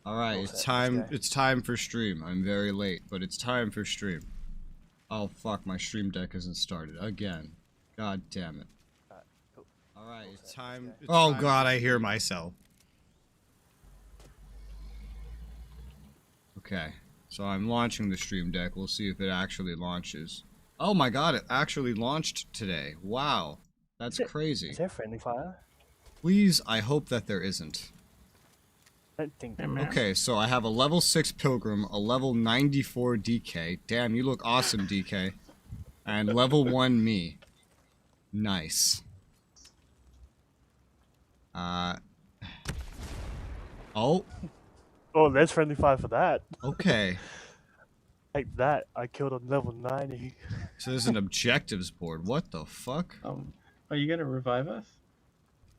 Alright, it's time. It's time for stream. I'm very late, but it's time for stream. Oh fuck, my stream deck isn't started again. God damn it. Alright, it's time. Oh god, I hear myself. Okay, so I'm launching the stream deck. We'll see if it actually launches. Oh my god, it actually launched today. Wow, that's crazy. Is there friendly fire? Please, I hope that there isn't. I don't think there is. Okay, so I have a level 6 Pilgrim, a level 94 DK. Damn, you look awesome, DK. And level 1 me. Nice. Oh. Oh, there's friendly fire for that. Okay. Like that, I killed on level 90. So there's an objectives board. What the fuck? Are you gonna revive us?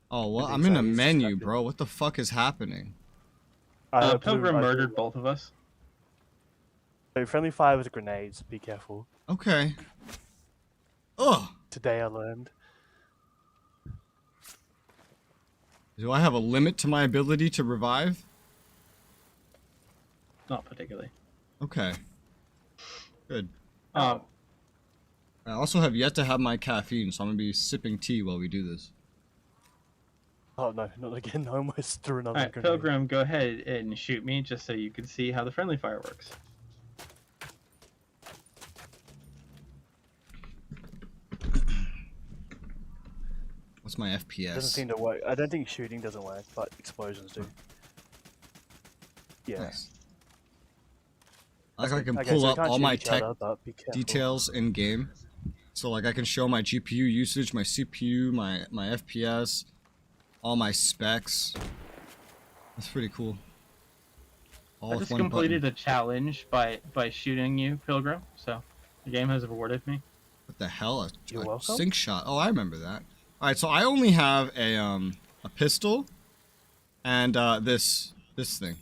Oh, well, I'm in a menu, bro. What the fuck is happening? Pilgrim murdered both of us. So friendly fire with grenades, be careful. Okay. Ugh. Today I learned. Do I have a limit to my ability to revive? Not particularly. Okay. Good. Oh. I also have yet to have my caffeine, so I'm gonna be sipping tea while we do this. Oh no, not again. I almost threw another Alright, grenade. Pilgrim, go ahead and shoot me just so you can see how the friendly fire works. What's my FPS? Doesn't seem to work. I don't think shooting doesn't work, but explosions do. Yeah. Nice. Like I can pull up all my tech details in game. So like I can show my GPU usage, my CPU, my FPS, all my specs. That's pretty cool. All I just completed a challenge by shooting you, Pilgrim, so the game has rewarded me. What the hell? You're welcome. Sync shot. Oh, I remember that. Alright, so I only have a pistol and this thing.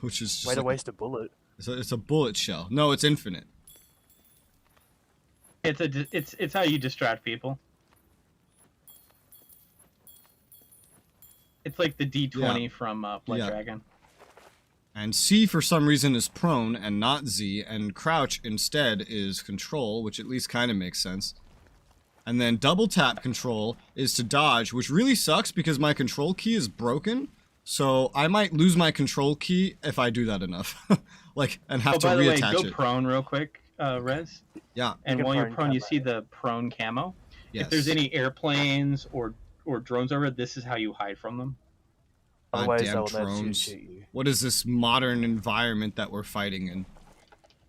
Which is just way to waste a bullet. It's a bullet shell. No, it's infinite. It's how you distract people. It's like the D20 from Blood Dragon. And C for some reason is prone and not Z, and crouch instead is control, which at least kind of makes sense. And then double tap control is to dodge, which really sucks because my control key is broken. So I might lose my control key if I do that enough. Like, and have to reattach it. By the way, go prone real quick, Res. Yeah. And while you're prone, you see the prone camo. Yes. If there's any airplanes or drones over, this is how you hide from them. Goddamn drones. What is this modern environment that we're fighting in?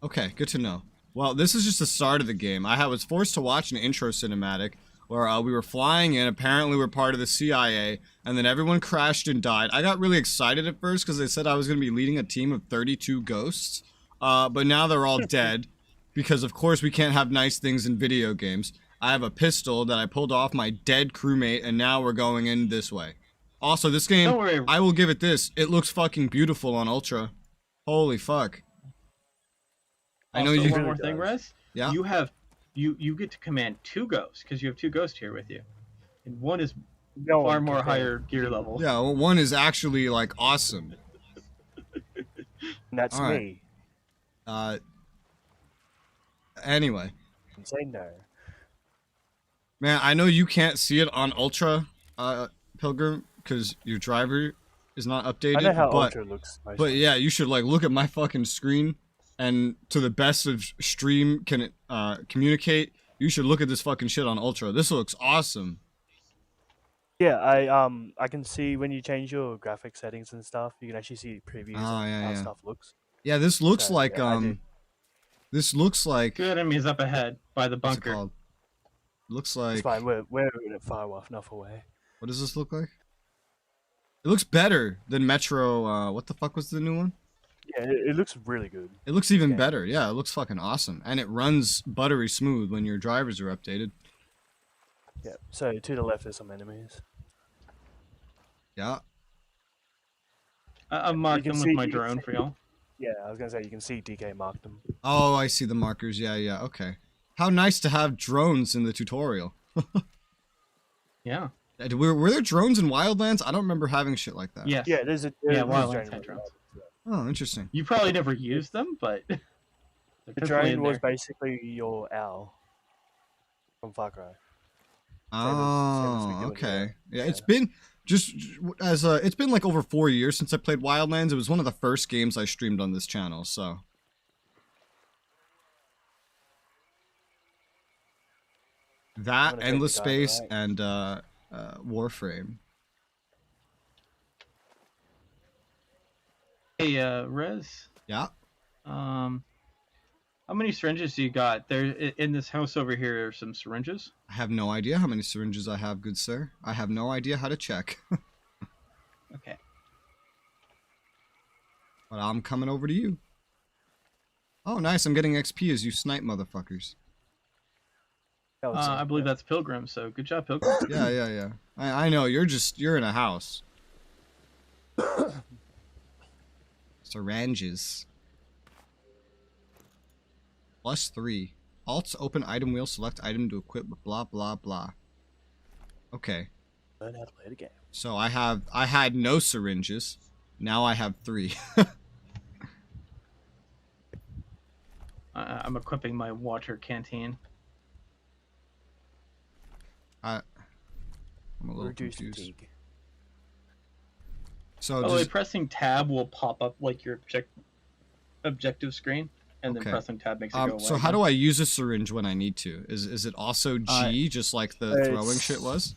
Okay, good to know. Well, this is just the start of the game. I was forced to watch an intro cinematic where we were flying in, apparently we're part of the CIA, and then everyone crashed and died. I got really excited at first because they said I was going to be leading a team of 32 ghosts, but now they're all dead, because of course we can't have nice things in video games. I have a pistol that I pulled off my dead crewmate, and now we're going in this way. Also, this game, I will give it this, it looks fucking beautiful on Ultra. Holy fuck. I know you. One more thing, Res. Yeah. You get to command 2 ghosts because you have 2 ghosts here with you, and one is far more higher gear level. Yeah, well, one is actually like awesome. And that's me. Anyway. Say no. Man, I know you can't see it on Ultra, Pilgrim, because your driver is not updated. I know how Ultra looks. But yeah, you should like look at my fucking screen. And to the best of stream can communicate, you should look at this fucking shit on Ultra. This looks awesome. Yeah, I can see when you change your graphic settings and stuff, you can actually see previews of how stuff looks. Yeah, this looks like this looks like good enemies up ahead by the bunker. It looks like it's fine, we're far enough away. What does this look like? It looks better than Metro what the fuck was the new one? Yeah, it looks really good. It looks even better. Yeah, it looks fucking awesome. And it runs buttery smooth when your drivers are updated. Yeah, so to the left there's some enemies. Yeah. I'm marking them with my drone for y'all. Yeah, I was gonna say you can see DK mark them. Oh, I see the markers. Yeah, okay. How nice to have drones in the tutorial. Yeah. Were there drones in Wildlands? I don't remember having shit like that. Yes. Yeah, there's Wildlands had drones. Oh, interesting. You probably never used them, but the drone was basically your owl from Far Cry. Oh, okay. Yeah, it's been it's been like over 4 years since I played Wildlands. It was one of the first games I streamed on this channel, so. That, Endless Space, and Warframe. Hey, Rez. Yeah. How many syringes do you got? There in this house over here are some syringes. I have no idea how many syringes I have, good sir. I have no idea how to check. Okay. But I'm coming over to you. Oh, nice. I'm getting XP as you snipe motherfuckers. I believe that's Pilgrim, so good job, Pilgrim. Yeah. I know, you're in a house. Syringes. +3. Alt to open item wheel, select item to equip, blah blah blah. Okay. Learn how to play the game. So I had no syringes. Now I have 3. I'm equipping my water canteen. I'm a little confused. So by the way, pressing tab will pop up like your objective screen, and then pressing tab makes it go away. So how do I use a syringe when I need to? Is it also G, just like the throwing shit was?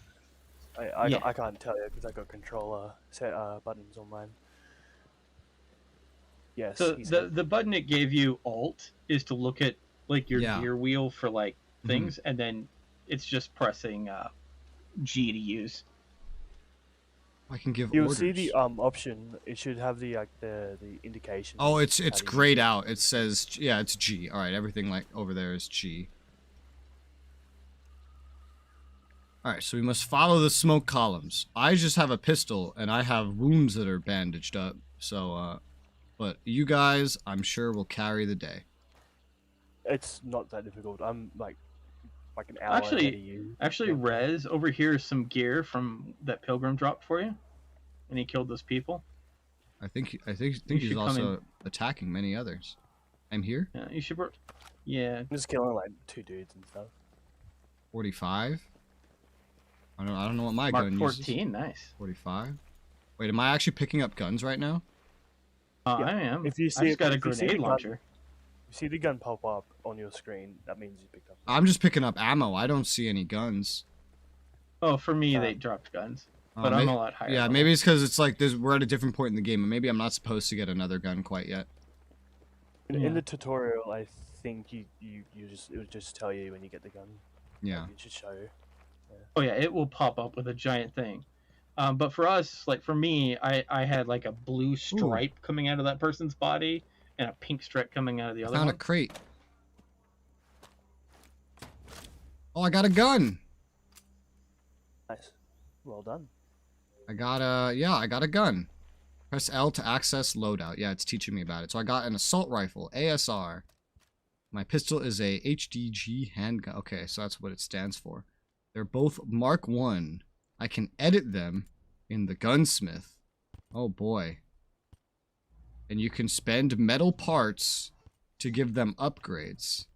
I can't tell you because I got controller set buttons on mine. Yes. So the button it gave you, Alt, is to look at like your gear wheel for like things, and then it's just pressing G to use. I can give You'll orders. see the option. It should have the indication. Oh, it's grayed out. It says it's G. All right, everything like over there is G. All right, so we must follow the smoke columns. I just have a pistol and I have wounds that are bandaged up. So, but you guys, I'm sure will carry the day. It's not that difficult. I'm like an hour ahead of you. Actually, Rez, over here is some gear from that Pilgrim dropped for you, and he killed those people. I think he's also attacking many others. I'm here. Yeah, you should. Yeah, I'm just killing like 2 dudes and stuff. 45. I don't know what my Mark gun 14, uses. nice. 45. Wait, am I actually picking up guns right now? I am. If you see I just got a grenade launcher. You see the gun pop up on your screen, that means you picked up. I'm just picking up ammo. I don't see any guns. Oh, for me, they dropped guns. But I'm a lot higher. Yeah, maybe it's because it's like we're at a different point in the game, and maybe I'm not supposed to get another gun quite yet. In the tutorial, I think it would just tell you when you get the gun. Yeah. It should show you. Yeah. Oh yeah, it will pop up with a giant thing. But for us, like for me, I had like a blue stripe coming out of that person's body, and a pink stripe coming out of the other one. Found a crate. Oh, I got a gun. Nice. Well done. I got a gun. Press L to access loadout. Yeah, it's teaching me about it. So I got an assault rifle, ASR. My pistol is a HDG handgun. Okay, so that's what it stands for. They're both Mark 1. I can edit them in the gunsmith. Oh boy. And you can spend metal parts to give them upgrades.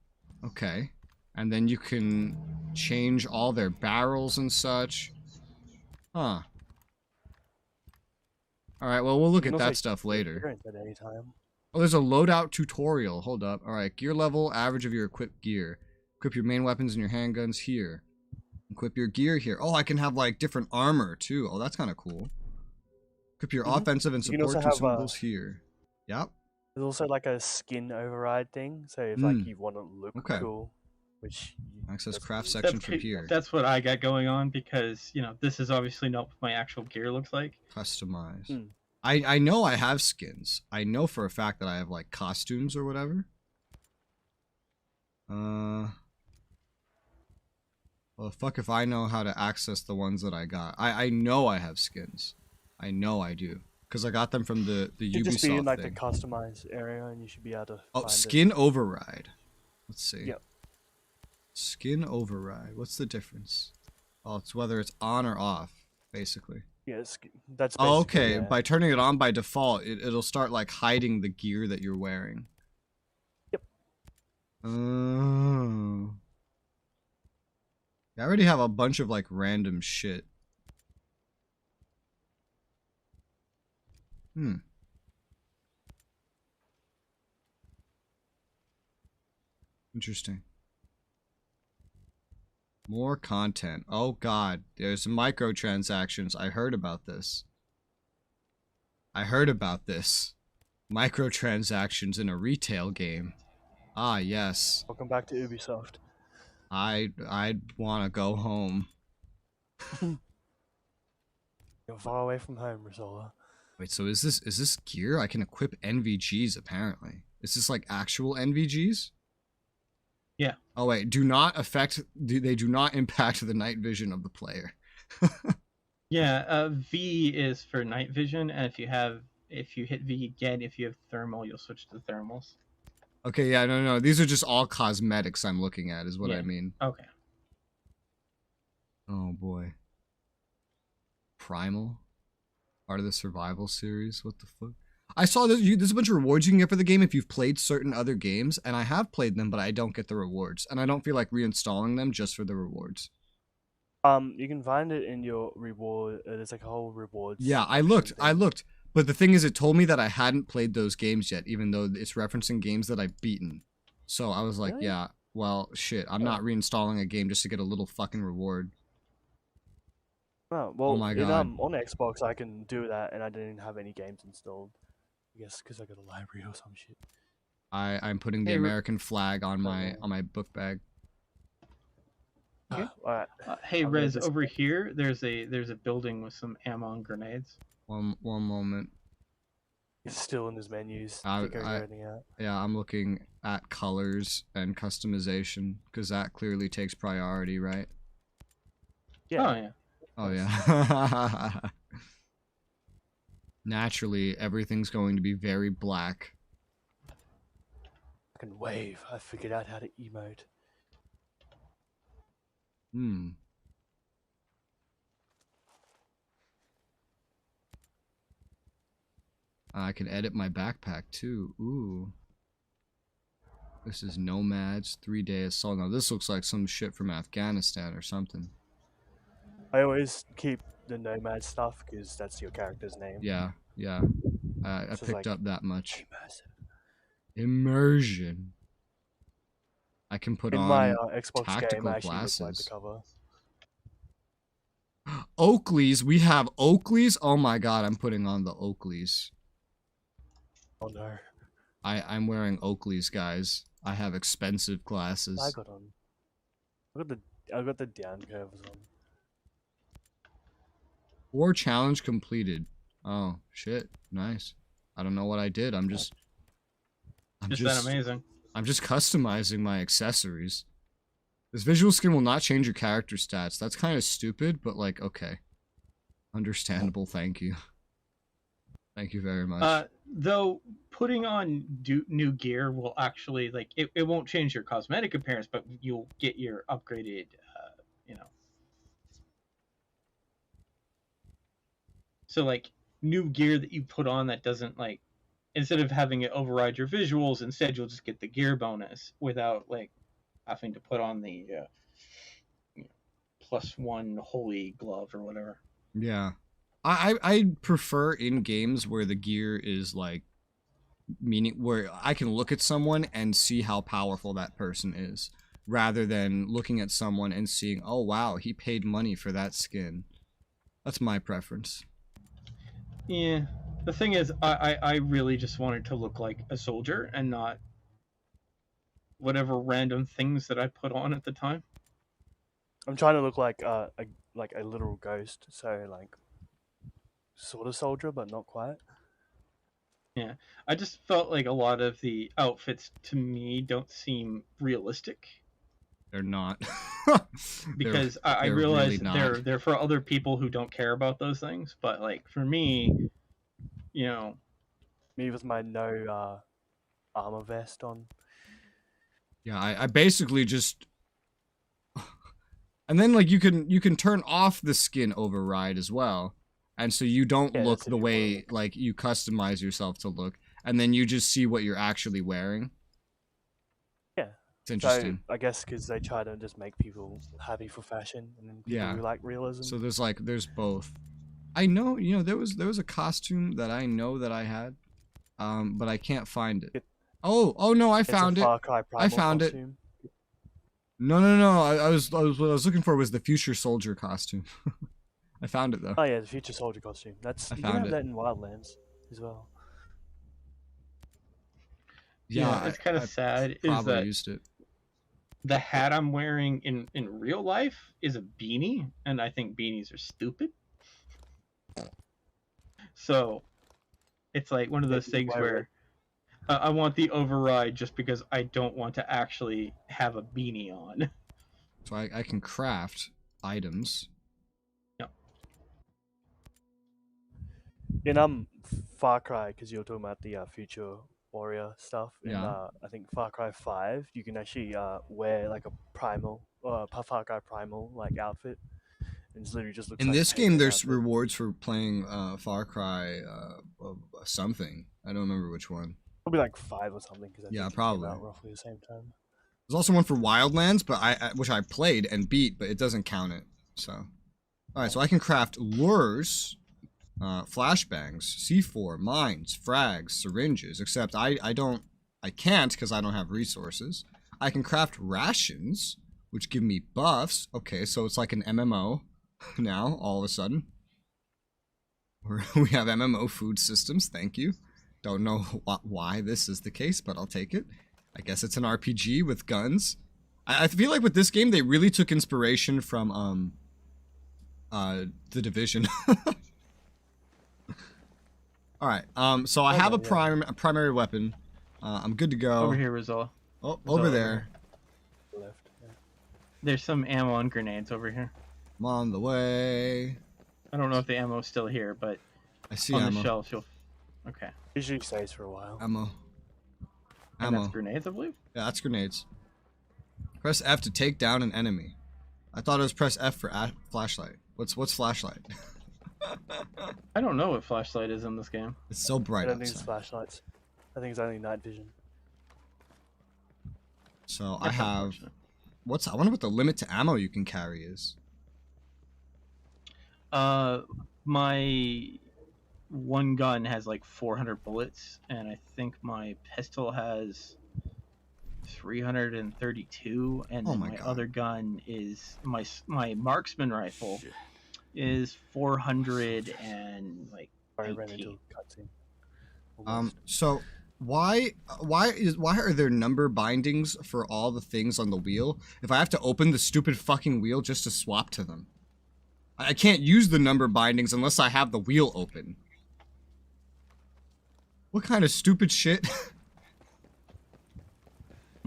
Okay. And then you can change all their barrels and such. Huh. Alright, well, we'll look at that stuff later. Oh, there's a loadout tutorial. Hold up. Alright, gear level, average of your equipped gear. Equip your main weapons and your handguns here. Equip your gear here. Oh, I can have, like, different armor, too. Oh, that's kind of cool. Equip your offensive and support consumables here. Yep. There's also, like, a skin override thing. So, if, like, you want to look cool, which... Access craft section from here. That's what I got going on because, you know, this is obviously not what my actual gear looks like. Customize. I know I have skins. I know for a fact that I have, like, costumes or whatever. Well, fuck if I know how to access the ones that I got. I know I have skins. I know I do. Because I got them from the Ubisoft thing. Just be in, like, the customize area and you should be able to find skin override. Let's see. Yep. Skin override. What's the difference? Oh, it's whether it's on or off, basically. Yes, that's Oh, basically, okay. yeah. By turning it on by default, it'll start like hiding the gear that you're wearing. Yep. Oh. I already have a bunch of like random shit. Interesting. More content. Oh god, there's microtransactions. I heard about this. Microtransactions in a retail game. Ah, yes. Welcome back to Ubisoft. I'd want to go home. You're far away from home, Resoula. Wait, so is this gear? I can equip NVGs apparently. Is this like actual NVGs? Yeah. Oh wait, they do not impact the night vision of the player. Yeah, V is for night vision, and if you hit V again, if you have thermal, you'll switch to thermals. Okay, yeah, no, these are just all cosmetics I'm looking at, is what I mean. Okay. Oh boy. Primal? Part of the survival series? What the fuck? I saw there's a bunch of rewards you can get for the game if you've played certain other games, and I have played them, but I don't get the rewards, and I don't feel like reinstalling them just for the rewards. You can find it in your reward. There's like a whole rewards. Yeah, I looked, but the thing is, it told me that I hadn't played those games yet, even though it's referencing games that I've beaten. So I was like, Really? yeah, well, shit, I'm not reinstalling a game just to get a little fucking reward. Oh, well, Oh my god. on Xbox I can do that, and I didn't have any games installed. I guess because I got a library or some shit. I'm putting the American flag on my book bag. Okay. Alright. Hey, Rez, over here, there's a building with some ammo and grenades. One moment. He's still in his menus. Yeah, I'm looking at colors and customization because that clearly takes priority, right? Yeah. Oh yeah. Oh yeah. Naturally, everything's going to be very black. I can wave. I figured out how to emote. I can edit my backpack too. Ooh. This is Nomads, 3-day assault. Now this looks like some shit from Afghanistan or something. I always keep the Nomad stuff because that's your character's name. Yeah. I picked up that much. Immersive. Immersion. I can put in on my Xbox tactical game, I actually glasses. look like the cover. Oakleys. We have Oakleys. Oh my god, I'm putting on the Oakleys. Oh no. I'm wearing Oakleys, guys. I have expensive glasses. I got on. I got the down curves on. War challenge completed. Oh shit, nice. I don't know what I did. I'm just that amazing. I'm just customizing my accessories. This visual skin will not change your character stats. That's kind of stupid, but like, okay. Understandable, thank you. Thank you very much. Though putting on new gear will actually, like, it won't change your cosmetic appearance, but you'll get your upgraded, So, like, new gear that you put on that doesn't, like, instead of having it override your visuals, instead you'll just get the gear bonus without, like, having to put on the +1 holy glove or whatever. Yeah. I prefer in games where the gear is, like, where I can look at someone and see how powerful that person is, rather than looking at someone and seeing, oh wow, he paid money for that skin. That's my preference. Yeah, the thing is, I really just wanted to look like a soldier and not whatever random things that I put on at the time. I'm trying to look like a literal ghost, so like sort of soldier, but not quite. Yeah, I just felt like a lot of the outfits to me don't seem realistic. They're not. Because I realize really they're for other people who don't care about those things, but like for me, me with my no armor vest on. Yeah, I basically just And then like you can turn off the skin override as well. And so you don't look the way like you customize yourself to look, and then you just see what you're actually wearing. Yeah. It's interesting. So I guess because they try to just make people happy for fashion, and then people who like realism. So there's both. I know, you know, there was a costume that I know that I had, but I can't find it. Oh no, I found it. I found it. No. I was looking for was the future soldier costume. I found it though. Oh yeah, the future soldier costume. You can have that in Wildlands as well. Yeah, it's kind of sad. Is that used it. The hat I'm wearing in real life is a beanie, and I think beanies are stupid. So it's like one of those things where I want the override just because I don't want to actually have a beanie on. So I can craft items. In Far Cry, because you're talking about the future warrior stuff. In, yeah. I think Far Cry 5, you can actually wear like a primal, Far Cry primal like outfit. And it's literally just looks in like this game, there's rewards for playing Far Cry something. I don't remember which one. Probably like 5 or something. Cause I think probably. About roughly the same time. There's also one for Wildlands, but which I played and beat, but it doesn't count it. So, all right. So I can craft lures. Flashbangs, C4, mines, frags, syringes, except I can't because I don't have resources. I can craft rations, which give me buffs. Okay, so it's like an MMO now, all of a sudden. We have MMO food systems, thank you. Don't know why this is the case, but I'll take it. I guess it's an RPG with guns. I feel like with this game, they really took inspiration from, The Division. Alright, so I have a primary weapon. I'm good to go. Over here, Resoula. Oh, over there. Left. Yeah. There's some ammo and grenades over here. I'm on the way. I don't know if the ammo's still here, but I see on ammo. the shelf, you'll... Okay. Usually stays for a while. Ammo. And that's grenades, I believe? Yeah, that's grenades. Press F to take down an enemy. I thought it was press F for flashlight. What's flashlight? I don't know what flashlight is in this game. It's so bright. I don't think it's flashlights. I think it's only night vision. So I have. I wonder what the limit to ammo you can carry is. My one gun has like 400 bullets, and I think my pistol has 332, and my other gun is my marksman rifle. Is 400 and like 18. So why are there number bindings for all the things on the wheel if I have to open the stupid fucking wheel just to swap to them? I can't use the number bindings unless I have the wheel open. What kind of stupid shit?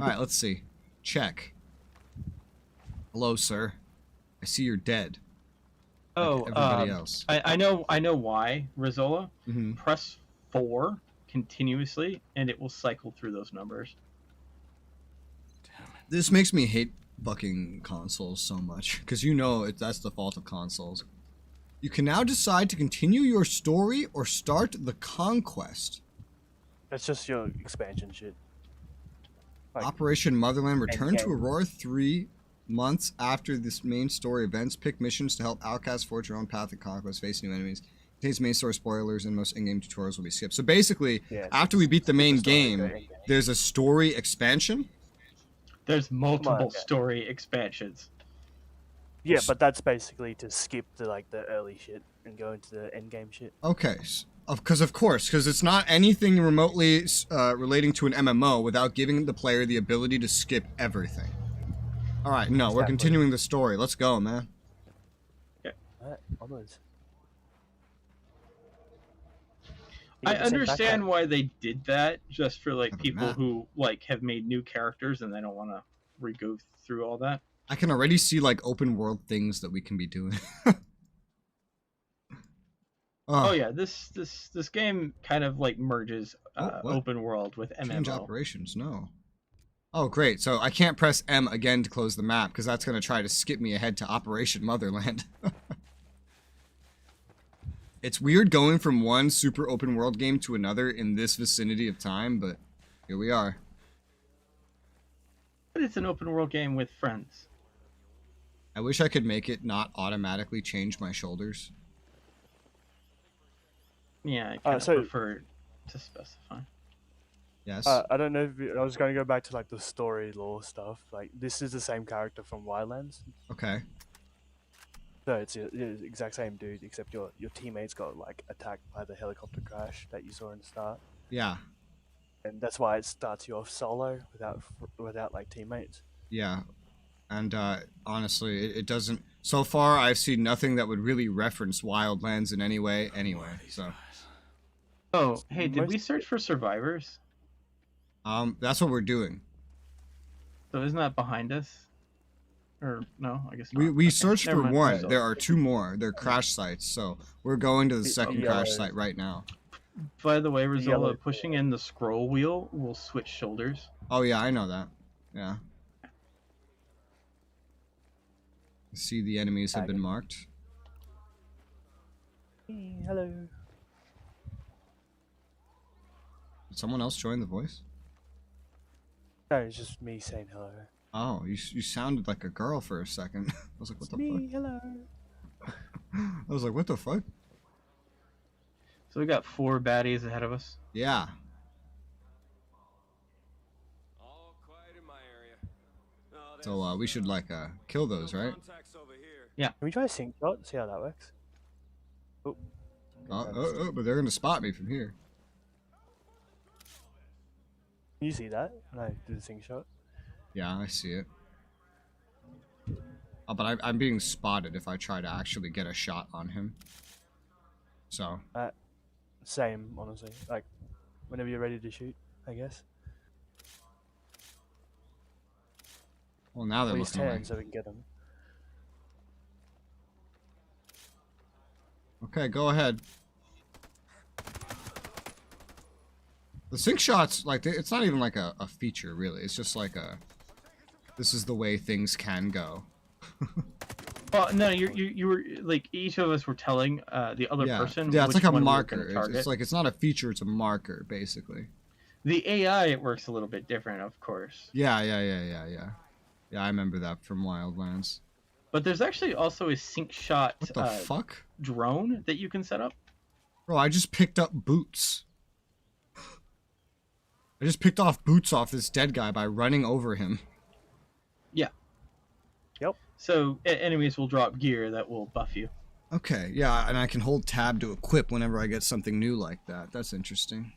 Alright, let's see. Check. Hello, sir. I see you're dead. Oh, like everybody else. I know why, Resoula. Press 4 continuously, and it will cycle through those numbers. This makes me hate fucking consoles so much, because you know that's the fault of consoles. You can now decide to continue your story or start the conquest. That's just your expansion shit. Like, Operation Motherland. Return to Aurora 3 months after this main story events. Pick missions to help outcasts forge your own path of conquest, face new enemies. Contains main story spoilers, and most in-game tutorials will be skipped. So basically, after we beat the main game, there's a story expansion. There's multiple story expansions. Yeah, but that's basically to skip the early shit and go into the end game shit. Okay, because it's not anything remotely relating to an MMO without giving the player the ability to skip everything. All right, no, we're continuing the story. Let's go, man. Yeah. All right, onwards. I understand why they did that, just for people who have made new characters and they don't want to go through all that. I can already see open world things that we can be doing. Oh yeah, this game kind of merges open world with MMO. Change operations, no. Oh, great. So I can't press M again to close the map, because that's going to try to skip me ahead to Operation Motherland. It's weird going from one super open world game to another in this vicinity of time, but here we are. But it's an open world game with friends. I wish I could make it not automatically change my shoulders. Yeah, I kind of prefer to specify. Yes. I don't know if I was going to go back to like the story lore stuff. Like this is the same character from Wildlands. Okay. So it's the exact same dude, except your teammates got like attacked by the helicopter crash that you saw in the start. Yeah. And that's why it starts you off solo without like teammates. Yeah. And honestly, it doesn't. So far, I've seen nothing that would really reference Wildlands in any way. Anyway, so. Oh, hey, did we search for survivors? That's what we're doing. So isn't that behind us? Or no, I guess not. We searched for one. Resoula. There are two more. They're crash sites. So we're going to the second crash site right now. By the way, Resoula, pushing in the scroll wheel will switch shoulders. Oh yeah, I know that. Yeah. See, the enemies have been marked. Hello. Did someone else join the voice? No, it's just me saying hello. Oh, you sounded like a girl for a second. I was like, what the fuck? Hello. I was like, what the fuck? So we got 4 baddies ahead of us. Yeah. So we should like kill those, right? Yeah. Can we try a sync shot? See how that works. Oh. But they're gonna spot me from here. Can you see that? No, do the sync shot. Yeah, I see it. Oh, but I'm being spotted if I try to actually get a shot on him. So. Same, honestly. Like, whenever you're ready to shoot, I guess. Well, now they're looking away. So we can get them. Okay, go ahead. The sync shots, like, it's not even like a feature, really. It's just like this is the way things can go. Well, no, you were like each of us were telling the other person. Yeah, it's which like a one marker. We were It's like it's not a feature; it's a marker, basically. The AI it works a little bit different, of course. Yeah. Yeah, I remember that from Wildlands. But there's actually also a sync shot. What the fuck? Drone that you can set up. Bro, I just picked up boots. I just picked off boots off this dead guy by running over him. Yeah. Yep. So enemies will drop gear that will buff you. Okay, yeah, and I can hold tab to equip whenever I get something new like that. That's interesting.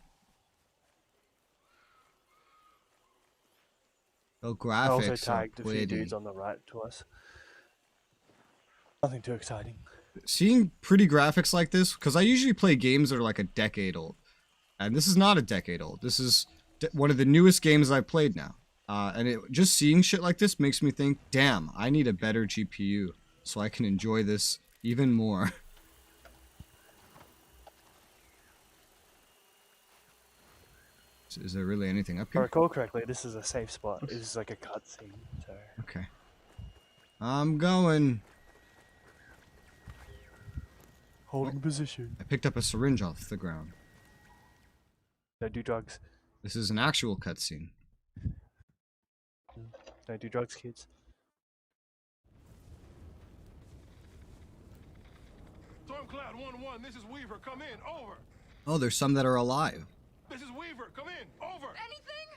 Oh, graphics. I also tagged a few dudes on the right to us. Nothing too exciting. Seeing pretty graphics like this, because I usually play games that are like a decade old. And this is not a decade old. This is one of the newest games I've played now. And just seeing shit like this makes me think, damn, I need a better GPU so I can enjoy this even more. Is there really anything up here? If I recall correctly, this is a safe spot. This is like a cutscene. So. Okay. I'm going. Holding position. I picked up a syringe off the ground. Don't do drugs. This is an actual cutscene. Don't do drugs, kids. Stormcloud 1-1, this is Weaver. Come in. Over. Oh, there's some that are alive. This is Weaver. Come in. Over. Anything?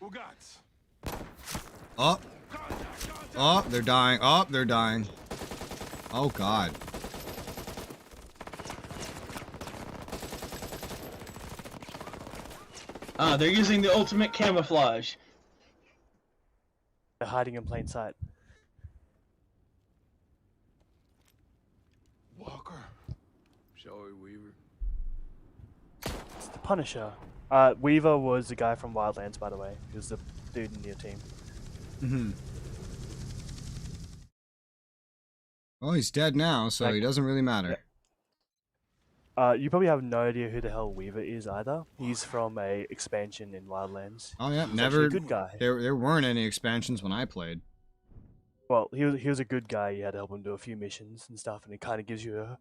Ugats. Oh. Contact. Oh, they're dying. Oh, they're dying. Oh, God. They're using the ultimate camouflage. They're hiding in plain sight. Walker. Joey Weaver. It's the Punisher. Weaver was the guy from Wildlands, by the way. He was the dude in your team. Mm-hmm. Well, he's dead now, so he doesn't really matter. You probably have no idea who the hell Weaver is either. He's from a expansion in Wildlands. Oh yeah, He's never. a good guy. There weren't any expansions when I played. Well, he was a good guy. You had to help him do a few missions and stuff, and it kind of gives you a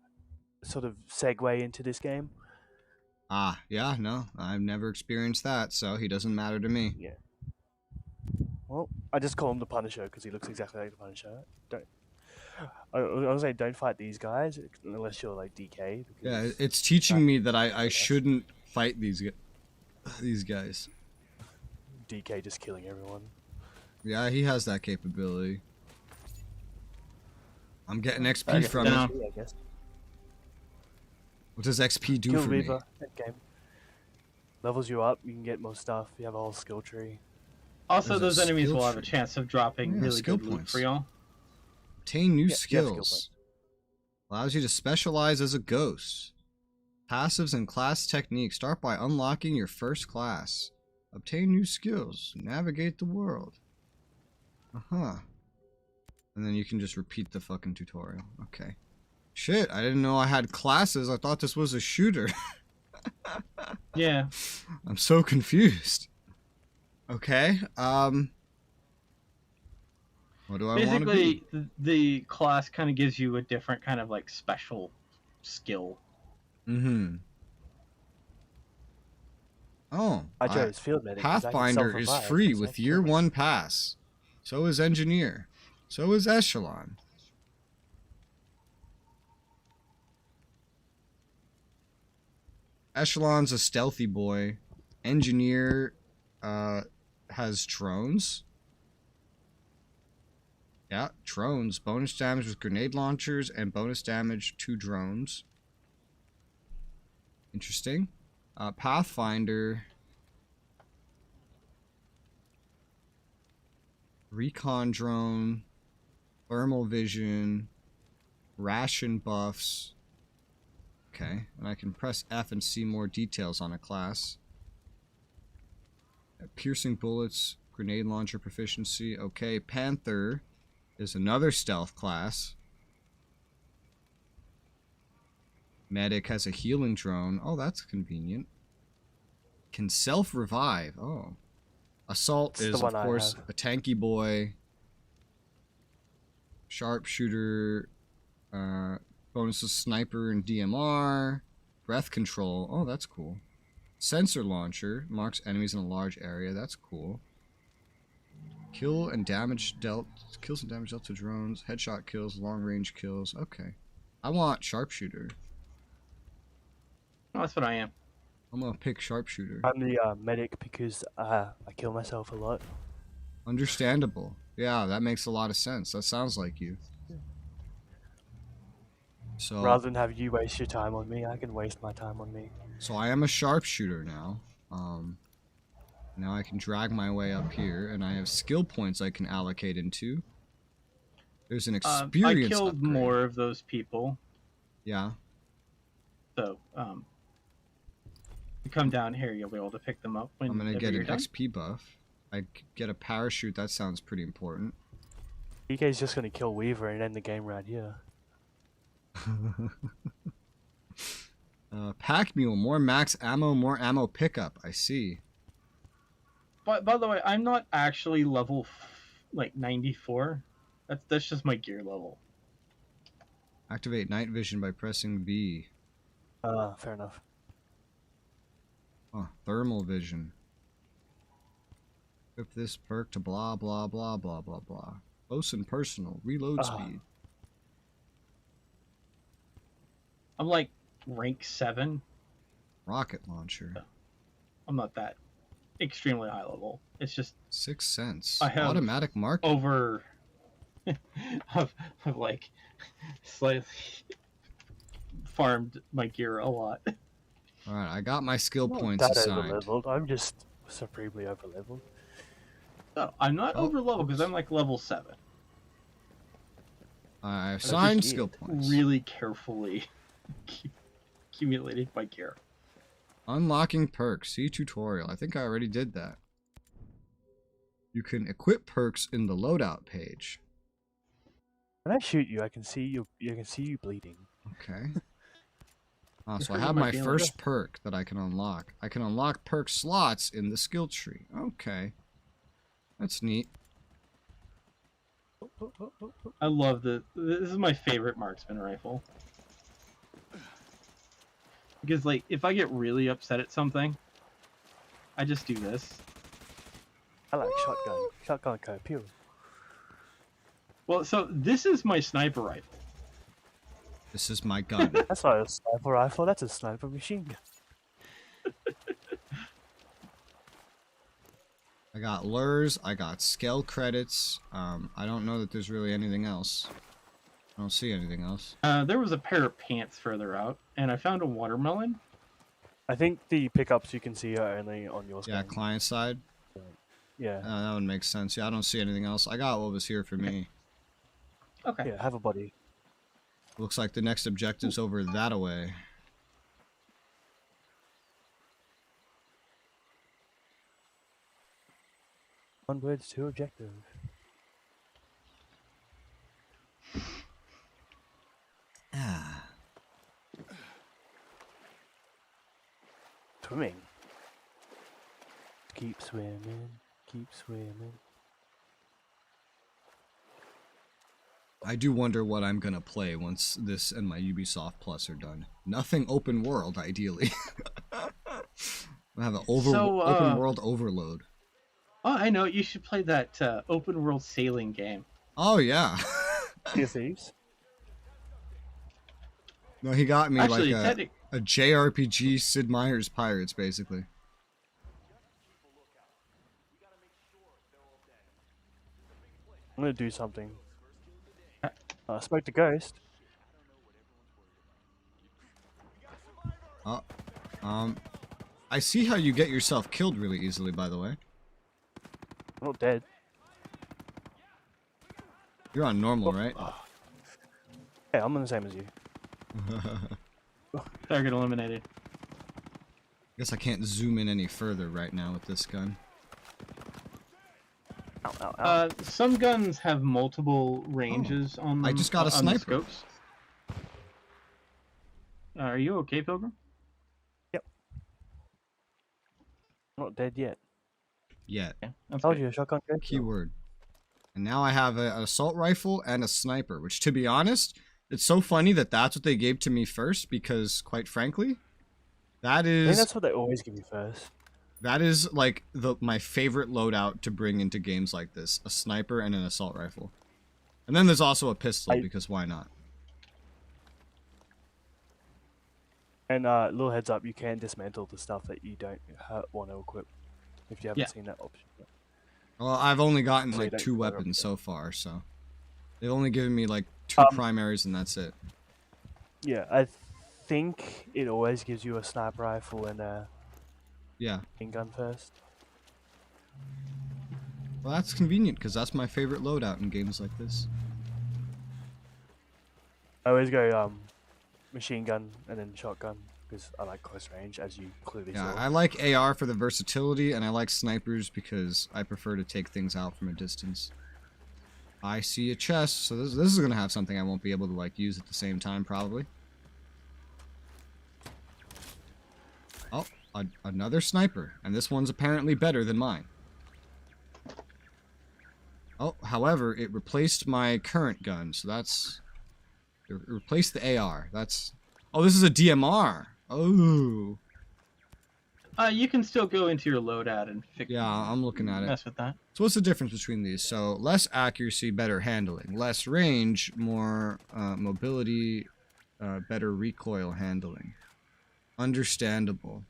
sort of segue into this game. Ah, yeah, no, I've never experienced that, so he doesn't matter to me. Yeah. Well, I just call him the Punisher because he looks exactly like the Punisher. I was say don't fight these guys unless you're like DK. Yeah, it's teaching me that I shouldn't fight these guys. DK just killing everyone. Yeah, he has that capability. I'm getting XP from him. I guess. What does XP do Kill for Reaver, me? that game. Levels you up, you can get more stuff, you have a whole skill tree. Also, There's those a enemies skill will have a tree. chance of dropping Yeah, really skill good loot points. for y'all. Obtain new Yeah, you have skill skills. points. Allows you to specialize as a ghost. Passives and class techniques. Start by unlocking your first class. Obtain new skills. Navigate the world. Uh-huh. And then you can just repeat the fucking tutorial. Okay. Shit, I didn't know I had classes. I thought this was a shooter. Yeah. I'm so confused. Okay, what do I want to be? Basically, the class kind of gives you a different kind of like special skill. Mm-hmm. Oh, I chose Field Medic. 'cause I can Pathfinder is self-revive, free that's with like year nice. 1 pass. So is Engineer. So is Echelon. Echelon's a stealthy boy. Engineer has drones. Yeah, drones. Bonus damage with grenade launchers and bonus damage to drones. Interesting. Pathfinder. Recon drone. Thermal vision. Ration buffs. Okay, and I can press F and see more details on a class. Piercing bullets. Grenade launcher proficiency. Okay, Panther is another stealth class. Medic has a healing drone. Oh, that's convenient. Can self-revive. Oh. Assault That's the is, of one I course, have. a tanky boy. Sharpshooter. Bonuses sniper and DMR. Breath control. Oh, that's cool. Sensor launcher. Marks enemies in a large area. That's cool. Kills and damage dealt to drones. Headshot kills. Long range kills. Okay. I want sharpshooter. Oh, that's what I am. I'm gonna pick sharpshooter. I'm the medic because I kill myself a lot. Understandable. Yeah, that makes a lot of sense. That sounds like you. So Rather than have you waste your time on me, I can waste my time on me. So I am a sharpshooter now. Now I can drag my way up here, and I have skill points I can allocate into. There's an experience I killed upgrade. more of those people. Yeah. So, you come down here, you'll be able to pick them up when I'm gonna get you're an done. XP buff. I get a parachute. That sounds pretty important. DK's just gonna kill Weaver and end the game right here. Pack mule, more max ammo, more ammo pickup. I see. But by the way, I'm not actually level like 94. That's just my gear level. Activate night vision by pressing B. Fair enough. Oh, thermal vision. Equip this perk to blah blah blah blah blah blah. Close and personal. Reload speed. I'm like rank 7. Rocket launcher. I'm not that extremely high level. It's just 6 cents. I have Automatic market. over I've like slightly farmed my gear a lot. Alright, I got my skill Not points that assigned. over-leveled. I'm just supremely over-leveled. No, I'm not Oh, over level because oops. I'm like level 7. I assigned just skill points. Really carefully accumulated my gear. Unlocking perks. See tutorial. I think I already did that. You can equip perks in the loadout page. When I shoot you, I can see you. I can see you bleeding. Okay. Oh, so I forgot have my my daily first rest. perk that I can unlock. I can unlock perk slots in the skill tree. Okay. That's neat. I love this is my favorite marksman rifle. Because like if I get really upset at something, I just do this. I like shotgun. Shotgun co. Pew. Well, so this is my sniper rifle. This is my gun. That's not a sniper rifle. That's a sniper machine gun. I got lures. I got scale credits. I don't know that there's really anything else. I don't see anything else. There was a pair of pants further out, and I found a watermelon. I think the pickups you can see are only on your screen. Yeah, client side. Yeah. That would make sense. Yeah, I don't see anything else. I got what was here for me. Okay. Yeah, have a body. Looks like the next objective's over that away. Onwards to objective. Ah. Swimming. Keep swimming. Keep swimming. I do wonder what I'm gonna play once this and my Ubisoft Plus are done. Nothing open world, ideally. I have an open world overload. Oh, I know. You should play that open world sailing game. Oh yeah. Sea of Thieves. No, he got me Actually, like a JRPG Sid Meier's Pirates, basically. I'm gonna do something. I spoke to Ghost. I see how you get yourself killed really easily, by the way. I'm not dead. You're on normal, right? Yeah, I'm on the same as you. Target eliminated. Guess I can't zoom in any further right now with this gun. Ow, ow, ow. Some guns have multiple ranges on them. I just got a on the sniper. scopes. Are you okay, Pilgrim? I'm not dead yet. Yet. Yeah, that's Told good. you a shotgun go. Keyword. And now I have an assault rifle and a sniper, which, to be honest, it's so funny that that's what they gave to me first, because, quite frankly, that I think is that's what they always give you first. like my favorite loadout to bring into games like this: a sniper and an assault rifle. And then there's also a pistol, because why not? And little heads up, you can dismantle the stuff that you don't want to equip if you haven't seen that option yet. Well, I've only gotten So you like don't 2 get that weapons option. so far, so they've only given me like 2 primaries, and that's it. Yeah, I think it always gives you a sniper rifle and a Yeah. machine gun first. Well, that's convenient, because that's my favorite loadout in games like this. I always go machine gun and then shotgun because I like close range, as you clearly Yeah, saw. I like AR for the versatility, and I like snipers because I prefer to take things out from a distance. I see a chest, so this is going to have something I won't be able to like use at the same time, probably. Oh, another sniper, and this one's apparently better than mine. Oh, however, it replaced my current gun, so that's... It replaced the AR. That's... Oh, this is a DMR. Oh. You can still go into your loadout and fix. Yeah, I'm looking at it. Mess with that. So what's the difference between these? So less accuracy, better handling. Less range, more mobility, better recoil handling. Understandable.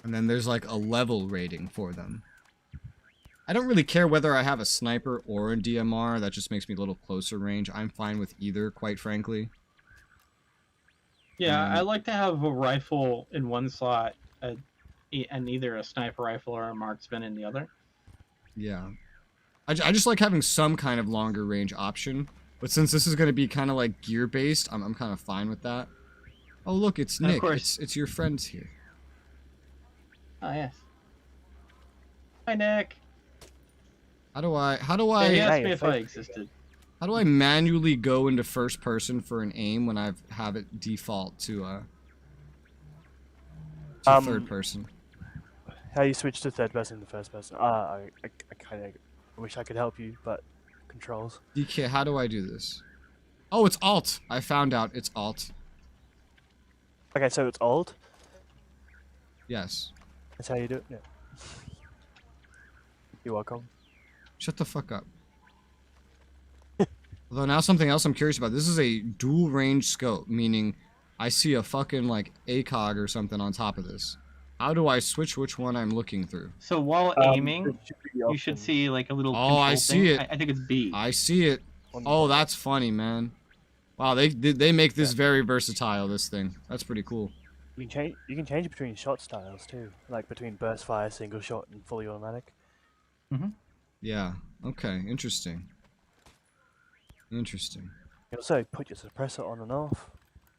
And then there's like a level rating for them. I don't really care whether I have a sniper or a DMR. That just makes me a little closer range. I'm fine with either, quite frankly. Yeah, I like to have a rifle in one slot, and either a sniper rifle or a marksman in the other. Yeah. I just like having some kind of longer range option. But since this is going to be kind of like gear based, I'm kind of fine with that. Oh, look, it's And of Nick. course- It's your friends here. Oh, yes. Hi, Nick. How do I... Yeah, he asked Hey, me if hey. I existed. How do I manually go into first person for an aim when I have it default to third person? How you switch to third person to first person? I kind of wish I could help you, but controls. DK, how do I do this? Oh, it's Alt. I found out it's Alt. Okay, so it's Alt. Yes. That's how you do it. Yeah. You're welcome. Shut the fuck up. Although now something else I'm curious about. This is a dual range scope, meaning I see a fucking like ACOG or something on top of this. How do I switch which one I'm looking through? So while aiming, you should see like a little. Oh, I see it. I think it's B. I see it. Oh, that's funny, man. Wow, they make this very versatile. This thing. That's pretty cool. You can change between shot styles too, like between burst fire, single shot, and fully automatic. Mm-hmm. Yeah. Okay. Interesting. Interesting. You also put your suppressor on and off.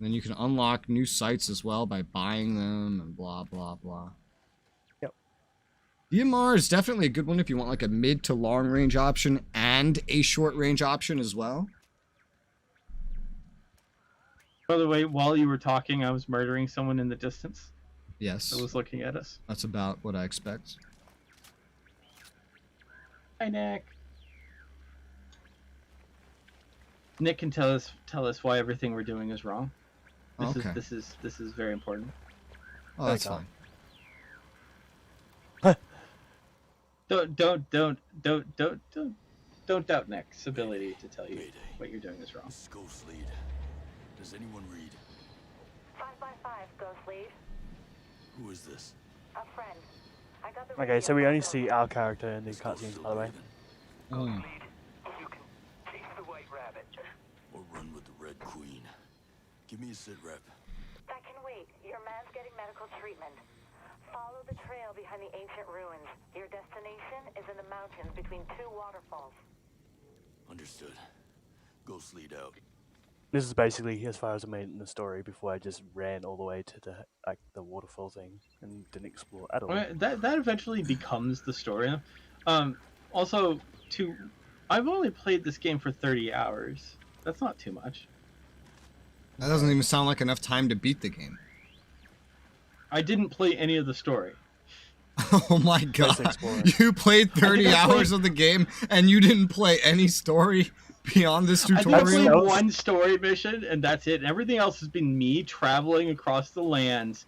Then you can unlock new sites as well by buying them and blah blah blah. Yep. DMR is definitely a good one if you want like a mid to long range option and a short range option as well. By the way, while you were talking, I was murdering someone in the distance. Yes. That was looking at us. That's about what I expect. Hi, Nick. Nick can tell us why everything we're doing is wrong. This is very important. Oh, that's fine. Don't doubt Nick's ability to tell you what you're doing is wrong. This is Ghost Lead. Does anyone read? 5x5, Ghost Lead. Who is this? A friend. I got the Okay, so we only see our character in these cutscenes, by the way. Oh. You can chase the white rabbit. Or run with the Red Queen? Give me a sit rep. That can wait. Your man's getting medical treatment. Follow the trail behind the ancient ruins. Your destination is in the mountains between two waterfalls. Understood. Ghost Lead out. This is basically as far as I made it in the story before I just ran all the way to the waterfall thing and didn't explore at all. That eventually becomes the story. Also, I've only played this game for 30 hours. That's not too much. That doesn't even sound like enough time to beat the game. I didn't play any of the story. Oh my god. You played 30 hours of the game and you didn't play any story beyond this tutorial? I played one story mission and that's it. And everything else has been me traveling across the lands,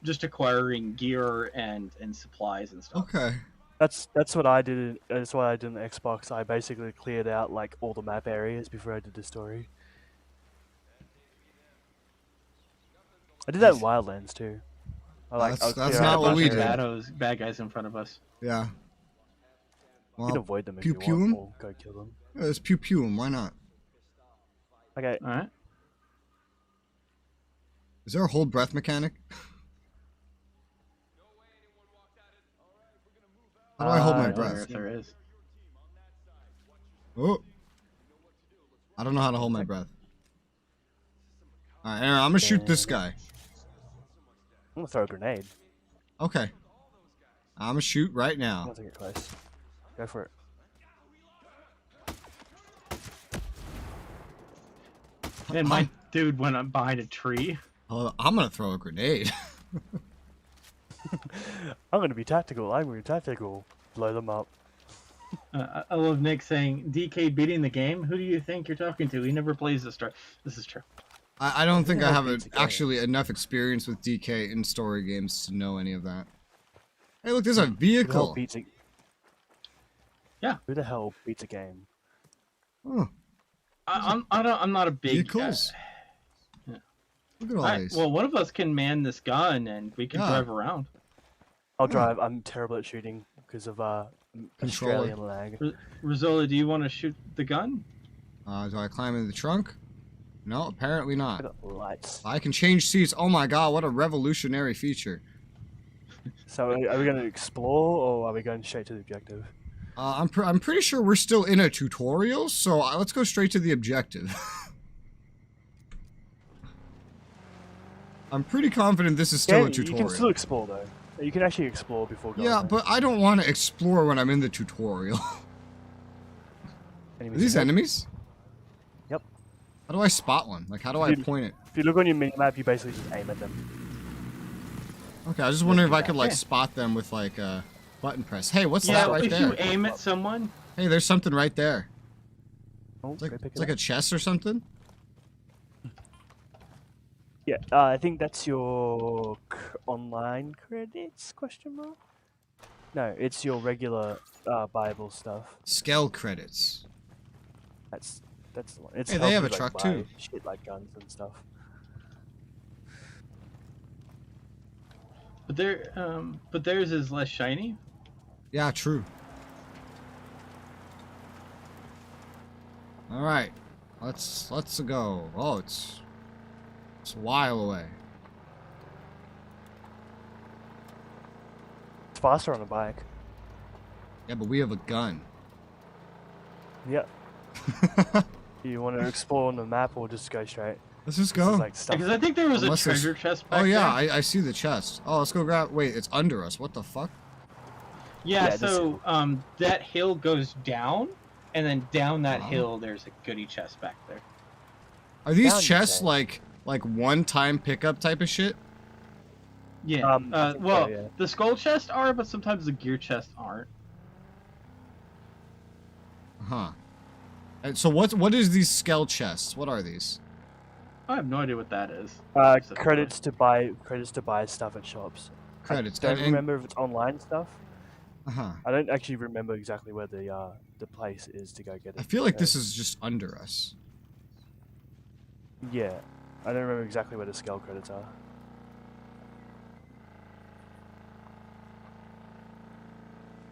just acquiring gear and supplies and stuff. Okay. That's what I did. That's what I did in the Xbox. I basically cleared out like all the map areas before I did the story. I did that in Wildlands too. That's not what we did. Bad guys in front of us. Yeah. Well, you can avoid them if pew you want, or go kill them. Yeah, let's pew pew them. Why not? Okay. All right. Is there a hold breath mechanic? How do I hold my breath? There is. Oh. I don't know how to hold my breath. Alright, Aaron, I'm gonna shoot this guy. I'm gonna throw a grenade. Okay. I'm gonna shoot right now. I'll take it close. Go for it. And my dude went up behind a tree. Oh, I'm gonna throw a grenade. I'm gonna be tactical. I'm gonna be tactical. Blow them up. I love Nick saying, DK beating the game? Who do you think you're talking to? He never plays this story. This is true. I don't think I have actually enough experience with DK in story games to know any of that. Hey, look, there's a vehicle. Yeah. Who the hell beats a game? Oh. I'm not a big... Vehicles. Yeah. Look at all these. Well, one of us can man this gun and we can drive around. I'll drive. I'm terrible at shooting because of Australian lag. Resoula, do you want to shoot the gun? Do I climb in the trunk? No, apparently not. I got lights. I can change seats. Oh my god, what a revolutionary feature. So are we going to explore or are we going straight to the objective? I'm pretty sure we're still in a tutorial, so let's go straight to the objective. I'm pretty confident this is still a tutorial. You can still explore though. You can actually explore before going. Yeah, but I don't want to explore when I'm in the tutorial. Are these enemies? Yep. How do I spot one? Like, how do I point it? If you look on your minimap, you basically just aim at them. Okay, I was just wondering if I could, like, spot them with, like, a button press. Hey, what's that right if there? you aim at someone... Hey, there's something right there. Oh, It's like a chest or something? Yeah, I think that's your online credits, question mark? No, it's your regular Bible stuff. Scale credits. That's the one. It's Hey, they have helped a you, like, truck, buy too. Shit like guns and stuff. But theirs is less shiny. Yeah, true. All right, let's go. Oh, it's a while away. It's faster on a bike. Yeah, but we have a gun. Yeah. You want to explore on the map or just go straight? Let's just This go. is, like, stuff. Because I think there was Unless a there's- treasure chest back Oh yeah, there. I see the chest. Oh, let's go grab. Wait, it's under us. What the fuck? Yeah, Yeah, so that hill goes down, and then down that Oh. hill there's a goodie chest back there. Are these Down, you chests say? like one-time pickup type of shit? Yeah. I think Well, so, yeah. the skull chests are, but sometimes the gear chests aren't. Huh. And so what is these skull chests? What are these? I have no idea what that is. Credits to buy stuff at shops. Credits. I don't and- remember if it's online stuff. Uh-huh. I don't actually remember exactly where the place is to go get it. I feel like this is just under us. Yeah, I don't remember exactly where the skull credits are.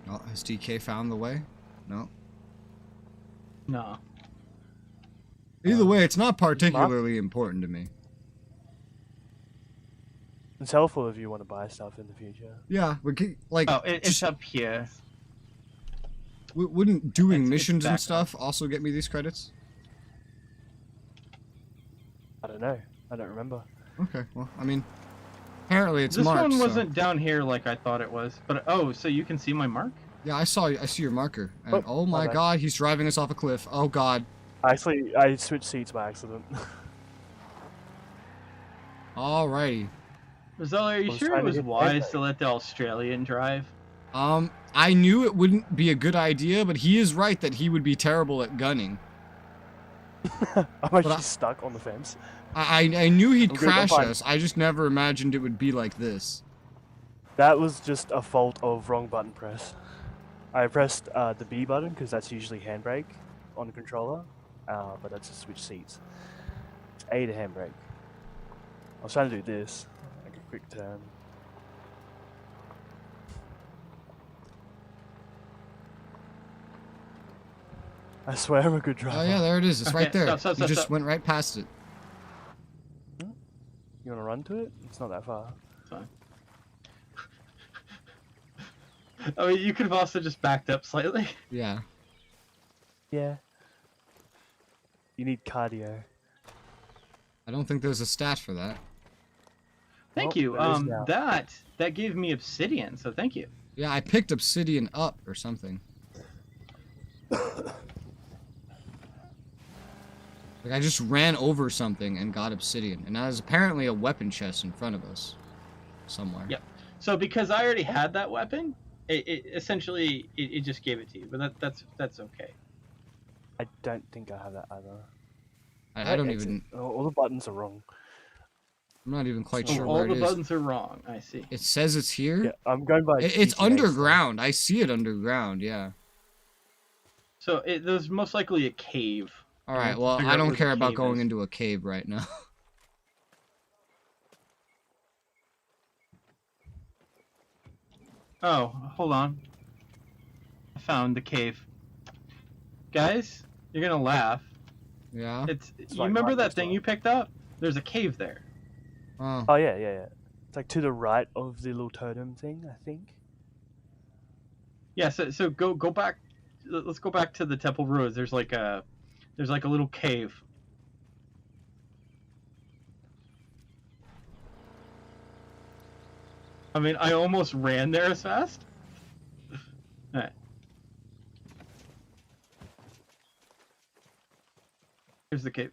Oh, has DK found the way? No. No. Either way, it's not particularly important to me. It's helpful if you want to buy stuff in the future. Yeah, like Oh, it's just- up here. wouldn't doing It's missions back and up. stuff also get me these credits? I don't know. I don't remember. Okay, well, I mean, apparently it's This marked. one so- wasn't down here like I thought it was. But oh, so you can see my mark? Yeah, I see your marker. And, Oh, oh my my bad. god, he's driving us off a cliff. Oh god. Actually, I switched seats by accident. Alrighty. Resoula, are you was sure trying it to was hit wise midnight. to let the Australian drive? I knew it wouldn't be a good idea, but he is right that he would be terrible at gunning. I'm actually I- stuck on the fence. I knew he'd I'm good, I'm crash fine. us. I just never imagined it would be like this. That was just a fault of wrong button press. I pressed the B button because that's usually handbrake on the controller, but that's to switch seats. It's A to handbrake. I was trying to do this, like a quick turn. I swear I'm a good driver. Oh yeah, there it is. It's right Okay, there. stop, You just stop. went right past it. You want to run to it? It's not that far. Fine. I mean, you could have also just backed up slightly. Yeah. Yeah. You need cardio. I don't think there's a stat for that. Thank Well, you. there is now. That gave me obsidian, so thank you. Yeah, I picked obsidian up or something. Like I just ran over something and got obsidian, and that is apparently a weapon chest in front of us, somewhere. Yep. So because I already had that weapon, it essentially just gave it to you. But that's okay. I don't think I have that either. I don't Exit. even. All the buttons are wrong. I'm not even quite So sure all where the it is. buttons are wrong. I see. It says it's here. Yeah, I'm going by. It's GTA stuff. underground. I see it underground. Yeah. So there's most likely a cave. All I right. need to Well, figure I out don't where the care about cave going is. into a cave right now. Oh, hold on. I found the cave. Guys, you're gonna laugh. Yeah. It's you like remember right that next thing door. you picked up? There's a cave there. Oh. Oh yeah. It's like to the right of the little totem thing, I think. Yeah, so go back. Let's go back to the temple ruins. There's like a little cave. I mean, I almost ran there as fast. Alright. There's the cape.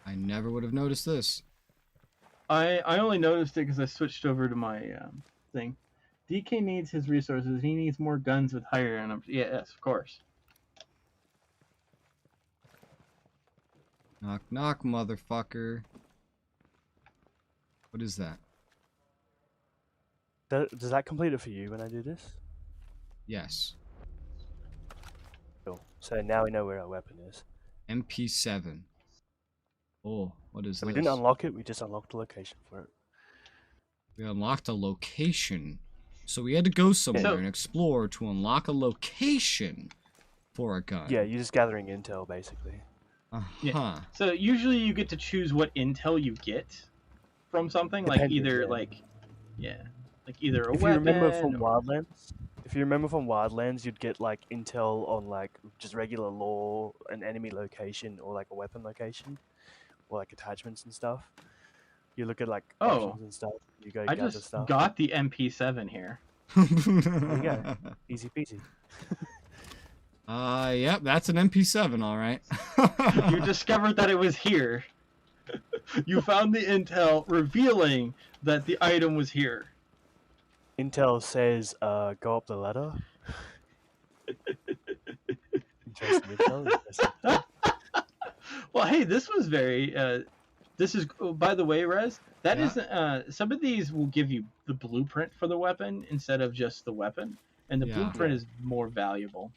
I never would have noticed this. I only noticed it because I switched over to my thing. DK needs his resources. He needs more guns with higher numbers. Yes, of course. Knock, knock, motherfucker. What is that? Does that complete it for you when I do this? Yes. Cool. So now we know where our weapon is. MP7. Oh, what is So this? we didn't unlock it, we just unlocked the location for it. We unlocked a location. So we had to go somewhere and explore to unlock a location for a gun. Yeah, you're just gathering intel, basically. Uh-huh. Yeah. So usually you get to choose what intel you get from something, like Depending, either yeah. like either a If weapon. you remember from Wildlands, you'd get like intel on like just regular lore, an enemy location, or like a weapon location, or like attachments and stuff. You look at like options and stuff. You go I gather just stuff. got the MP7 here. There you go. Easy peasy. Yep, that's an MP7, all right. You discovered that it was here. You found the intel revealing that the item was here. Intel says, go up the ladder. Interesting intel. Interesting. Well, hey, this was very. This is, oh, by the way, Rez. That Yeah. is. Some of these will give you the blueprint for the weapon instead of just the weapon, and the Yeah. blueprint is more valuable.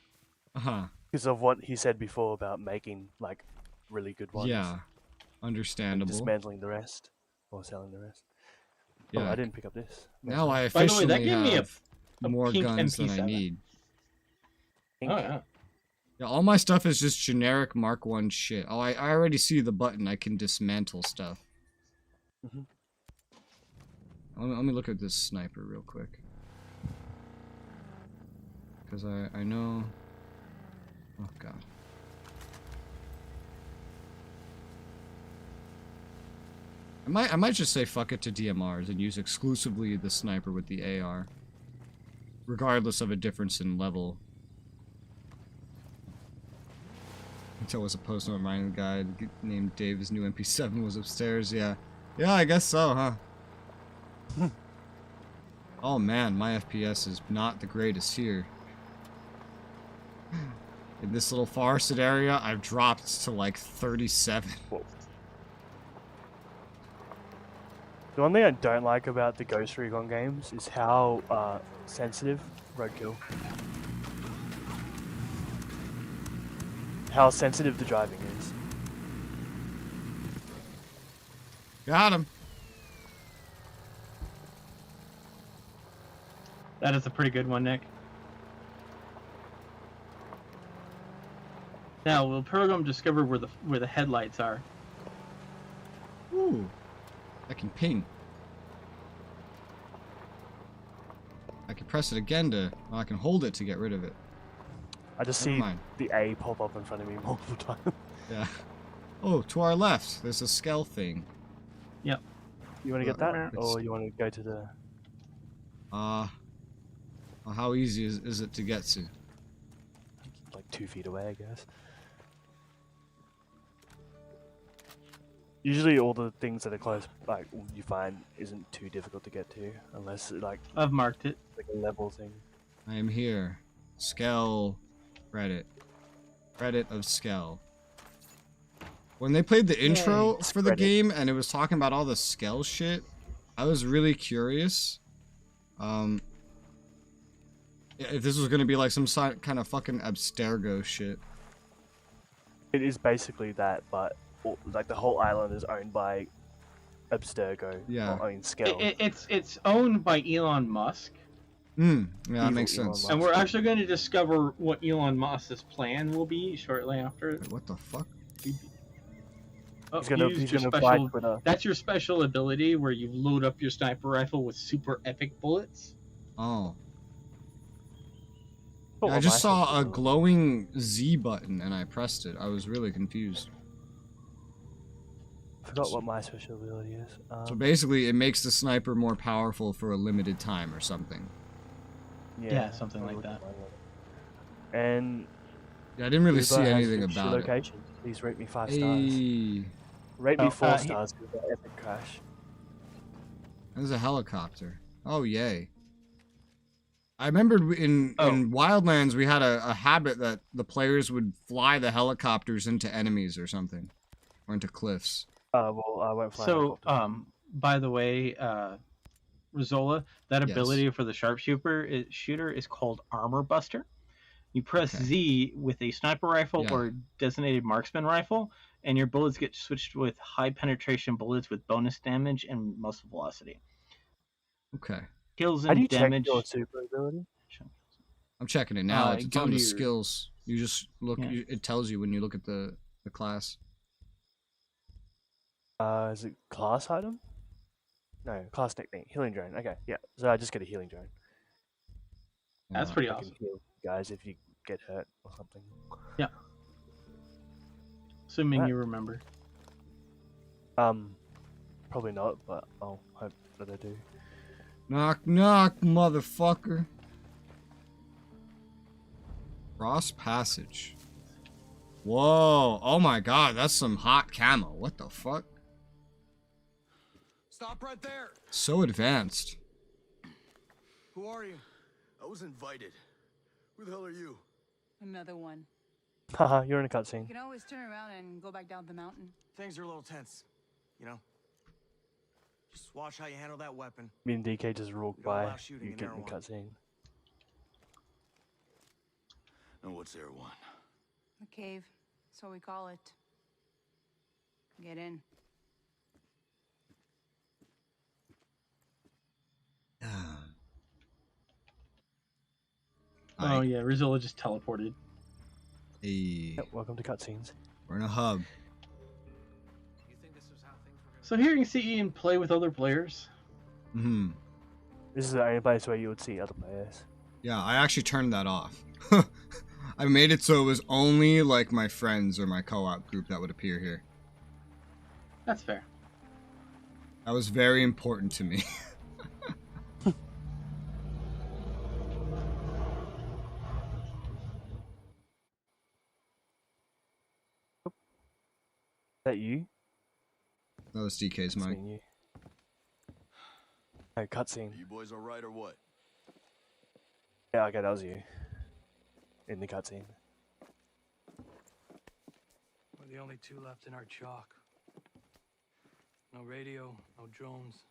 Uh-huh. Because of what he said before about making like really good ones. Yeah. And Understandable. dismantling the rest or selling the rest. Oh, Yeah. I didn't pick up this. Now I By the way, officially that gave me have a more pink guns than I MP7. need. Oh yeah. Yeah, all my stuff is just generic Mark 1 shit. Oh, I already see the button. I can dismantle stuff. Mhm. Let me look at this sniper real quick. Because I know... Oh, God. I might just say fuck it to DMRs and use exclusively the sniper with the AR. Regardless of a difference in level. Until was a post note reminding the guy named Dave his new MP7 was upstairs. Yeah. Yeah, I guess so, huh? Oh man, my FPS is not the greatest here. In this little forested area, I've dropped to like 37. Whoa. The one thing I don't like about the Ghost Recon games is how sensitive roadkill. How sensitive the driving is. Got him. That is a pretty good one, Nick. Now, will program discover where the headlights are? Ooh. I can ping. I can press it again to... Well, I can hold it to get rid of it. I just Never see mind. the A pop up in front of me multiple times. Yeah. Oh, to our left, there's a skull thing. Yep. You want to get that? It's- Or you want to go to the... Well, how easy is it to get to? like 2 feet away, I guess. Usually all the things that are close, like, you find isn't too difficult to get to, unless, like, I've marked it. like a level thing. I am here. Skell credit. Credit of Skell. When they played the intro Yay, for the credit. game and it was talking about all the Skell shit, I was really curious. If this was gonna be like some kind of fucking Abstergo shit. It is basically that, but, like, the whole island is owned by Abstergo. Yeah. I mean, Skell. It's owned by Elon Musk, Yeah, that Evil makes Elon sense. Musk. and we're actually going to discover what Elon Musk's plan will be shortly after. Wait, what the fuck? Oh, He's gonna use your buy special. Twitter. That's your special ability where you load up your sniper rifle with super epic bullets. Oh. Oh, Yeah, I well, just my saw a special- glowing Z button and I pressed it. I was really confused. I forgot what my special ability is. So basically, it makes the sniper more powerful for a limited time or something. Yeah, something I'll like look at that. mine later. And Yeah, I didn't really see Uber has anything finished your about it. location. Please rate me 5 stars. Hey, Rate me Oh, 4 stars because of that epic crash. there's a helicopter. Oh, yay. I remembered in Oh. Wildlands we had a habit that the players would fly the helicopters into enemies or something. Or into cliffs. Well, I won't fly So, helicopter. by the way, Resoula, that Yes. ability for the shooter is called Armor Buster. You press Okay. Z with a sniper rifle Yeah. or designated marksman rifle, and your bullets get switched with high penetration bullets with bonus damage and muscle velocity. Okay. Kills How and do you damage. check your super ability? I'm checking it now. It's go on to the your- skills. You just look. Yeah. It tells you when you look at the class. Is it class item? No, class technique. Healing drone. Okay, yeah. So I just get a healing drone. That's Uh, pretty I awesome. can heal you guys if you get hurt or something. Assuming Right. you remember. Probably not, but I'll hope that I do. Knock, knock, motherfucker. Cross passage. Whoa. Oh my god, that's some hot camo. What the fuck? Stop right there. So advanced. Who are you? I was invited. Who the hell are you? Another one. Haha, you're in a You cutscene. can always turn around and go back down the mountain. Things are a little tense, you know? Just watch how you handle that weapon. Me and DK just walk We don't allow by. shooting You in get in the Erewhon. cutscene. And what's Erewhon? The cave, so we call it. Get in. Oh yeah, Resoula just teleported. Hey, Yep, welcome to cutscenes. we're in a hub. You think this is how things were gonna So here you can see Ian play with other players. Hmm. This is the only place where you would see other players. Yeah, I actually turned that off. I made it so it was only like my friends or my co-op group that would appear here. That's fair. That was very important to me. Is that you? That was DK's It's mic. me and you. No, cutscene. Are you boys alright or what? Yeah, okay, that was you. In the cutscene. We're the only two left in our chalk. No radio, no drones.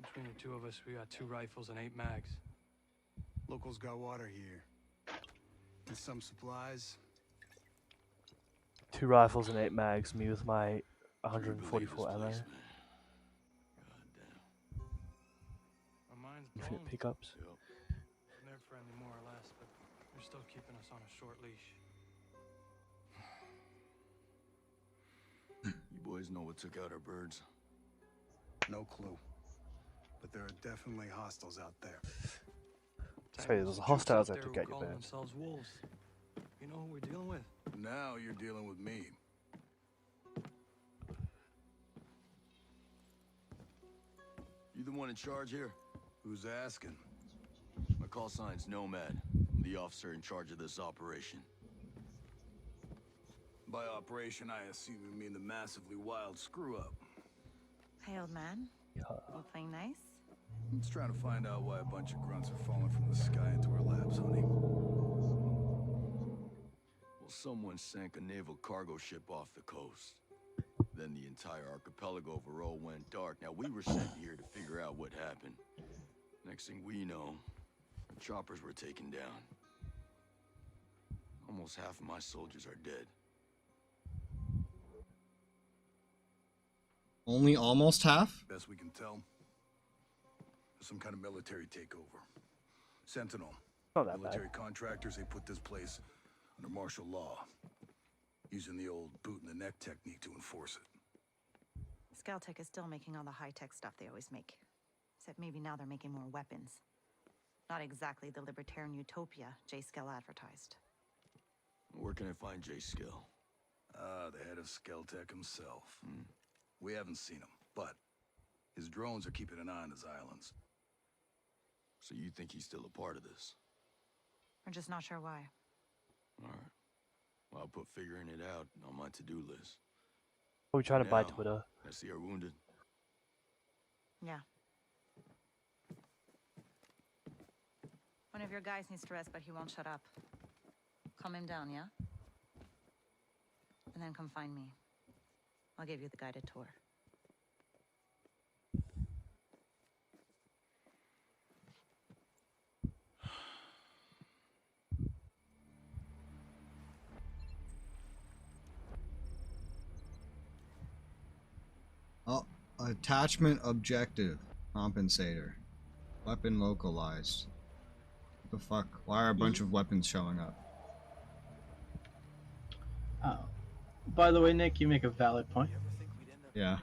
Between the two of us, we got 2 rifles and 8 mags. Locals got water here. And some supplies. 2 rifles and 8 mags. Me with my 144 ammo. Goddamn. Our minds Infinite blown. pickups. Yep. They're friendly more or less, but they're still keeping us on a short leash. You boys know what took out our birds? No clue. But there are definitely hostiles out there. So there's Troops hostiles out that there took who out your call birds. themselves wolves. You know who we're dealing with? Now you're dealing with me. You the one in charge here? Who's asking? My call sign's Nomad. I'm the officer in charge of this operation. By operation, I assume you mean the massively wild screw-up. Hey, old man. You playing nice? I'm just trying to find out why a bunch of grunts are falling from the sky into our laps, honey. Well, someone sank a naval cargo ship off the coast. Then the entire archipelago of Referral went dark. Now, we were sent here to figure out what happened. Next thing we know, the choppers were taken down. Almost half of my soldiers are dead. Only almost half? Best we can tell. There's some kind of military takeover. Sentinel. Not that Military bad. contractors, they put this place under martial law. Using the old boot in the neck technique to enforce it. Skeltech is still making all the high-tech stuff they always make. Except maybe now they're making more weapons. Not exactly the libertarian utopia J. Skell advertised. Where can I find Jay Skill? The head of Skeltech himself. We haven't seen him, but his drones are keeping an eye on his islands. So you think he's still a part of this? We're just not sure why. All right. I'll put figuring it out on my to-do list. We try to buy Now, Twitter. I see our wounded. Yeah. One of your guys needs to rest, but he won't shut up. Calm him down, yeah? And then come find me. I'll give you the guided tour. Oh, attachment objective. Compensator. Weapon localized. What the fuck? Why are a bunch of weapons showing up? By the way, Nick, you make a valid point. Yeah.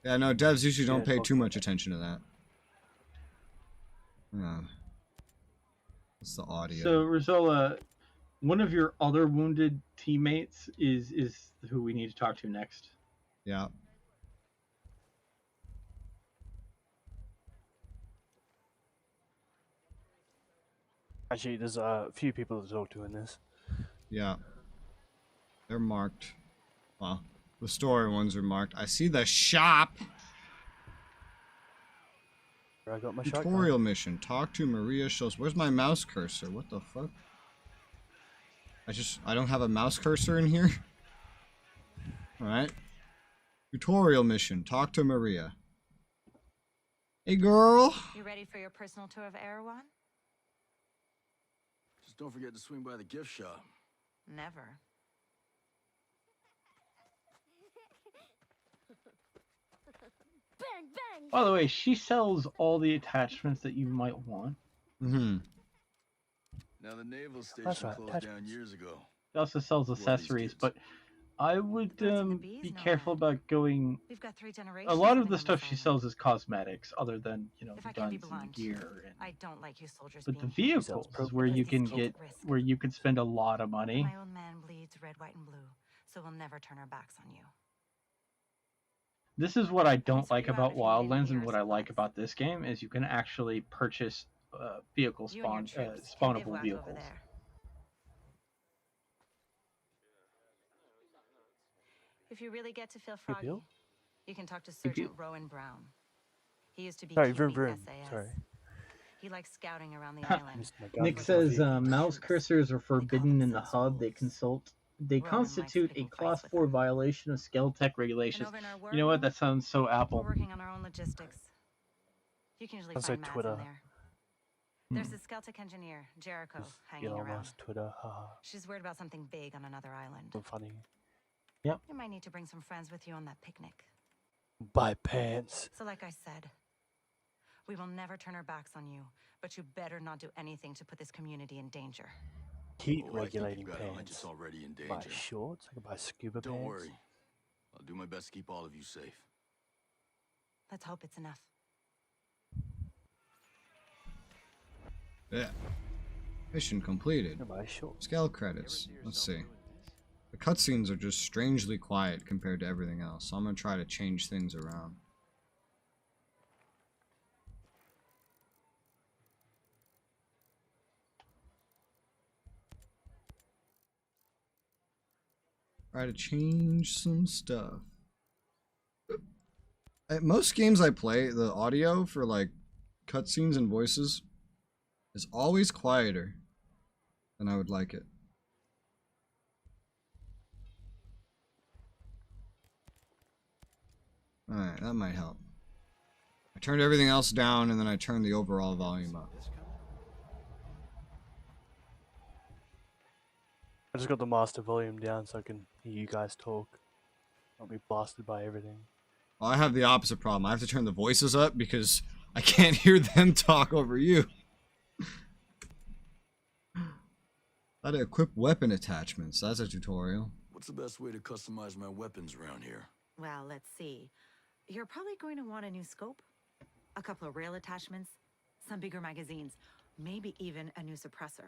Yeah, no, devs usually don't pay too much attention to that. What's the audio? So, Resoula, one of your other wounded teammates is who we need to talk to next. Yeah. Actually, there's a few people to talk to in this. Yeah. They're marked. Well, the story ones are marked. I see the shop. I got my Tutorial mission. Talk to Maria shows. Where's my mouse cursor? What the fuck? I don't have a mouse cursor in here. Alright. Tutorial mission. Talk to Maria. Hey, girl. You ready for your personal tour of Erewhon? Just don't forget to swing by the gift shop. Never. By the way, she sells all the attachments that you might want. Mm-hmm. Now the naval station closed down years ago. She also sells accessories, but I would be careful about going. We've got 3 generations. A lot of the stuff she sells is cosmetics, other than the guns and blunt, the gear. And, I don't like you soldiers. but the vehicles is where you can you can spend a lot of money. My old man bleeds red, white, and blue, so we'll never turn our backs on you. This is what I don't like about Wildlands, and what I like about this game is you can actually purchase vehicle spawnable vehicles. If you really get to feel froggy, you can talk to Sergeant Rowan Brown. He used to be Sorry, Keeping vroom. SAS. Sorry. He likes scouting around the island. Nick says mouse cursors are forbidden in the hub. They constitute a Class 4 violation of Skeltech regulations. You know what? That sounds so Apple. We're working on our own logistics. You can usually find Mads in there. There's a Skeltech engineer, Jericho, hanging around. Twitter. She's worried about something big on another island. So funny. Yep. You might need to bring some friends with you on that picnic. Buy pants. So like I said, we will never turn our backs on you, but you better not do anything to put this community in danger. Heat Oh, regulating I think you got a hunch pants. it's already in danger. Buy shorts. I can buy scuba Don't pants. worry. I'll do my best to keep all of you safe. Let's hope it's enough. Yeah. Mission completed. Buy shorts. Scale credits. Let's see. The cutscenes are just strangely quiet compared to everything else, so I'm gonna try to change things around. Try to change some stuff. At most games I play, the audio for like cutscenes and voices is always quieter than I would like it. Alright, that might help. I turned everything else down and then I turned the overall volume up. I just got the master volume down so I can hear you guys talk. Not be blasted by everything. Well, I have the opposite problem. I have to turn the voices up because I can't hear them talk over you. How to equip weapon attachments. That's a tutorial. What's the best way to customize my weapons around here? Well, let's see. You're probably going to want a new scope, a couple of rail attachments, some bigger magazines, maybe even a new suppressor.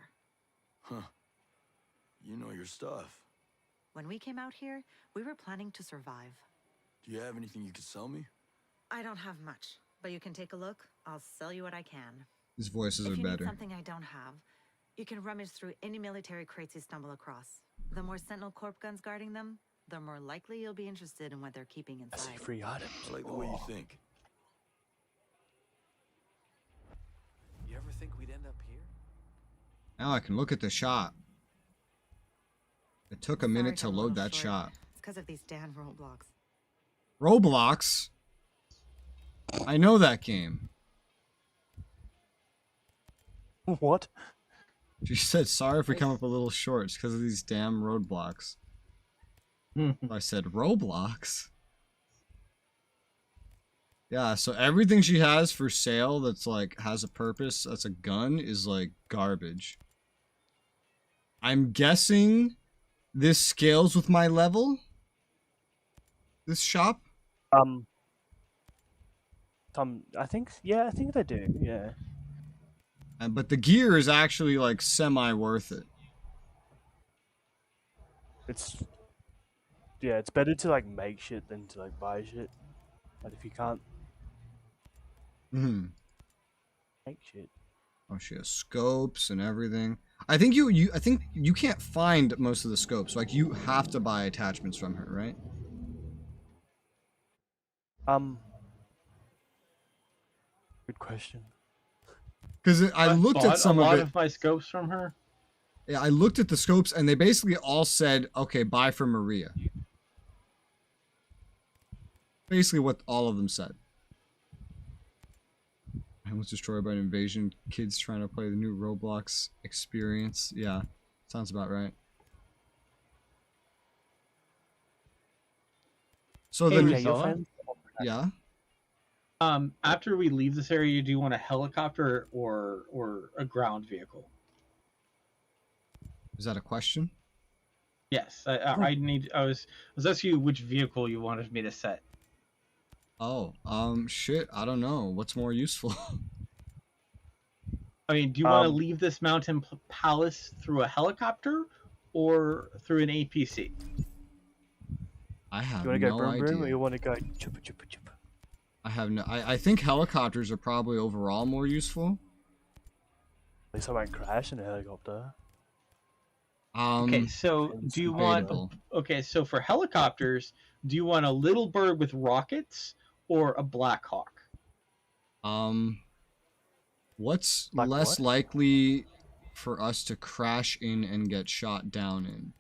Huh. You know your stuff. When we came out here, we were planning to survive. Do you have anything you could sell me? I don't have much, but you can take a look. I'll sell you what I can. These voices are If you better. need something I don't have, You can rummage through any military crates you stumble across. The more Sentinel Corp guns guarding them, the more likely you'll be interested in what they're keeping I see inside. free items. I like the way you think. You ever think we'd end up here? Now I can look at the shot. It took a minute to Sorry if I'm a load little that short. shot. It's because of these damn roadblocks. Roblox? I know that game. What? She said, sorry if we come up a little short. It's because of these damn roadblocks. I said, Roblox? Yeah, so everything she has for sale that's like, has a purpose, that's a gun, is like garbage. I'm guessing this scales with my level? This shop? I think, yeah, I think they do, yeah. But the gear is actually like semi worth it. It's, yeah, it's better to like make shit than to like buy shit. But if you can't make shit. Oh, she has scopes and everything. I think you can't find most of the scopes. Like you have to buy attachments from her, right? Good question. Because I looked at some a lot of it. of my scopes from her. Yeah, I looked at the scopes and they basically all said, "Okay, buy from Maria." Basically, what all of them said. I was destroyed by an invasion. Kids trying to play the new Roblox experience. Yeah, sounds about right. So Hey, then, Resoula? yeah. After we leave this area, do you want a helicopter or a ground vehicle? Is that a question? Yes, I was asking you which vehicle you wanted me to set. Oh, shit. I don't know. What's more useful? I mean, do you want to leave this mountain palace through a helicopter or through an APC? I have Do you want to no go broom idea. broom or you want to go chupa chupa chupa? I have no. I think helicopters are probably overall more useful. At least I won't crash in a helicopter. Okay, so do you want? Okay, so for helicopters, do you want a little bird with rockets or a Black Hawk? What's Like less what? likely for us to crash in and get shot down in?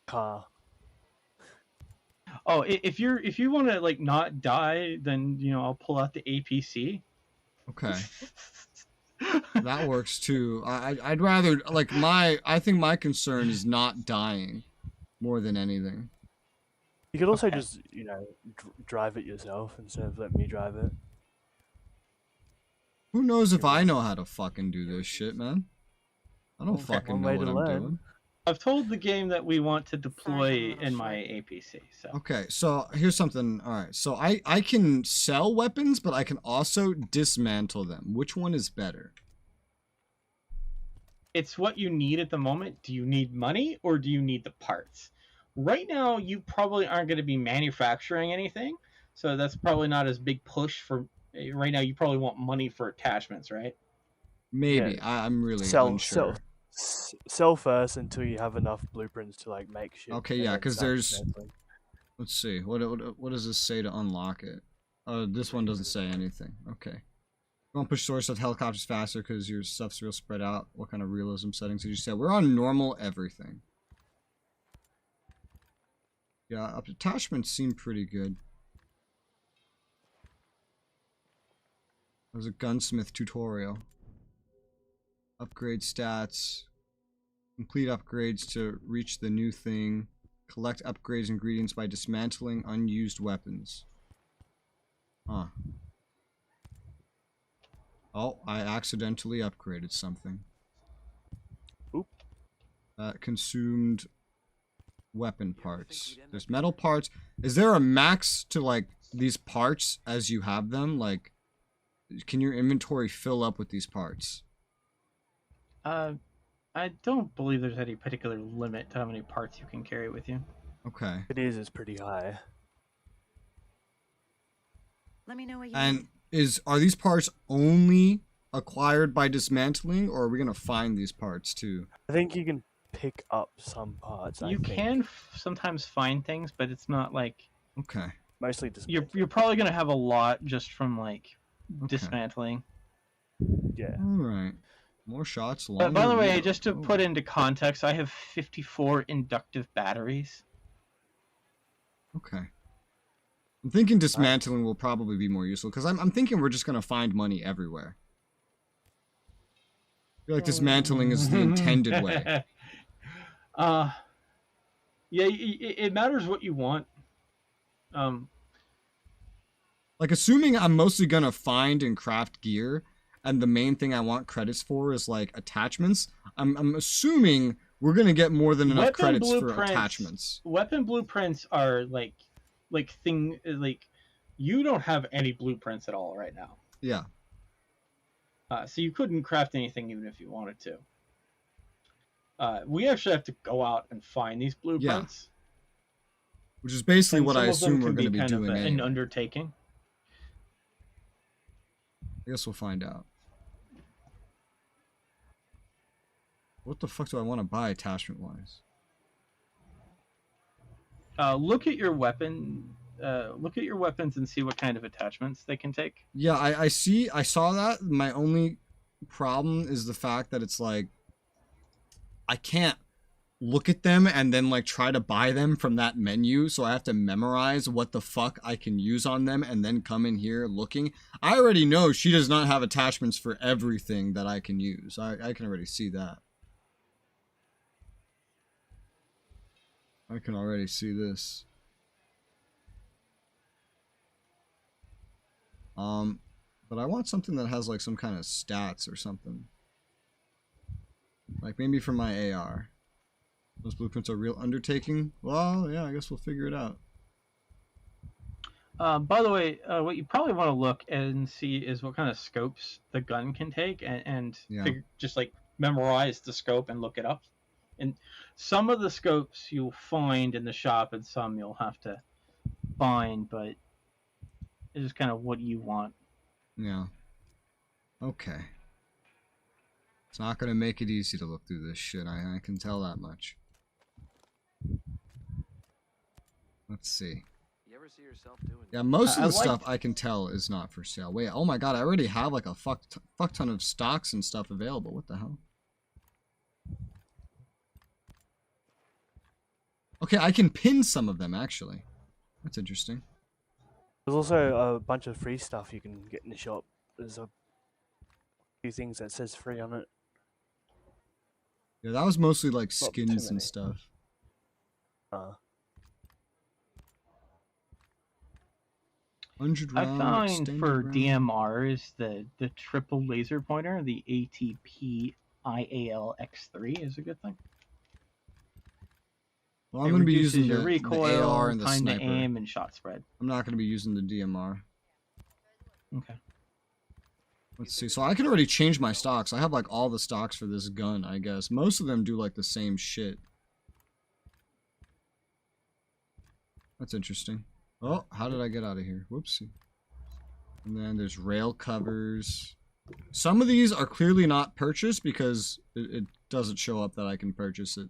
Car. Oh, if you want to like not die, then I'll pull out the APC. Okay. That works too. I'd rather like I think my concern is not dying more than anything. You could also just drive it yourself instead of letting me drive it. Who knows if I know how to fucking do this shit, man? I don't fucking know what I'm doing. I've told the game that we want to deploy in my APC. So okay, so here's something. All right, so I can sell weapons, but I can also dismantle them. Which one is better? It's what you need at the moment. Do you need money or do you need the parts? Right now, you probably aren't going to be manufacturing anything, so that's probably not as big push for. Right now, you probably want money for attachments, right? Maybe. Yeah. I'm really unsure. Sell first until you have enough blueprints to like make shit. Okay, yeah, because there's. Let's see. What does this say to unlock it? This one doesn't say anything. Okay. Don't push source of helicopters faster because your stuff's real spread out. What kind of realism settings did you set? We're on normal everything. Yeah, attachments seem pretty good. There's a gunsmith tutorial. Upgrade stats. Complete upgrades to reach the new thing. Collect upgrades ingredients by dismantling unused weapons. Huh. Oh, I accidentally upgraded something. Oop. That consumed weapon parts. There's metal parts. Is there a max to like these parts as you have them? Like, can your inventory fill up with these parts? I don't believe there's any particular limit to how many parts you can carry with you. Okay. It's pretty high. Let me know what you And are these parts only acquired by dismantling, or are we gonna find these parts too? I think you can pick up some parts. You can sometimes find things, but it's not like Okay. Mostly dismantling. you're probably gonna have a lot just from like dismantling. Yeah. All right. More shots. But by the way, longer just to reload. put into context, I have 54 inductive batteries. Okay. I'm thinking dismantling will probably be more useful because I'm thinking we're just gonna find money everywhere. I feel like dismantling is the intended way. Yeah, it matters what you want. Like, assuming I'm mostly gonna find and craft gear, and the main thing I want credits for is like attachments. I'm assuming we're gonna get more than enough credits for attachments. Weapon blueprints are like you don't have any blueprints at all right now. Yeah. So you couldn't craft anything even if you wanted to. We actually have to go out and find these blueprints. Which is basically And what I some of them assume we're can going to be kind doing of an anyway. undertaking. I guess we'll find out. What the fuck do I want to buy attachment-wise? Look at your weapon. Look at your weapons and see what kind of attachments they can take. Yeah, I saw that. My only problem is the fact that it's like I can't look at them and then like try to buy them from that menu, so I have to memorize what the fuck I can use on them and then come in here looking. I already know she does not have attachments for everything that I can use. I can already see that. I can already see this. But I want something that has like some kind of stats or something. Like maybe for my AR. Those blueprints are a real undertaking. Well, yeah, I guess we'll figure it out. By the way, what you probably want to look and see is what kind of scopes the gun can take, and just like memorize the scope and look it up. And some of the scopes you'll find in the shop, and some you'll have to find, but it's just kind of what you want. Yeah. Okay. It's not gonna make it easy to look through this shit. I can tell that much. Let's see. You ever see yourself doing? Yeah, most of the stuff I can tell is not for sale. Wait, oh my god, I already have like a fuck ton of stocks and stuff available. What the hell? Okay, I can pin some of them actually. That's interesting. There's also a bunch of free stuff you can get in the shop. There's a few things that says free on it. Yeah, that was mostly like skins and stuff. 100 I round found extended for round. DMRs the triple laser pointer, the ATP IALX3 is a good thing. Well, I'm going to be using your the recoil, AR and the time sniper. to aim, and shot spread. I'm not going to be using the DMR. Okay. Let's see. So I can already change my stocks. I have like all the stocks for this gun, I guess. Most of them do like the same shit. That's interesting. Oh, how did I get out of here? Whoopsie. And then there's rail covers. Some of these are clearly not purchased because it doesn't show up that I can purchase it.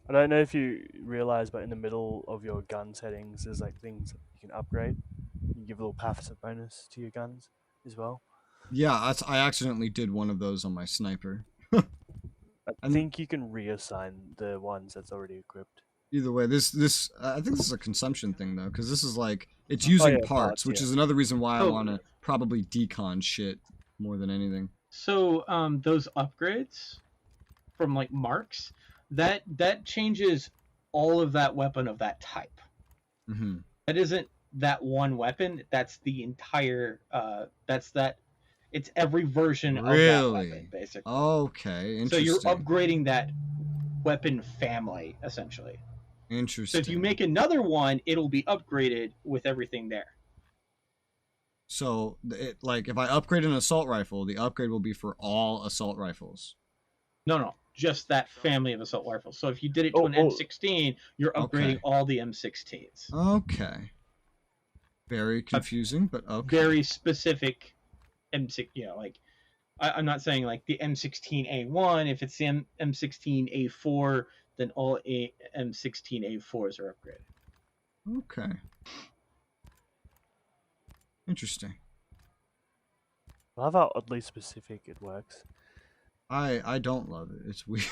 I don't know if you realize, but in the middle of your gun settings, there's like things that you can upgrade. You give a little passive bonus to your guns as well. Yeah, I accidentally did one of those on my sniper. I think you can reassign the ones that's already equipped. Either way, this I think this is a consumption thing though, because this is like it's using parts, which is another reason why I want to probably decon shit more than anything. So those upgrades from like marks, that changes all of that weapon of that type. Mm-hmm. That isn't that one weapon. That's the entire. It's every version of that weapon, basically. Okay, interesting. So you're upgrading that weapon family, essentially. Interesting. So if you make another one, it'll be upgraded with everything there. So, like, if I upgrade an assault rifle, the upgrade will be for all assault rifles. No, just that family of assault rifles. So if you did it to an M16, you're upgrading all the M16s. Okay. Very confusing, but okay. Very specific M6, you know, like I'm not saying like the M16A1. If it's the M16A4, then all M16A4s are upgraded. Okay. Interesting. I love how oddly specific it works. I don't love it. It's weird.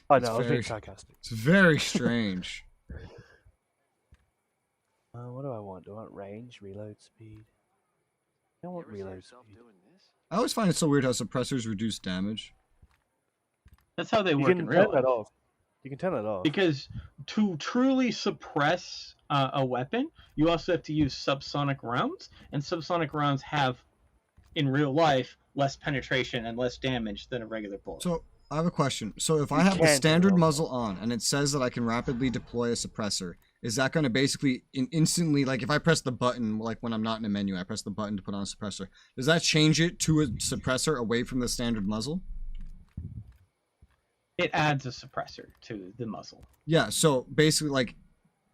I know, I was being sarcastic. It's very strange. What do I want? Do I want range, reload speed? I don't want reload speed. I always find it so weird how suppressors reduce damage. That's how they You work can in turn real that life. off. You can turn that off. Because to truly suppress a weapon, you also have to use subsonic rounds, and subsonic rounds have, in real life, less penetration and less damage than a regular bullet. So I have a question. So if I have the standard muzzle on and it says that I can rapidly deploy a suppressor, is that going to basically instantly, like if I press the button, like when I'm not in a menu, I press the button to put on a suppressor, does that change it to a suppressor away from the standard muzzle? It adds a suppressor to the muzzle. Yeah, so basically, like,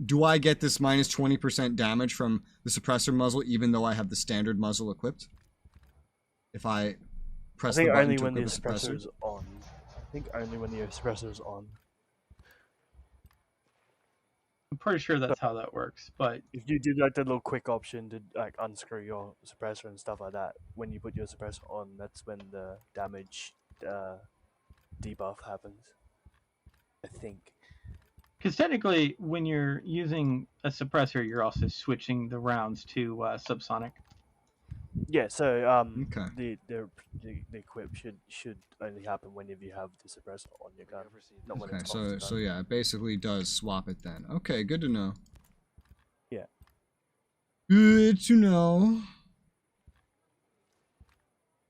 do I get this minus 20% damage from the suppressor muzzle even though I have the standard muzzle equipped? If I press the button to equip a suppressor? Is on. I think only when the suppressor is on. I'm pretty sure that's how that works, but if you do like the little quick option to like unscrew your suppressor and stuff like that, when you put your suppressor on, that's when the damage debuff happens. I think. Because technically, when you're using a suppressor, you're also switching the rounds to subsonic. Yeah, so okay. the equip should only happen whenever you have the suppressor on your gun. Not when it's off. So yeah, it basically does swap it then. Okay, good to know. Yeah. Good to know.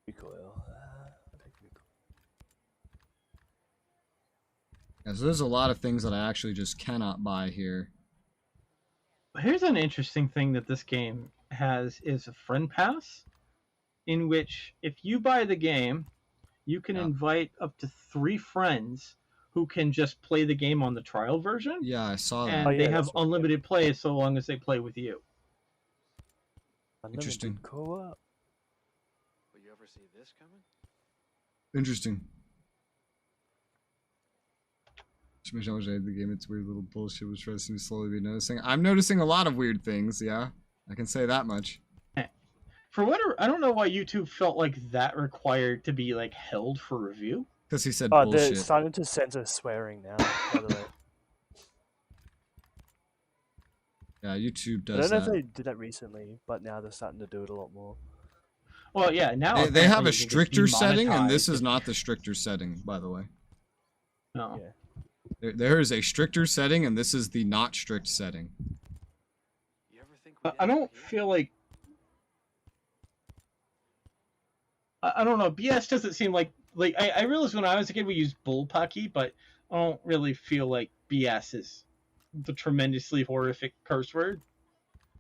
Recoil. Yeah, so there's a lot of things that I actually just cannot buy here. Here's an interesting thing that this game has is a friend pass, in which if you buy the game, you can invite up to 3 friends who can just play the game on the trial version. Yeah, I saw that. And they have unlimited play so long as they play with you. Interesting. Co-op. Will you ever see this coming? Interesting. The game, it's weird little bullshit which tries to slowly be noticing. I'm noticing a lot of weird things, yeah. I can say that much. For whatever, I don't know why YouTube felt like that required to be like held for review. Because he said bullshit. They're starting to censor swearing now, by the way. Yeah, YouTube does I don't know that. if they did that recently, but now they're starting to do it a lot more. Well, yeah, now they have a stricter setting, and this is not the stricter setting, by the way. No. Yeah. There is a stricter setting, and this is the not strict setting. I don't feel like... I don't know. BS doesn't seem like... I realized when I was a kid we used bullpucky, but I don't really feel like BS is the tremendously horrific curse word.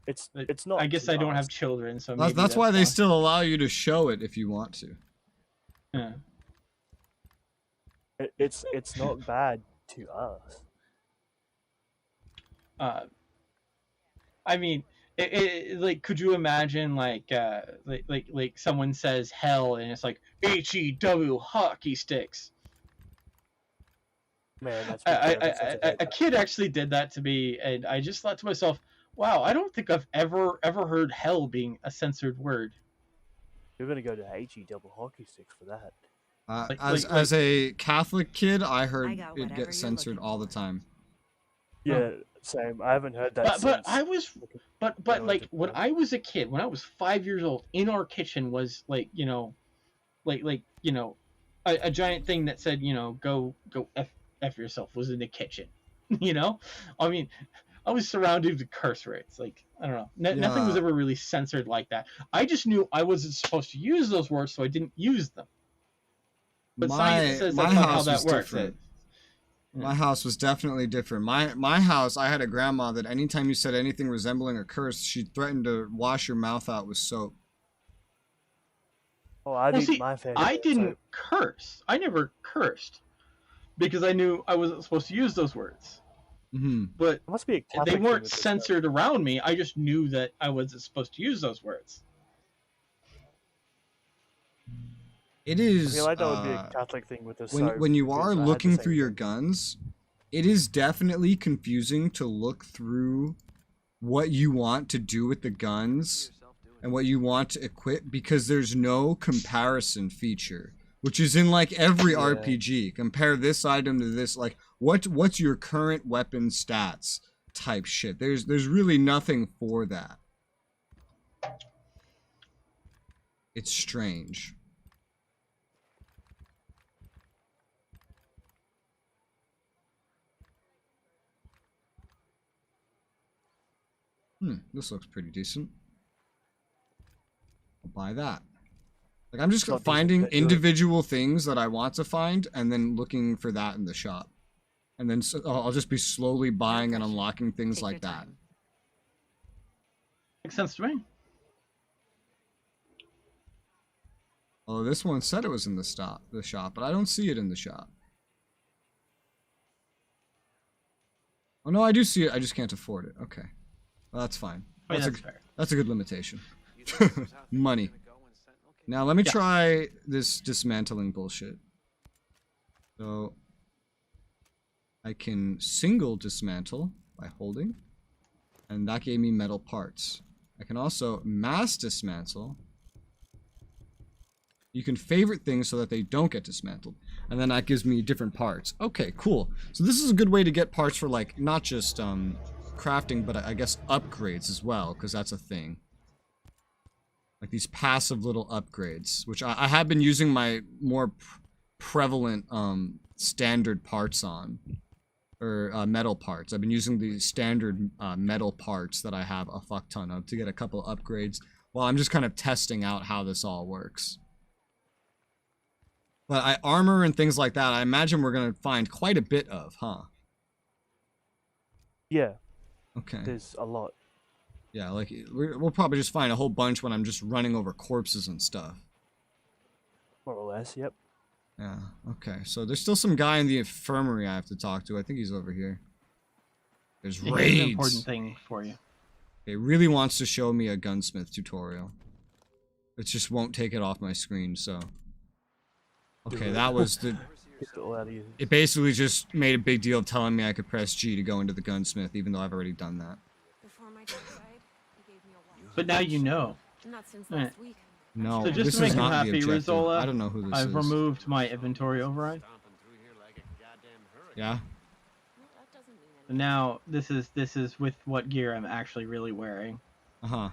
It's not. I guess I don't have children, so that's why they still allow you to show it if you want to. Yeah. It's not bad to us. I mean, like, could you imagine like someone says hell and it's like HEW hockey sticks? Man, that's a kid actually did that to me, and I just thought to myself, wow, I don't think I've ever heard hell being a censored word. You're gonna go to HEW hockey sticks for that. As a Catholic kid, I heard it get censored all the time. Yeah, same. I haven't heard that. But I was, but like when I was a kid, when I was 5 years old, in our kitchen was like a giant thing that said go f yourself was in the kitchen. I mean, I was surrounded with curse words. Like, I don't know, nothing was ever really censored like that. I just knew I wasn't supposed to use those words, so I didn't use them. But science says that's not how that works. My house was definitely different. My house, I had a grandma that anytime you said anything resembling a curse, she threatened to wash your mouth out with soap. Oh, I didn't curse. I never cursed because I knew I wasn't supposed to use those words. Mm-hmm. But it must be they weren't censored around me. I just knew that I wasn't supposed to use those words. It is. I feel like that would be a Catholic thing with the soap. When you because are I had the looking same through your thing. guns, it is definitely confusing to look through what you want to do with the guns and what you want to equip, because there's no comparison feature, which is in like every RPG. Compare this item to this, like what's your current weapon stats type shit. There's really nothing for that. It's strange. This looks pretty decent. I'll buy that. Like, I'm just finding individual things that I want to find and then looking for that in the shop. And then I'll just be slowly buying and unlocking things like that. Makes sense to me. Oh, this one said it was in the shop, but I don't see it in the shop. Oh no, I do see it. I just can't afford it. Okay. Well, that's fine. That's a good limitation. Money. Now let me try this dismantling bullshit. So I can single dismantle by holding, and that gave me metal parts. I can also mass dismantle. You can favorite things so that they don't get dismantled, and then that gives me different parts. Okay, cool. So this is a good way to get parts for, like, not just crafting, but I guess upgrades as well, because that's a thing. Like these passive little upgrades, which I have been using my more prevalent standard parts on, or metal parts. I've been using the standard metal parts that I have a fuck ton of to get a couple upgrades while I'm just kind of testing out how this all works. But armor and things like that, I imagine we're going to find quite a bit of, huh? Yeah. Okay. There's a lot. Yeah, like, we'll probably just find a whole bunch when I'm just running over corpses and stuff. More or less, yep. Yeah, okay. So there's still some guy in the infirmary I have to talk to. I think he's over here. There's raids. Here's an important thing for you. It really wants to show me a gunsmith tutorial. It just won't take it off my screen, so... Okay, that was the... It basically just made a big deal of telling me I could press G to go into the gunsmith, even though I've already done that. But now you know. Right. No, so just this to make is him not happy, the objective. Resoula, I don't know who this I've is. removed my inventory override. Yeah? Now this is with what gear I'm actually really wearing. Uh-huh.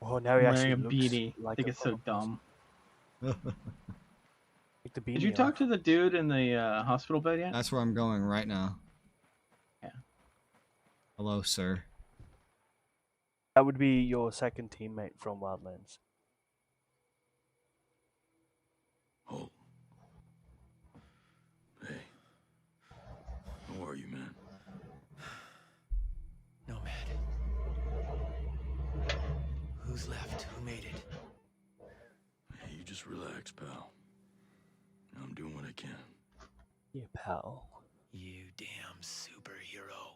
Oh, now he I'm actually wearing a beanie. Like I think it's so dumb. Did you off. talk to the dude in the hospital bed yet? That's where I'm going right now. Yeah. Hello, sir. That would be your second teammate from Wildlands. Oh. Hey. How are you, man? Nomad. Who's left? Who made it? Hey, you just relax, pal. I'm doing what I can. Yeah, pal. You damn superhero.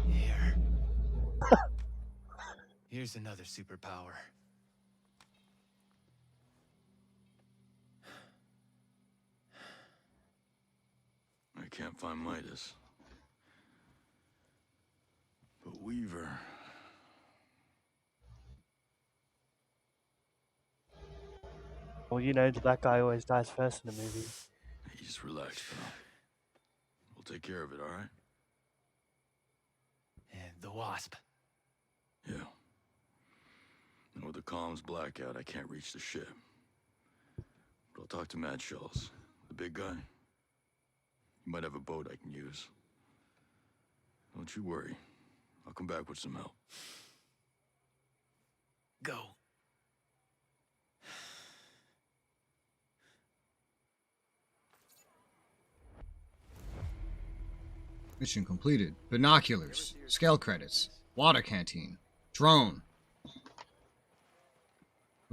Here. Here's another superpower. I can't find Midas. But Weaver... Well, you know, that guy always dies first in the movie. Hey, just relax, pal. We'll take care of it, alright? And the Wasp. Yeah. And with the comms blackout, I can't reach the ship. But I'll talk to Mad Shells, the big guy. He might have a boat I can use. Don't you worry. I'll come back with some help. Go. Mission completed. Binoculars. Scale credits. Water canteen. Drone.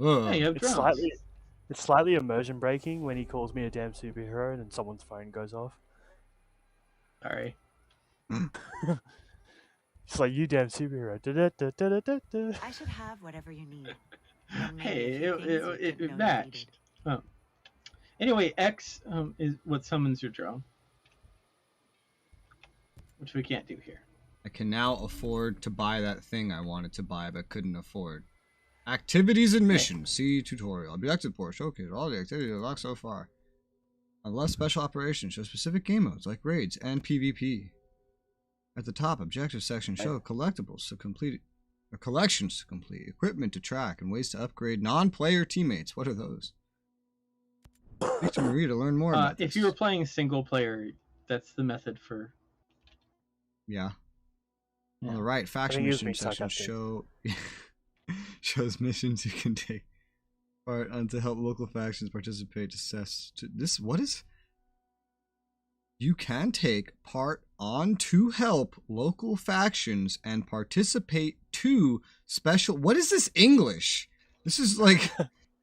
Ugh. Hey, you have drones. It's slightly immersion breaking when he calls me a damn superhero and then someone's phone goes off. Sorry. It's like, you damn superhero. Da-da-da-da-da-da. I should have whatever you need. And maybe Hey, a few things you it didn't know you matched. needed. Oh. Anyway, X is what summons your drone, which we can't do here. I can now afford to buy that thing I wanted to buy but couldn't afford. Activities and missions. See tutorial. Objective port. Showcase all the activities unlocked so far. Unless special operations show specific game modes like raids and PvP. At the top, objective section show collectibles to complete, or collections to complete, equipment to track, and ways to upgrade non-player teammates. What are those? Speak to Maria to learn more about this. If you were playing single player, that's the method for. Yeah. Yeah. On the right, faction use me mission section sarcastic. shows missions you can take part on to help local factions participate. What is? You can take part on to help local factions and participate to special. What is this English? This is like,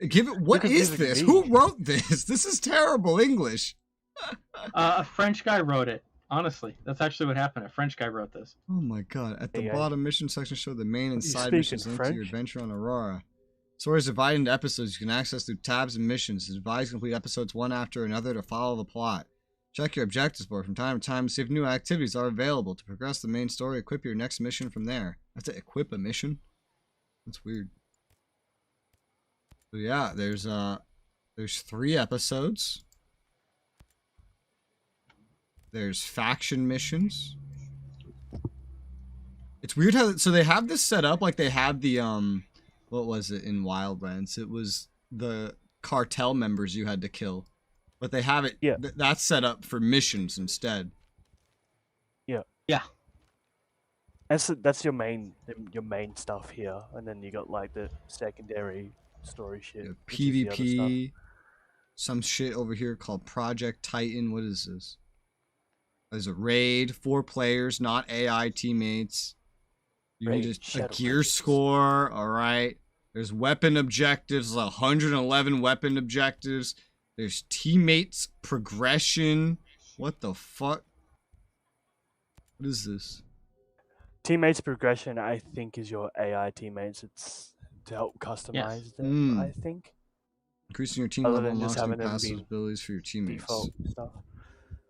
give it. What is this? Who wrote this? This is terrible English. A French guy wrote it. Honestly, that's actually what happened. A French guy wrote this. Oh my god. At the Yeah. bottom, mission section show the main and You side speak missions in linked to your French? adventure on Aurora. Story is divided into episodes you can access through tabs and missions. Advise complete episodes one after another to follow the plot. Check your objectives board from time to time to see if new activities are available. To progress the main story, equip your next mission from there. I have to equip a mission? That's weird. So yeah, there's 3 episodes. There's faction missions. It's weird how, so they have this set up like they have the what was it in Wildlands? It was the cartel members you had to kill. But they have it, Yeah. That's set up for missions instead. Yeah. That's your main stuff here, and then you got like the secondary story shit. Yeah, which is the other stuff. PvP, some shit over here called Project Titan. What is this? There's a raid, 4 players, not AI teammates. You Raid, need a Shadow gear Legends. score, alright. There's weapon objectives, 111 weapon objectives. There's teammates progression. What the fuck? What is this? Teammates progression, I think, is your AI teammates. It's to help customize them. I think Increasing your team Other level than just unlocks new having them passive be abilities for your teammates. default stuff.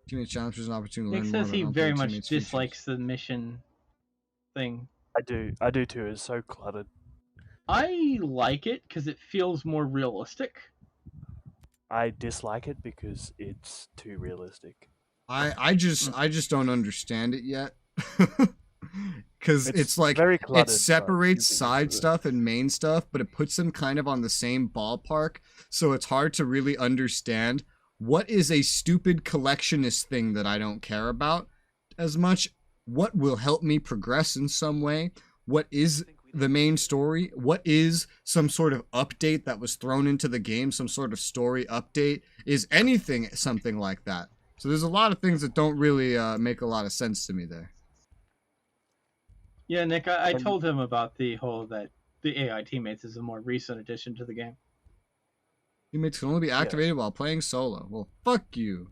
Teammates challenges an opportunity to Nick learn more says he about very helping much teammates' dislikes features. the mission thing. I do too. It's so cluttered. I like it because it feels more realistic. I dislike it because it's too realistic. I just don't understand it yet. Because it's like very it cluttered, but separates you can side do it. stuff and main stuff, but it puts them kind of on the same ballpark. So it's hard to really understand what is a stupid collectionist thing that I don't care about as much. What will help me progress in some way? What is the main story? What is some sort of update that was thrown into the game? Some sort of story update? Is anything something like that? So there's a lot of things that don't really make a lot of sense to me there. Yeah, Nick, I told him about the whole that the AI teammates is a more recent addition to the game. Teammates can only be activated while playing solo. Well, fuck you.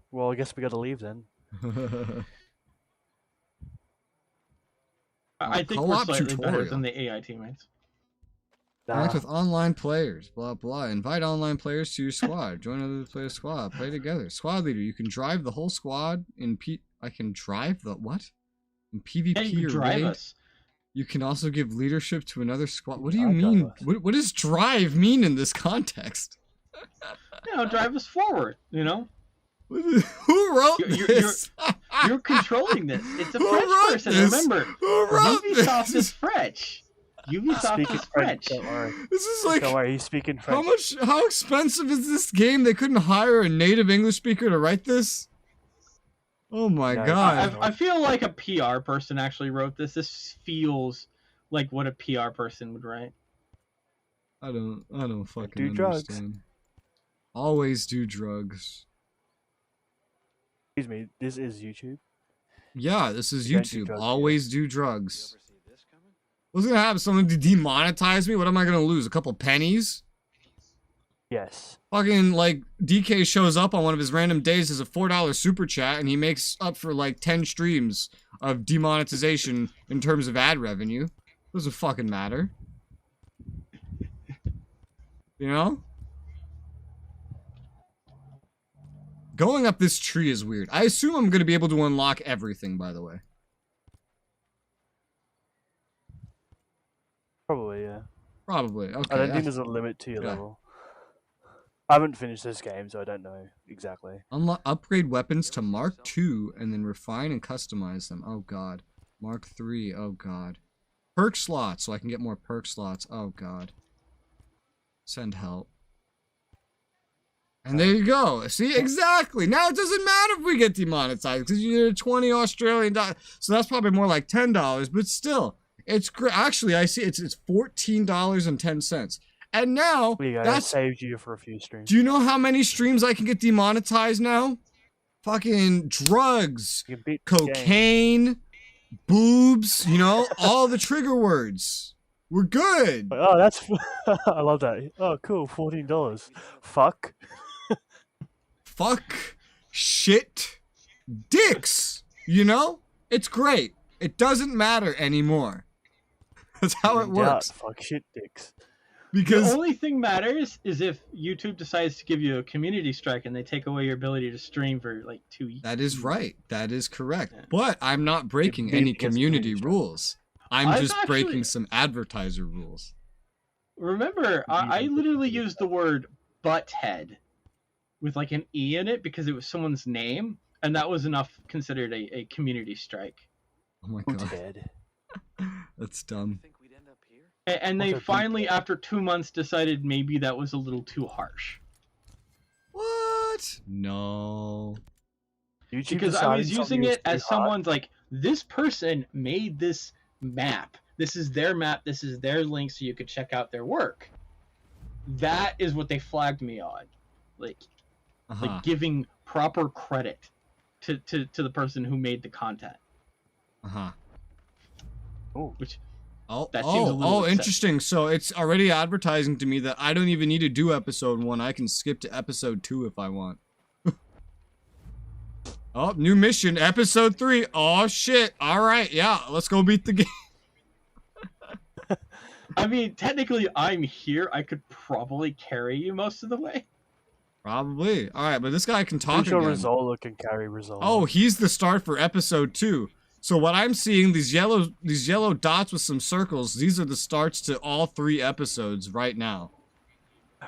Well, I guess we got to leave then. I think we're co-op slightly better tutorial. than the AI teammates. Interact with online players. Blah blah. Invite online players to your squad. Join other players' squad. Play together. Squad leader. You can drive the whole squad in I can drive the what? In PvP Yeah, you or can drive raid? us. You can also give leadership to another squad. What do you I mean? drive us. What does drive mean in this context? Drive us forward. You know, Who wrote You're- this? you're controlling this. It's a Who French wrote person. this? Remember, Who wrote Ubisoft this? is French. Ubisoft Speaking is French, French. don't worry. This is like Don't worry, he's speaking French. how expensive is this game? They couldn't hire a native English speaker to write this? Oh my No, god. I feel like a PR person actually wrote this. This feels like what a PR person would write. I don't fucking Do drugs. understand. Always do drugs. Excuse me, this is YouTube. Yeah, this is Don't do YouTube. drugs, Always do drugs. What's gonna happen? Someone to demonetize me? What am I gonna lose? A couple pennies? Yes. Fucking, like, DK shows up on one of his random days as a $4 super chat, and he makes up for, like, 10 streams of demonetization in terms of ad revenue. Doesn't fucking matter. You know? Going up this tree is weird. I assume I'm going to be able to unlock everything, by the way. Probably, yeah. Probably, okay. I don't think there's a limit to your level. I haven't finished this game, so I don't know exactly. Upgrade weapons to Mark II, and then refine and customize them. Oh, God. Mark III, oh, God. Perk slots, so I can get more perk slots. Oh, God. Send help. And there you go. See, exactly. Now it doesn't matter if we get demonetized because you're 20 Australian dollars. So that's probably more like $10, but still, it's great. Actually, I see it's $14.10. And now that saved you for a few streams. Do you know how many streams I can get demonetized now? Fucking drugs, cocaine, boobs. You know, all the trigger words. We're good. Oh, that's I love that. Oh, cool. $14. Fuck. Fuck, shit, dicks, you know? It's great. It doesn't matter anymore. That's how it works. Fuck, shit, dicks. Because the only thing matters is if YouTube decides to give you a community strike and they take away your ability to stream for like 2 years. That is right. That is correct. Yeah. But I'm not breaking any community rules. I'm just breaking some advertiser rules. Remember, I literally used the word butthead with like an E in it because it was someone's name, and that was enough considered a community strike. Oh my god. That's dumb. And they finally, after 2 months, decided maybe that was a little too harsh. What? No. Because I was using it as someone's like, this person made this map. This is their map. This is their link so you could check out their work. That is what they flagged me on. Like giving proper credit to the person who made the content. Which interesting. So it's already advertising to me that I don't even need to do episode 1. I can skip to episode 2 if I want. Oh, new mission, episode 3. Oh shit. All right, yeah, let's go beat the game. I mean, technically, I'm here. I could probably carry you most of the way. Probably. All right, but this guy can talk again. Resoula can carry Resoula. Oh, he's the start for episode 2. So what I'm seeing, these yellow dots with some circles, these are the starts to all 3 episodes right now.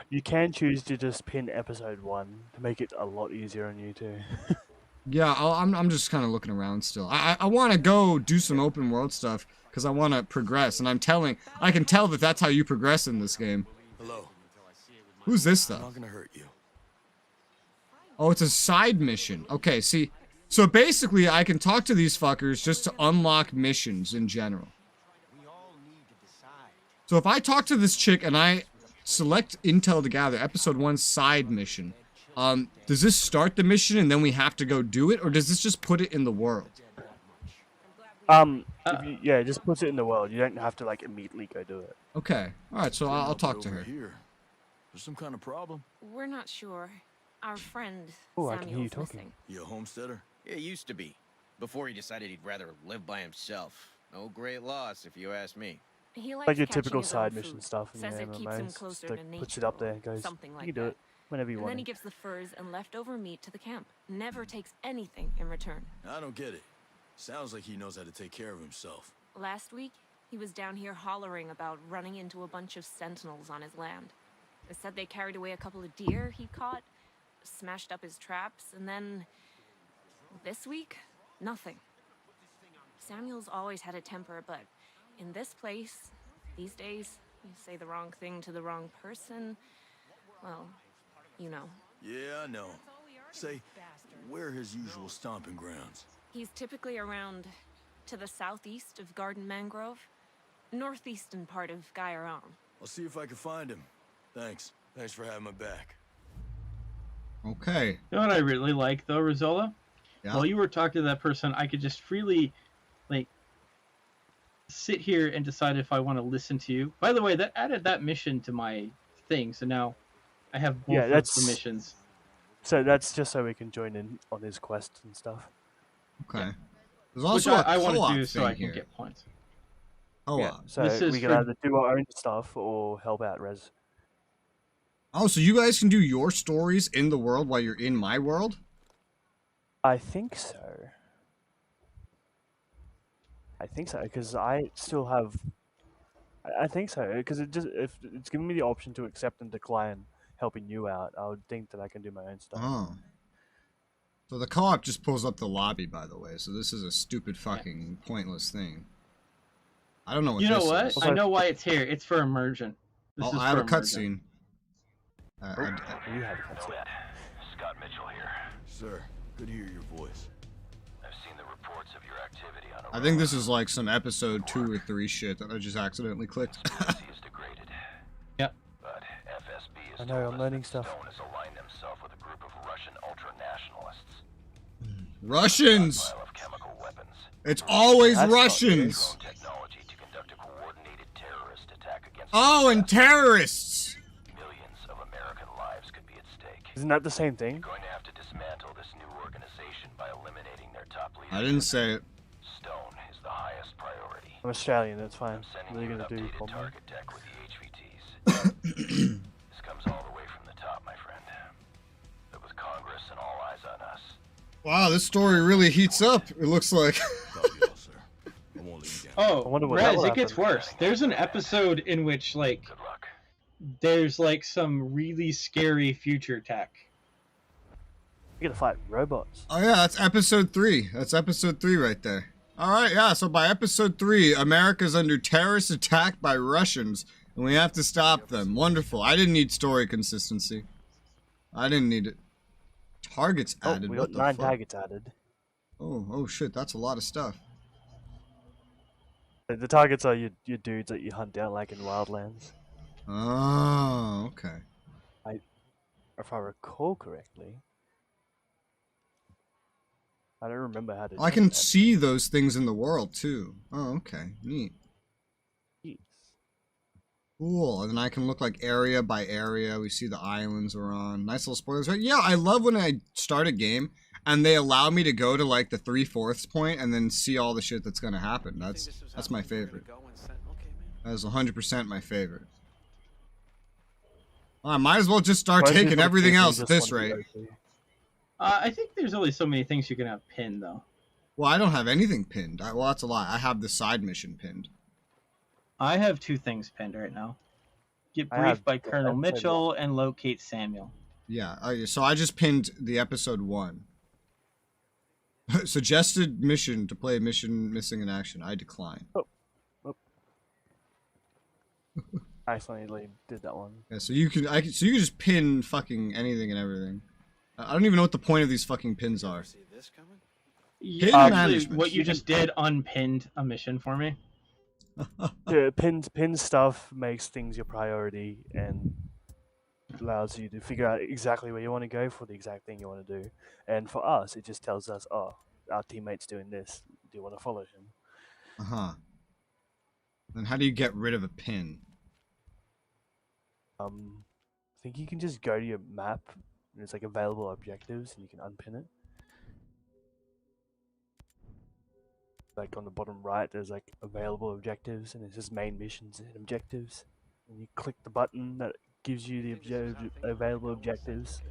You can choose to just pin episode 1 to make it a lot easier on you too. Yeah, I'm just kind of looking around still. I want to go do some open world stuff because I want to progress, and I can tell that that's how you progress in this game. Hello. Who's this though? I'm not gonna hurt you. Oh, it's a side mission. Okay, see, so basically I can talk to these fuckers just to unlock missions in general. So if I talk to this chick and I select Intel to gather, episode 1 side mission, does this start the mission and then we have to go do it, or does this just put it in the world? Yeah, it just puts it in the world. You don't have to like immediately go do it. Okay, all right. So I'll talk to her. Here. There's some kind of problem. We're not sure. Our friend Samuel's missing. You a homesteader? Yeah, he used to be. Before he decided he'd rather live by himself. No great loss, if you ask me. He likes like your catching typical his side own mission food. stuff in Says the it keeps him MMOs. closer Just, to like, puts nature it up there and or goes, something like you can do that. it whenever you And want. then he gives the furs and leftover meat to the camp. Never takes anything in return. I don't get it. Sounds like he knows how to take care of himself. Last week, he was down here hollering about running into a bunch of sentinels on his land. They said they carried away a couple of deer he caught, smashed up his traps, and then this week, nothing. Samuel's always had a temper, but in this place, these days, you say the wrong thing to the wrong person, well, you know. Yeah, I know. Say, where are his usual stomping grounds? He's typically around to the southeast of Garden Mangrove, northeastern part of Gaiaron. I'll see if I can find him. Thanks. Thanks for having my back. Okay. You know what I really like, though, Resoula? Yeah. While you were talking to that person, I could just freely, like, sit here and decide if I want to listen to you. By the way, that added that mission to my thing, so now I have both Yeah, of that's the missions. So that's just so we can join in on his quest and stuff. Okay. Yeah. There's Which also a I want to co-op do so thing I can here. get points. Yeah, Co-op. so This is we can for- either do our own stuff or help out Res. Oh, so you guys can do your stories in the world while you're in my world? I think so. Because I still have. I think so because if it's giving me the option to accept and decline helping you out, I would think that I can do my own stuff. Oh. So the co-op just pulls up the lobby, by the way. So this is a stupid fucking pointless thing. I don't know what You know this what? is. I know why it's here. It's for immersion. This Oh, is I have for a immersion. cutscene. You have a cutscene. Scott Mitchell here. Sir, good to hear your voice. I've seen the reports of your activity on I think this is like some episode 2 or 3 shit that I just accidentally clicked. is degraded. Yep. But FSB is I know, I'm learning stuff. Stone has aligned himself with a group of Russian ultra-nationalists. Russians! Of chemical weapons. It's always That's not Russians! Technology to conduct a coordinated terrorist attack against Oh, and terrorists! millions of American lives could be at stake. Isn't that the same thing? Going to have to dismantle this new organization by eliminating their top leader. I didn't say it. Stone is the highest priority. I'm Australian. That's fine. Sending What are you you an gonna do? updated Bomb me? target deck with the HVTs. This comes all the way from the top, my friend. But with Congress and all eyes on us, Wow, this story really heats up, it looks like. Copy all, sir. I won't let you down. Oh, I wonder what that Rez, will it gets happen. worse. There's an episode in which, like, good luck. there's, like, some really scary future tech. You're gonna fight robots. Oh yeah, that's episode 3. That's episode 3 right there. Alright, yeah, so by episode 3, America's under terrorist attack by Russians, and we have to stop them. Wonderful. I didn't need story consistency. I didn't need it. Targets Oh, added. we What got the 9 fuck? targets added. Oh shit, that's a lot of stuff. The targets are your dudes that you hunt down, like in Wildlands. Oh, okay. If I recall correctly. I don't remember how to. I do can that. see those things in the world too. Oh, okay. Neat. Jeez. Cool. And then I can look like area by area. We see the islands we're on. Nice little spoilers, right? Yeah, I love when I start a game and they allow me to go to like the 3/4 point and then see all the shit that's gonna happen. That's my favorite. That is 100% my favorite. Well, I might as well just start Why do taking people everything think you else at just this want to rate. go to- I think there's only so many things you can have pinned, though. Well, I don't have anything pinned. Well, that's a lie. I have the side mission pinned. I have 2 things pinned right now. Get I briefed have- by I Colonel have Mitchell and locate Samuel. Yeah, okay, so I just pinned the episode 1. Suggested mission to play mission missing in action. I decline. I accidentally did that one. Yeah, so you can just pin fucking anything and everything. I don't even know what the point of these fucking pins are. Hidden Actually, management. what you just did unpinned a mission for me. Yeah, pin stuff makes things your priority and allows you to figure out exactly where you want to go for the exact thing you want to do. And for us, it just tells us, oh, our teammate's doing this. Do you want to follow him? Uh-huh. Then how do you get rid of a pin? I think you can just go to your map. And it's like available objectives, and you can unpin it. Like on the bottom right, there's like available objectives, and it says main missions and objectives. And you click the button that gives you the available objectives.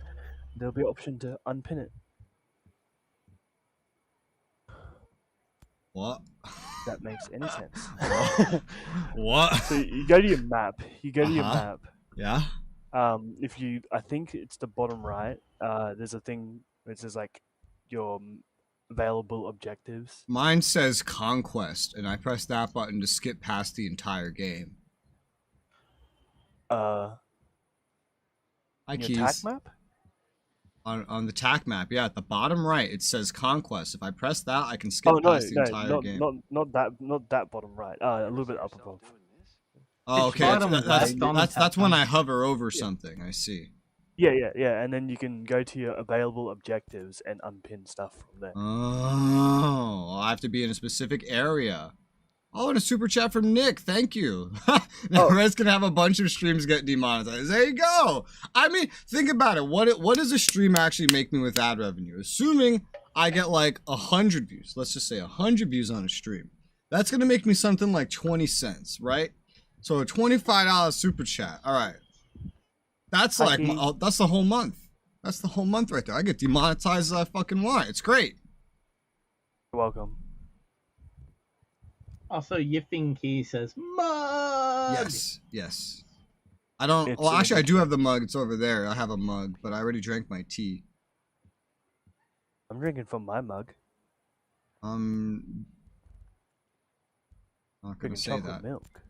There'll be an option to unpin it. What? If that makes any sense. What? So you go to your map. You go to your map. Yeah? If you, I think it's the bottom right. There's a thing that says like your available objectives. Mine says Conquest, and I press that button to skip past the entire game. Hi, Keys. attack map? On the TAC map, yeah, at the bottom right, it says Conquest. If I press that, I can skip past the entire game. not that bottom right. A little bit up above. Oh, okay. bottom left on the That's tab. when I hover over something. I see. Yeah, and then you can go to your available objectives and unpin stuff from there. Oh, I have to be in a specific area. Oh, and a super chat from Nick. Thank you. Now Res can have a bunch of streams get demonetized. There you go. I mean, think about it. What does a stream actually make me with ad revenue? Assuming I get like 100 views. Let's just say 100 views on a stream. That's going to make me something like 20 cents, right? So a $25 super chat. All right. That's like, that's the whole month. That's the whole month right there. I get demonetized as I fucking want. It's great. You're welcome. Also, Yipping Key says, mug! Yes, yes. I don't, well, actually, I do have the mug. It's over there. I have a mug, but I already drank my tea. I'm drinking from my mug. Not gonna say that. Milk.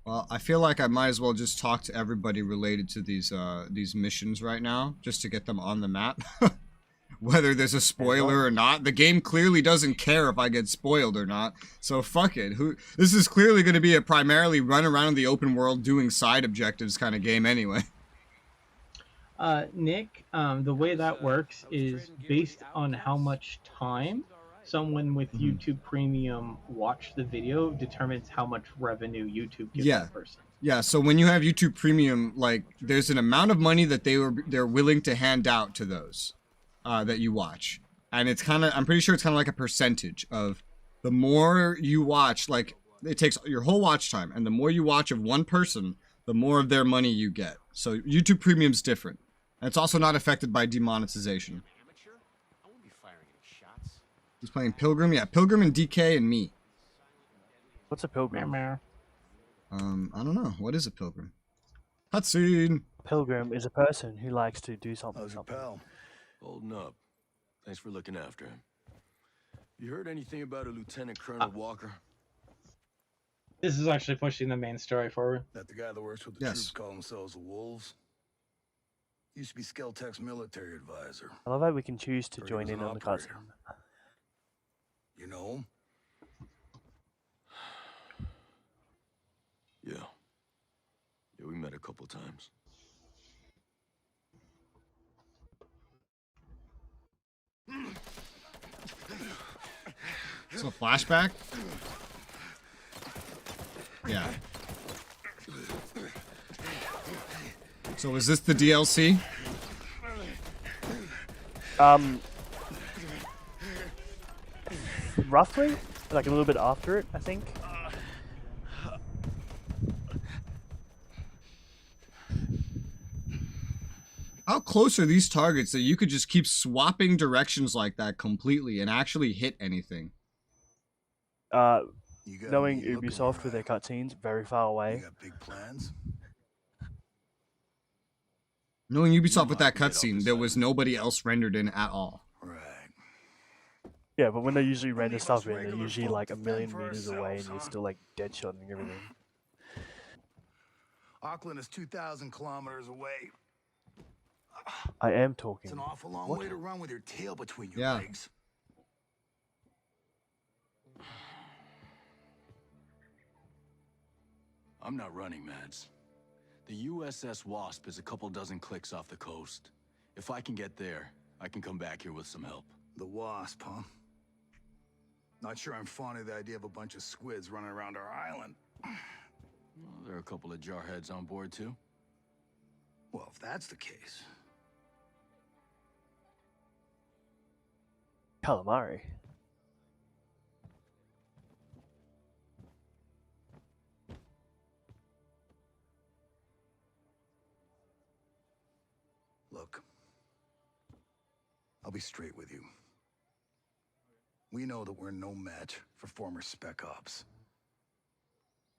Well, I feel like I might as well just talk to everybody related to these missions right now, just to get them on the map. Whether there's a spoiler or not, the game clearly doesn't care if I get spoiled or not. So fuck it. This is clearly going to be a primarily run around the open world doing side objectives kind of game anyway. Nick, the way that works is based on how much time someone with YouTube Premium watched the video determines how much revenue YouTube gives that person. Yeah, so when you have YouTube Premium, like there's an amount of money that they're willing to hand out to those that you watch. And it's kind of, I'm pretty sure it's kind of like a percentage of the more you watch, like it takes your whole watch time, and the more you watch of one person, the more of their money you get. So YouTube Premium's different. And it's also not affected by demonetization. Who's playing Pilgrim? Yeah, Pilgrim and DK and me. What's a pilgrim? I don't know. What is a pilgrim? Cutscene. Pilgrim is a person who likes to do something. How's your pal? Holding up. Thanks for looking after him. You heard anything about a Lieutenant Colonel Walker? This is actually pushing the main story forward. That the guy that works with the troops call themselves the Wolves? Used to be Skeltech's military advisor. I love how we can choose to join in on the cutscene. You know him? Yeah. Yeah, we met a couple times. So flashback? Yeah. So is this the DLC? Roughly, like a little bit after it, I think. How close are these targets that you could just keep swapping directions like that completely and actually hit anything? Knowing Ubisoft with their cutscenes, very far away. You got big plans? Knowing Ubisoft with that cutscene, there was nobody else rendered in at all. Right. Yeah, but when they usually render stuff in, they're usually like a million meters away and you're still like dead shotting everything. Auckland is 2,000 kilometers away. I am talking. It's an awful long way to run with your tail between your legs. I'm not running, Mads. The USS Wasp is a couple dozen clicks off the coast. If I can get there, I can come back here with some help. The Wasp, huh? Not sure I'm fond of the idea of a bunch of squids running around our island. Well, there are a couple of jarheads on board, too. Well, if that's the case... Calamari. Look, I'll be straight with you. We know that we're no match for former Spec Ops.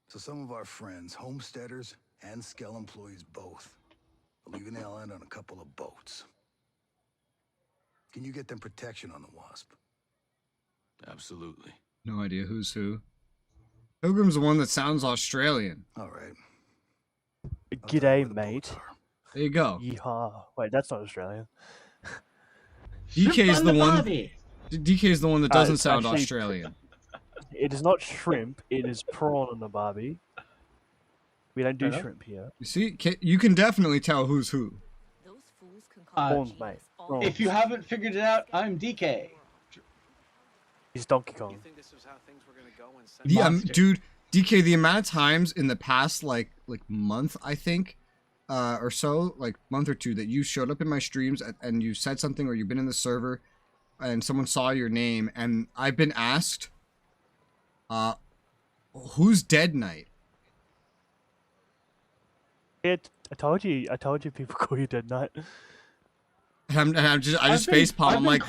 So some of our friends, homesteaders and Skell employees both, are leaving the island on a couple of boats. Can you get them protection on the Wasp? Absolutely. No idea who's who. Pilgrim's the one that sounds Australian. All right. G'day, mate. There you go. Yeehaw. Wait, that's not Australian. DK is the one. DK is the one that doesn't sound actually, Australian. It is not shrimp. It is prawn on the barbie. We don't do shrimp here. You see, you can definitely tell who's who. Prawns, mate. Prawns. If you haven't figured it out, I'm DK. He's Donkey Kong. You think this was how things were gonna go when Yeah, dude, DK, the amount of times in the past like month, I think, or so, like month or two, that you showed up in my streams and you said something, or you've been in the server, and someone saw your name, and I've been asked, who's Dead Knight? I told you people call you Dead Knight. And I just face palm. I'm like,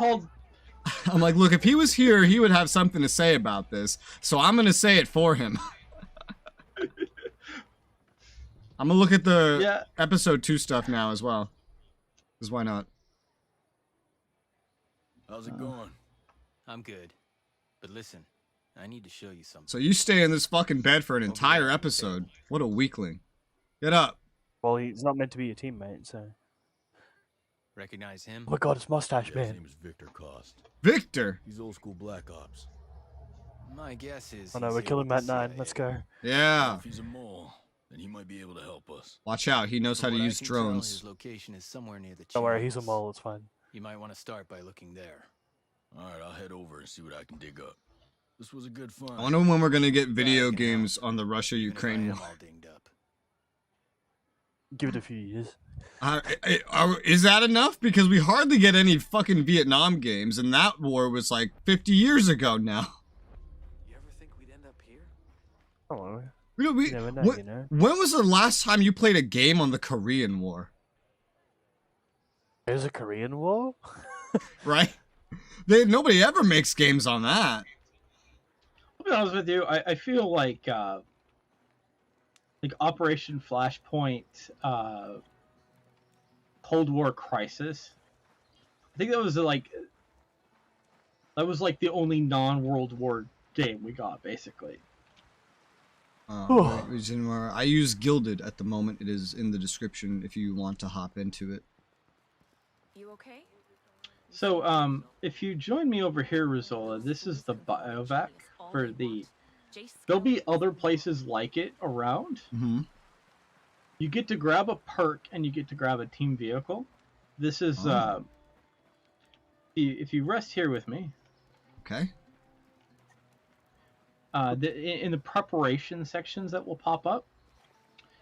I'm like, look, if he was here, he would have something to say about this. So I'm gonna say it for him. I'm gonna look at the episode 2 stuff now as well. Because why not? How's it going? I'm good. But listen, I need to show you something. So you stay in this fucking bed for an entire episode. What a weakling. Get up. Well, he's not meant to be your teammate, so. Recognize him? Oh my god, it's Mustache Man. His name is Victor Cost. Victor? He's old school Black Ops. My guess is. Oh no, we're killing Matt 9. Let's go. Yeah. If he's a mole, then he might be able to help us. Watch out, he knows how to use drones. His location is somewhere near the Don't worry, he's a mole, it's fine. You might want to start by looking there. Alright, I'll head over and see what I can dig up. This was a good find. I wonder when we're gonna get video games on the Russia-Ukraine war. Give it a few years. Is that enough? Because we hardly get any fucking Vietnam games, and that war was like 50 years ago now. You ever think we'd end up here? Oh, you never know, you know. When was the last time you played a game on the Korean War? There's a Korean War? Right? Nobody ever makes games on that. I'll be honest with you, I feel like Operation Flashpoint, Cold War Crisis. I think that was like the only non-World War game we got, basically. I use Gilded at the moment. It is in the description if you want to hop into it. You okay? So, if you join me over here, Resoula, this is the biovac for the... There'll be other places like it around. Mm-hmm. You get to grab a perk and you get to grab a team vehicle. This is, if you rest here with me. Okay. In the preparation sections that will pop up,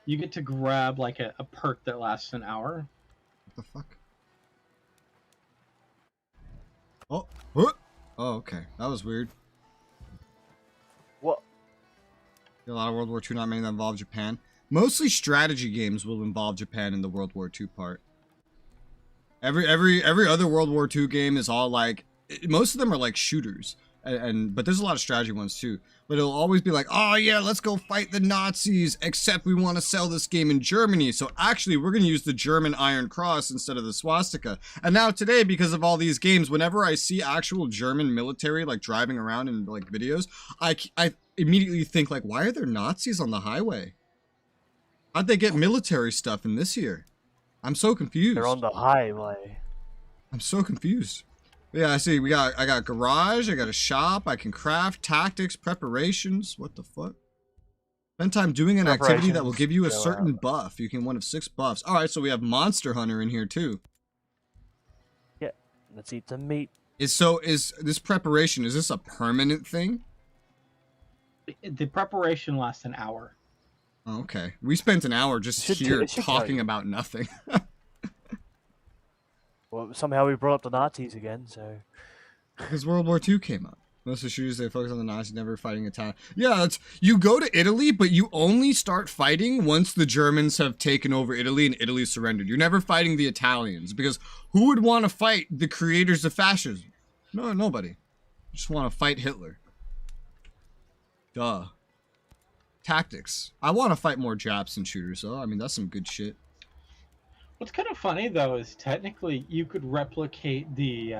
you get to grab like a perk that lasts an hour. What the fuck? Oh, okay. That was weird. What? A lot of World War II, not many that involve Japan. Mostly strategy games will involve Japan in the World War II part. Every other World War II game is all like, most of them are like shooters, but there's a lot of strategy ones too. But it'll always be like, oh yeah, let's go fight the Nazis, except we want to sell this game in Germany. So actually, we're going to use the German Iron Cross instead of the swastika. And now today, because of all these games, whenever I see actual German military like driving around in like videos, I immediately think like, why are there Nazis on the highway? How'd they get military stuff in this year? I'm so confused. They're on the highway. I'm so confused. Yeah, I see. I got garage. I got a shop. I can craft, tactics, preparations. What the fuck? Spend time doing an activity that will give you a certain buff. You can one of 6 buffs. All right, so we have Monster Hunter in here too. Yeah, let's eat some meat. Is this preparation? Is this a permanent thing? The preparation lasts an hour. Oh, okay, we spent an hour just here talking about nothing. Well, somehow we brought up the Nazis again, so... Because World War II came up. Most of the shooters, they focus on the Nazis, never fighting Italian. Yeah, you go to Italy, but you only start fighting once the Germans have taken over Italy and Italy surrendered. You're never fighting the Italians, because who would want to fight the creators of fascism? No, nobody. You just want to fight Hitler. Duh. Tactics. I want to fight more Japs and shooters, though. I mean, that's some good shit. What's kind of funny, though, is technically you could replicate the,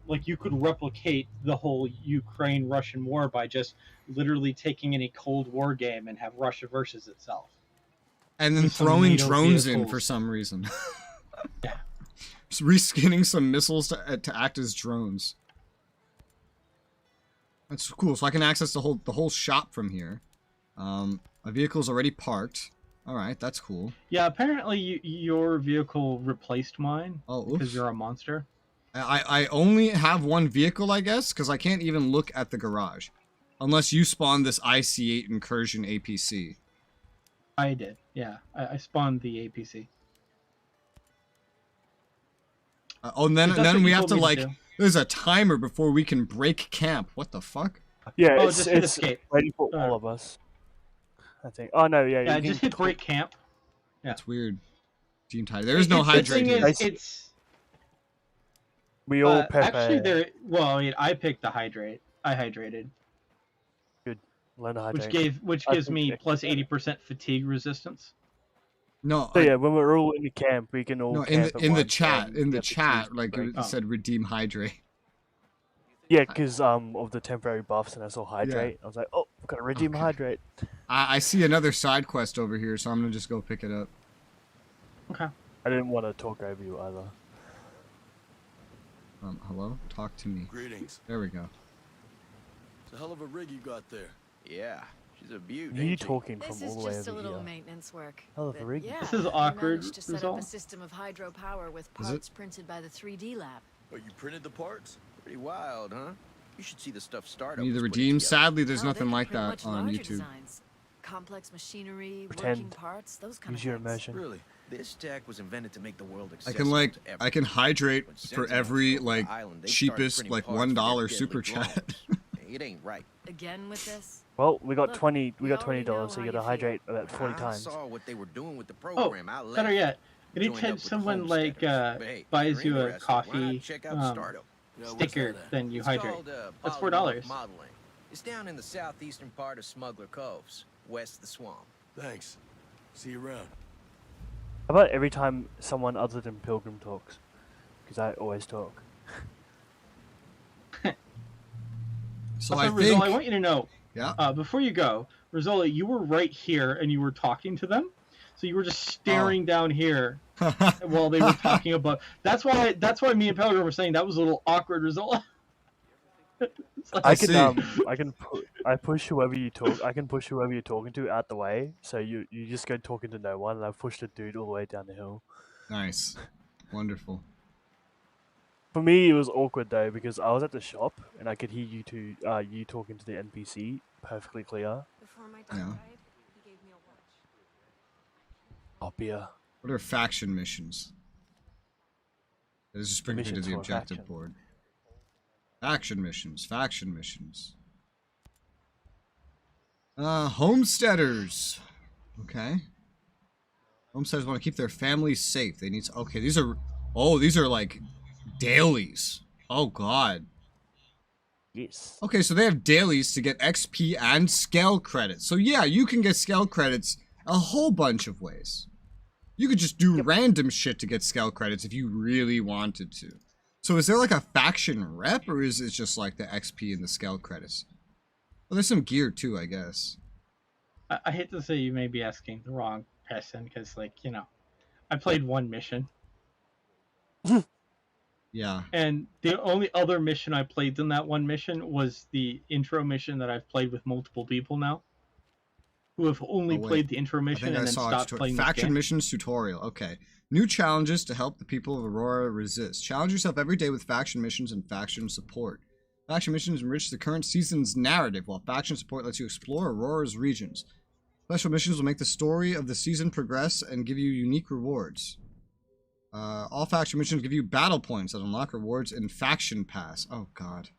the whole Ukraine-Russian war by just literally taking any Cold War game and have Russia versus itself. And then throwing drones in for some reason. Yeah. Just reskinning some missiles to act as drones. That's cool. So I can access the whole shop from here. My vehicle's already parked. All right, that's cool. Yeah, apparently your vehicle replaced mine. Oh, oops. Because you're a monster. I only have one vehicle, I guess, because I can't even look at the garage. Unless you spawn this IC-8 Incursion APC. I did, yeah. I spawned the APC. And then we have to, like, there's a timer before we can break camp. What the fuck? Yeah, Oh, it's just hit escape. ready for all of us. I think. Oh no, yeah. Yeah, you just can hit break camp. Yeah. That's weird. Team tied. There is no hydrate here. We all actually there. Well, I mean, I picked the hydrate. I hydrated. Good. Learn to hydrate. Which gives me plus 80% fatigue resistance. No. So yeah, when we're all in the camp, we can all. No, camp in the once chat, like it said, redeem hydrate. Yeah, because of the temporary buffs, and I saw hydrate. I was like, oh, we've got to redeem hydrate. I see another side quest over here, so I'm gonna just go pick it up. Okay. I didn't want to talk over you either. Hello? Talk to me. Greetings. There we go. It's a hell of a rig you got there. Yeah, she's a beaut. Are you talking from all the way over here? This is just a little maintenance work. Hell of a rig. Yeah, this is awkward. I managed to set up a system of hydropower with parts printed by the 3D lab. Oh, you printed the parts? Pretty wild, huh? You should see the stuff start. Need to redeem. Sadly, there's nothing like that much on larger YouTube. Designs. Complex machinery, Pretend. working parts, those kind Use of your things. imagine. Really? This tech was invented to make the world I accessible can to everyone. I can hydrate When for Sentinels every took the like island, they started cheapest printing like parts for their $1 deadly super drones. chat. It ain't right. Again with this? Well, we got Look, 20. We got already know $20, so how you you got to feel. hydrate about 40 I times. saw what they were doing with the Oh, program. I left. better yet, Joined up anytime with the someone like homesteaders. But hey, buys if you you're a interested, why not coffee check out Startup? sticker, then you It's hydrate. called, That's polymorph $4. Modeling. It's down in the southeastern part of Smuggler Coves, west of the swamp. Thanks. See you around. How about every time someone other than Pilgrim talks? Because I always talk. So Also, I Resoula, think. I want you to know. Yeah. Before you go, Resoula, you were right here and you were talking to them, so you were just staring down here while they were talking about. That's why me and Pilgrim were saying that was a little awkward, Resoula. I push whoever you talk. I can push whoever you're talking to out the way, so you just go talking to no one, and I pushed the dude all the way down the hill. Nice. Wonderful. For me, it was awkward though because I was at the shop and I could hear you talking to the NPC perfectly clear. Before my dad died, he gave me a watch. Oh, beer. What are faction missions? This is bringing me to Missions the for a objective faction. board. Faction missions. Faction missions. Homesteaders. Okay. Homesteaders want to keep their families safe. They need to, okay, these are like dailies. Oh god. Yes. Okay, so they have dailies to get XP and scale credits. So yeah, you can get scale credits a whole bunch of ways. You could just do random shit to get scale credits if you really wanted to. So is there like a faction rep, or is it just like the XP and the scale credits? Well, there's some gear too, I guess. I hate to say you may be asking the wrong person because, like, you know, I played one mission. Yeah. And the only other mission I played in that one mission was the intro mission that I've played with multiple people now, who have only played the intro mission and then stopped playing Faction missions tutorial. Okay. New challenges to help the people of Aurora resist. Challenge yourself every day with faction missions and faction support. Faction missions enrich the current season's narrative, while faction support lets you explore Aurora's regions. Special missions will make the story of the season progress and give you unique rewards. All faction missions give you battle points that unlock rewards in Faction Pass. Oh, God.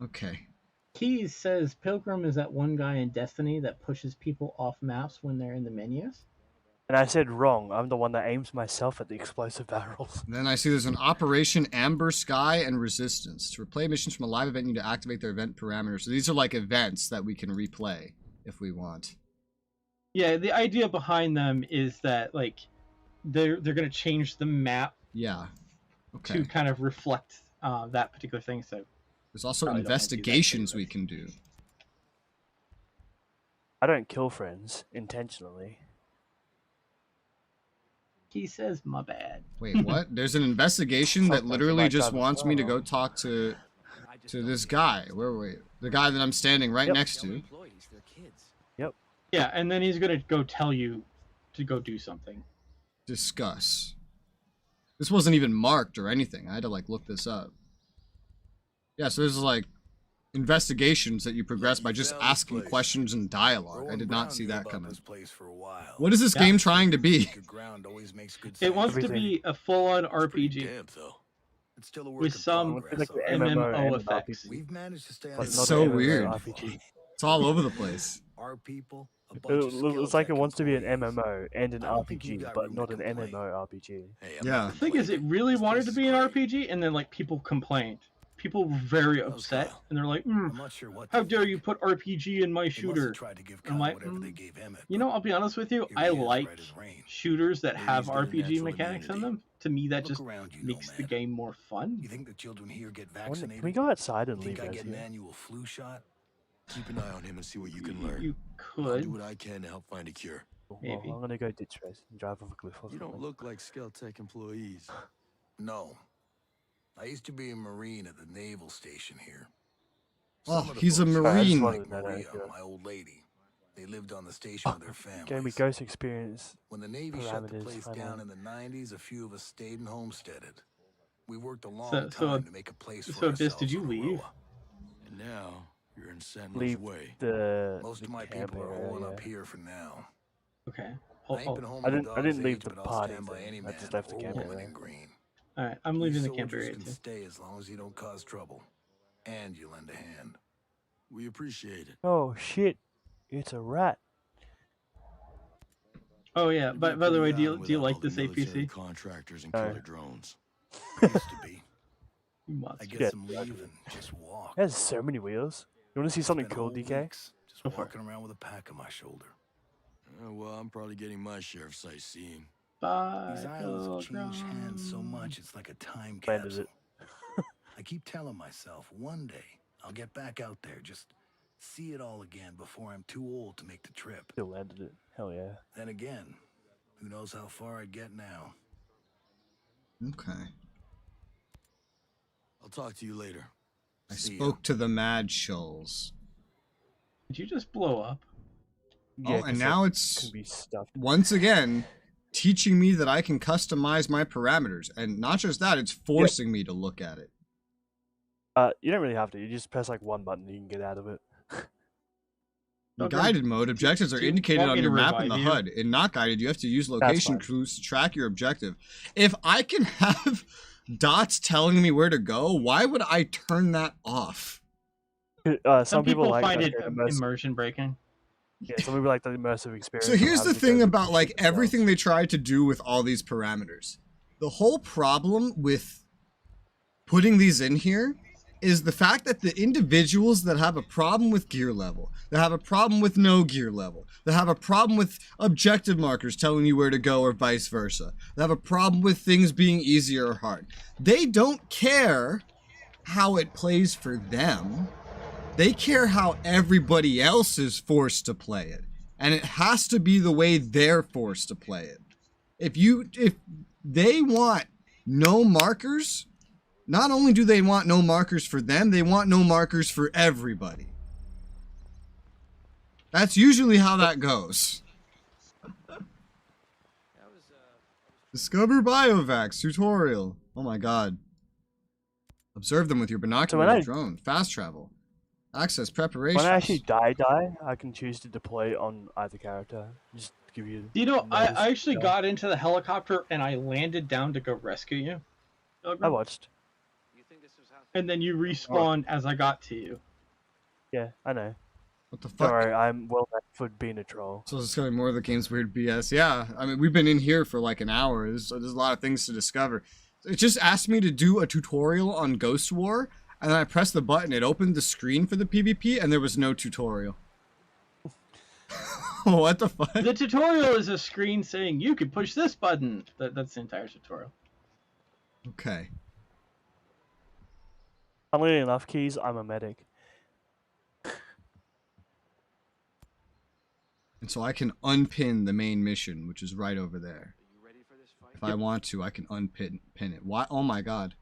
Okay. Keys says Pilgrim is that one guy in Destiny that pushes people off maps when they're in the menus. And I said wrong. I'm the one that aims myself at the explosive barrels. Then I see there's an Operation Amber Sky and Resistance. To replay missions from a live event, you need to activate their event parameters. So these are like events that we can replay if we want. Yeah, the idea behind them is that, like, they're going to change the map. Yeah. Okay. To kind of reflect that particular thing. So there's also investigations we can do. I don't kill friends intentionally. He says, my bad. Wait, what? There's an investigation that literally just wants me to go talk to this guy. Wait. The guy that I'm standing right next to. Yep. Yeah, and then he's going to go tell you to go do something. Discuss. This wasn't even marked or anything. I had to like look this up. Yeah, so there's like investigations that you progress by just asking questions and dialogue. I did not see that coming. What is this game trying to be? It wants to be a full-on RPG with some MMO effects. It's so weird. It's all over the place. Our people, It's like it wants to be an MMO and an RPG, but not an MMO RPG. Yeah. The thing is, it really wanted to be an RPG, and then like people complained. People were very upset, and they're like, "How dare you put RPG in my shooter?" I'm like, you know, I'll be honest with you. I like shooters that have RPG mechanics in them. To me, that just makes the game more fun. You think the children here get vaccinated? Can we go outside and You leave think I guys get here? manual flu shot? Keep an eye on him and see what you can learn. You I'll could. do what I can to help find a cure. Well, I'm gonna go ditch race and drive off a cliff or You don't something. look like Skeltech employees. No. I used to be a Marine at the naval station here. Oh, Some of the he's a folks Marine. like Maria, my old lady. They lived on the station with their families. Game with Ghost experience. When the Navy shut the parameters, place I down know. in the 90s, a few of us stayed and homesteaded. We worked a long So, time to make a place for so ourselves. Dis, did you on leave? Resoula. And now you're in Sentinel's Leave way. Most of my camp people are area, holding yeah. up here for now. Okay. I ain't been home I in a didn't dog's leave age, the but I'll party stand by thing. any I man just left the or camp woman area. in green. All right, I'm You leaving the soldiers camp area can too. stay as long as you don't cause trouble, and you lend a hand. We appreciate it. Oh shit! It's a rat. Oh yeah. It'd be By a the pretty way, do island you without like all the this military APC? contractors and No. killer drones. Used to be. You must. I Yeah. get some leave and just walk. It has so many wheels. You want to see something Spent cool, whole DK? weeks just Go for it. walking around with a pack on my shoulder. Well, I'm probably getting my share of sightseeing. Bye. These islands have changed hands so much, it's like a time Landed capsule. it. I keep telling myself, one day, I'll get back out there, just see it all again before I'm too old to make the trip. Still landed it. Hell yeah. Then again, who knows how far I'd get now. Okay. I'll talk to you later. I See ya. spoke to the Mad Shulls. Did you just blow up? Yeah, Oh, 'cause and that now can it's be stuffed. once again teaching me that I can customize my parameters. And not just that, it's forcing me to look at it. You don't really have to. You just press like one button and you can get out of it. In Okay. guided mode, objectives are do you indicated want on me to your map in the revive you? HUD. In not guided, you have to use location fine. clues to track your objective. If I can have dots telling me where to go, why would I turn that off? Some people like find that it immersive. immersion breaking. Yeah, some people like the immersive experience. So of here's having the to go thing to about like themselves. everything they tried to do with all these parameters. The whole problem with putting these in here is the fact that the individuals that have a problem with gear level, that have a problem with no gear level, that have a problem with objective markers telling you where to go or vice versa, that have a problem with things being easy or hard, they don't care how it plays for them. They care how everybody else is forced to play it. And it has to be the way they're forced to play it. If they want no markers, not only do they want no markers for them, they want no markers for everybody. That's usually how that goes. Discover biovacs tutorial. Oh my god. Observe them with your binocular when I- drone. Fast travel. Access preparations. When I actually die, I can choose to deploy on either character. Just give you. You know, I notice actually stuff. got into the helicopter and I landed down to go rescue you. I watched. And then you respawned as I got to you. Yeah, I know. What the fuck? Don't worry, I'm well known for being a troll. So it's gonna be more of the game's weird BS. Yeah, I mean, we've been in here for like an hour. There's a lot of things to discover. It just asked me to do a tutorial on Ghost War, and then I pressed the button. It opened the screen for the PvP, and there was no tutorial. What the fuck? The tutorial is a screen saying you can push this button. That's the entire tutorial. Okay. Funnily enough, Keys, I'm a medic. And so I can unpin the main mission, which is right over there. If I want to, I can unpin it. Why? Oh my god.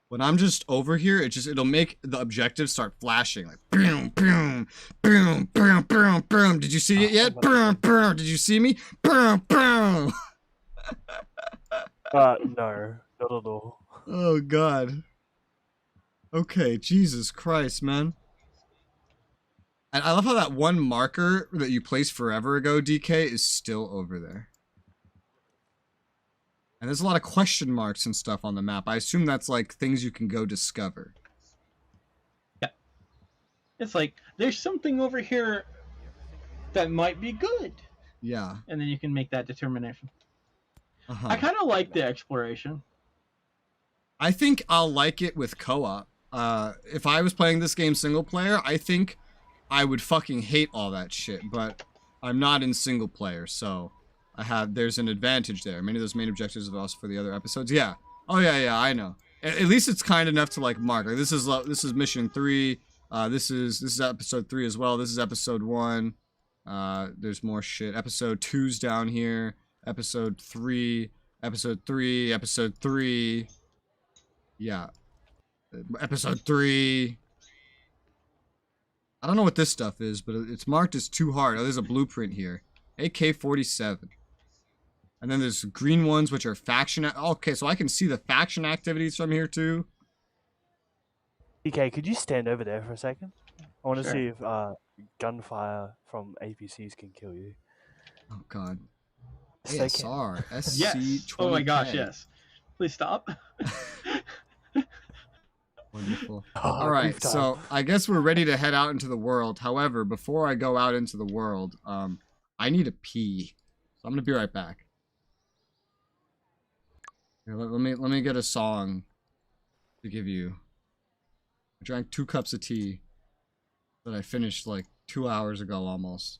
When I'm just over here, it'll make the objectives start flashing like boom, boom, boom, boom, boom, boom. Did you see it yet? Boom, boom. Did you see me? Boom, boom. No. Not at all. Oh god. Okay, Jesus Christ, man. And I love how that one marker that you placed forever ago, DK, is still over there. And there's a lot of question marks and stuff on the map. I assume that's like things you can go discover. Yeah. It's like, there's something over here that might be good. Yeah. And then you can make that determination. Uh-huh. I kind of like the exploration. I think I'll like it with co-op. If I was playing this game single player, I think I would fucking hate all that shit, but I'm not in single player, so there's an advantage there. Many of those main objectives are also for the other episodes. Yeah. Oh yeah, I know. At least it's kind enough to like mark. Like, this is mission 3. This is episode 3 as well. This is episode 1. There's more shit. Episode 2's down here. Episode 3. Episode 3. Episode 3. Yeah. Episode 3. I don't know what this stuff is, but it's marked as too hard. Oh, there's a blueprint here. AK-47. And then there's green ones, which are faction... Okay, so I can see the faction activities from here, too. DK, could you stand over there for a second? I want to Sure. see if gunfire from APCs can kill you. Oh, God. Yes, they can. ASR. SC-20K. Yes. Oh my gosh, yes. Please stop. Wonderful. Oh, Alright, so I guess we're ready to head out into the world. However, before I go out into the world, I need a pee. So I'm going to be right back. Here, let me get a song to give you. I drank 2 cups of tea that I finished like 2 hours ago almost.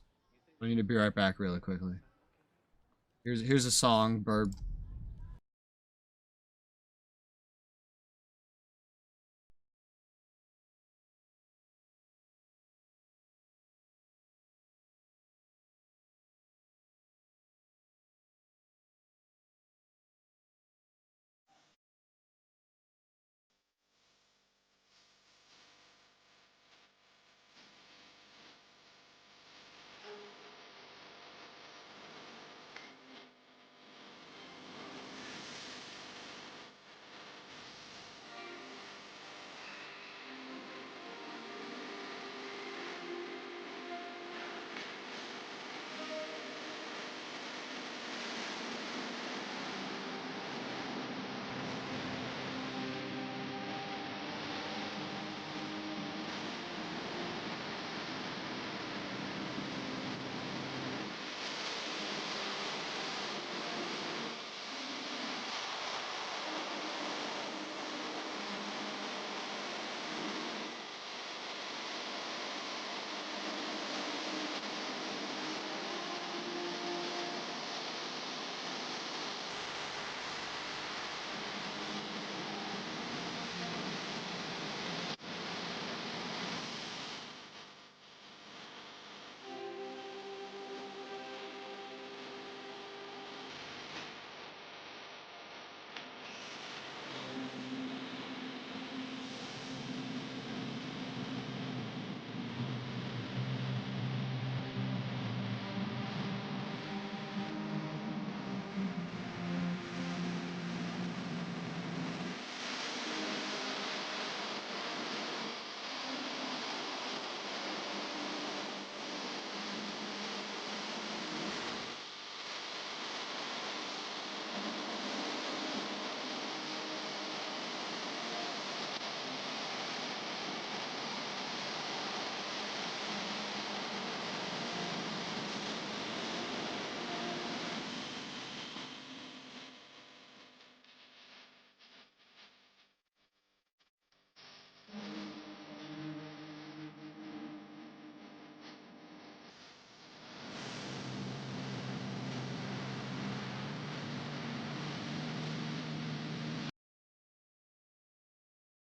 I need to be right back really quickly. Here's a song, Burb.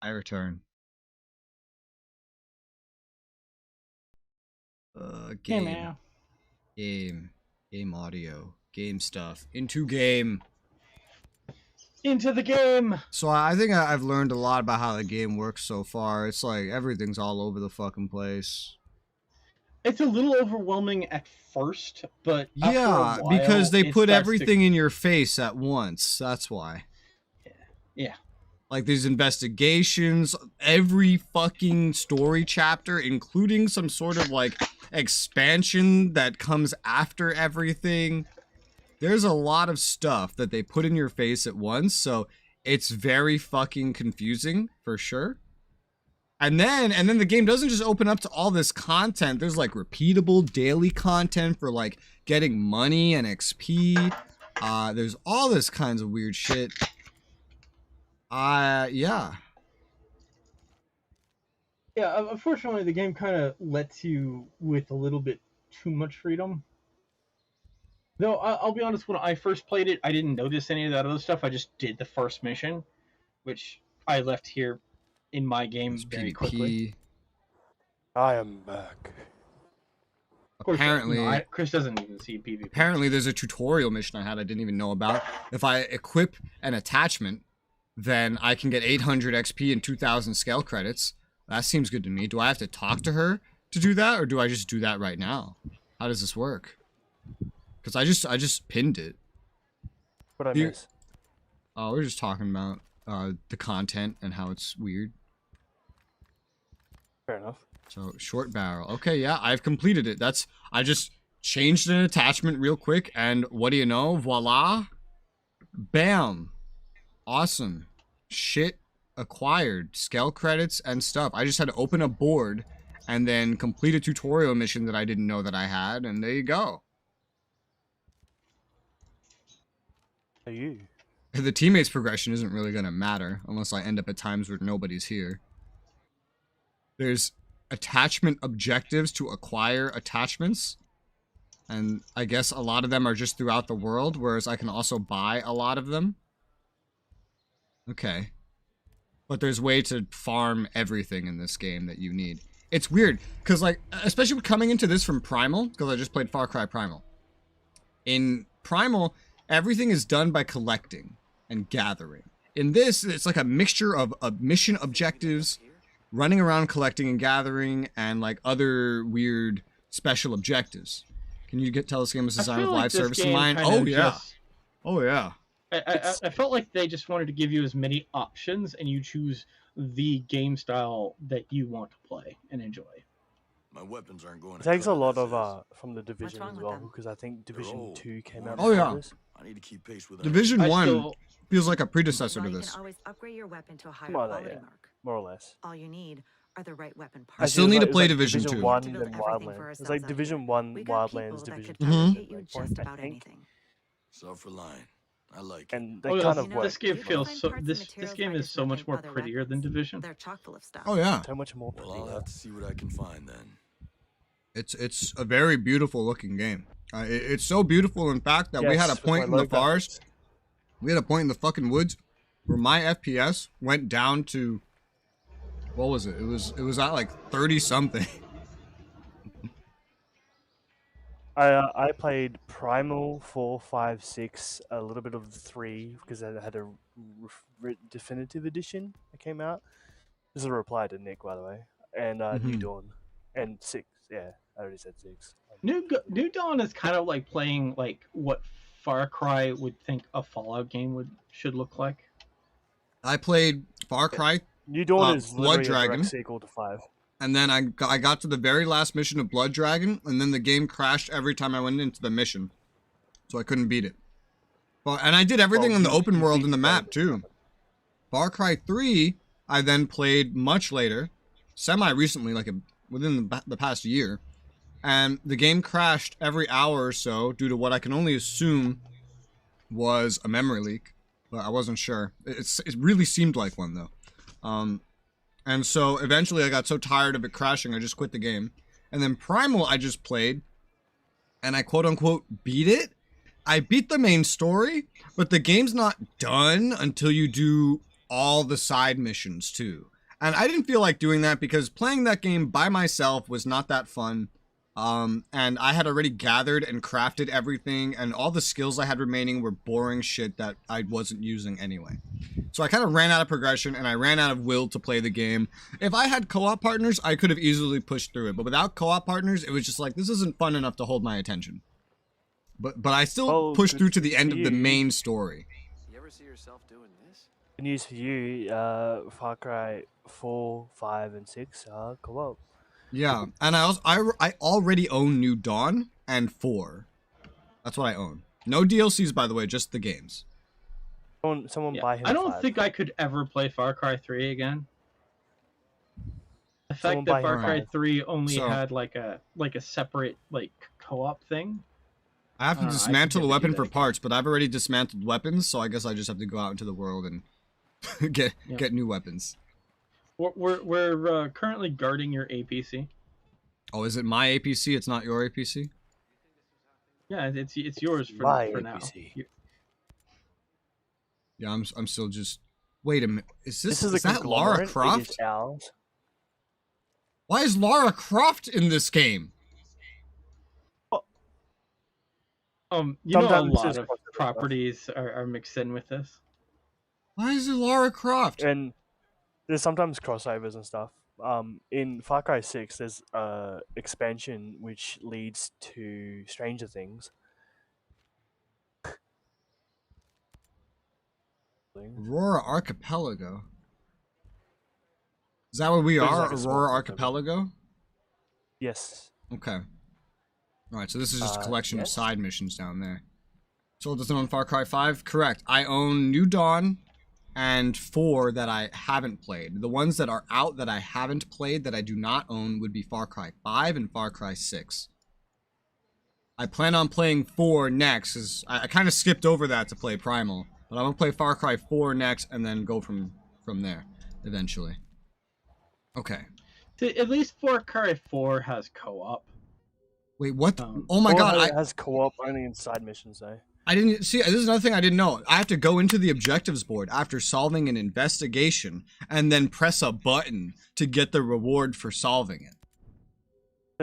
I return. Game. Hey, man. Game audio. Game stuff. Into game. Into the game! So I think I've learned a lot about how the game works so far. It's like everything's all over the fucking place. It's a little overwhelming at first, but yeah, after a while, because they it put starts everything in your face at once. That's why. Yeah. Yeah. Like these investigations, every fucking story chapter, including some sort of like expansion that comes after everything. There's a lot of stuff that they put in your face at once, so it's very fucking confusing for sure. And then the game doesn't just open up to all this content. There's like repeatable daily content for like getting money and XP. There's all this kinds of weird shit. Yeah. Yeah, unfortunately, the game kind of lets you with a little bit too much freedom. Though, I'll be honest, when I first played it, I didn't notice any of that other stuff. I just did the first mission, which I left here in my game very quickly. I am back. Of course, Apparently, Chris doesn't even see PvP. Apparently, there's a tutorial mission I didn't even know about. If I equip an attachment, then I can get 800 XP and 2,000 scale credits. That seems good to me. Do I have to talk to her to do that, or do I just do that right now? How does this work? Because I just pinned it. What I miss? Oh, we're just talking about the content and how it's weird. Fair enough. So, short barrel. Okay, yeah, I've completed it. I just changed an attachment real quick, and what do you know? Voila. Bam. Awesome. Shit acquired. Scale credits and stuff. I just had to open a board and then complete a tutorial mission that I didn't know that I had, and there you go. Are you? The teammates progression isn't really going to matter unless I end up at times where nobody's here. There's attachment objectives to acquire attachments, and I guess a lot of them are just throughout the world, whereas I can also buy a lot of them. Okay. But there's way to farm everything in this game that you need. It's weird, because like, especially coming into this from Primal, because I just played Far Cry Primal. In Primal, everything is done by collecting and gathering. In this, it's like a mixture of mission objectives, running around collecting and gathering, and like other weird special objectives. Can you tell this game was designed with live service in mind? Oh yeah. Oh yeah. I felt like they just wanted to give you as many options, and you choose the game style that you want to play and enjoy. My weapons aren't going. It takes a lot of from the Division as well, because I think Division 2 came out. Oh yeah. I need to keep pace with Division 1 feels like a predecessor to You this. can always upgrade your weapon to a higher More, quality yeah. mark. More or less. All you need are the right weapon parts. I still need to play like Division 2. 1 To and build then everything for Wildlands. It's ourselves like out Division here. 1, We got people Wildlands, that Division could 2. fabricate you Breakpoint, just I about think. anything. Self-reliant. I like it. And they Oh, kind yeah, of work. this game You can feels find so. parts and This materials game by is so much dismantling more other prettier than weapons. Division. They're chock full of stuff. Oh yeah. So much more Well, pretty. I'll have to see what I can find then. It's a very beautiful looking game. It's so beautiful, in fact, that we had a Yes, with point my in the low forest. We had a point in the fucking woods where my FPS went down to, what was it? It was at like 30 something. I played Primal 4, 5, 6, a little bit of 3 because I had a definitive edition that came out. This is a reply to Nick, by the way, and New Dawn, and 6. Yeah, I already said 6. New Dawn is kind of like playing like what Far Cry would think a Fallout game should look like. I played Far Cry, New Dawn is Blood literally a Dragon, direct sequel to 5. and then I got to the very last mission of Blood Dragon, and then the game crashed every time I went into the mission, so I couldn't beat it. Well, and I did everything in the open world in the map too. Far Cry 3, I then played much later, semi-recently, like within the past year, and the game crashed every hour or so due to what I can only assume was a memory leak, but I wasn't sure. It really seemed like one though. And so eventually I got so tired of it crashing, I just quit the game. And then Primal I just played, and I quote-unquote beat it. I beat the main story, but the game's not done until you do all the side missions too. And I didn't feel like doing that because playing that game by myself was not that fun. And I had already gathered and crafted everything, and all the skills I had remaining were boring shit that I wasn't using anyway. So I kind of ran out of progression, and I ran out of will to play the game. If I had co-op partners, I could have easily pushed through it, but without co-op partners, it was just like, this isn't fun enough to hold my attention. But I still pushed through to the end of the main story. You ever see yourself doing this? Good news for you, Far Cry 4, 5, and 6 are co-op. Yeah, and I already own New Dawn and 4. That's what I own. No DLCs, by the way, just the games. Someone buy him I don't 5. think I could ever play Far Cry 3 again. The Someone fact that buy Far him Cry 5. 3 only So- had like a separate like co-op thing. I have to I don't know, I dismantle could a never do weapon that for again. parts, but I've already dismantled weapons, so I guess I just have to go out into the world and get new weapons. We're currently guarding your APC. Oh, is it my APC? It's not your APC? Yeah, it's yours for My now. APC. Yeah, I'm still just. Wait a minute. Is This is a that Lara Konglomerat. It Croft? is ours. Why is Lara Croft in this game? You know, a Sometimes lot it's of possible. properties are mixed in with this. Why is it Lara Croft? And there's sometimes crossovers and stuff. In Far Cry 6, there's expansion which leads to Stranger Things. Aurora Archipelago. Is that where we There's are? like a small Aurora crossover. Archipelago? Yes. Okay. Alright, so this is just a collection of yes. side missions down there. Soul doesn't own Far Cry 5? Correct. I own New Dawn and 4 that I haven't played. The ones that are out that I haven't played that I do not own would be Far Cry 5 and Far Cry 6. I plan on playing 4 next, because I kind of skipped over that to play Primal. But I'm going to play Far Cry 4 next and then go from there, eventually. Okay. At least Far Cry 4 has co-op. Wait, what? Oh my god, It has co-op only in side missions though. I didn't see. This is another thing I didn't know. I have to go into the objectives board after solving an investigation and then press a button to get the reward for solving it.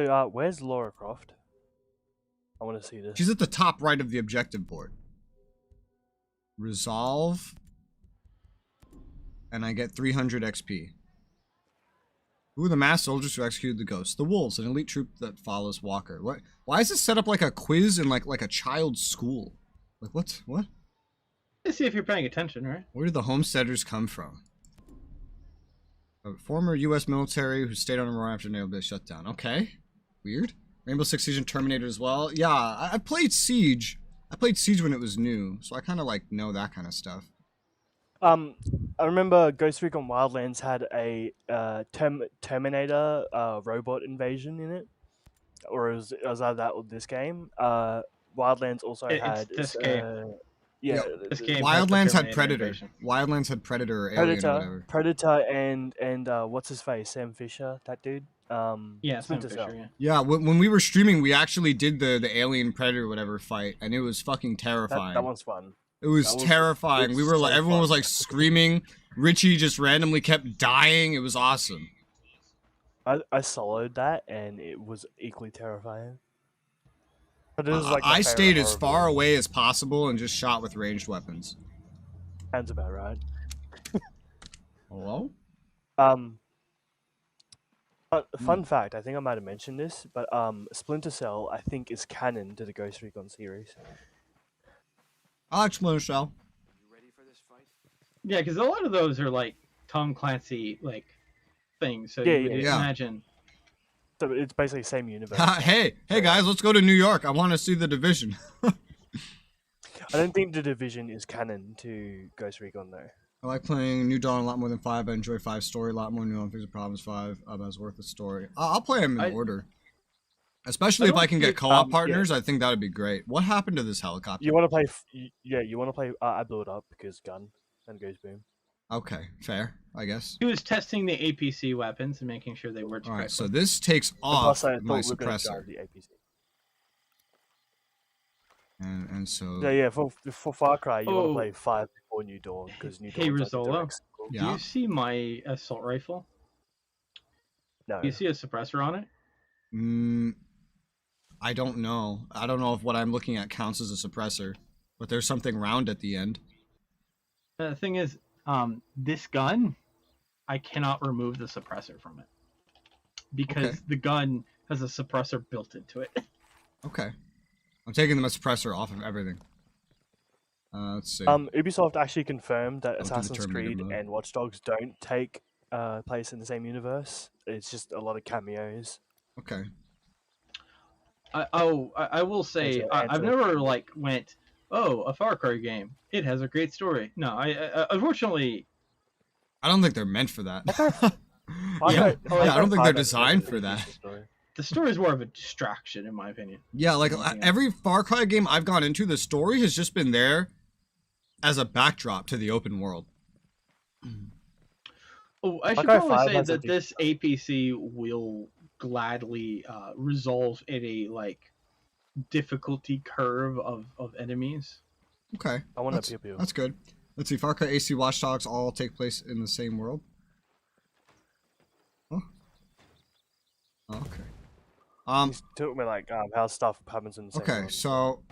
So, where's Lara Croft? I want to see this. She's at the top right of the objective board. Resolve. And I get 300 XP. Who are the masked soldiers who executed the ghost? The Wolves, an elite troop that follows Walker. What? Why is this set up like a quiz in like a child's school? Like what? What? Let's see if you're paying attention, right? Where did the homesteaders come from? A former U.S. military who stayed on Aurora after naval base shut down. Okay. Weird. Rainbow Six Siege and Terminator as well. Yeah, I played Siege. I played Siege when it was new, so I kind of like know that kind of stuff. I remember Ghost Recon Wildlands had a Terminator robot invasion in it, or it was either that or this game. Wildlands also had this game. Yeah, this game. Wildlands had Predator. Invasion. Wildlands had Predator or Alien or whatever. Predator and what's his face? Sam Fisher, that dude. Yeah, Sam Fisher. Yeah. Yeah, when we were streaming, we actually did the Alien Predator whatever fight, and it was fucking terrifying. That one's fun. It was terrifying. We were like, everyone was like screaming. Richie just randomly kept dying. It was awesome. I soloed that, and it was equally terrifying. But it was like I stayed as far away as possible and just shot with ranged weapons. Sounds about right. Hello? Fun fact, I think I might have mentioned this, but Splinter Cell, I think, is canon to the Ghost Recon series. I like Splinter Cell. Yeah, because a lot of those are like Tom Clancy like things. So you would imagine. So it's basically the same universe. Hey guys, let's go to New York. I want to see The Division. I don't think The Division is canon to Ghost Recon though. I like playing New Dawn a lot more than 5. I enjoy 5's story a lot more. New Dawn Fix the Problems 5. It's worth the story. I'll play them in order. Especially if I can get co-op partners, I think that would be great. What happened to this helicopter? You want to play? You want to play? I blew it up because gun and goes boom. Okay, fair, I guess. He was testing the APC weapons and making sure they worked. All right, so this takes off my suppressor. The APC. And so. Yeah. For Far Cry, you want to play 5 before New Dawn because New Dawn. Hey, Resoula, yeah. Do you see my assault rifle? No. Do you see a suppressor on it? I don't know. I don't know if what I'm looking at counts as a suppressor, but there's something round at the end. The thing is, this gun, I cannot remove the suppressor from it because the gun has a suppressor built into it. Okay. I'm taking the suppressor off of everything. Let's see. Ubisoft actually confirmed that I'll do the Assassin's Terminator Creed mode. and Watch Dogs don't take place in the same universe. It's just a lot of cameos. Okay. I will say I've never like went, oh, a Far Cry game. It has a great story. No, I unfortunately. I don't think they're meant for that. Yeah, I don't think they're designed for that. The story is more of a distraction, in my opinion. Yeah, like every Far Cry game I've gone into, the story has just been there as a backdrop to the open world. Oh, I should probably say that this APC will gladly resolve in a like difficulty curve of enemies. Okay, I want to pew. That's good. Let's see. Far Cry, AC, Watch Dogs all take place in the same world. Oh. Okay. He's talking about like how stuff happens in the same world. So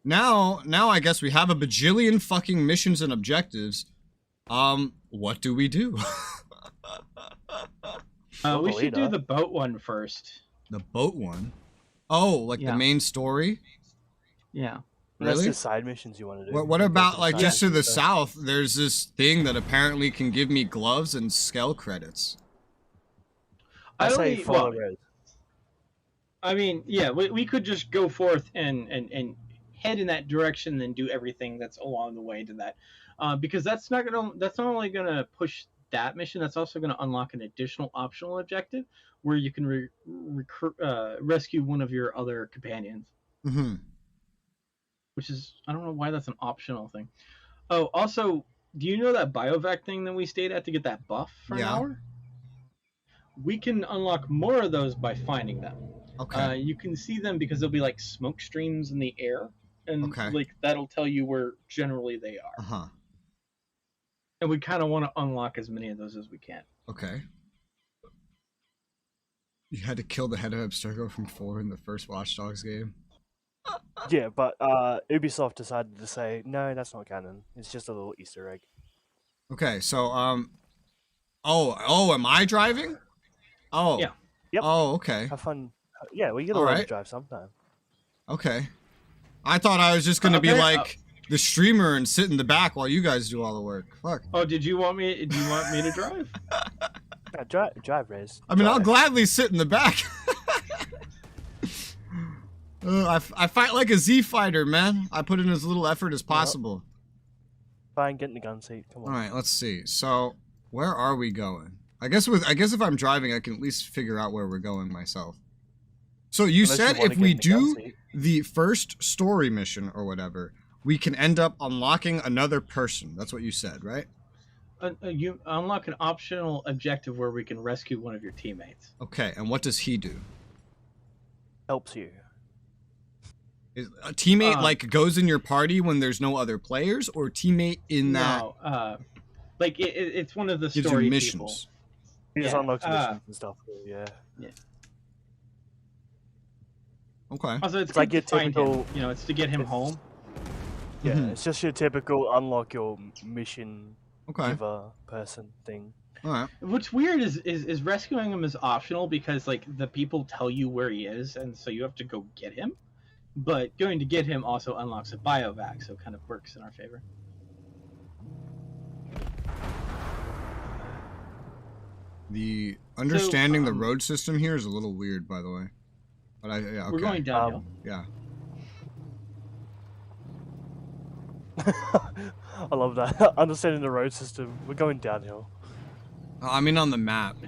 now I guess we have a bajillion fucking missions and objectives. What do we do? We should do the boat one first. The boat one? Oh, like the main story? Yeah. That's Really? the side missions you want to do. What about like just to the south? There's this thing that apparently can give me gloves and scale credits. I say follow Res. I mean, yeah, we could just go forth and head in that direction and do everything that's along the way to that, because that's not only gonna push that mission, that's also gonna unlock an additional optional objective where you can rescue one of your other companions. Mm-hmm. Which is, I don't know why that's an optional thing. Oh, also, do you know that biovac thing that we stayed at to get that buff for an hour? We can unlock more of those by finding them. Okay. You can see them because there'll be like smoke streams in the air, and like that'll tell you where generally they are. Uh-huh. And we kind of want to unlock as many of those as we can. Okay. You had to kill the head of Abstergo from 4 in the first Watch Dogs game. Yeah, but Ubisoft decided to say, no, that's not canon. It's just a little Easter egg. Okay, so, am I driving? Oh. Yeah. Yep. Oh, okay. Have fun. Yeah, we get a lot to drive sometime. Okay. I thought I was just going to be like the streamer and sit in the back while you guys do all the work. Fuck. Oh, do you want me to drive? Yeah, drive, Rez. I mean, I'll gladly sit in the back. I fight like a Z fighter, man. I put in as little effort as possible. Fine, get in the gun seat. Come on. All right, let's see. So, where are we going? I guess if I'm driving, I can at least figure out where we're going myself. So you said if we do the first story mission or whatever, we can end up unlocking another person. That's what you said, right? You unlock an optional objective where we can rescue one of your teammates. Okay, and what does he do? Helps you. Is a teammate like goes in your party when there's no other players, or teammate in that? No, like it's one of the gives story you missions. people. He just unlocks missions and stuff. Yeah. Okay. Also, it's like your typical. You know, it's to get him home. Yeah, it's just your typical unlock your mission giver person thing. All right. What's weird is rescuing him is optional because like the people tell you where he is, and so you have to go get him. But going to get him also unlocks a biovac, so it kind of works in our favor. The understanding the road system here is a little weird, by the way. But okay. We're going downhill. Yeah. I love that. Understanding the road system. We're going downhill. I mean, on the map.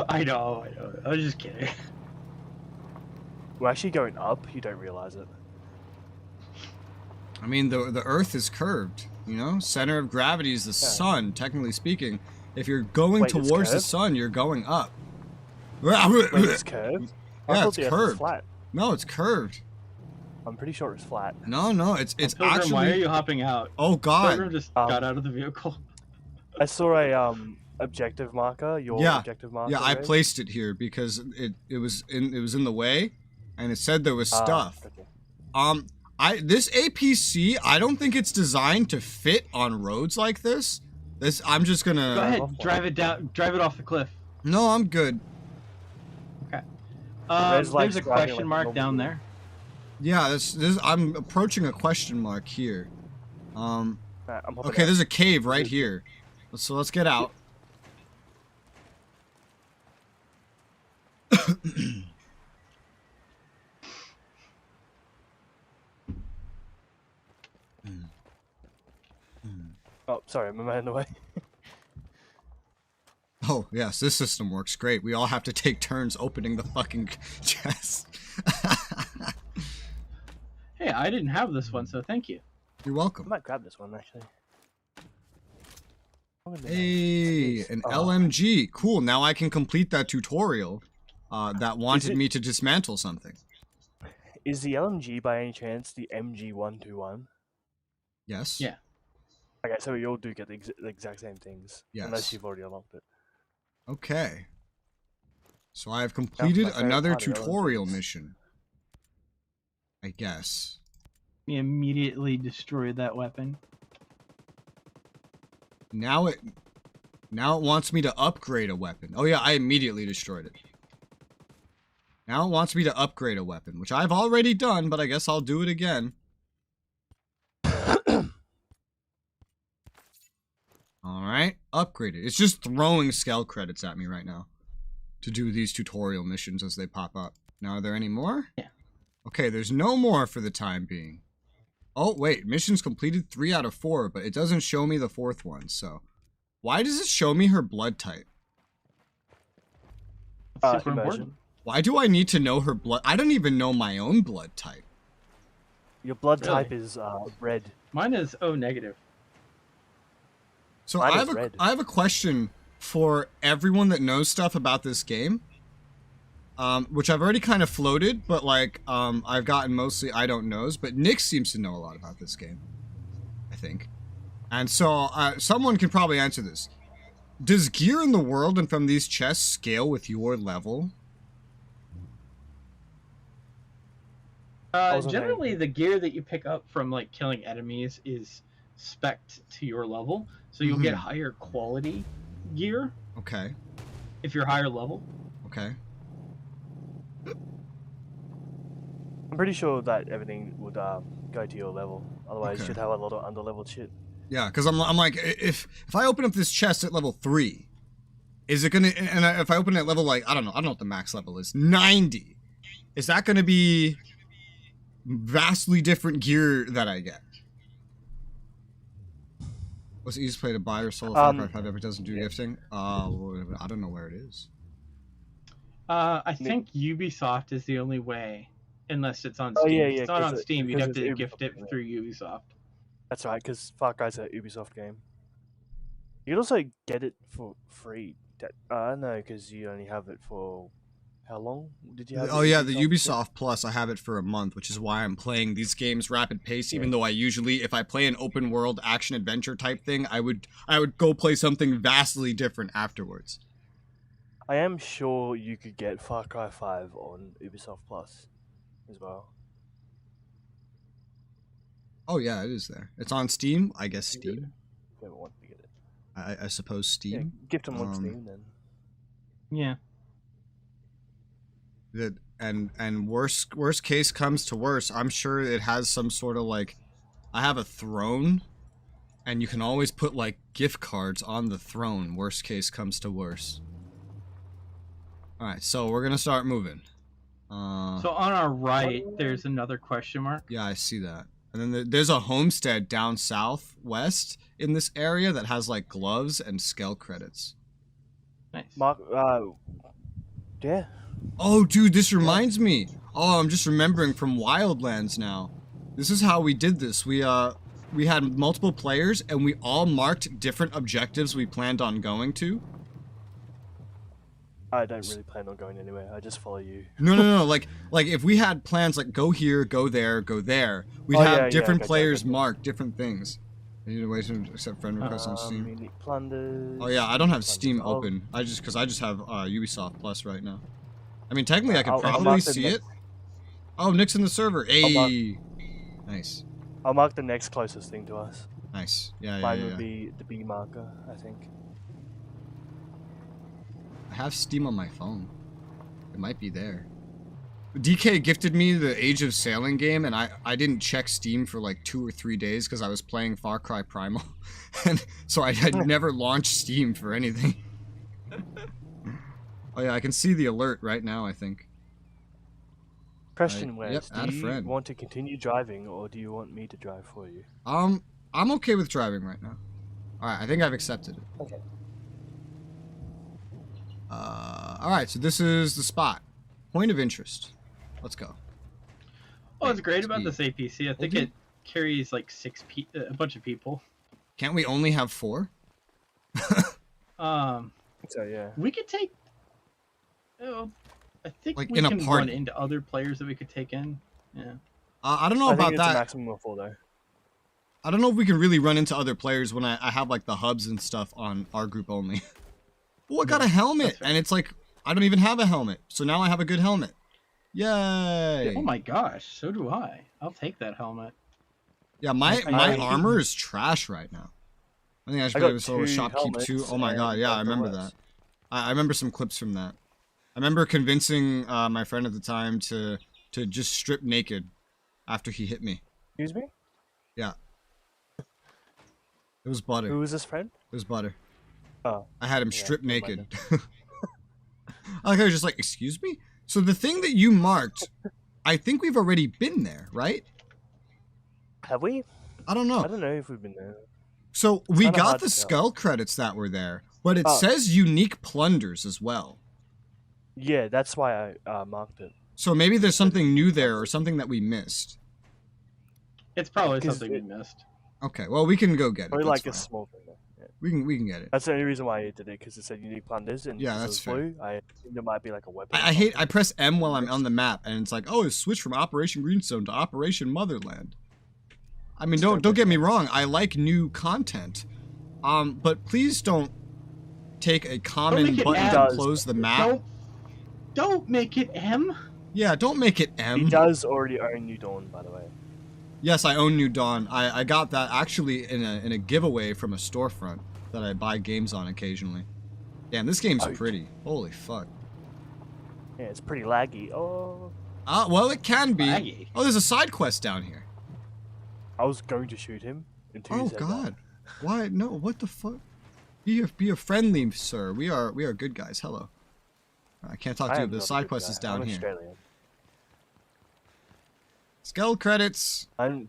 I know. I was just kidding. We're actually going up. You don't realize it. I mean, the Earth is curved. You know, center of gravity is the sun. Technically speaking, if you're going towards the sun, you're going up. Wait, it's curved. Yeah, it's curved. Flat. No, it's curved. I'm pretty sure it's flat. No, it's Pilgrim, actually. why are you hopping out? Oh God! Pilgrim just got out of the vehicle. I saw a objective marker. Your objective marker. Yeah, I placed it here because it was in the way, and it said there was stuff. Okay. This APC, I don't think it's designed to fit on roads like this. I'm just gonna. Go ahead, drive it down. Drive it off the cliff. No, I'm good. Okay. There's a question mark down there. Yeah, I'm approaching a question mark here. Okay, out. there's a cave right here. So let's get out. Oh, sorry, I'm a man in the way. Oh, yes, this system works great. We all have to take turns opening the fucking chest. Hey, I didn't have this one, so thank you. You're welcome. I might grab this one, actually. Hey, an LMG. Cool, now I can complete that tutorial that wanted me to dismantle something. Is the LMG by any chance the MG121? Yes. Yeah. Okay, so we all do get the exact same things. Yes. Unless you've already unlocked it. Okay. So I have completed another tutorial mission. I guess. We immediately destroyed that weapon. Now it wants me to upgrade a weapon. Oh yeah, I immediately destroyed it. Now it wants me to upgrade a weapon, which I've already done, but I guess I'll do it again. Alright, upgraded. It's just throwing scale credits at me right now to do these tutorial missions as they pop up. Now, are there any more? Yeah. Okay, there's no more for the time being. Oh, wait, missions completed 3 out of 4, but it doesn't show me the 4th one, so. Why does it show me her blood type? Super important. Why do I need to know her blood? I don't even know my own blood type. Your blood type is red. Mine is O negative. So I have a question for everyone that knows stuff about this game, which I've already kind of floated, but like I've gotten mostly I don't knows, but Nick seems to know a lot about this game, I think. And so someone can probably answer this. Does gear in the world and from these chests scale with your level? Generally, the gear that you pick up from like killing enemies is spec'd to your level, so you'll get higher quality gear. Okay. If you're higher level. Okay. I'm pretty sure that everything would go to your level. Otherwise, you should have a lot of underleveled shit. Yeah, because I'm like, if I open up this chest at level 3, is it gonna? And if I open it at level like I don't know what the max level is, 90, is that gonna be vastly different gear that I get? What's the easiest way to buy or sell a Far Cry 5 if it doesn't do gifting? I don't know where it is. I think Ubisoft is the only way, unless it's on Steam. If it's not on Steam, you'd have to gift it through Ubisoft. That's right, because Far Cry's a Ubisoft game. You'd also get it for free. No, because you only have it for... How long did you have it? Oh yeah, the Ubisoft Plus, I have it for a month, which is why I'm playing these games rapid pace, even though I usually, if I play an open world action adventure type thing, I would go play something vastly different afterwards. I am sure you could get Far Cry 5 on Ubisoft Plus as well. Oh yeah, it is there. It's on Steam, I guess Steam. If you ever wanted to get it. I suppose Steam. Yeah, gift them on Steam then. Yeah. And worst case comes to worst, I'm sure it has some sort of like, I have a throne, and you can always put like gift cards on the throne. Worst case comes to worst. All right, so we're gonna start moving. So on our right, there's another question mark. Yeah, I see that. And then there's a homestead down southwest in this area that has like gloves and scale credits. Nice. Mark, yeah. Oh, dude, this reminds me. Oh, I'm just remembering from Wildlands now. This is how we did this. We had multiple players, and we all marked different objectives we planned on going to. I don't really plan on going anywhere. I just follow you. No. Like if we had plans like go here, go there, we'd have different players mark different things. I need a way to accept friend requests on Steam. Plunders. Oh yeah, I don't have Steam open. I just have Ubisoft Plus right now. I mean, technically, I could probably see it. Oh, Nick's in the server. Hey, nice. I'll mark the next closest thing to us. Nice. Yeah. Mine would be the B marker, I think. I have Steam on my phone. It might be there. DK gifted me the Age of Sailing game, and I didn't check Steam for like 2 or 3 days because I was playing Far Cry Primal, and so I had never launched Steam for anything. Oh yeah, I can see the alert right now, I think. Question, Wes, yep, add a do you friend. want to continue driving, or do you want me to drive for you? I'm okay with driving right now. Alright, I think I've accepted it. Okay. Alright, so this is the spot. Point of interest. Let's go. Oh, what's great about this APC, I think it carries like a bunch of people. Can't we only have 4? So yeah. We could take. Oh, I think like we in a can party. run into other players that we could take in. Yeah. I don't know I about think it's that. a maximum of 4 though. I don't know if we can really run into other players when I have like the hubs and stuff on our group only. Oh, I got a helmet, and it's like I don't even have a helmet, so now I have a good helmet. Yay! Oh my gosh, so do I. I'll take that helmet. Yeah, my armor is trash right now. I think I should play with solo shopkeep too. Oh my god, yeah, I remember that. I remember some clips from that. I remember convincing my friend at the time to just strip naked after he hit me. Excuse me? Yeah. It was Butter. Who was this friend? It was Butter. Oh. I had him strip naked. I like I was just like, excuse me? So the thing that you marked, I think we've already been there, right? Have we? I don't know. I don't know if we've been there. So we Kinda got hard the to tell. skull credits that were there, but it says unique plunders as well. Yeah, that's why I marked it. So maybe there's something new there or something that we missed. It's probably something we missed. Okay, well we can go get it. Probably That's like a fine. small thing. Yeah. We can get it. That's the only reason why I did it, because it said unique plunders, and Yeah, because it that's was fair. blue, I assumed it might be like a weapon. I press M while I'm on the map, and it's like, oh, it's switched from Operation Greenstone to Operation Motherland. I mean, don't get me wrong. I like new content, but please don't take a common button to close the map. Don't make it M. Yeah, don't make it M. He does already own New Dawn, by the way. Yes, I own New Dawn. I got that actually in a giveaway from a storefront that I buy games on occasionally. Damn, this game's pretty. Holy fuck. Yeah, it's pretty laggy. Oh. Well, it can be. Laggy. Oh, there's a side quest down here. I was going to shoot him until you Oh said God. Why? No. What the fuck? Be a friendly, sir. We are good guys. Hello. I can't talk to you, but the side quest is down I'm here. Australian. Skull credits. I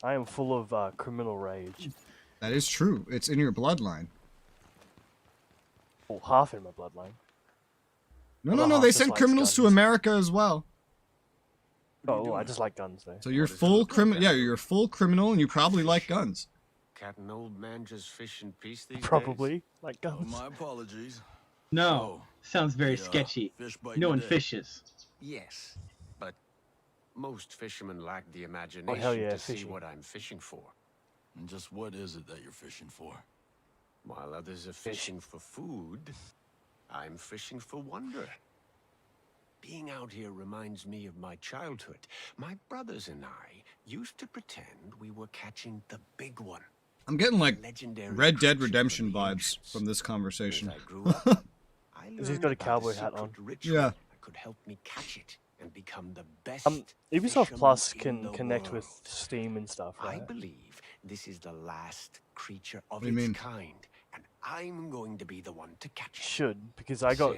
am full of criminal rage. That is true. It's in your bloodline. Well, half in my bloodline. No. They sent criminals to America as well. Oh, I just like guns though. So you're full criminal. Yeah, you're a full criminal, and you probably like guns. Cat and old man just fish in peace these Probably days? like guns. My apologies. No, sounds very sketchy. No one fishes. Yes, but most fishermen lack the imagination yeah, to see fishing. what I'm fishing for. And just what is it that you're fishing for? While others are fishing for food, I'm fishing for wonder. Being out here reminds me of my childhood. My brothers and I used to pretend we were catching the big one. I'm getting like Legendary Red Dead Redemption vibes from this conversation. Because he's got a cowboy hat on. Yeah. Could help me catch it and become the best. Ubisoft Plus can connect with Steam and stuff, I right? believe this is the last creature of What do you its mean? kind, and I'm going to be the one to catch it. Should, because I got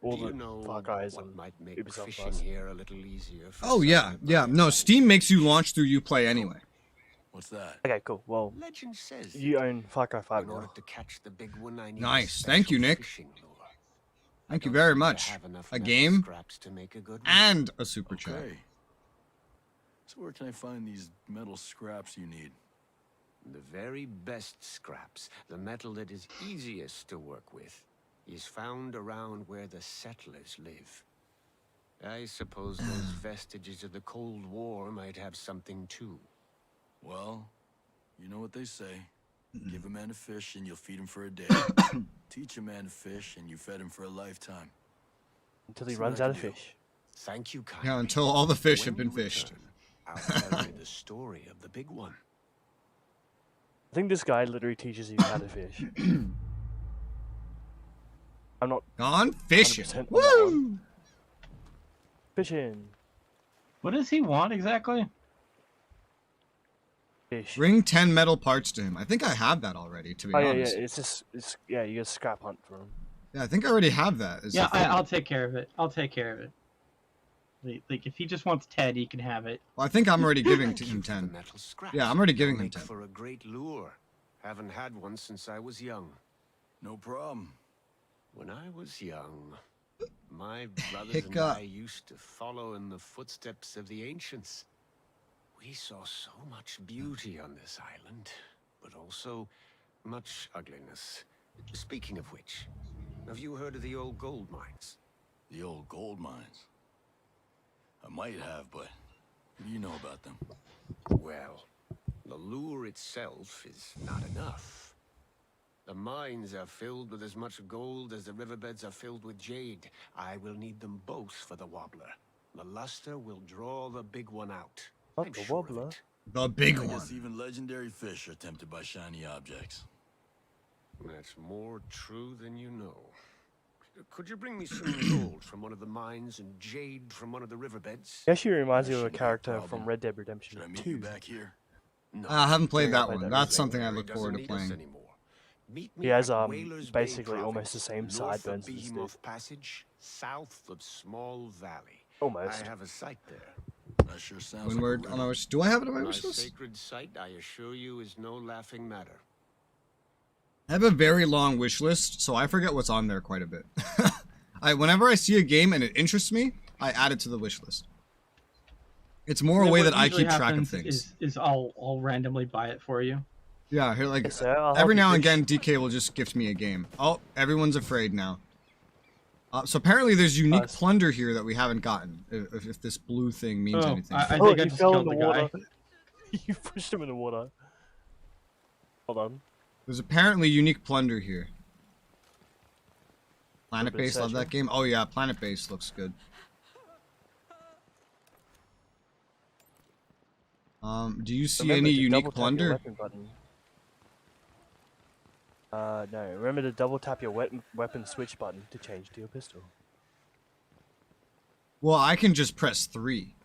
all Do you the know Far Cry's what on might make Ubisoft fishing Plus. here a little easier for Oh yeah, yeah. No, Steam makes you launch through Uplay anyway. What's that? Okay, cool. Well, Legend says you own Far Cry 5 in order now. to catch the big one, I need Nice. a Thank you, special Nick. fishing lure. Thank you very much. have enough A metal game scraps to make a good one. and a super chat. Okay. So where can I find these metal scraps you need? The very best scraps, the metal that is easiest to work with, is found around where the settlers live. I suppose those vestiges of the Cold War might have something too. Well, you know what they say. Give a man a fish and you'll feed him for a day. Teach a man to fish and you fed him for a lifetime. Until he That's what runs I out can of do. fish. Thank you kindly. Yeah, until all the fish have When been you fished. return, I'll tell you the story of the big one. I think this guy literally teaches you how to fish. I'm not Gone fishing. 100% on that one. Fishing. What does he want exactly? Fish. Bring 10 metal parts to him. I think I have that already, to be honest. Yeah, yeah, you get scrap hunt for him. Yeah, I think I already have that. Yeah, I'll take care of it. I'll take care of it. Like, if he just wants 10, he can have it. Well, I think I'm already giving him 10. Yeah, I'm already giving him 10. For a great lure. Haven't had one since I was young. No problem. When I was young, my brothers and I used to follow in the footsteps of the ancients. We saw so much beauty on this island, but also much ugliness. Speaking of which, have you heard of the old gold mines? The old gold mines? I might have, but what do you know about them? Well, the lure itself is not enough. The mines are filled with as much gold as the riverbeds are filled with jade. I will need them both for the wobbler. The luster will draw the big one out. Not the wobbler. The big I one. guess even legendary fish are tempted by shiny objects. That's more true than you know. Could you bring me some gold from one of the mines and jade from one of the riverbeds? He actually reminds me of a character from Red Dead Redemption 2. Should I meet you back here? No, I haven't played that played one. that That's something I look forward to playing. He has basically almost the same sideburns as this dude. Behemoth Passage, south of Small Valley. Almost. I have a site there. That sure sounds When like we're a on riddle. our wish, do I have it on my My wish list? sacred site, I assure you, is no laughing matter. I have a very long wish list, so I forget what's on there quite a bit. Whenever I see a game and it interests me, I add it to the wish list. It's more a way that I keep track of things. Is I'll randomly buy it for you. Yeah, here, like, Yes, sir, I'll every help you now and fish. again, DK will just gift me a game. Oh, everyone's afraid now. So apparently there's unique plunder here that we haven't gotten, if this blue thing means anything. I think I he just fell in killed the the guy. water. You pushed him in the water. Hold on. There's apparently unique plunder here. Planet Little bit Base, love that searching. game. Oh yeah, Planet Base looks good. Do you see Remember any to unique double tap your plunder? weapon button. No. Remember to double tap your weapon switch button to change to your pistol. Well, I can just press 3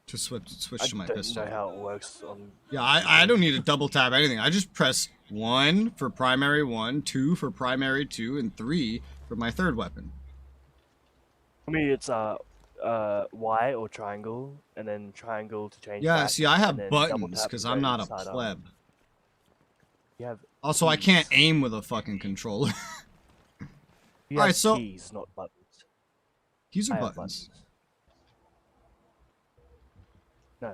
to switch to my I don't pistol. know how it works on... Yeah, I don't need to double tap anything. I just press 1 for primary 1, 2 for primary 2, and 3 for my third weapon. For me, it's Y or triangle, and then triangle to change. Yeah, back, see, I have and then double buttons tap because to I'm go not a side up. pleb. You have Also, I keys. can't aim with a fucking controller. You Alright, have so keys, not buttons. keys I are have buttons. No.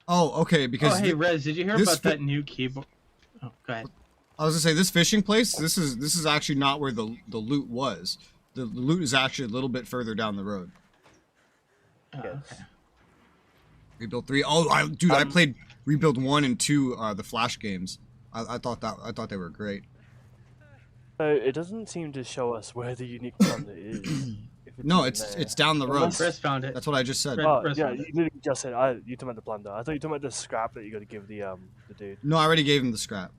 Oh, okay, because Oh, hey, Rez, did you hear this about that new keyboard? Oh, go ahead. I was gonna say this fishing place. This is actually not where the loot was. The loot is actually a little bit further down the road. Oh, Yes. okay. Rebuild 3. Oh, I played Rebuild 1 and 2, the Flash games. I thought they were great. So it doesn't seem to show us where the unique plunder is. If No, isn't there. it's down the road. Unless- Rez found it. That's what I just said. Oh, Rez yeah, found you it. literally just said you talking about the plunder. I thought you were talking about the scrap that you got to give the dude. No, I already gave him the scrap.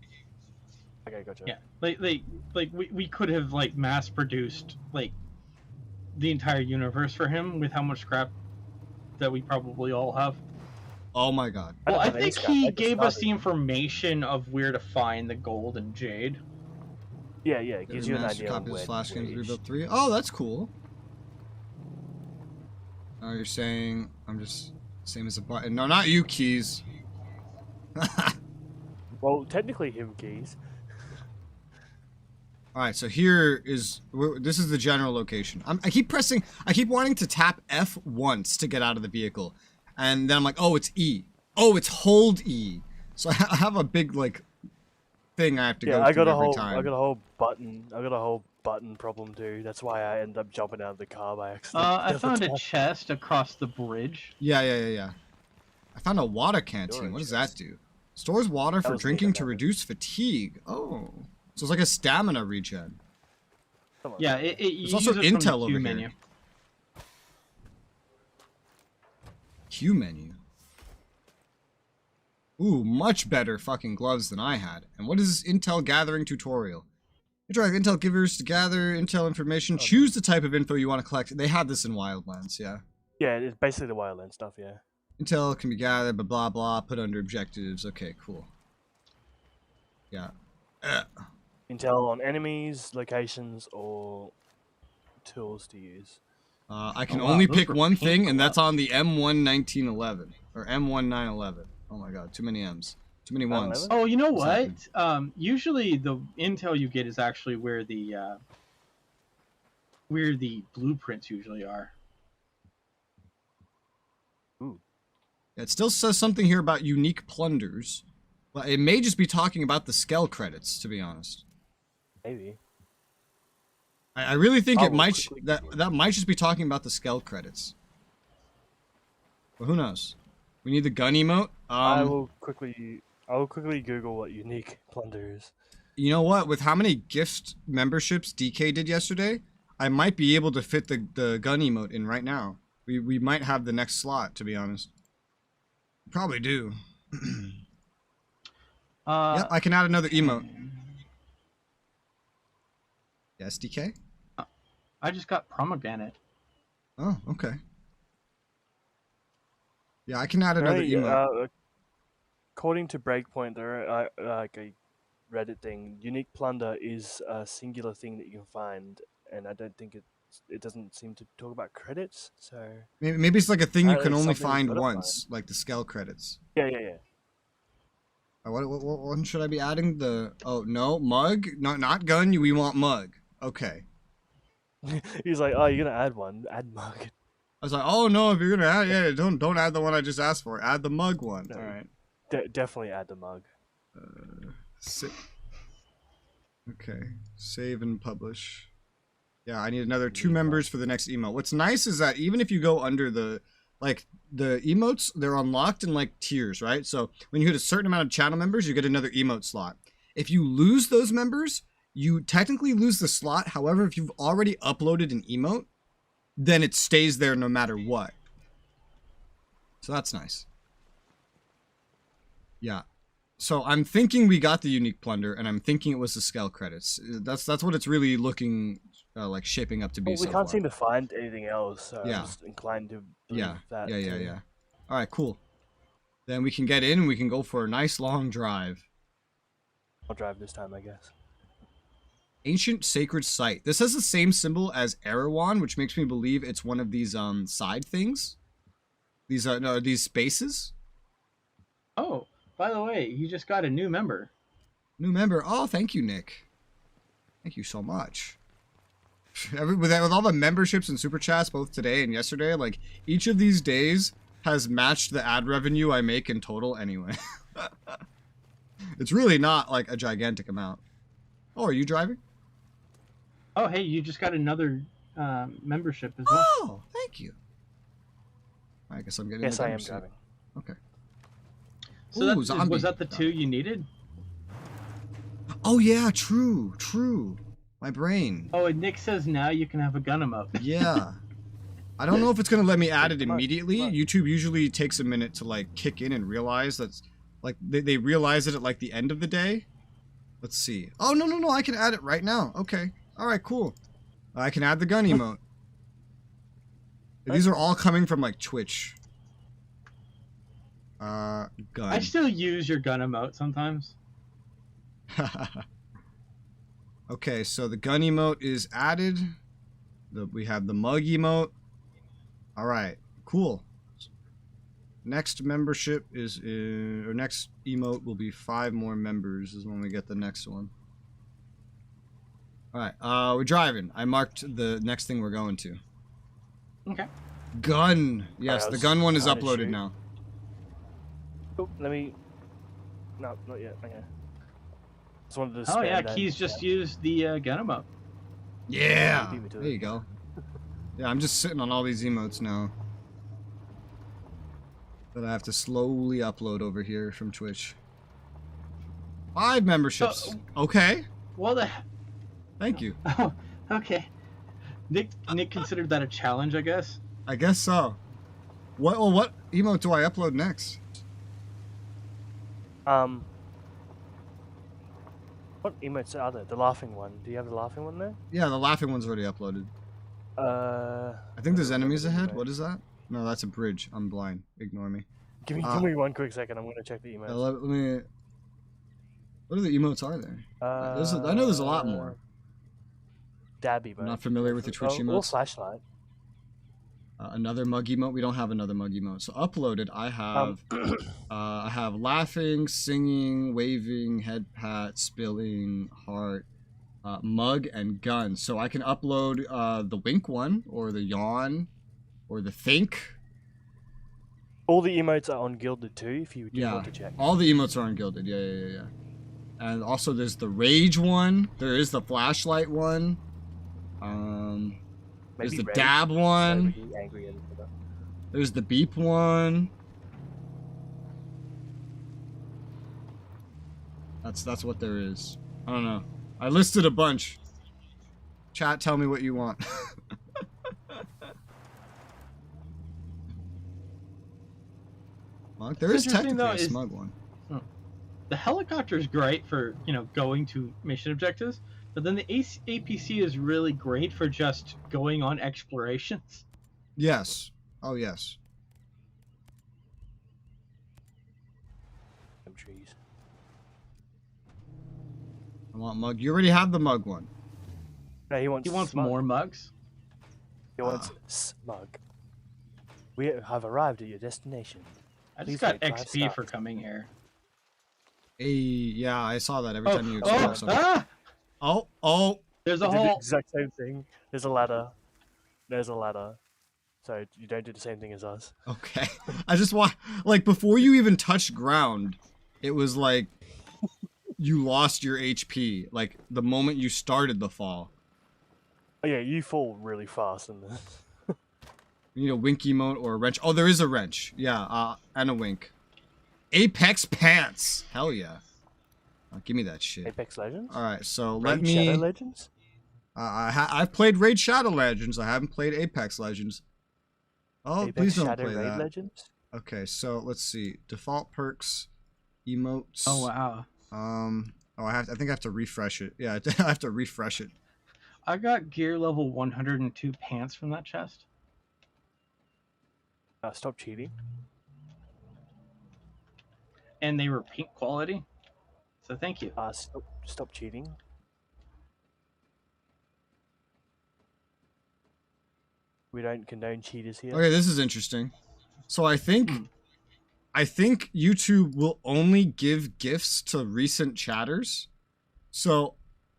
Okay, gotcha. Yeah, like we could have like mass produced like the entire universe for him with how much scrap that we probably all have. Oh my god. I Well, don't I have any think scrap, I he just gave us started. the information of where to find the gold and jade. Yeah, it gives you an Master idea of copy of where. Flash where games each- Rebuild 3. Oh, that's cool. Oh, you're saying I'm just same as a button. No, not you, Keys. Well, technically him keys. All right, so this is the general location. I keep wanting to tap F once to get out of the vehicle, and then I'm like, oh, it's E. Oh, it's hold E. So I have a big like thing I have to go I through got a every whole time. I got a whole button problem too. That's why I ended up jumping out of the car by accident. I found a chest across the bridge. Yeah. I found a water canteen. What does that do? Stores water for was me drinking that to happened. reduce fatigue. Oh, so it's like a stamina regen. Yeah, it There's uses also it from the intel Q over menu. here. Q menu. Ooh, much better fucking gloves than I had. And what is this intel gathering tutorial? Drive intel givers to gather intel information. Choose the type of info you want to collect. They had this in Wildlands, yeah. Yeah, it's basically the Wildlands stuff, yeah. Intel can be gathered, blah, blah, blah, put under objectives. Okay, cool. Yeah. Intel on enemies, locations, or tools to use. I can only pick one thing, and that's on the M11911. Or M1911. Oh my god, too many M's. Too many ones. Oh, you know what? Usually the intel you get is actually where the blueprints usually are. Ooh. It still says something here about unique plunders. But it may just be talking about the Skell credits, to be honest. Maybe. I really think it might that might just be talking about the Skell credits. But who knows? We need the gun emote. I will quickly Google what unique plunder is. You know what? With how many gift memberships DK did yesterday, I might be able to fit the gun emote in right now. We might have the next slot, to be honest. Probably do. Yep, I can add another emote. Yes, DK? I just got pomegranate. Oh, okay. Yeah, I can add another emote. According to Breakpoint, there are like a Reddit thing. Unique plunder is a singular thing that you can find, and I don't think it doesn't seem to talk about credits. So maybe it's like a thing you can only find once, like the Skell credits. Yeah. What one should I be adding? Oh no, mug? Not gun. We want mug. Okay. He's like, oh, you're gonna add one. Add mug. I was like, oh no, if you're gonna add, yeah, don't add the one I just asked for. Add the mug one. No, all right. Definitely add the mug. Okay. Save and publish. Yeah, I need another 2 members for the next emote. What's nice is that even if you go under the emotes, they're unlocked in like tiers, right? So when you hit a certain amount of channel members, you get another emote slot. If you lose those members, you technically lose the slot. However, if you've already uploaded an emote, then it stays there no matter what. So that's nice. Yeah. So I'm thinking we got the unique plunder, and I'm thinking it was the Skell credits. That's what it's really looking like shaping up to be. Well, we can't seem to find anything else, so yeah. I'm just inclined to believe that. Yeah. All right, cool. Then we can get in and we can go for a nice long drive. I'll drive this time, I guess. Ancient Sacred Site. This has the same symbol as Erewhon, which makes me believe it's one of these side things. These are these spaces. Oh, by the way, you just got a new member. New member. Oh, thank you, Nick. Thank you so much. With all the memberships and super chats both today and yesterday, like each of these days has matched the ad revenue I make in total anyway. It's really not like a gigantic amount. Oh, are you driving? Oh, hey, you just got another membership as well. Oh, thank you. I guess I'm getting. Yes, I am driving. Okay. So ooh, was that the 2 you needed? Oh yeah, true. My brain. Oh, and Nick says now you can have a gun emote. Yeah. I don't know if it's gonna let me add it immediately. YouTube usually takes a minute to like kick in and realize that's like they realize it at like the end of the day. Let's see. Oh no, I can add it right now. Okay. All right, cool. I can add the gun emote. These are all coming from like Twitch. Gun. I still use your gun emote sometimes. Okay, so the gun emote is added. We have the mug emote. All right, cool. Next membership is or next emote will be 5 more members is when we get the next one. All right, we're driving. I marked the next thing we're going to. Okay. Gun. Yes, the gun one is uploaded now. Oh, let me. No, not yet. Okay. Just wanted to. Oh yeah, Keys just used the gun emote. Yeah. There you go. Yeah, I'm just sitting on all these emotes now that I have to slowly upload over here from Twitch. 5 memberships. Okay. Well, thank you. Oh, okay. Nick considered that a challenge, I guess. I guess so. What emote do I upload next? What emotes are there? The laughing one. Do you have the laughing one there? Yeah, the laughing one's already uploaded. I think there's enemies ahead. What is that? No, that's a bridge. I'm blind. Ignore me. Give me 1 quick second. I'm gonna check the emotes. Let me. What are the emotes are there? I know there's a lot more. Dab emote. I'm not familiar with the Twitch emotes. Or flashlight. Another mug emote. We don't have another mug emote. So uploaded, I have I have laughing, singing, waving, head pat, spilling, heart, mug, and gun. So I can upload the wink one, or the yawn, or the think. All the emotes are on Gilded too, if you want to check. All the emotes are on Gilded. Yeah. And also there's the rage one. There is the flashlight one. There's the rage, dab one. So angry and stuff. There's the beep one. That's what there is. I don't know. I listed a bunch. Chat, tell me what you want. Mug? There is technically a smug one. The helicopter is great for, going to mission objectives, but then the APC is really great for just going on explorations. Yes. Oh, yes. Some trees. I want mug. You already have the mug one. No, he wants smug. More mugs. He wants smug. We have arrived at your destination. I just got XP for coming here. Hey, yeah, I saw that every time you explore something. Oh. There's a hole. hole. The exact same thing. There's a ladder. There's a ladder. So you don't do the same thing as us. Okay. I just want, like, before you even touched ground, it was like you lost your HP. Like, the moment you started the fall. Oh, yeah, you fall really fast in this. You need a wink emote or a wrench. Oh, there is a wrench. Yeah, and a wink. Apex pants. Hell yeah. Give me that shit. Apex Legends? Alright, so Raid let me... Shadow Legends? I've played Raid Shadow Legends. I haven't played Apex Legends. Oh, Apex please don't Shadow play Raid that. Legends? Okay, so let's see. Default perks, emotes. Oh, wow. I think I have to refresh it. Yeah, I have to refresh it. I got gear level 102 pants from that chest. Stop cheating. And they were pink quality. So thank you. Stop cheating. Oh, We don't condone cheaters here. Okay, this is interesting. So I think YouTube will only give gifts to recent chatters. So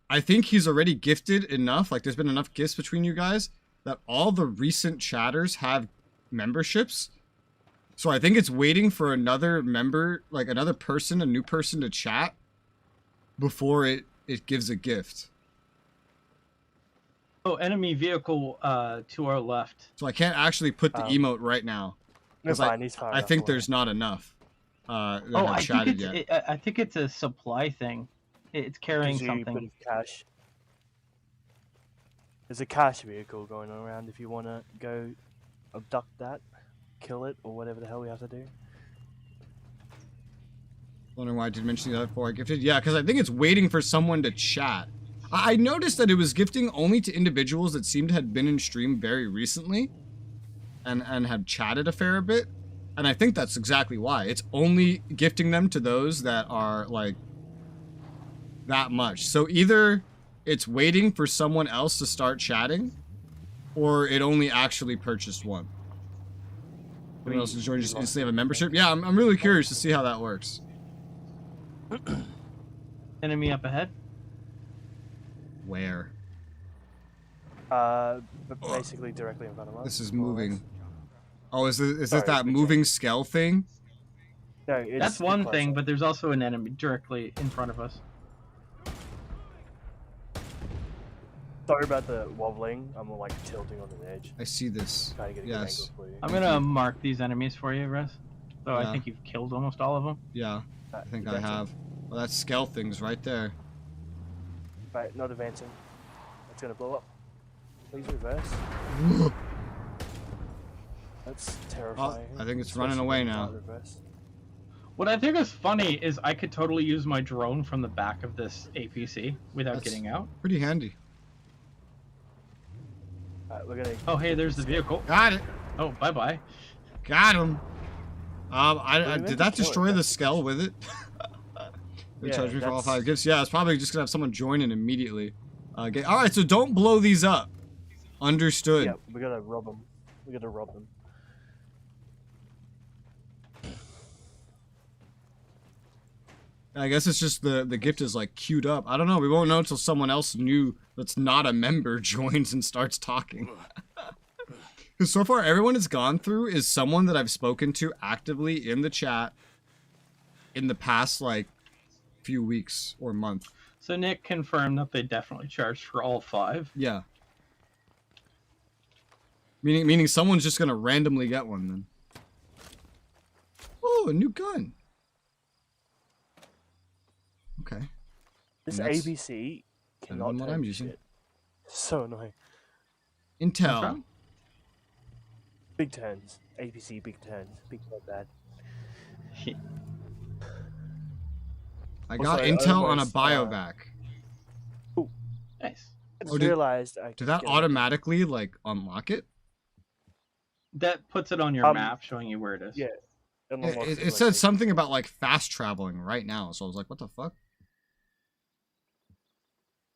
I think he's already gifted enough, like there's been enough gifts between you guys that all the recent chatters have memberships. So I think it's waiting for another member, like another person, a new person to chat before it gives a gift. Oh, enemy vehicle to our left. So I can't actually put the emote right now. That's fine, he's far I enough think away. there's not enough that have chatted yet. I think it's a supply thing. It's carrying Gives you a something. bit of cash. There's a cash vehicle going around if you want to go abduct that, kill it, or whatever the hell we have to do. Wondering why I didn't mention the other before I gifted. Yeah, because I think it's waiting for someone to chat. I noticed that it was gifting only to individuals that seemed to have been in stream very recently and have chatted a fair bit. And I think that's exactly why. It's only gifting them to those that are like that much. So either it's waiting for someone else to start chatting, or it only actually purchased one. Anyone else is joining just instantly have a membership? Yeah, I'm really curious to see how that works. Enemy up ahead. Where? But basically directly in front of us. This is moving. Oh, is it that moving scale thing? No, it's That's one thing, but there's also an enemy directly in front of us. Sorry about the wobbling. I'm like tilting on the edge. I see this. Trying to get a good Yes. angle for you. I'm gonna mark these enemies for you, Res. So Yeah. I think you've killed almost all of them. Yeah, I think I That's it. have. Well, that's scale things right there. Right, not advancing. It's gonna blow up. Please reverse. That's terrifying. I think it's running away now. Reverse. What I think is funny is I could totally use my drone from the back of this APC without getting out. Pretty handy. We're gonna. Oh, hey, there's the vehicle. Got it. Oh, bye-bye. Got him. Did that destroy the skull with it? They charge me for all 5 gifts. Yeah, it's probably just gonna have someone join in immediately. All right, so don't blow these up. Understood. Yeah, we gotta rob them. We gotta rob them. I guess it's just the gift is like queued up. I don't know. We won't know until someone else new that's not a member joins and starts talking. Because so far, everyone it's gone through is someone that I've spoken to actively in the chat in the past, like, few weeks or month. So Nick confirmed that they definitely charged for all 5. Yeah. Meaning someone's just gonna randomly get one then. Oh, a new gun. Okay. This ABC cannot what turn I'm using. shit. So annoying. Intel. Big turns. ABC, big turns. Big not bad. I got intel on a biovac. Ooh. Nice. I just realized I did that automatically, like, unlock it? That puts it on your map, showing you where it is. Yeah. It said something about, like, fast traveling right now, so I was like, what the fuck?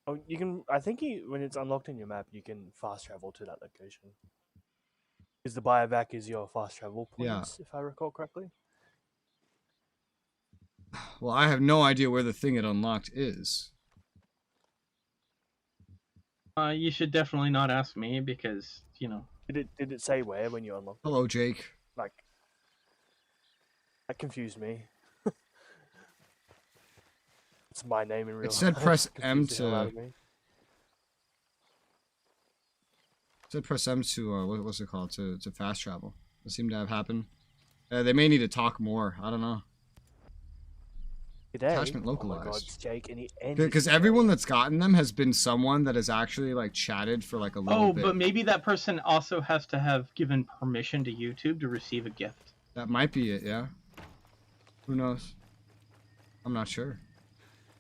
Oh, you can. I think when it's unlocked in your map, you can fast travel to that location. Because the biovac is your fast travel points, if I recall correctly. Well, I have no idea where the thing it unlocked is. You should definitely not ask me because, you know. Did it say where when you unlocked it? Hello, Jake. Like, that confused me. It's my name in real life. It said press M Confused the hell out to... of me. It said press M to, what's it called? To fast travel. That seemed to have happened. They may need to talk more. I don't know. Today, Attachment oh my God, localized. Jake, Because everyone that's gotten them has been someone that has actually, like, chatted for, like, a little bit. Oh, but maybe that person also has to have given permission to YouTube to receive a gift. That might be it, yeah. Who knows? I'm not sure.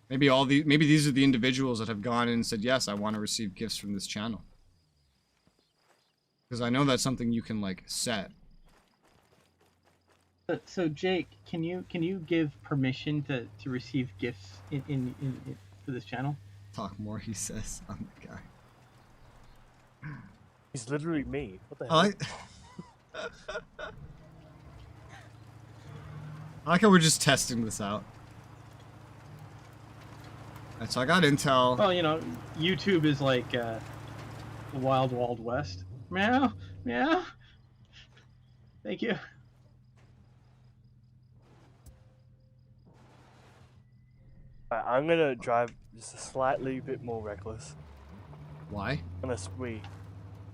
Maybe these are the individuals that have gone in and said, yes, I want to receive gifts from this channel. Because I know that's something you can, like, set. So Jake, can you give permission to receive gifts in for this channel? Talk more, he says. I'm the guy. He's literally me. What the hell? I like how we're just testing this out. Alright, so I got intel. Well, you know, YouTube is like the wild, wild west. Meow, meow. Thank you. I'm gonna drive just a slightly bit more reckless. Why? Unless we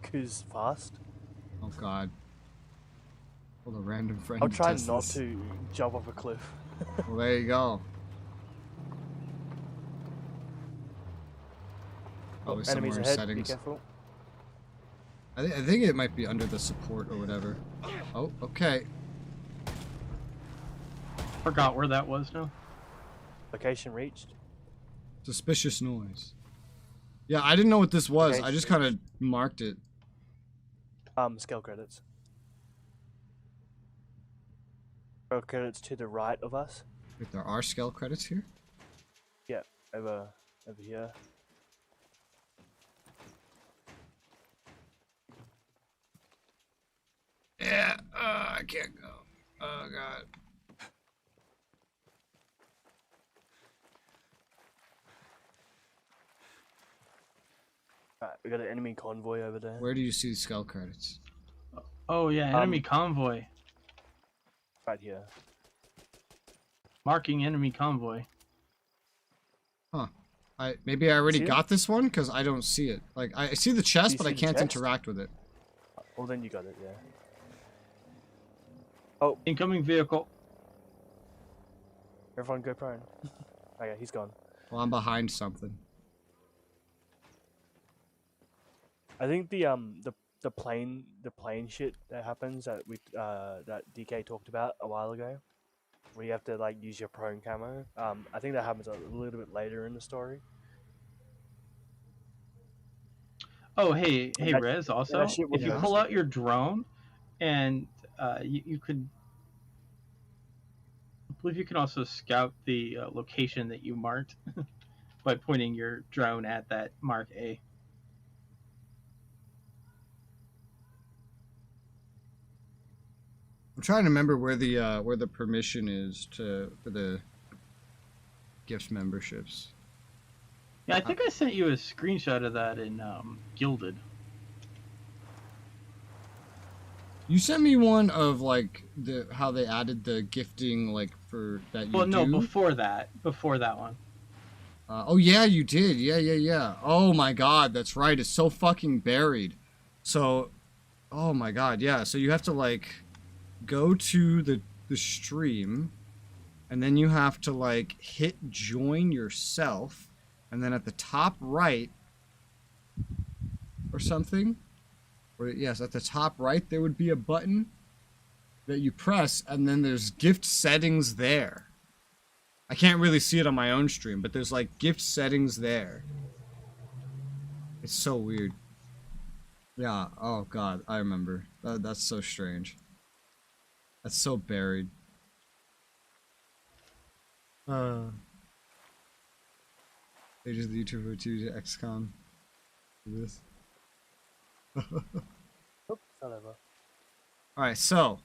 cruise fast. Oh God. Well, a random friend. I'll try not to jump off a cliff. Well, there you go. Probably somewhere Enemies in ahead, settings. be careful. I think it might be under the support or whatever. Oh, okay. Forgot where that was now. Location reached. Suspicious noise. Yeah, I didn't know what this was. Okay, I just kind of marked it. Scale credits. Scale credits to the right of us. Wait, there are scale credits here? Yeah, over here. Yeah, I can't go. Oh God. Alright, we got an enemy convoy over there. Where do you see the skull credits? Oh yeah, enemy convoy. Right here. Marking enemy convoy. Huh. Maybe I already See it? got this one because I don't see it. Like I see the chest, but I see the can't chest? interact with it. Well, then you got it, yeah. Oh, incoming vehicle. Everyone go prone. Okay, he's gone. Well, I'm behind something. I think the plane shit that happens that DK talked about a while ago. where you have to like use your prone camo. I think that happens a little bit later in the story. Oh, hey, that- Rez. and Also, that shit if you was pull out your drone, and you could, I believe you can also scout the location that you marked by pointing your drone at that mark A. I'm trying to remember where the permission is for the gift memberships. Yeah, I think I sent you a screenshot of that in Gilded. You sent me one of like how they added the gifting like for that you Well, no, do? before that one. Oh yeah, you did. Yeah. Oh my god, that's right. It's so fucking buried. So, oh my god, yeah. So you have to like go to the stream, and then you have to like hit join yourself, and then at the top right or something, or yes, at the top right there would be a button that you press, and then there's gift settings there. I can't really see it on my own stream, but there's like gift settings there. It's so weird. Yeah, oh god, I remember. That's so strange. That's so buried. Pages of the YouTube for 2 to XCOM. This. Oops, not over. Alright, so,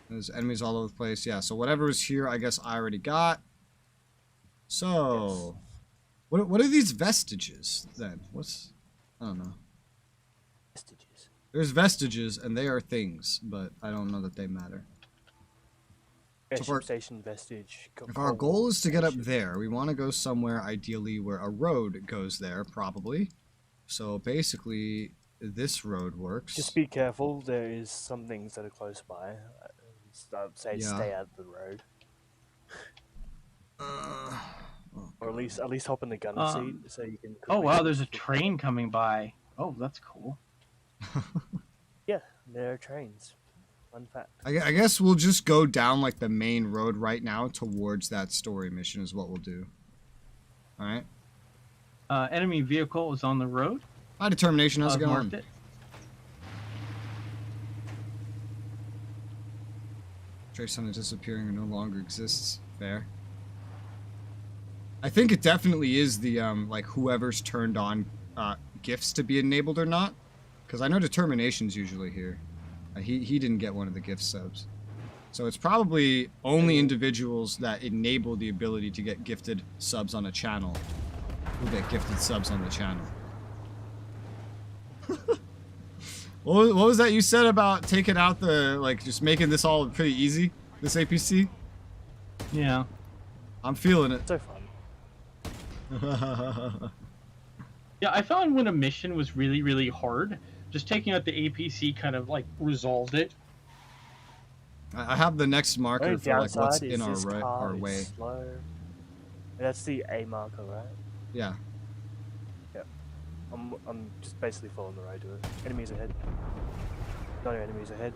there's enemies all over the place. Yeah, so whatever is here, I guess I already got. So, yes. What are these vestiges, then? I don't know. Vestiges. There's vestiges, and they are things, but I don't know that they matter. Airship station vestige. If our goal is to get up there, we want to go somewhere, ideally, where a road goes there, probably. So, basically, this road works. Just be careful, there is some things that are close by. I'd say stay out of the road. Or at least hop in the gun seat so you can... Oh wow, there's a train coming by. Oh, that's cool. Yeah, there are trains. Fun fact. I guess we'll just go down like the main road right now towards that story mission is what we'll do. Alright. Enemy vehicle is on the road. High determination, how's it going? Trace on it disappearing or no longer exists. Fair. I think it definitely is the like whoever's turned on gifts to be enabled or not, because I know determination's usually here. He didn't get one of the gift subs, so it's probably only individuals that enable the ability to get gifted subs on a channel who get gifted subs on the channel. What was that you said about taking out the, like, just making this all pretty easy, this APC? Yeah. I'm feeling it. So fun. Yeah, I found when a mission was really, really hard, just taking out the APC kind of, like, resolved it. I have the next marker for, like, what's in our way. Slow. That's the A marker, right? Yeah. I'm just basically following the road to it. Enemies ahead. No enemies ahead.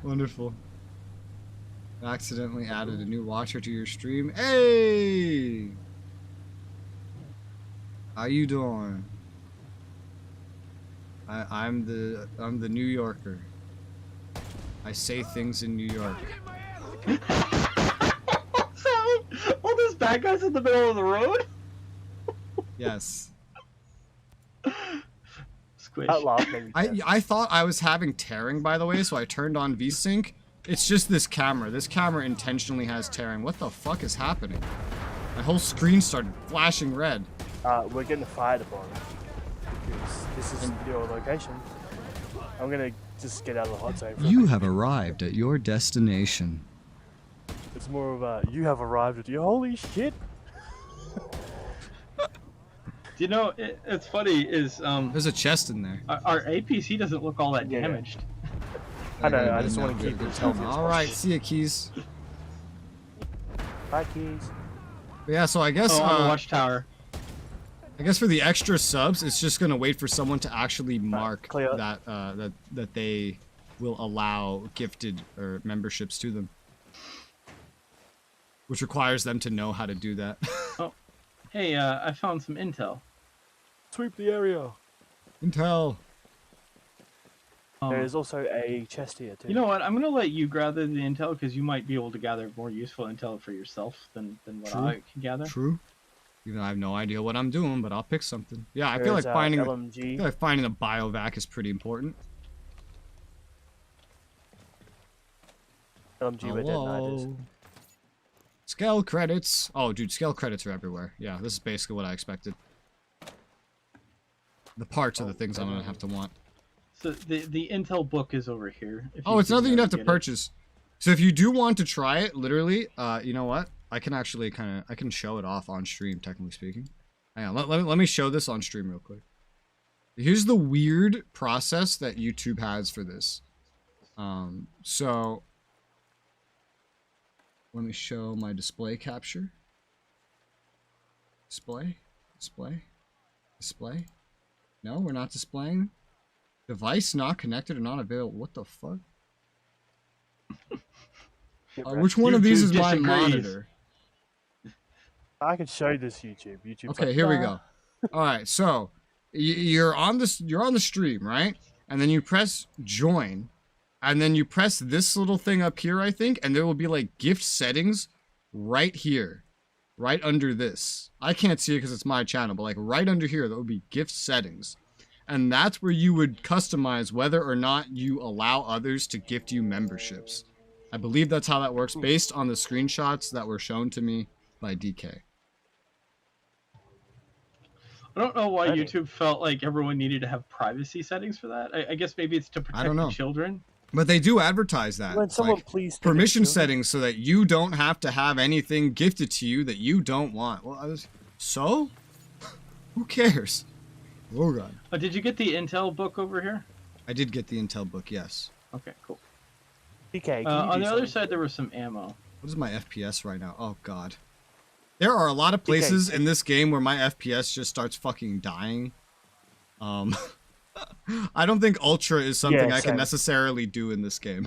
Wonderful. Accidentally added a new watcher to your stream. Hey! How you doing? I'm the New Yorker. I say things in New York. All those bad guys in the middle of the road? Yes. Squish. I thought I was having tearing, by the way, so I turned on VSync. It's just this camera. This camera intentionally has tearing. What the fuck is happening? My whole screen started flashing red. We're getting fired upon because this is your location. I'm gonna just get out of the hot zone. You have arrived at your destination. It's more of a, you have arrived at your, holy shit. You know, it's funny is there's a chest in there. Our APC doesn't look all that damaged. I know. I just want to keep it healthy. All right, see ya, Keys. Bye, Keys. But yeah, so I guess on the watchtower. I guess for the extra subs, it's just gonna wait for someone to actually mark clear. that they will allow gifted or memberships to them, which requires them to know how to do that. Oh, hey, I found some intel. Sweep the area. Intel. There's also a chest here too. You know what? I'm gonna let you gather the intel because you might be able to gather more useful intel for yourself than what True. I can gather. True. Even though I have no idea what I'm doing, but I'll pick something. Yeah, I feel There's, like finding LMG. I feel like finding a biovac is pretty important. LMG where Dead Knight is. Scale credits. Oh, dude, scale credits are everywhere. Yeah, this is basically what I expected. The parts are the things I'm gonna have to want. So the intel book is over here. Oh, it's nothing you'd have to purchase. So if you do want to try it, literally, you know what? I can actually I can show it off on stream, technically speaking. Hang on, let me show this on stream real quick. Here's the weird process that YouTube has for this. So let me show my display capture. Display. No, we're not displaying. Device not connected or not available. What the fuck? Which one of these is my monitor? I can show this YouTube's Okay, like, here we go. All right, so you're on the stream, right? And then you press join, and then you press this little thing up here, I think, and there will be like gift settings right here, right under this. I can't see it because it's my channel, but like right under here, that would be gift settings. And that's where you would customize whether or not you allow others to gift you memberships. I believe that's how that works based on the screenshots that were shown to me by DK. I don't know why YouTube felt like everyone needed to have privacy settings for that. I guess maybe it's to protect the children. But they do advertise that. When It's someone like please permission settings so that you don't have to have anything gifted to you that you don't want. Well, so? Who cares? Oh god. Did you get the intel book over here? I did get the intel book, yes. Okay, cool. DK, on the other side, there was some ammo. What is my FPS right now? Oh god. There are a lot of places in this game where my FPS just starts fucking dying. I don't think Ultra is something I can necessarily do in this game.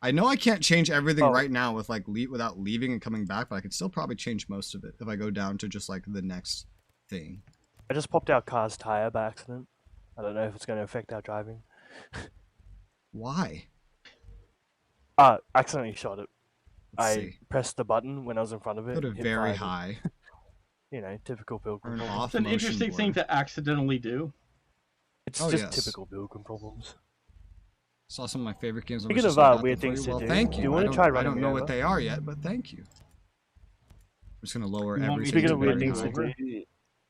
I know I can't change everything right now with like without leaving and coming back, but I could still probably change most of it if I go down to just like the next thing. I just popped our car's tire by accident. I don't know if it's going to affect our driving. Why? Accidentally shot it. Let's I see. pressed the button when I was in front of it. Put it hit very fire. high. You know, typical Pilgrim Turn problems. off It's an motion interesting blur. thing to accidentally do. It's Oh, just yes. typical Pilgrim problems. Saw some of my favorite games. Speaking just of, like that weird for you. things to Well, do, thank do you. you wanna I try don't running know me what over? they are yet, but thank you. I'm just gonna lower You want me to everything. Speaking to of weird very things to high. do,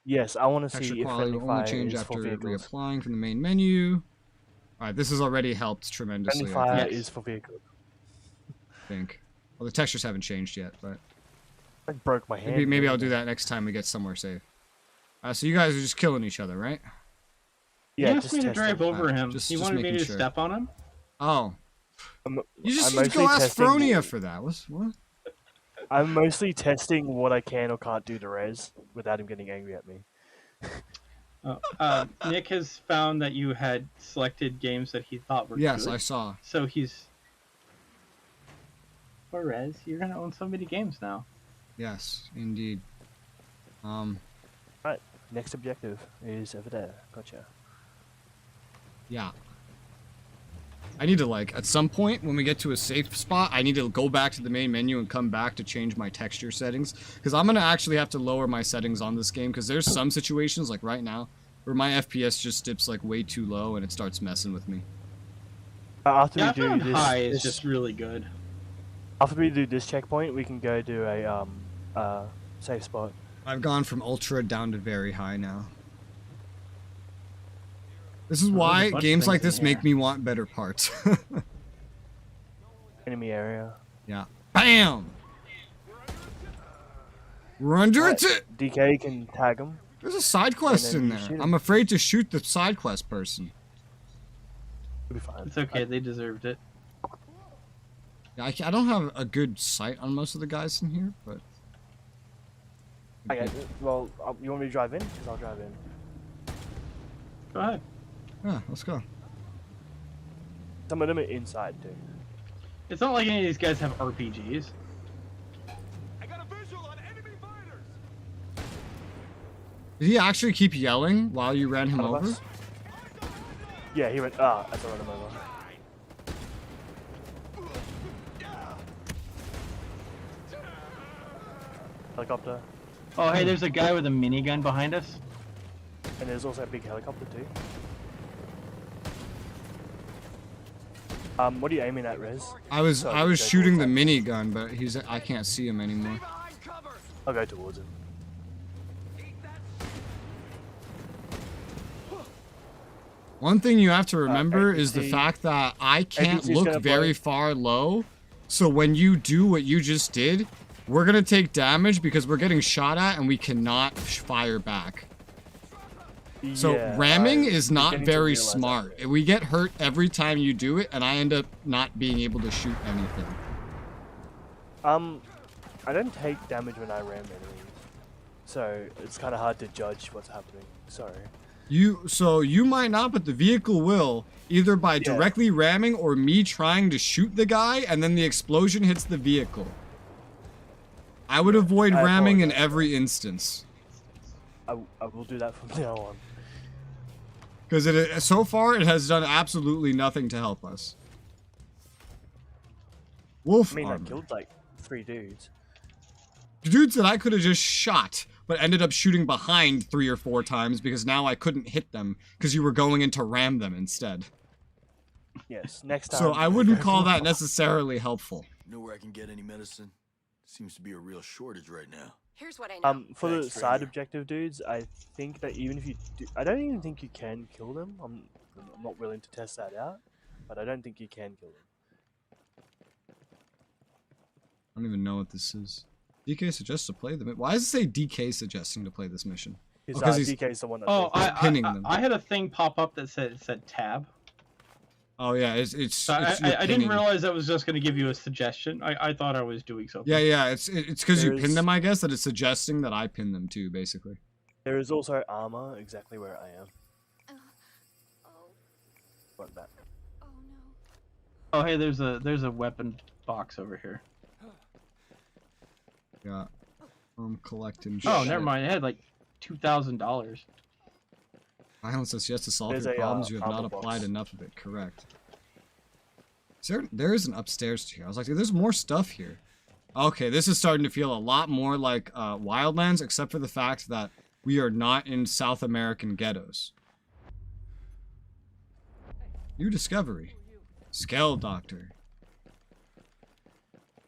yes, I want to Texture see if quality friendly will only fire change is after for vehicles. reapplying from the main menu. Alright, this has already helped tremendously. Friendly I fire think. is for vehicles. Well, the textures haven't changed yet, but I broke my hand. maybe I'll do that next time we get somewhere safe. So you guys are just killing each other, right? He Yeah, asked just me to testing. drive over him. Just He wanted me making to sure. step on him. Oh. I'm You just mostly go ask testing- Fronia for that. What? I'm mostly testing what I can or can't do to Rez without him getting angry at me. Nick has found that you had selected games that he thought were Yes, good. I saw. So he's... Poor Rez, you're gonna own so many games now. Yes, indeed. Right, next objective is over there. Gotcha. Yeah. I need to, like, at some point, when we get to a safe spot, I need to go back to the main menu and come back to change my texture settings. Because I'm going to actually have to lower my settings on this game, because there's some situations, like right now, where my FPS just dips, like, way too low, and it starts messing with me. After Yeah, I we do found this, high is just really good. after we do this checkpoint, we can go do a safe spot. I've gone from ultra down to very high now. This is why bunch of games like things this in make me want better parts. Enemy area. Yeah. BAM! We're under Right, it! DK can tag him. There's a side quest in you there. shoot 'em. I'm afraid to shoot the side quest person. It'll be fine. It's okay, they deserved it. Yeah, I don't have a good sight on most of the guys in here, but Okay, well, you want me to drive in? Because I'll drive in. Go ahead. Yeah, let's go. Some of them are inside too. It's not like any of these guys have RPGs. I got a visual on enemy fighters. Did he actually keep yelling while you ran him One of over? us. Yeah, he went. Ah, as I ran him over. Helicopter. Oh, hey, there's a guy with a minigun behind us. And there's also a big helicopter too. What are you aiming at, Rez? I was So, I was go shooting the towards minigun, but I can't see him anymore. that. I'll go towards him. One thing you have to remember is the APC fact that I can't APC's look gonna very blow. far low. So when you do what you just did, we're gonna take damage because we're getting shot at and we cannot fire back. So Yeah, ramming is I'm not beginning to very realize that. smart. We get hurt every time you do it, and I end up not being able to shoot anything. I don't take damage when I ram enemies, so it's kind of hard to judge what's happening. Sorry. So you might not, but the vehicle will, either by directly ramming or me trying to shoot the guy, and then the explosion hits the vehicle. I would avoid I ramming in apologize. every instance. I will do that from now on. Because so far, it has done absolutely nothing to help us. Wolf I mean, I armor. killed like 3 dudes. Dudes that I could have just shot, but ended up shooting behind 3 or 4 times because now I couldn't hit them because you were going in to ram them instead. Yes, next time. So I wouldn't call that necessarily helpful. Know where I can get any medicine? Seems to be a real shortage right now. Here's what I know. For the Thanks, side stranger. objective dudes, I think that even if you do, I don't even think you can kill them. I'm not willing to test that out, but I don't think you can kill them. I don't even know what this is. DK suggests to play them. Why does it say DK suggesting to play this mission? Because DK's the one that. Oh, takes it. pinning them. I had a thing pop up that said tab. Oh yeah, it's So you're I didn't pinning. realize that was just going to give you a suggestion. I thought I was doing something. Yeah, it's because you pin There's- them, I guess, that it's suggesting that I pin them too, basically. There is also armor exactly where I am. Like that. Oh, hey, there's a weapon box over here. Yeah. I'm collecting Oh, shit. never mind. It had like $2,000. Violence says yes to solve There's your a, problems. You have armor not applied box. enough of it. Correct. There is an upstairs here. I was like, there's more stuff here. Okay, this is starting to feel a lot more like Wildlands, except for the fact that we are not in South American ghettos. New discovery. Skell Doctor.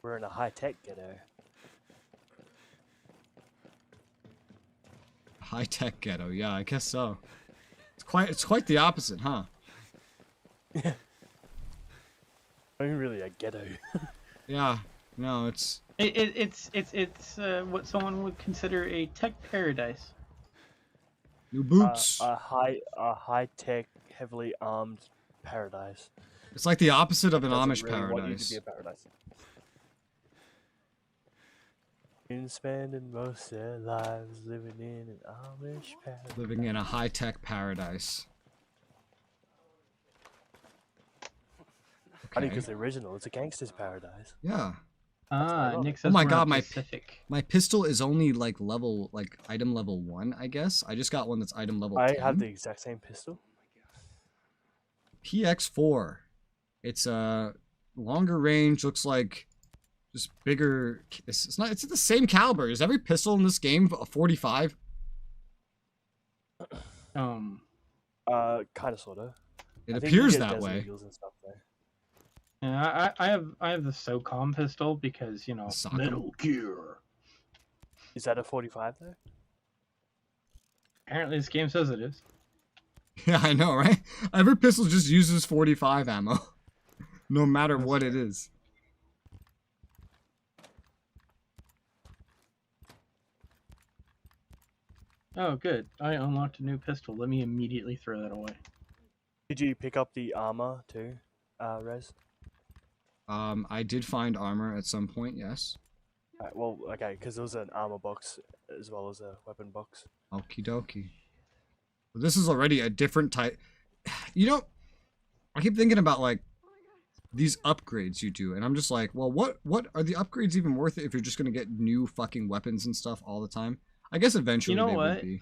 We're in a high-tech ghetto. High-tech ghetto. Yeah, I guess so. It's quite the opposite, huh? Not even really a ghetto. Yeah. No, it's It's what someone would consider a tech paradise. new boots. A high-tech, heavily armed paradise. It's like the opposite of an Doesn't Amish really want you to paradise. be a paradise. Been spending most of their lives living in an Amish paradise. Living in a high-tech paradise. Funny Okay. because the original, it's a gangster's paradise. Yeah. Nick Oh says my we're god, not my Pacific. pistol is only like item level 1, I guess. I just got one that's item level 10. I have the exact same pistol. PX4. It's a longer range, looks like just bigger. It's the same caliber. Is every pistol in this game a 45? Kind of, sorta. It I think you appears get that desert way. eagles and stuff there. Yeah, I have the SOCOM pistol because, you know, SOCOM? Metal Gear. Is that a 45 though? Apparently this game says it is. Yeah, I know, right? Every pistol just uses 45 ammo. No matter what it is. Oh, good. I unlocked a new pistol. Let me immediately throw that away. Did you pick up the armor too, Rez? I did find armor at some point, yes. Well, okay, because there was an armor box as well as a weapon box. Okie dokie. Well, this is already a different type. You know, I keep thinking about like these upgrades you do, and I'm just like, well, what are the upgrades even worth it if you're just gonna get new fucking weapons and stuff all the time? I guess eventually they would be.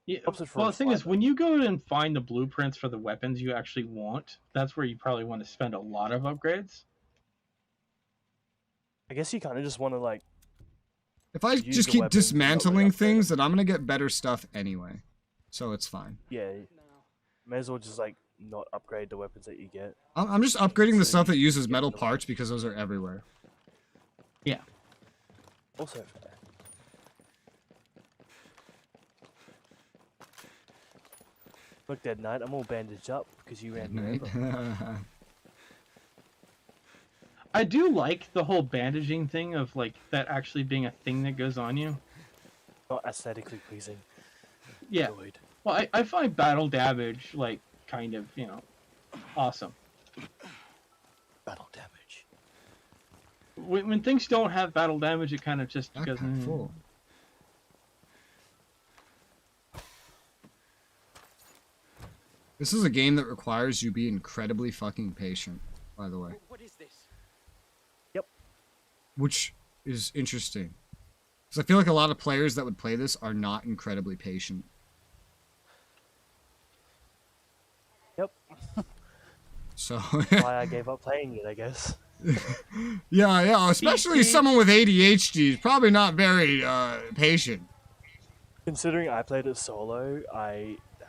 Yeah, well, the thing is, when you go and find the blueprints for the weapons you actually want, that's where you probably want to spend a lot of upgrades. I guess you kind of just want to like. If I just keep dismantling things, then I'm gonna get better stuff anyway, so it's fine. Yeah, may as well just like not upgrade the weapons that you get. I'm just upgrading the stuff that uses metal parts because those are everywhere. Yeah. Also fair. Look, Dead Knight, I'm all bandaged up because you ran me over. I do like the whole bandaging thing of like that actually being a thing that goes on you. Not aesthetically pleasing. Yeah. Annoyed. Well, I find battle damage like kind of, you know, awesome. Battle damage. When things don't have battle damage, it kind of just goes. Full. This is a game that requires you be incredibly fucking patient, by the way. What is this? Yep. Which is interesting. Because I feel like a lot of players that would play this are not incredibly patient. Yep. So why I gave up playing it, I guess. yeah, especially someone with ADHD is probably not very patient. Considering I played it solo,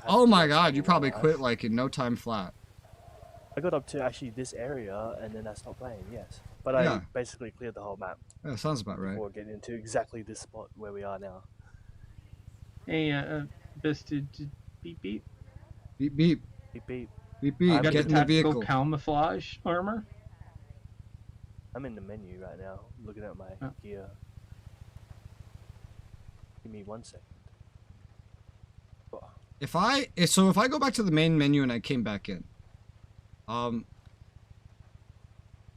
oh my god, you probably quit like in no time flat. I got up to actually this area and then I stopped playing, yes. But I basically cleared the whole map. Yeah, sounds about right. Before getting into exactly this spot where we are now. Hey, best to beep beep. Beep beep. Beep beep. Beep beep. Get in the vehicle. Camouflage armor. I'm in the menu right now, looking at my gear. Give me 1 second. If I go back to the main menu and I came back in,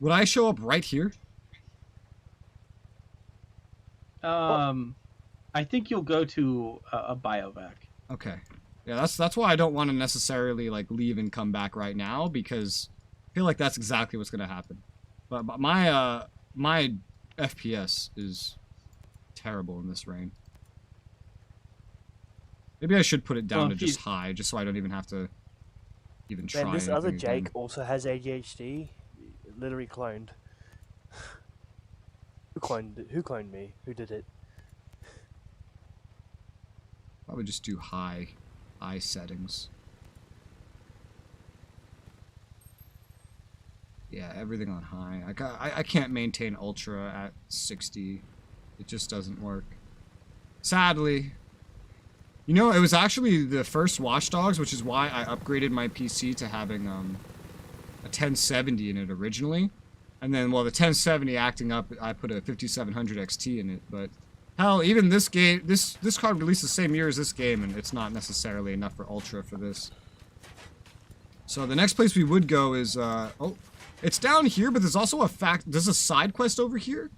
would I show up right here? I think you'll go to a biovac. Okay. Yeah, that's why I don't want to necessarily like leave and come back right now, because I feel like that's exactly what's gonna happen. But my my FPS is terrible in this rain. Maybe I should put it down to just high, just so I don't even have to even try. Man, this other Jake again. also has ADHD. Literally cloned. Who cloned me? Who did it? Probably just do high settings. Yeah, everything on high. I can't maintain ultra at 60. It just doesn't work. Sadly. You know, it was actually the first Watch Dogs, which is why I upgraded my PC to having a 1070 in it originally. And then, well, the 1070 acting up, I put a 5700 XT in it. But hell, even this game, this card released the same year as this game, and it's not necessarily enough for Ultra for this. So the next place we would go is, oh, it's down here, but there's also there's a side quest over here,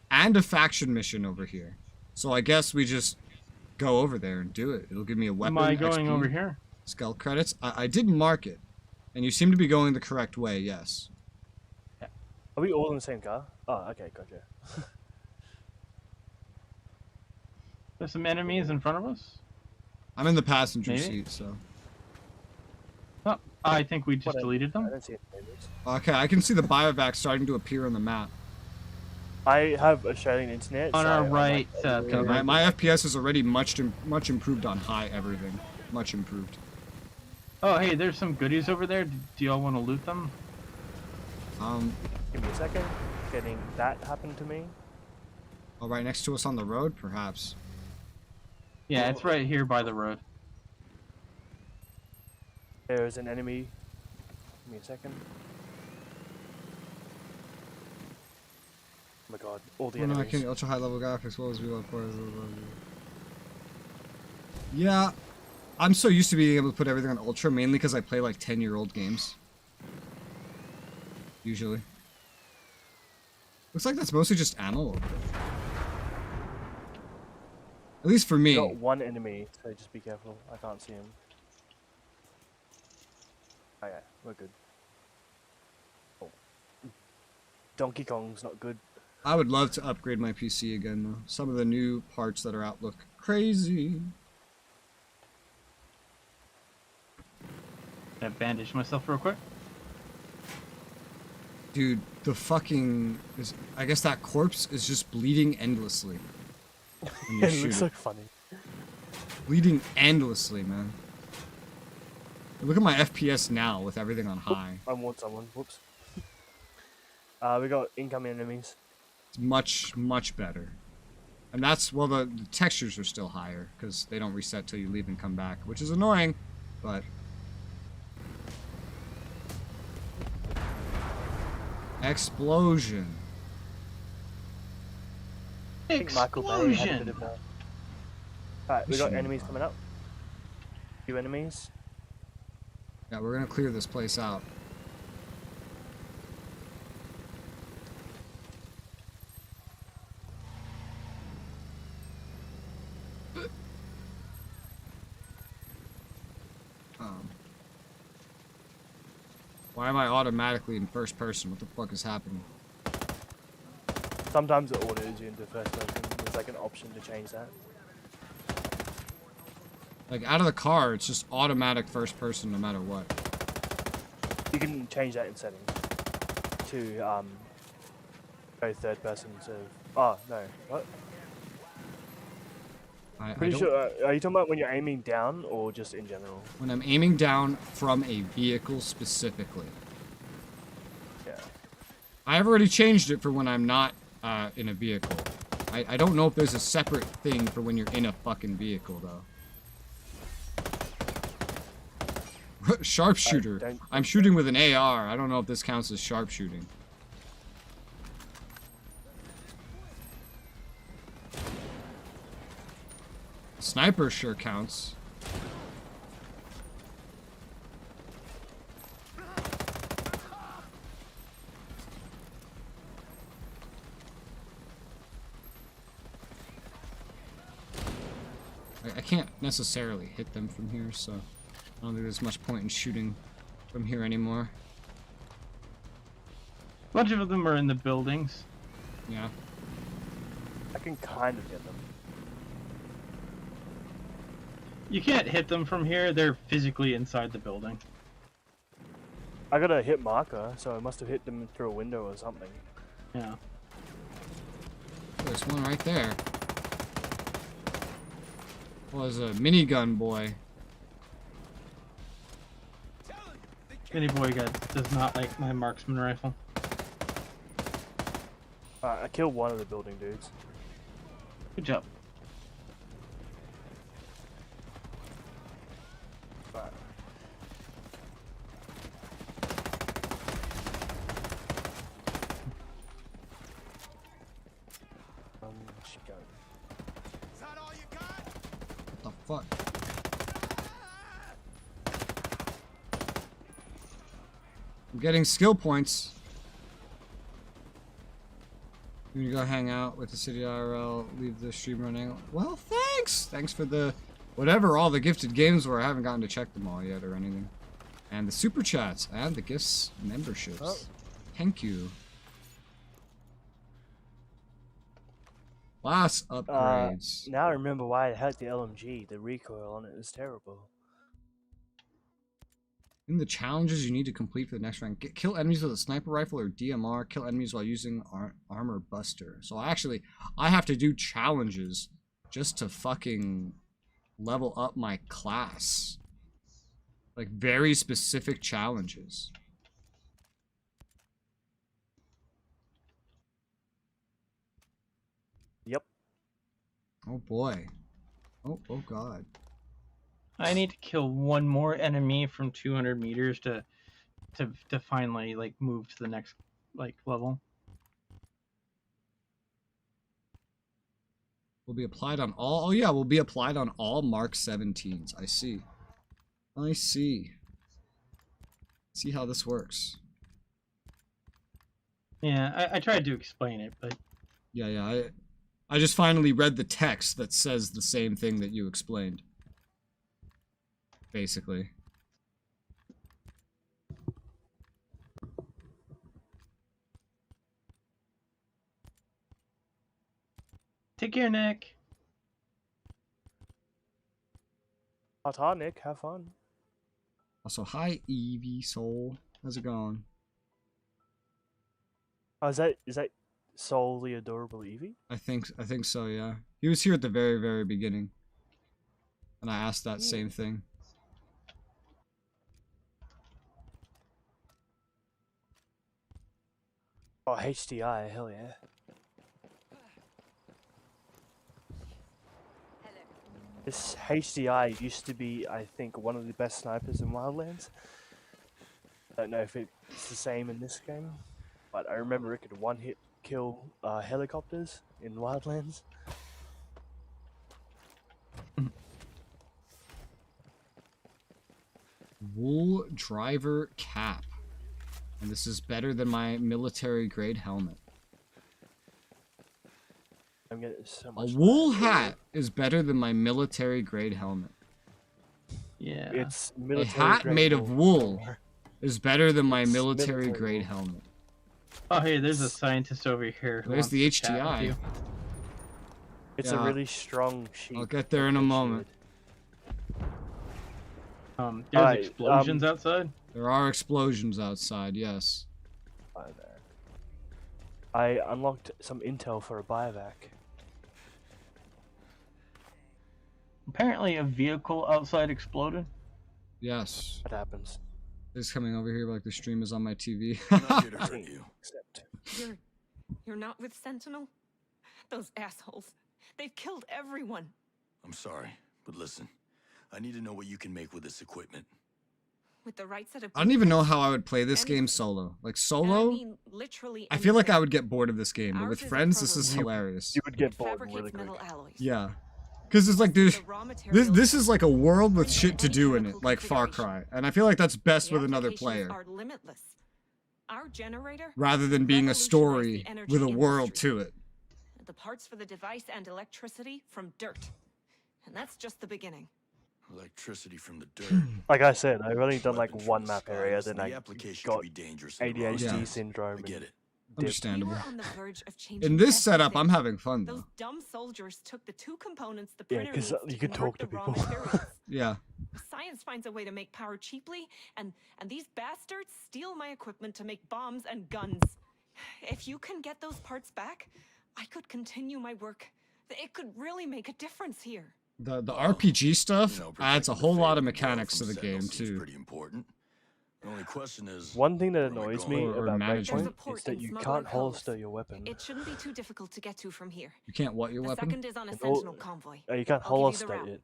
and a faction mission over here. So I guess we just go over there and do it. It'll give me a weapon. Am I going XP, over here? Skull credits. I did mark it, and you seem to be going the correct way. Yes. Are we all in the same car? Oh, okay, gotcha. There's some enemies in front of us. I'm in the passenger seat, so. Oh, I think we just deleted them. I don't see any. Okay, I can see the biovac starting to appear on the map. I have Australian internet. On our right. My FPS is already much improved on high everything. Much improved. Oh, hey, there's some goodies over there. Do y'all want to loot them? Give me a second. Getting that happened to me. Oh, right next to us on the road, perhaps. Yeah, it's right here by the road. There's an enemy. Give me a second. Oh my god, all the enemies. Ultra high level graphics. What was we love for? Yeah, I'm so used to being able to put everything on ultra, mainly because I play like 10-year-old games. Usually. Looks like that's mostly just ammo. At least for me. You got one enemy, so just be careful. I can't see him. Okay, we're good. Oh. Donkey Kong's not good. I would love to upgrade my PC again, though. Some of the new parts that are out look crazy. I bandage myself real quick. Dude, the fucking... I guess that corpse is just bleeding endlessly. It looks so funny. Bleeding endlessly, man. Look at my FPS now with everything on high. I want someone. Whoops. We got incoming enemies. It's much, much better. And that's, well, the textures are still higher, because they don't reset till you leave and come back, which is annoying, but... Explosion. I think Michael Bay had a bit of a... Alright, we got enemies coming up. Few enemies. Yeah, we're gonna clear this place out. Why am I automatically in first person? What the fuck is happening? Sometimes it autos you into first person. There's like an option to change that. Like out of the car, it's just automatic first person no matter what. You can change that in settings to go third person instead of... Oh, no. What? Pretty sure... are you talking about when you're aiming down or just in general? When I'm aiming down from a vehicle specifically. Yeah. I've already changed it for when I'm not in a vehicle. I don't know if there's a separate thing for when you're in a fucking vehicle, though. Sharpshooter. I'm shooting with an AR. I don't know if this counts as sharpshooting. Sniper sure counts. I can't necessarily hit them from here, so I don't think there's much point in shooting from here anymore. A bunch of them are in the buildings. Yeah. I can kind of get them. You can't hit them from here, they're physically inside the building. I got a hit marker, so I must have hit them through a window or something. Yeah. There's one right there. Was a minigun boy. Mini boy does not like my marksman rifle. I killed one of the building dudes. Good job. Right. Go. Is that all you got? What the fuck? I'm getting skill points. You gonna go hang out with the city IRL, leave the stream running. Well, thanks! Thanks for the... whatever all the gifted games were. I haven't gotten to check them all yet or anything. And the super chats and the gifts memberships. Oh. Thank you. Last upgrades. Now I remember why I had the LMG. The recoil on it is terrible. In the challenges you need to complete for the next rank, kill enemies with a sniper rifle or DMR, kill enemies while using armor buster. So I have to do challenges just to fucking level up my class. Like very specific challenges. Yep. Oh boy. Oh god. I need to kill one more enemy from 200 meters to finally like move to the next like level. Will be applied on all. Oh yeah, will be applied on all Mark 17s. I see. I see. See how this works. Yeah, I tried to explain it, but Yeah. I just finally read the text that says the same thing that you explained. Basically. take care, Nick. Ta-ta, Nick. Have fun. Also, hi Evie Soul. How's it going? Oh, is that solely adorable Evie? I think so, yeah. He was here at the very, very beginning. And I asked that same thing. Oh, HDI, hell yeah. This HDI used to be, I think, one of the best snipers in Wildlands. I don't know if it's the same in this game, but I remember it could one-hit kill helicopters in Wildlands. Wool driver cap. And this is better than my military grade helmet. I'm getting so A much wool hat is better than my military grade helmet. Yeah. It's A military hat grade made of wool is better than my It's military military grade wool. helmet. Oh, hey, there's a scientist over here. Who There's wants the to chat with HDI. you. It's Yeah. a really strong sheet. I'll get there in a moment. There's Alright, explosions outside. There are explosions outside, yes. There. I unlocked some intel for a biovac. Apparently, a vehicle outside exploded. Yes. What happens? It's coming over here like the stream is on my TV. I'm not here to hurt you. Except You're not with Sentinel? Those assholes. They've killed everyone. I'm sorry, but listen. I need to know what you can make with this equipment. With the right set of I don't even know how I would play this game solo. Like solo, literally I feel like I would get bored of this game, but with Ours is a friends, this is prototype. hilarious. you would get bored fabricates really quick. metal alloys. Yeah. Because it's like, dude, The raw materials this is like a world with shit to any do in chemical it, like Far configuration. Cry. And I feel like that's best The with another applications player, are limitless. Our generator rather than being a revolutionized story the energy with a world industry. to it. The parts for the device and electricity from dirt. And that's just the beginning. Electricity from the dirt. Like I said, I've only done like Weapons one from the map sky. area, Listen, then the I application got could be dangerous in the wrong ADHD Yeah. syndrome. I get it. Understandable. We were on the verge of changing In this setup, everything. I'm having fun Those though. dumb soldiers took the two components the Yeah, printer 'cause needs you can convert talk to the raw people. materials. Yeah. Science finds a way to make power cheaply, and these bastards steal my equipment to make bombs and guns. If you can get those parts back, I could continue my work. It could really make a difference here. The RPG stuff You know, adds a protecting the whole lot of fate of the world mechanics to from the Sentinel game seems too. Pretty important. The only question is, One thing that where am I annoys going? me Or about management. There's a Breakpoint port is that in you Smuggler can't Cove. holster your weapon. It shouldn't be too difficult to get to from here. You can't what your The weapon? second is on a And all- Sentinel convoy. You can't I'll give you the holster route. it.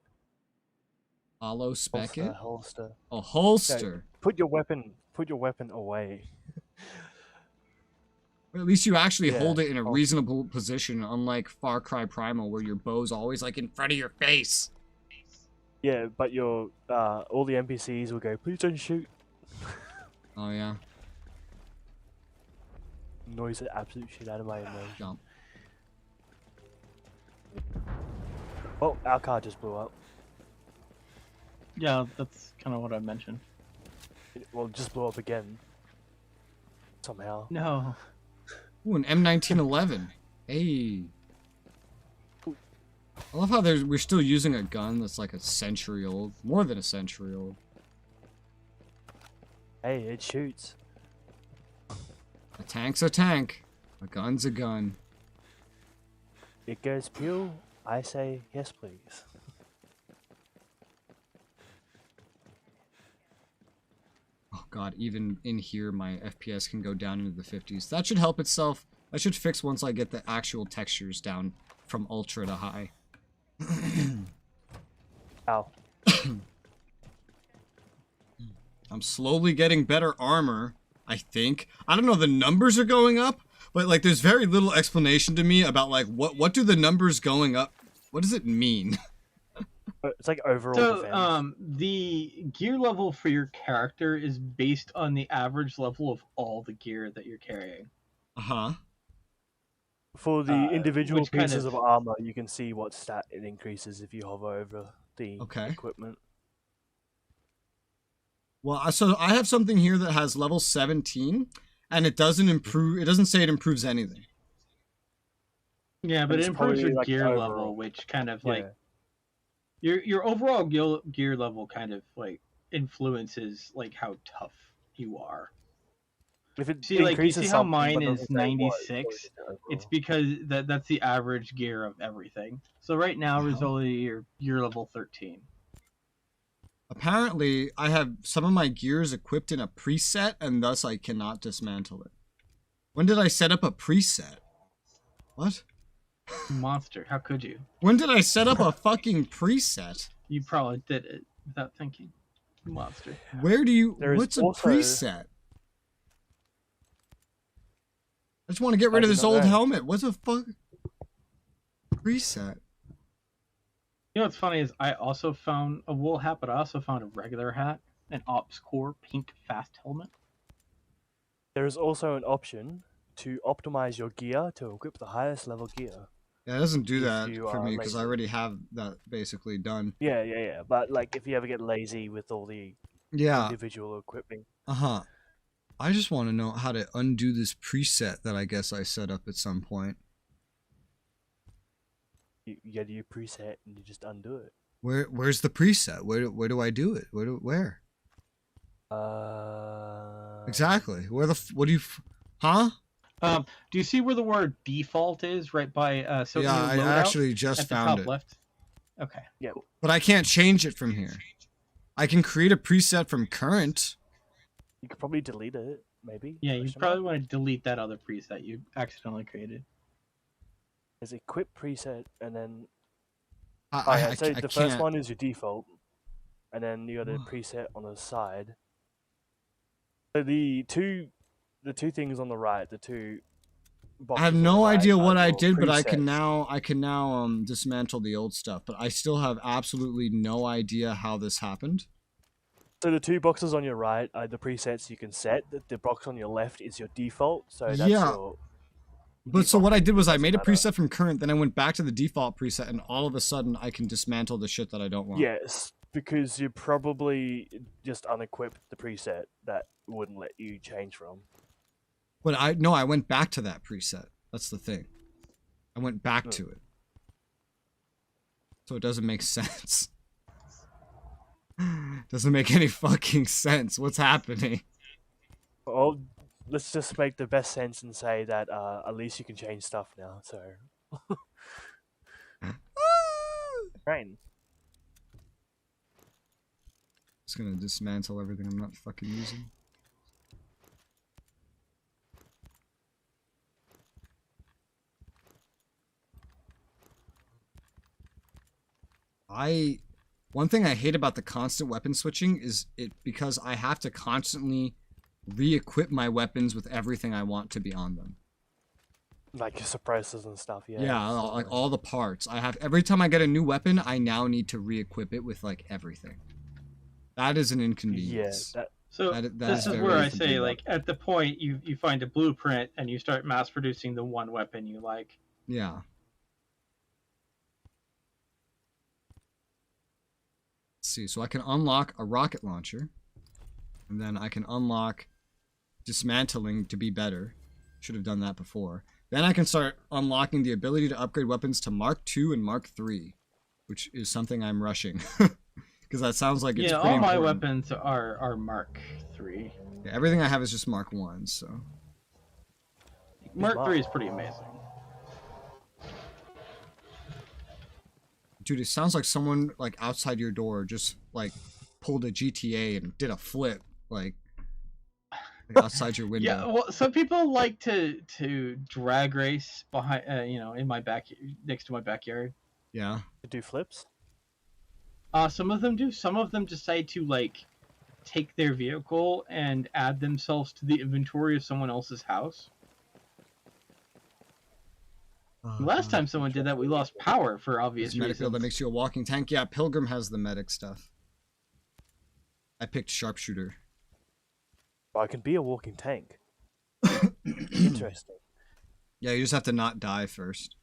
Hollow spec it? Holster. A holster. Put your weapon away. Or at least you actually Yeah, hold it in a holster. reasonable position, unlike Far Cry Primal, where your bow's always like in front of your face. Yeah, but your all the NPCs will go, please don't shoot. Oh yeah. Noise the absolute shit out of my nose. Jump. Oh, our car just blew up. Yeah, that's kind of what I mentioned. Well, it just blew up again. Somehow. No. Ooh, an M1911. Hey. I love how we're still using a gun that's like a century old. More than a century old. Hey, it shoots. A tank's a tank. A gun's a gun. It goes pew. I say yes, please. Oh god, even in here my FPS can go down into the 50s. That should help itself. That should fix once I get the actual textures down from ultra to high. Ow. I'm slowly getting better armor, I think. I don't know, the numbers are going up, but like there's very little explanation to me about like what do the numbers going up, what does it mean? It's like overall So, defense. the gear level for your character is based on the average level of all the gear that you're carrying. Uh-huh. For the individual which kind pieces of- of armor, you can see what stat it increases if you hover over the equipment. Well, so I have something here that has level 17, and it doesn't improve. It doesn't say it improves anything. Yeah, but it it's improves your probably, like, gear overall. level, which kind of Yeah. like your overall gear level kind of like influences like how tough you are. If it See, like you increases see how something, mine but is doesn't say what, it's 96. probably It's because that's the average gear of everything. So right now, Resoula, you're gear level 13. Apparently, I have some of my gears equipped in a preset, and thus I cannot dismantle it. When did I set up a preset? What? Monster, how could you? When did I set up a fucking preset? You probably did it without thinking. Monster. Where do you... There is what's a also- preset? I just want to get rid I of do this not old know. helmet. What the fuck? Preset. You know what's funny is I also found a wool hat, but I also found a regular hat, an Ops Core pink fast helmet. There is also an option to optimize your gear to equip the highest level gear. Yeah, it doesn't do If that you for are me because I lazy. already have that basically done. Yeah. But like, if you ever get lazy with all the Yeah. individual equipping, Uh-huh. I just want to know how to undo this preset that I guess I set up at some point. you go to your preset and you just undo it. Where's the preset? Where do I do it? Where? Exactly. Where the what do you huh? Do you see where the word default is? Right by so Yeah, I actually just at the found top it. left. Okay. Yeah. But I can't change it from here. I can create a preset from current. You could probably delete it, maybe. Yeah, you Question probably mark? want to delete that other preset you accidentally created. There's equip preset, and then I so I the first can't. one is your default, and then you got a preset on the side. So the two things on the right, the two boxes I have on the no right idea are what I your did, but I can presets. now dismantle the old stuff. But I still have absolutely no idea how this happened. So the two boxes on your right are the presets you can set. The box on your left is your default. So that's Yeah. your. But so what I did was I doesn't made a matter. preset from current, then I went back to the default preset, and all of a sudden I can dismantle the shit that I don't want. Yes, because you probably just unequipped the preset that wouldn't let you change from. But I went back to that preset. That's the thing. I went back to it. So it doesn't make sense. Doesn't make any fucking sense. What's happening? Well, let's just make the best sense and say that at least you can change stuff now. So. Rain. Just gonna dismantle everything I'm not fucking using. One thing I hate about the constant weapon switching is because I have to constantly re-equip my weapons with everything I want to be on them. Like your suppressors and stuff, yeah. Yeah, like all the parts. Every time I get a new weapon, I now need to re-equip it with like everything. That is an inconvenience. Yeah. This is where I say, like, at the point you find a blueprint and you start mass producing the one weapon you like. Yeah. Let's see, so I can unlock a rocket launcher, and then I can unlock dismantling to be better. Should have done that before. Then I can start unlocking the ability to upgrade weapons to Mark II and Mark III, which is something I'm rushing. Because that sounds like it's pretty all my important. weapons are Mark III. Yeah, everything I have is just Mark 1, so. Mark III is pretty amazing. Dude, it sounds like someone like outside your door just like pulled a GTA and did a flip like outside your window. Yeah, well, some people like to drag race behind, in my next to my backyard. Yeah. To do flips. Some of them do. Some of them decide to like take their vehicle and add themselves to the inventory of someone else's house. Last time someone did that, we lost power for obvious medic reasons. build that makes you a walking tank. Yeah, Pilgrim has the medic stuff. I picked sharpshooter. I can be a walking tank. Interesting. Yeah, you just have to not die first.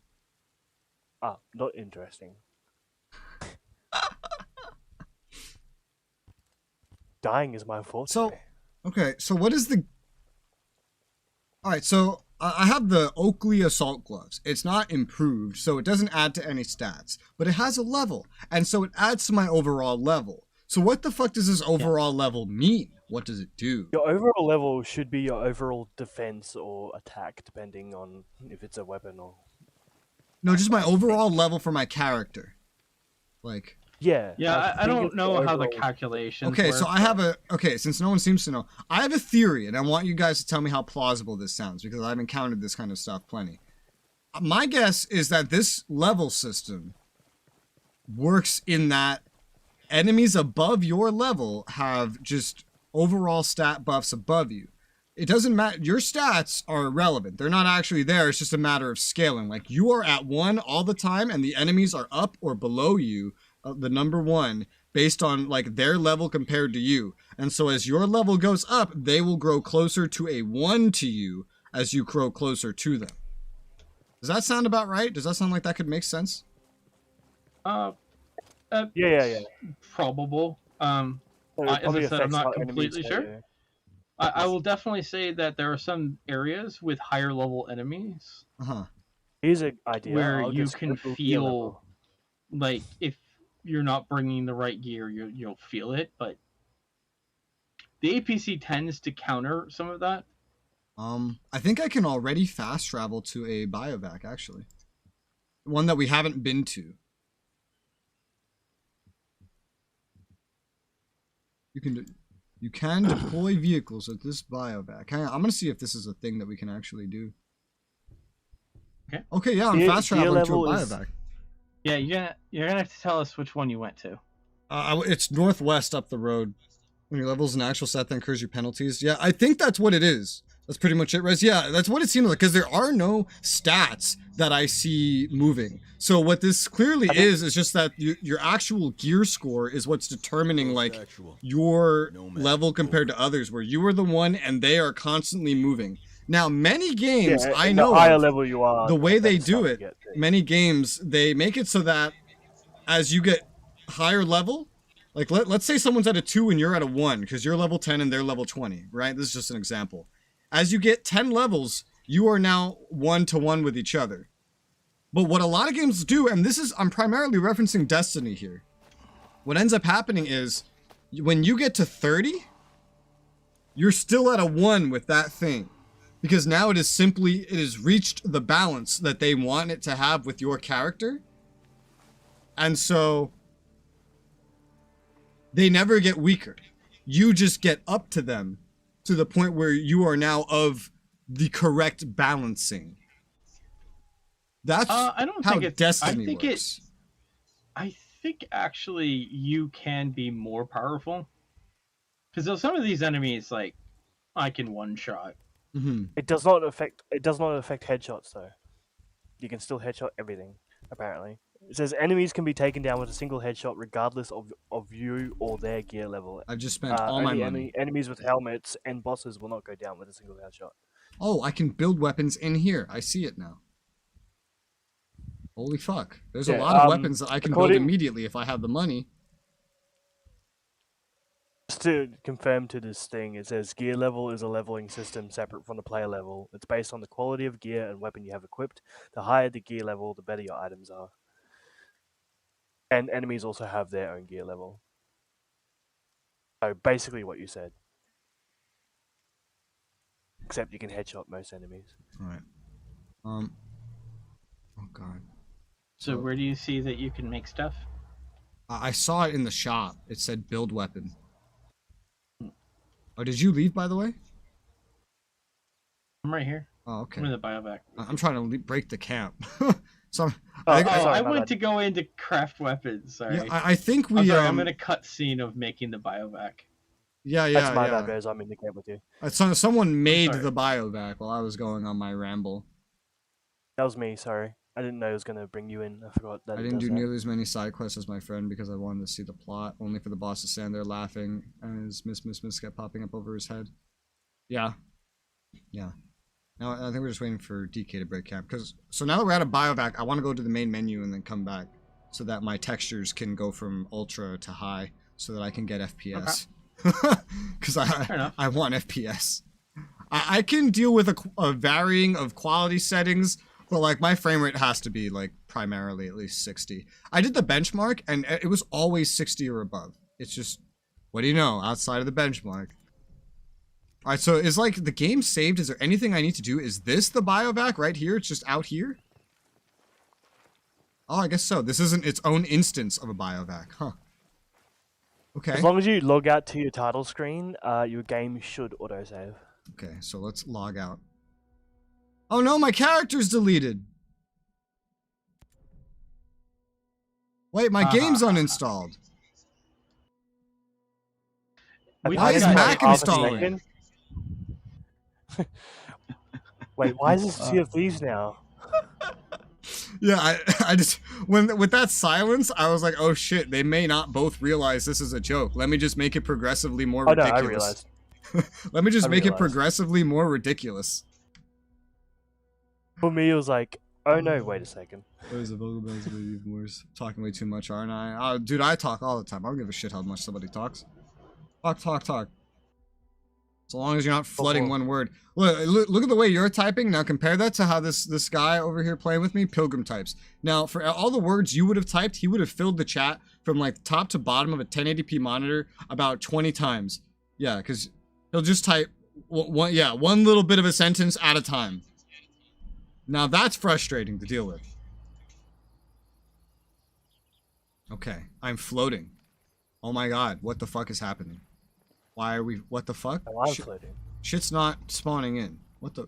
Ah, not interesting. Dying is my forte. So, okay, so what is the... Alright, so I have the Oakley Assault Gloves. It's not improved, so it doesn't add to any stats. But it has a level, and so it adds to my overall level. So what the fuck does this overall level mean? What does it do? Your overall level should be your overall defense or attack, depending on if it's a weapon or... No, just my overall level for my character. Like... Yeah. I don't know how the calculations Okay, work, so I have a... Okay, since no one seems to know, I have a theory, and I want you guys to tell me how plausible this sounds, because I've encountered this kind of stuff plenty. My guess is that this level system works in that enemies above your level have just overall stat buffs above you. It doesn't matter. Your stats are irrelevant. They're not actually there. It's just a matter of scaling. Like, you are at 1 all the time, and the enemies are up or below you, the number 1, based on, like, their level compared to you. And so as your level goes up, they will grow closer to a 1 to you as you grow closer to them. Does that sound about right? Does that sound like that could make sense? Yeah. Probable. As I said, I'm not completely sure. I will definitely say that there are some areas with higher level enemies. Here's an idea. Where you can feel like if you're not bringing the right gear, you'll feel it. But the APC tends to counter some of that. I think I can already fast travel to a biovac, actually. One that we haven't been to. You can deploy vehicles at this biovac. I'm gonna see if this is a thing that we can actually do. Okay, yeah, I'm fast traveling to a biovac. Yeah, you're gonna have to tell us which one you went to. It's northwest up the road. When your level's an actual stat that incurs your penalties. Yeah, I think that's what it is. That's pretty much it, Rez. Yeah, that's what it seems like, because there are no stats that I see moving. So what this clearly is just that your actual gear score is what's determining, like, your level compared to others, where you are the one and they are constantly moving. Now, many games, I know the higher level you are, the way they do it, many games, they make it so that as you get higher level, like, let's say someone's at a 2 and you're at a 1, because you're level 10 and they're level 20, right? This is just an example. As you get 10 levels, you are now 1-to-1 with each other. But what a lot of games do, and this is, I'm primarily referencing Destiny here. What ends up happening is, when you get to 30, you're still at a 1 with that thing. Because now it has reached the balance that they want it to have with your character. And so, they never get weaker. You just get up to them to the point where you are now of the correct balancing. That's I don't how think it's, Destiny works. I think actually you can be more powerful. Because some of these enemies, like, I can one-shot. It does not affect headshots though. You can still headshot everything, apparently. It says enemies can be taken down with a single headshot regardless of you or their gear level. I've just spent all my money. Enemies with helmets and bosses will not go down with a single headshot. Oh, I can build weapons in here. I see it now. Holy fuck. There's a lot of weapons that I can build immediately if I have the money. Just to confirm to this thing, it says gear level is a leveling system separate from the player level. It's based on the quality of gear and weapon you have equipped. The higher the gear level, the better your items are. And enemies also have their own gear level. So basically what you said. Except you can headshot most enemies. Alright. Oh god. So where do you see that you can make stuff? I saw it in the shop. It said build weapon. Oh, did you leave, by the way? I'm right here. Oh, okay. I'm in the biovac. I'm trying to break the camp. So I went to go into craft weapons. Sorry. Yeah, I think we. I'm in a cutscene of making the biovac. Yeah. That's my bad, guys. I'm in the camp with you. Someone made the biovac while I was going on my ramble. That was me. Sorry, I didn't know it was gonna bring you in. I forgot that. I didn't do nearly as many side quests as my friend because I wanted to see the plot. Only for the boss to stand there laughing as Miss kept popping up over his head. Yeah. Now I think we're just waiting for DK to break camp. So now that we're at a biovac, I want to go to the main menu and then come back so that my textures can go from ultra to high so that I can get FPS. Because I want FPS. I can deal with a varying of quality settings, but like my frame rate has to be like primarily at least 60. I did the benchmark and it was always 60 or above. It's just, what do you know, outside of the benchmark. Alright, so is like the game saved? Is there anything I need to do? Is this the biovac right here? It's just out here? Oh, I guess so. This isn't its own instance of a biovac, huh? Okay. As long as you log out to your title screen, your game should autosave. Okay, so let's log out. Oh no, my character's deleted! Wait, my game's uninstalled. Why is Mac installing? Wait, why is this Sea of Thieves now? Yeah, I just, with that silence, I was like, oh shit, they may not both realize this is a joke. Let me just make it progressively more ridiculous. No, I realized. Let me just make it progressively more ridiculous. For me, it was like, oh no, wait a second. There's a vocal bells even worse. Talking way too much, aren't I? Dude, I talk all the time. I don't give a shit how much somebody talks. Talk. So long as you're not flooding one word. Look at the way you're typing. Now compare that to how this guy over here playing with me, Pilgrim, types. Now, for all the words you would have typed, he would have filled the chat from like top to bottom of a 1080p monitor about 20 times. Yeah, because he'll just type one little bit of a sentence at a time. Now that's frustrating to deal with. Okay, I'm floating. Oh my god, what the fuck is happening? Why are we, what the fuck? Oh, I'm floating. Shit's not spawning in. What the?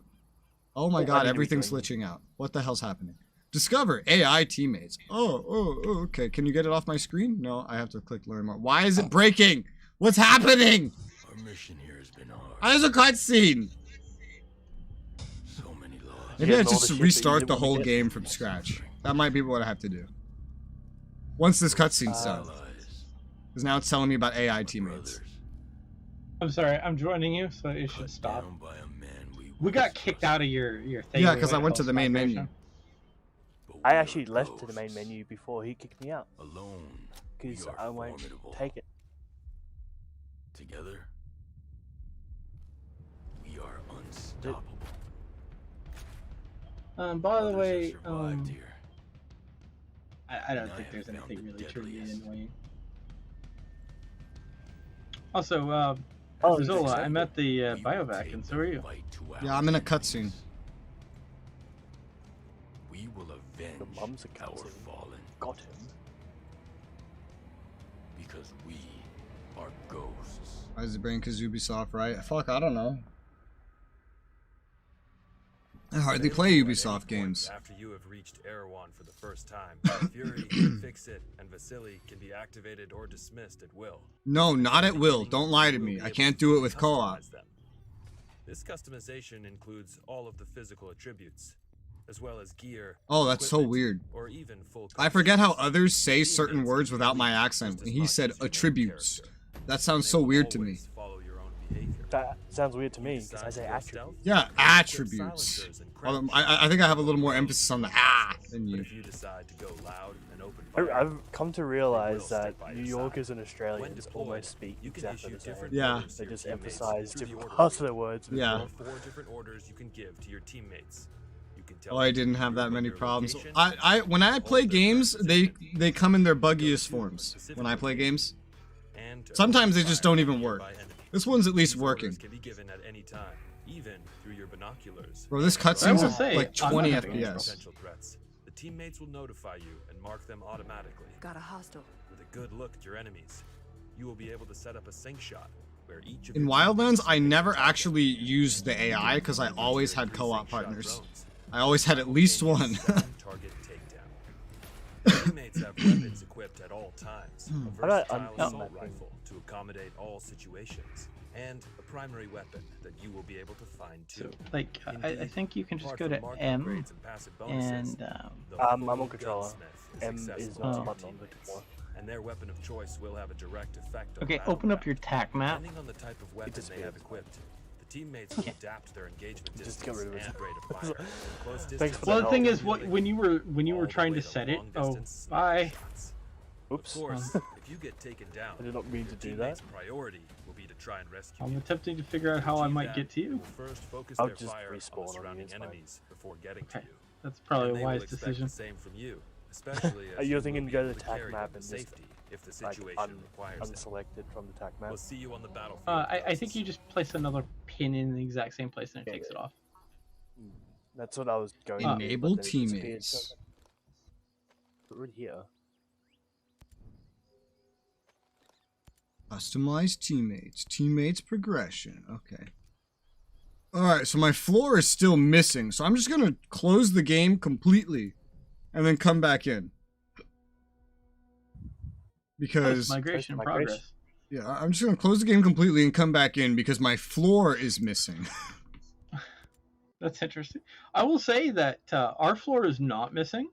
Oh my god, everything's glitching out. What the hell's happening? Discover AI teammates. Oh, okay. Can you get it off my screen? No, I have to click learn more. Why is it breaking? What's happening? Our mission here has been hard. There's a cutscene. So many lives. Maybe I just restart the whole game from scratch. That might be what I have to do. Once this cutscene's done. Because now it's telling me about AI teammates. I'm sorry, I'm joining you, so it should stop. We got kicked out of your thing. Yeah, because I went to the main menu. I actually left to the main menu before he kicked me out. Alone, because I won't take it. Together, we are unstoppable. By the way, I don't think there's anything really truly annoying. Also, Resoula, I'm at the biovac, and so are you. Yeah, I'm in a cutscene. We will avenge our fallen. Got him. Because we are ghosts. Why is it brain? Because Ubisoft, right? Fuck, I don't know. I hardly play Ubisoft games. After you have reached Erewhon for the first time, Fury, Fix-It, and Vasily can be activated or dismissed at will. No, not at will. Don't lie to me. I can't do it with co-op. This customization includes all of the physical attributes, as well as gear. Oh, that's so weird. Or even full I forget how others say certain words without my accent. He said attributes. That sounds so weird to me. That sounds weird to me, because I say attributes. Yeah, attributes. Well, I think I have a little more emphasis on the than you. I've come to realize that New Yorkers and Australians almost speak exactly the same. Yeah. They just emphasize different parts of their words. Yeah. 4 different orders you can give to your teammates. Oh, I didn't have that many problems. When I play games, they come in their buggiest forms. When I play games, sometimes they just don't even work. This one's at least working. Can be given at any time, even through your binoculars. Bro, this cutscene's at like 20 FPS. The teammates will notify you and mark them automatically. Got a hostile. With a good look at your enemies, you will be able to set up a sync shot where each of in Wildlands, I never actually used the AI because I always had co-op partners. I always had at least one. Target takedown. Teammates have weapons equipped at all times. A versatile assault rifle to accommodate all situations, and a primary weapon that you will be able to find too. Like, I think you can just go to M and I'm on controller. M is not a button on the controller. And their weapon of choice will have a direct effect on okay, open up your TAC map. Depending on the type of weapon they have equipped, the teammates will adapt their engagement Just distance get rid of it. and rate of fire. Close Thanks distance for Well, the the thing help. is, when you were trying to set it, bye. Oops. Of course, if you get taken down, I did not mean to your do teammates' that. priority will be to try and rescue I'm you. attempting to figure out how I might get to you. Will first focus I'll their just fire on respawn the on you, surrounding it's fine. enemies before getting to you. That's probably And a they will wise expect decision. the same from you, especially as You're you thinking will be go to able the to TAC carry map them and to just safety if the like situation requires it. unselected from the TAC map. We'll see you on the battlefield. I think you just place another pin in the exact same place and it takes it off. That's what I was going to do, Enable but then it disappeared, teammates. so- But right here. Customize teammates. Teammates progression. Okay. Alright, so my floor is still missing. So I'm just going to close the game completely. And then come back in. Because... Migration in progress. Yeah, I'm just going to close the game completely and come back in because my floor is missing. That's interesting. I will say that our floor is not missing.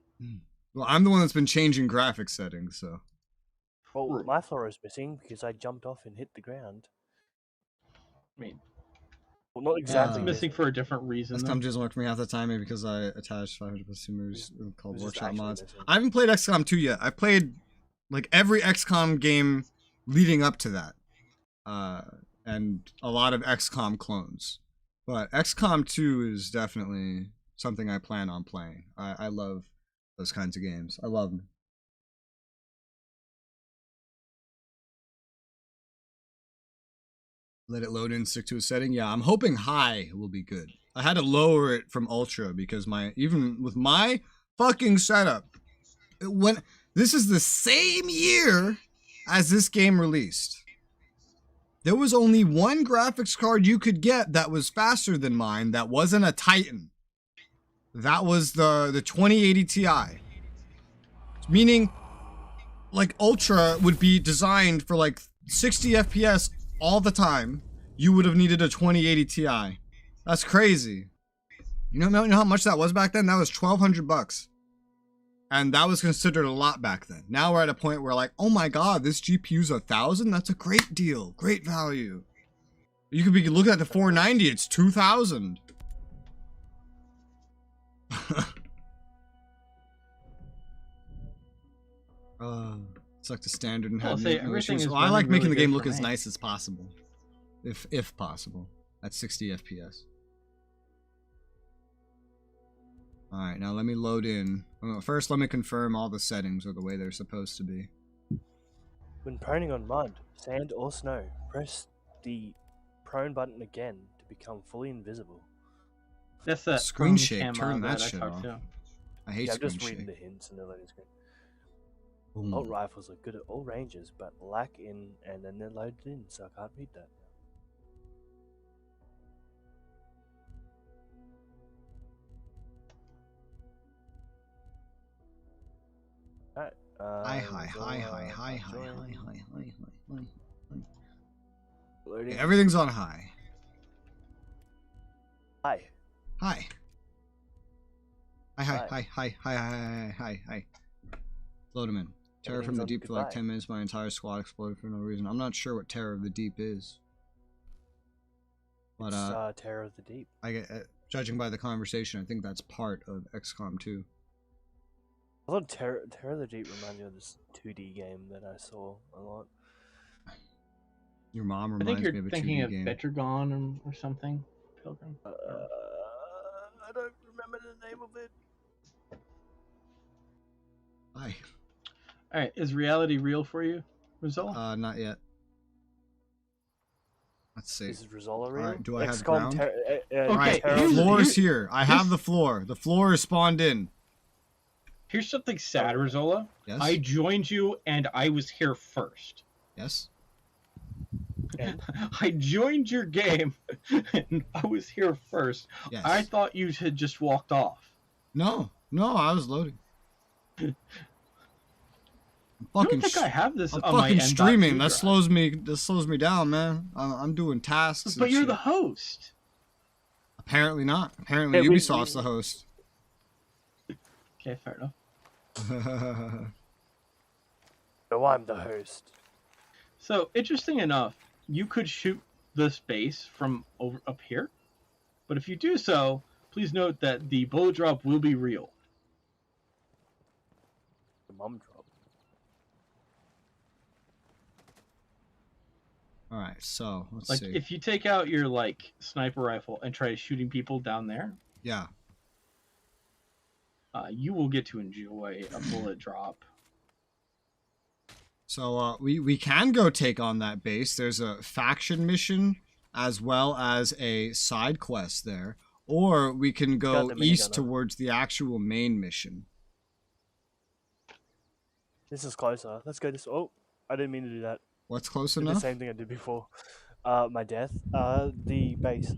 Well, I'm the one that's been changing graphics settings, so... Well, my floor is missing because I jumped off and hit the ground. I mean, well, not exactly it's missing for a different reason. This time doesn't work for me half the time, maybe because I attached 500 consumers called It's just Workshop actually Mods. missing. I haven't played XCOM 2 yet. I played like every XCOM game leading up to that. And a lot of XCOM clones. But XCOM 2 is definitely something I plan on playing. I love those kinds of games. I love them. Let it load in, stick to a setting. Yeah, I'm hoping high will be good. I had to lower it from ultra because even with my fucking setup, this is the same year as this game released. There was only one graphics card you could get that was faster than mine that wasn't a Titan. That was the 2080 Ti. Meaning, like, Ultra would be designed for like 60 FPS all the time. You would have needed a 2080 Ti. That's crazy. You know how much that was back then? That was $1,200. And that was considered a lot back then. Now we're at a point where like, oh my god, this GPU's $1,000? That's a great deal. Great value. You could be looking at the 490, it's $2,000. It's like the standard and had no issues. Well, I like making the game look as nice as possible. If possible. At 60 FPS. Alright, now let me load in. First, let me confirm all the settings are the way they're supposed to be. When proning on mud, sand or snow, press the prone button again to become fully invisible. That's that screen shake. Turn that shit off. I hate screen I'm just reading shake. the hints and the loading screen. Boom. Alt rifles are good at all ranges, but lack in and then they're loaded in, so I can't read that. Hi. Loading. Okay, everything's on high. Hi. Hi. Hi. Load him in. Terror from the Deep for like 10 minutes. My entire squad exploded for no reason. I'm not sure what Terror of the Deep is. But it's Terror of the Deep. I get, judging by the conversation, I think that's part of XCOM 2. I thought Terror of the Deep reminded me of this 2D game that I saw a lot. Your mom I reminds think me of you're a 2D thinking of game. Betragon or something, Pilgrim. I don't remember the name of it. Hi. Alright, is reality real for you, Resoula? Not yet. Let's see. Is Resoula real? Alright, do I have XCOM ground? Okay, the floor is here. I have the floor. The floor is spawned in. Here's something sad, Resoula. Yes? I joined you and I was here first. Yes? I joined your game and I was here first. Yes. I thought you had just walked off. No, I was loading. I'm I don't think I have this I'm on my fucking M.2 streaming. That drive. slows me down, man. I'm doing tasks. But and you're shit. the host. Apparently not. Apparently Ubisoft's the host. Okay, fair enough. No, I'm the host. So, interesting enough, you could shoot this base from over up here. But if you do so, please note that the bullet drop will be real. The mom drop. All right, so let's Like see. if you take out your like sniper rifle and try shooting people down there, Yeah. You will get to enjoy a bullet drop. So we can go take on that base. There's a faction mission as well as a side quest there, or we can go east towards the actual main mission. This is closer. Let's go this. Oh, I didn't mean to do that. What's close Did enough? the same thing I did before. My death. The base.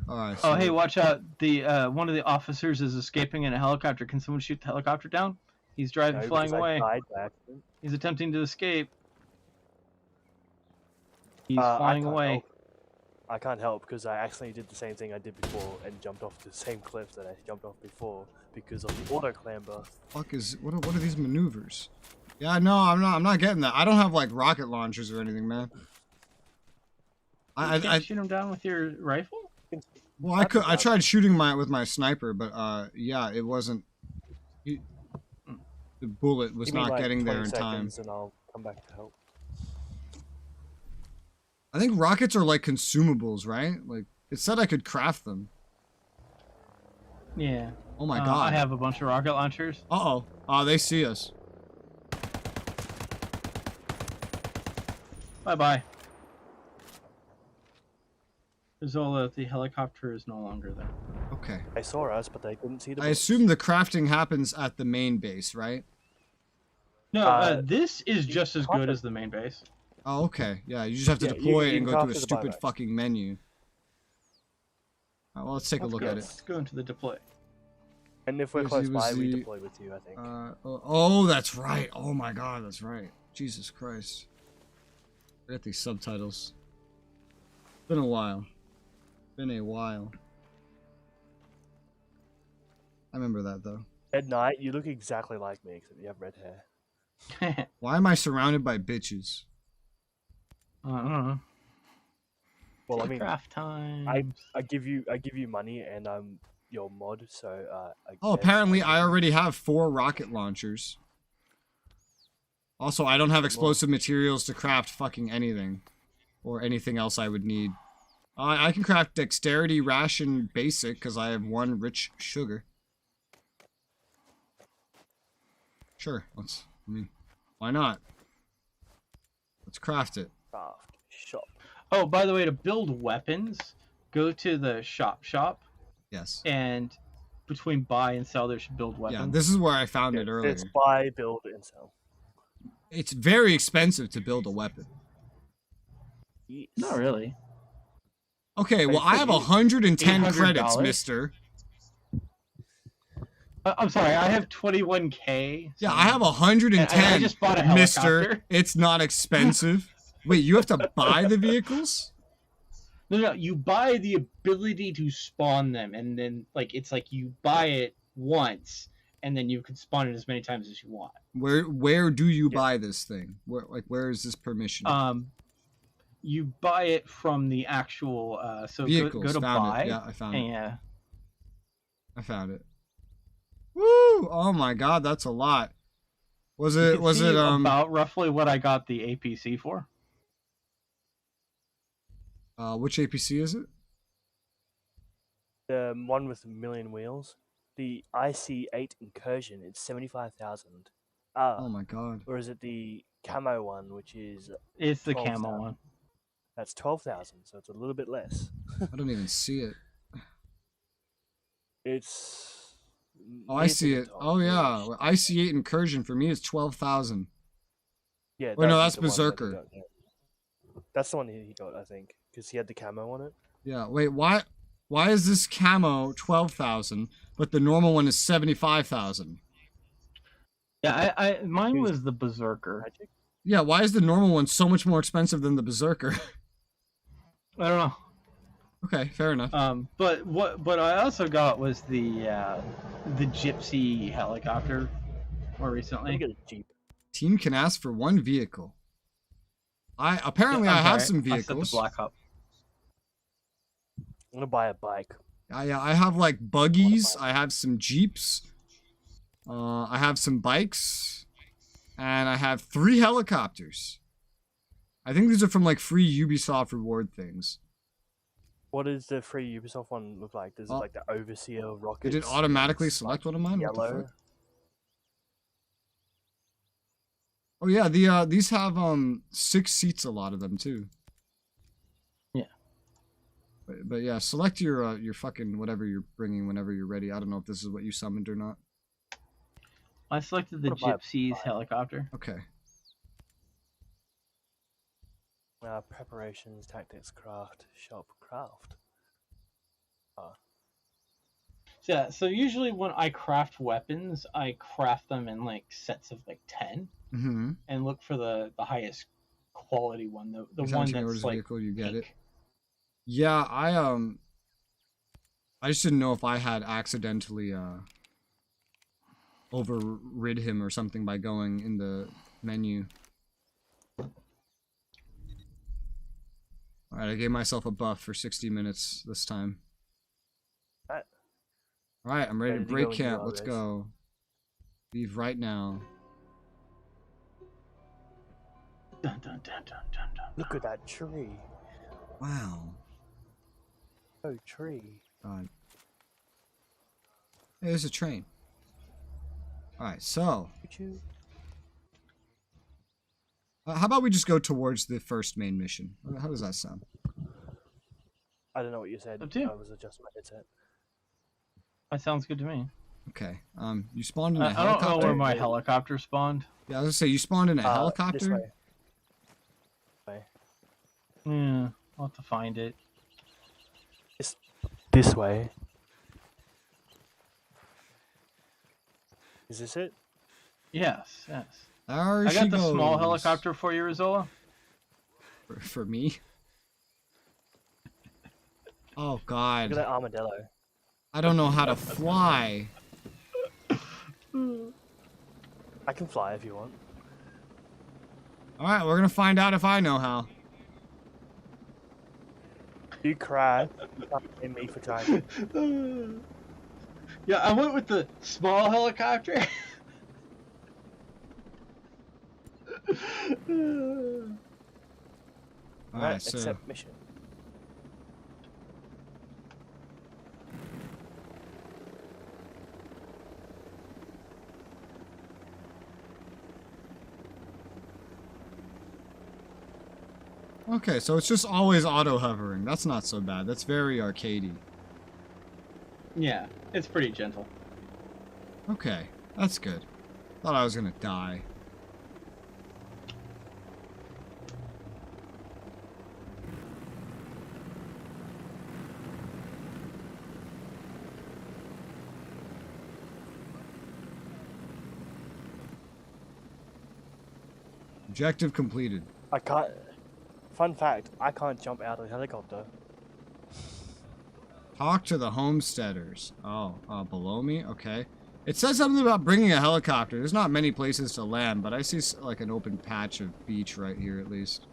All right. Oh, hey, watch out! The one of the officers is escaping in a helicopter. Can someone shoot the helicopter down? He's driving, flying away. He's attempting to escape. He's flying away. Help. I can't help because I accidentally did the same thing I did before and jumped off the same cliff that I jumped off before because of the auto clamber. Fuck is what are these maneuvers? Yeah, no, I'm not getting that. I don't have like rocket launchers or anything, man. You can't shoot him down with your rifle? Well, I tried shooting with my sniper, but yeah, it wasn't. The bullet was not getting there in time. And I'll come back to help. I think rockets are like consumables, right? Like it said I could craft them. Yeah. Oh my god. I have a bunch of rocket launchers. Uh-oh. They see us. Bye-bye. Resoula, the helicopter is no longer there. Okay. They saw us, but they couldn't see the I assume the crafting happens at the main base, right? No, this is just as good as the main base. Oh, okay. Yeah, you just have to deploy it and go through a stupid fucking menu. Well, let's take a look at it. Let's go into the deploy. And if we're close by, we deploy with you, I think. Oh, that's right. Oh my god, that's right. Jesus Christ. I got these subtitles. Been a while. Been a while. I remember that though. At night, you look exactly like me, except you have red hair. Why am I surrounded by bitches? I don't know. Well, I mean, craft time. I give you money, and I'm your mod, so oh, apparently I already have 4 rocket launchers. Also, I don't have explosive materials to craft fucking anything, or anything else I would need. I can craft dexterity ration basic because I have 1 rich sugar. Sure, I mean, why not? Let's craft it. Craft shop. Oh, by the way, to build weapons, go to the shop. Yes. And between buy and sell, there should build weapons. Yeah, this is where I found it earlier. It's buy, build, and sell. It's very expensive to build a weapon. Yes. Not really. Okay, well, I have 110 credits, $800? mister. I'm sorry, I have 21K. So Yeah, I have 110, I just bought a mister. helicopter. It's not expensive. Wait, you have to buy the vehicles? No, you buy the ability to spawn them, and then, like, it's like you buy it once, and then you can spawn it as many times as you want. Where do you buy this thing? Where is this permission? You buy it from the actual, so vehicles. go to Found buy. it. Yeah, I found it. Yeah. I found it. Woo! Oh my god, that's a lot. Was it about roughly what I got the APC for? Which APC is it? The one with a million wheels. The IC8 Incursion. It's 75,000. Oh my god. Or is it the camo one, which is? It's the camo one. That's 12,000, so it's a little bit less. I don't even see it. It's. Oh, I see it. Oh yeah, IC8 Incursion for me is 12,000. Yeah. Oh no, that's Berserker. That's the one he got, I think, because he had the camo on it. Yeah. Wait, why is this camo 12,000, but the normal one is 75,000? Yeah, mine was the Berserker. Yeah, why is the normal one so much more expensive than the Berserker? I don't know. Okay, fair enough. But what I also got was the Gypsy helicopter more recently. Get a Jeep. Team can ask for 1 vehicle. I have some vehicles. I set the Black Hawk. I'm gonna buy a bike. I have like buggies. I have some jeeps. I have some bikes, and I have 3 helicopters. I think these are from like free Ubisoft reward things. What does the free Ubisoft one look like? Does it like the Overseer rockets? Did it automatically select one of mine? What the Yellow. fuck? Oh yeah, these have 6 seats. A lot of them too. Yeah. But yeah, select your fucking whatever you're bringing whenever you're ready. I don't know if this is what you summoned or not. I selected the Gypsies helicopter. Okay. Preparations, tactics, craft, shop, craft. Yeah, so usually when I craft weapons, I craft them in like sets of like 10, and look for the highest quality one, the one that's like vehicle, you get it. Yeah, I just didn't know if I had accidentally overrid him or something by going in the menu. Alright, I gave myself a buff for 60 minutes this time. Alright, I'm ready to break camp. Let's go. Leave right now. Dun, dun, dun, dun, dun, dun. Look at that tree. Wow. Oh, tree. God. Hey, there's a train. Alright, so. How about we just go towards the first main mission? How does that sound? I don't know what you said. Up to you. I was adjusting my headset. That sounds good to me. Okay. You spawned in a I helicopter? don't know where my helicopter spawned. Yeah, I was gonna say, you spawned in a helicopter? This way. Yeah, I'll have to find it. This way. Is this it? Yes, yes. There I got she the small goes. helicopter for you, Resoula. For me? Oh, God. Look at that armadillo. I don't know how to fly. I can fly if you want. Alright, we're gonna find out if I know how. You cry. You can't blame me for trying. Yeah, I went with the small helicopter. Alright, so. Accept mission. Okay, so it's just always auto-hovering. That's not so bad. That's very arcadey. Yeah, it's pretty gentle. Okay, that's good. Thought I was gonna die. Objective completed. I can't. Fun fact, I can't jump out of the helicopter. Talk to the homesteaders. Oh, below me? Okay. It says something about bringing a helicopter. There's not many places to land, but I see like an open patch of beach right here at least.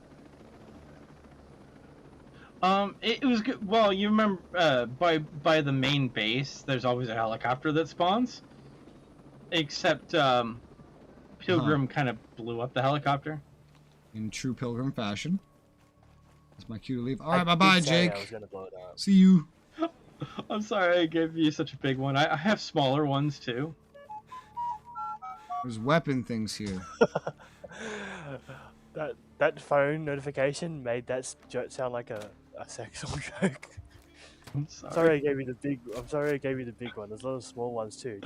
It was good. Well, you remember, by the main base, there's always a helicopter that spawns. Except, Pilgrim kind of blew up the helicopter. In true Pilgrim fashion. That's my cue to leave. Alright, bye-bye, Jake. I was gonna blow it up. See you. I'm sorry I gave you such a big one. I have smaller ones, too. There's weapon things here. that phone notification made that sound like a sexual joke. I'm sorry. Sorry I gave you the big. I'm sorry I gave you the big one. There's a lot of small ones too.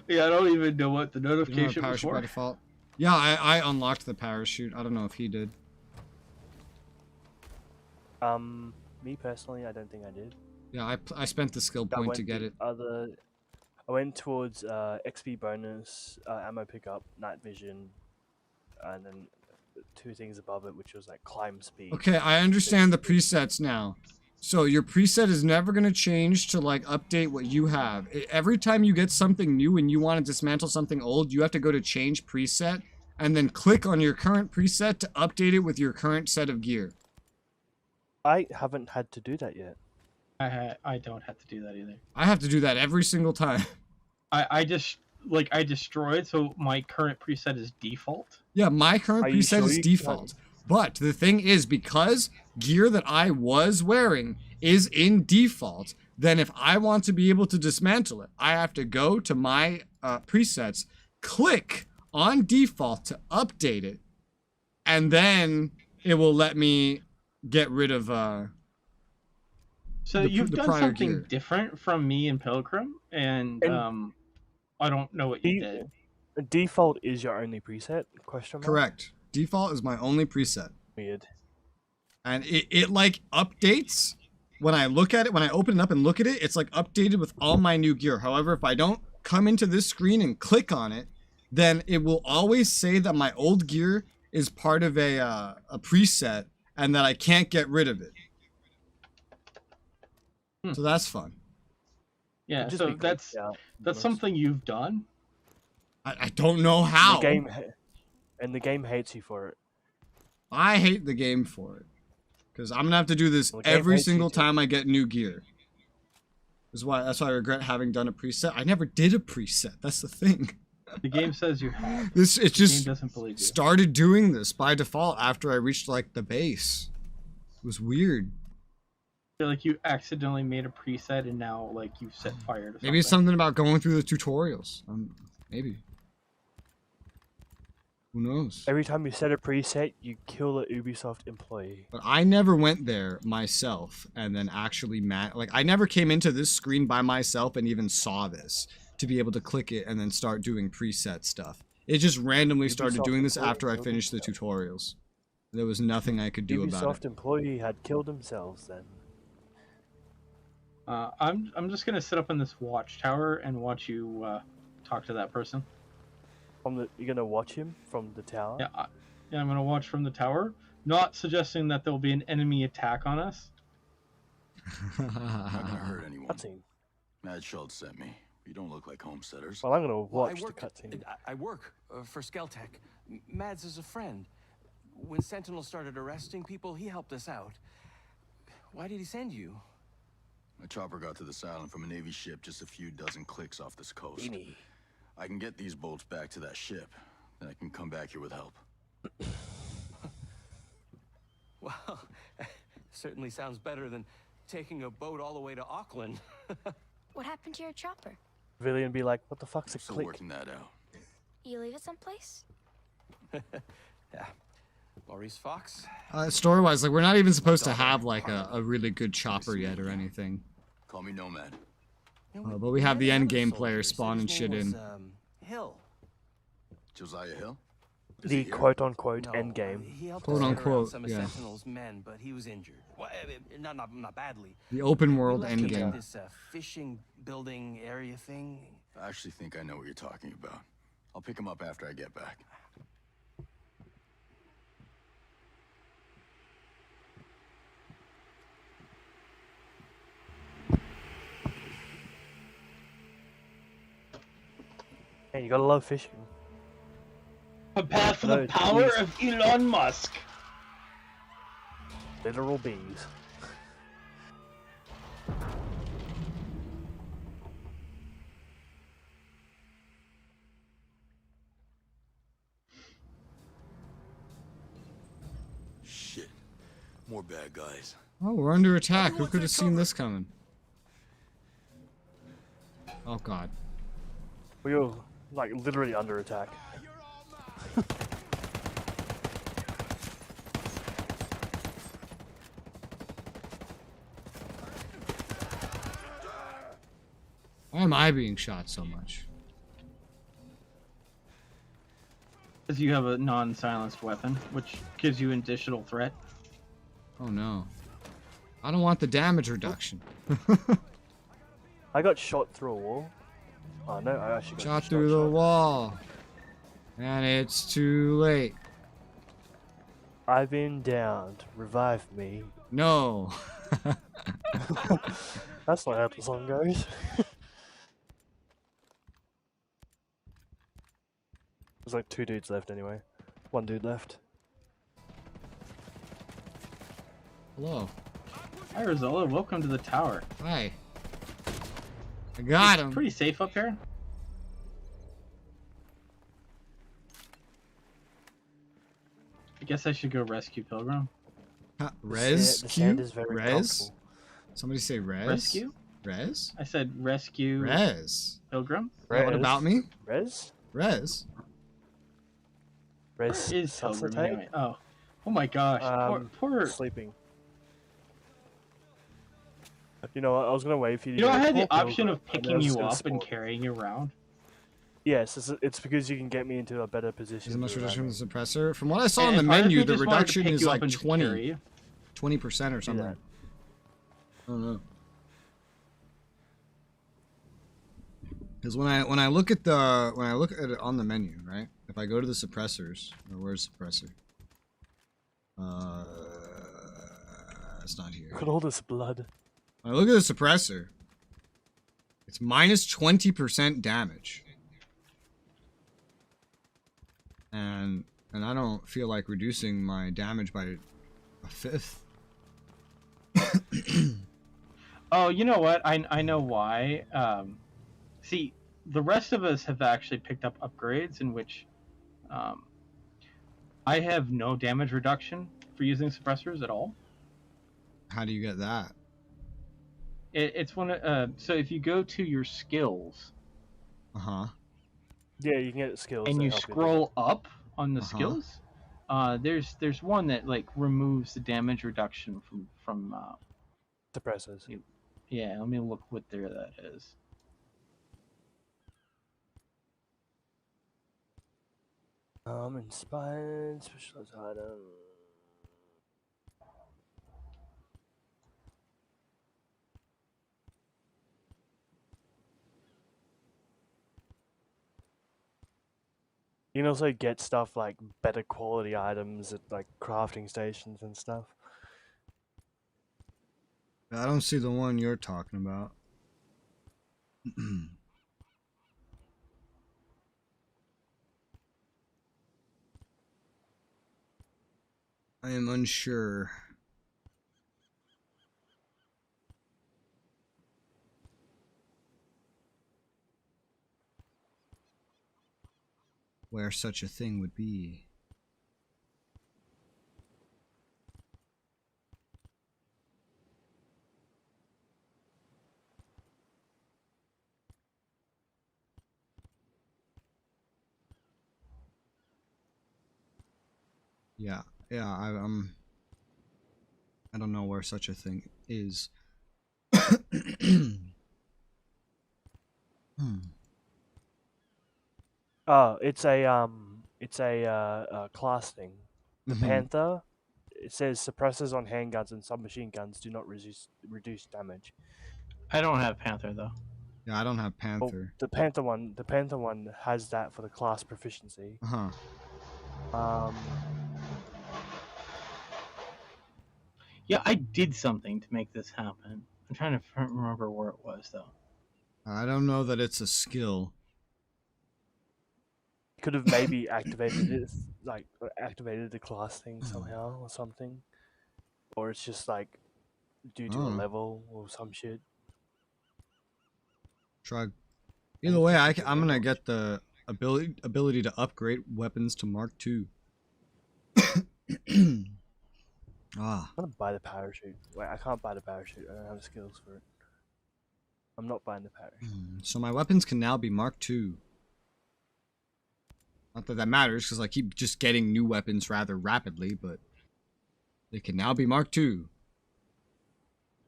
Yeah, I don't even know what the notification was parachute for. by default. Yeah, I unlocked the parachute. I don't know if he did. Me personally, I don't think I did. Yeah, I spent the skill point to get it. I went towards XP bonus, ammo pickup, night vision, and then 2 things above it, which was like climb speed. Okay, I understand the presets now. So your preset is never going to change to like update what you have. Every time you get something new and you want to dismantle something old, you have to go to change preset and then click on your current preset to update it with your current set of gear. I haven't had to do that yet. I don't have to do that either. I have to do that every single time. I just I destroyed, so my current preset is default. Yeah, my current Are you preset sure is you default. But the thing is, because gear that I was wearing is in default, then if I want to be able to dismantle it, I have to go to my presets, click on default to update it, and then it will let me get rid of So you've done something different from me and Pilgrim, and I don't know what you did. Default is your only preset? Question mark? Correct. Default is my only preset. Weird. And it like updates when I look at it, when I open it up and look at it, it's like updated with all my new gear. However, if I don't come into this screen and click on it, then it will always say that my old gear is part of a preset and that I can't get rid of it. So that's fun. Yeah, so that's something you've done. I don't know how. The game hates you for it. I hate the game for it. Because I'm going to have to do this every single time I get new gear. That's why I regret having done a preset. I never did a preset. That's the thing. The game says you have. It just doesn't believe you. Started doing this by default after I reached like the base. It was weird. I feel like you accidentally made a preset and now like you've set fire to something. Maybe it's something about going through the tutorials. Maybe. Who knows? Every time you set a preset, you kill a Ubisoft employee. But I never went there myself and then actually I never came into this screen by myself and even saw this to be able to click it and then start doing preset stuff. It just randomly started doing this after I finished the tutorials. There was nothing I could do about it. Ubisoft employee had killed themselves then. I'm just gonna sit up in this watchtower and watch you talk to that person. You're gonna watch him from the tower? Yeah, I'm gonna watch from the tower. Not suggesting that there'll be an enemy attack on us. Not gonna hurt anyone. Cutscene. Mad Schultz sent me. You don't look like homesteaders. Well, I'm gonna watch the cutscene. I work for Skeltech. Mads is a friend. When Sentinel started arresting people, he helped us out. Why did he send you? My chopper got to this island from a Navy ship just a few dozen clicks off this coast. I can get these bolts back to that ship, then I can come back here with help. Well, certainly sounds better than taking a boat all the way to Auckland. What happened to your chopper? Villian be like, what the fuck's a Still click? working that out. You leave it someplace? Yeah. Maurice Fox? Story-wise, like we're not even supposed to have like a really good chopper yet or anything. Call me Nomad. But we have the end game player spawning shit in. Hill. Josiah Hill? The quote-unquote end game. He helped Quote us unquote, some of yeah. Sentinel's men, but he was injured. Well, not badly. The open We world left end him game. at this fishing building area thing. I actually think I know what you're talking about. I'll pick him up after I get back. Hey, you gotta love fishing. Prepare for the power of Elon Musk. Literal bees. Shit. More bad guys. Oh, we're under attack. Who could have seen this coming? Oh god. We're like literally under attack. Why am I being shot so much? Because you have a non-silenced weapon, which gives you an additional threat. Oh no. I don't want the damage reduction. I got shot through a wall. Oh no, I actually got Shot through the wall. And it's too late. I've been downed. Revive me. No. That's not how the song goes. There's like 2 dudes left anyway. 1 dude left. Hello. Hi, Resoula. Welcome to the tower. Hi. I got him. Pretty safe up here. I guess I should go rescue Pilgrim. Res? The sand is very Res? comfortable. Somebody say res? Rescue? Res? I said rescue Res. Pilgrim. Yeah, what about me? Res? Res. Res Where is Pilgrim Suscitate? anyway? Oh my gosh. Poor... Sleeping. You know what? I was gonna wait for you to You know, I get had the Pilgrim, option of and then I picking was you gonna up and spawn. carrying you around. Yes, it's because you can get me into a better position. Is it much to reduction run from the suppressor? From what I saw And on the part of me menu, the just wanted to reduction pick is you up like and just carry you. 20% or something. that. I don't know. Because when I look at it on the menu, right? If I go to the suppressors, or where's suppressor? It's not here. Look at all this blood. When I look at the suppressor, it's minus 20% damage. And I don't feel like reducing my damage by a fifth. Oh, you know what? I know why. See, the rest of us have actually picked up upgrades in which I have no damage reduction for using suppressors at all. How do you get that? It's one of, so if you go to your skills, Yeah, you can get skills. and that you help scroll up on the skills, there's one that like removes the damage reduction from suppressors. Yeah, let me look what there that is. Inspired specialized item. You can also get stuff like better quality items at like crafting stations and stuff. I don't see the one you're talking about. I am unsure. Where such a thing would be. Yeah, I don't know where such a thing is. Oh, it's a class thing. The Mhm. Panther. It says suppressors on handguns and submachine guns do not reduce damage. I don't have Panther though. Yeah, I don't have Well, Panther. the Panther one has that for the class proficiency. Yeah, I did something to make this happen. I'm trying to remember where it was though. I don't know that it's a skill. Could have maybe activated it, like activated the class thing somehow or something, or it's just like due to a level or some shit. Shrug. Either way, I'm gonna get the ability to upgrade weapons to Mark II. I'm gonna buy the parachute. Wait, I can't buy the parachute. I don't have skills for it. I'm not buying the parachute. So my weapons can now be Mark II. Not that that matters, because I keep just getting new weapons rather rapidly, but they can now be Mark II.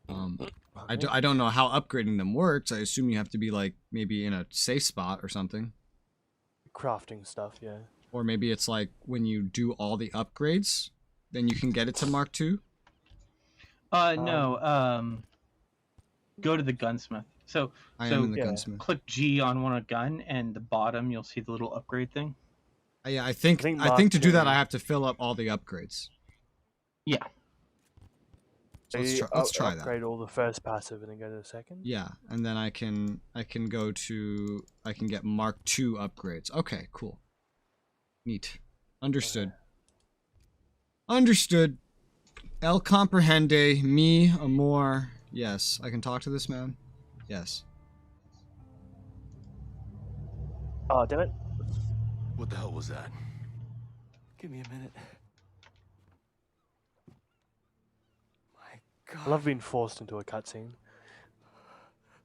I don't know how upgrading them works. I assume you have to be like maybe in a safe spot or something. Crafting stuff, yeah. Or maybe it's like when you do all the upgrades, then you can get it to Mark II. No. Go to the gunsmith. So I am in the gunsmith. Click G on one gun, and the bottom you'll see the little upgrade thing. Yeah, I think to do that I have to fill up all the upgrades. Yeah. So let's try that. Upgrade all the first passive and then go to the second. Yeah, and then I can get Mark II upgrades. Okay, cool. Neat. Understood. Understood. El comprehende. Mi amor. Yes. I can talk to this man? Yes. Oh, damn it. What the hell was that? Give me a minute. My God. I love being forced into a cutscene.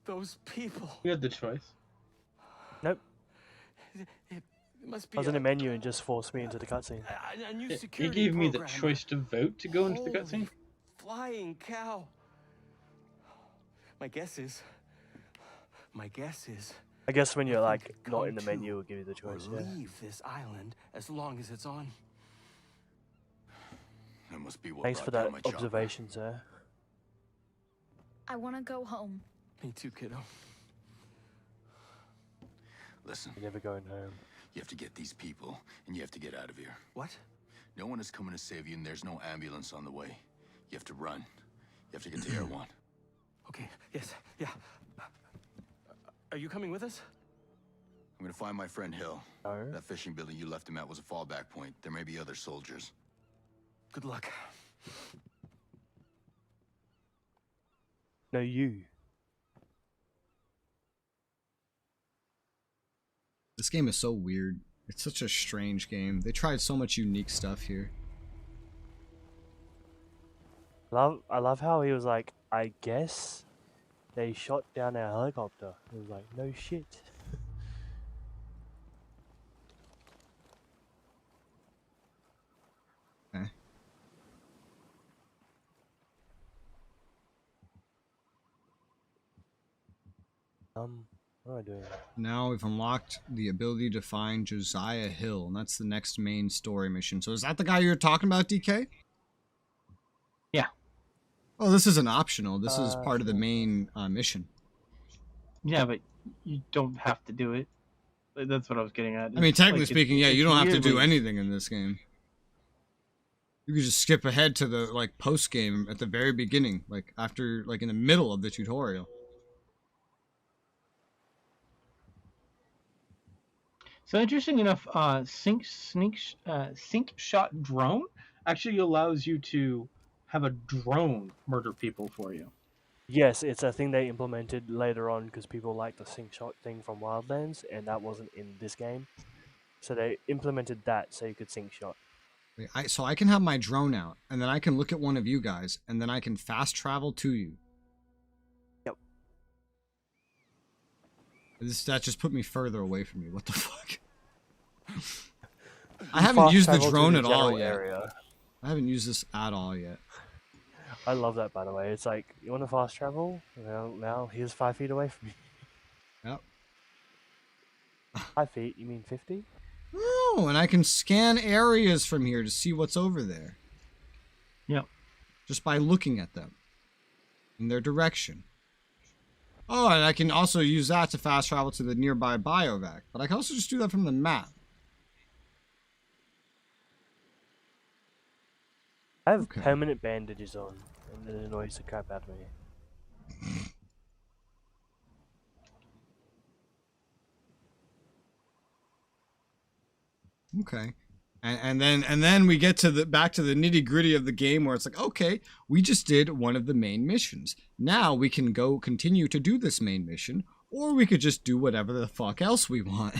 Those people. You had the choice. Nope. It must be I was in a menu and just forced me into the cutscene. a new He security gave me the program. choice to vote to go into the cutscene. Holy flying cow. My guess is. I guess when you're I like think not come in the to menu, it'll give you the choice. or Yeah. leave this island as long as it's on. That must be what Thanks for brought that down my chopper. observation, sir. I want to go home. Me too, kiddo. Listen, You're never going home. you have to get these people, and you have to get out of here. What? No one is coming to save you, and there's no ambulance on the way. You have to run. You have to get to Air One. Okay, yes, yeah. Are you coming with us? I'm gonna find my friend Hill. No. That fishing building you left him at was a fallback point. There may be other soldiers. Good luck. No, you. This game is so weird. It's such a strange game. They tried so much unique stuff here. I love how he was like, I guess they shot down our helicopter. He was like, no shit. Okay. What am I doing? Now we've unlocked the ability to find Josiah Hill, and that's the next main story mission. So is that the guy you were talking about, DK? Yeah. Oh, this isn't optional. This is part of the main mission. Yeah, but you don't have to do it. That's what I was getting at. I mean, It's technically like, speaking, yeah, it's you don't have to do weirdly- anything in this game. You could just skip ahead to the like post game at the very beginning, like after, like in the middle of the tutorial. So interesting enough, sync shot drone actually allows you to have a drone murder people for you. Yes, it's a thing they implemented later on because people liked the sync shot thing from Wildlands, and that wasn't in this game. So they implemented that so you could sync shot. Wait, so I can have my drone out, and then I can look at one of you guys, and then I can fast travel to you. Yep. That just put me further away from you. What the fuck? I haven't used the drone at all yet. I haven't used this at all yet. I love that, by the way. It's like, you want to fast travel? Well, now here's 5 feet away from you. Yep. 5 feet? You mean 50? Oh, and I can scan areas from here to see what's over there. Yep. Just by looking at them. In their direction. Oh, and I can also use that to fast travel to the nearby biovac. But I can also just do that from the map. I have permanent bandages on, and it annoys the crap out of me. Okay. And then we get to back to the nitty-gritty of the game where it's like, okay, we just did one of the main missions. Now we can go continue to do this main mission, or we could just do whatever the fuck else we want.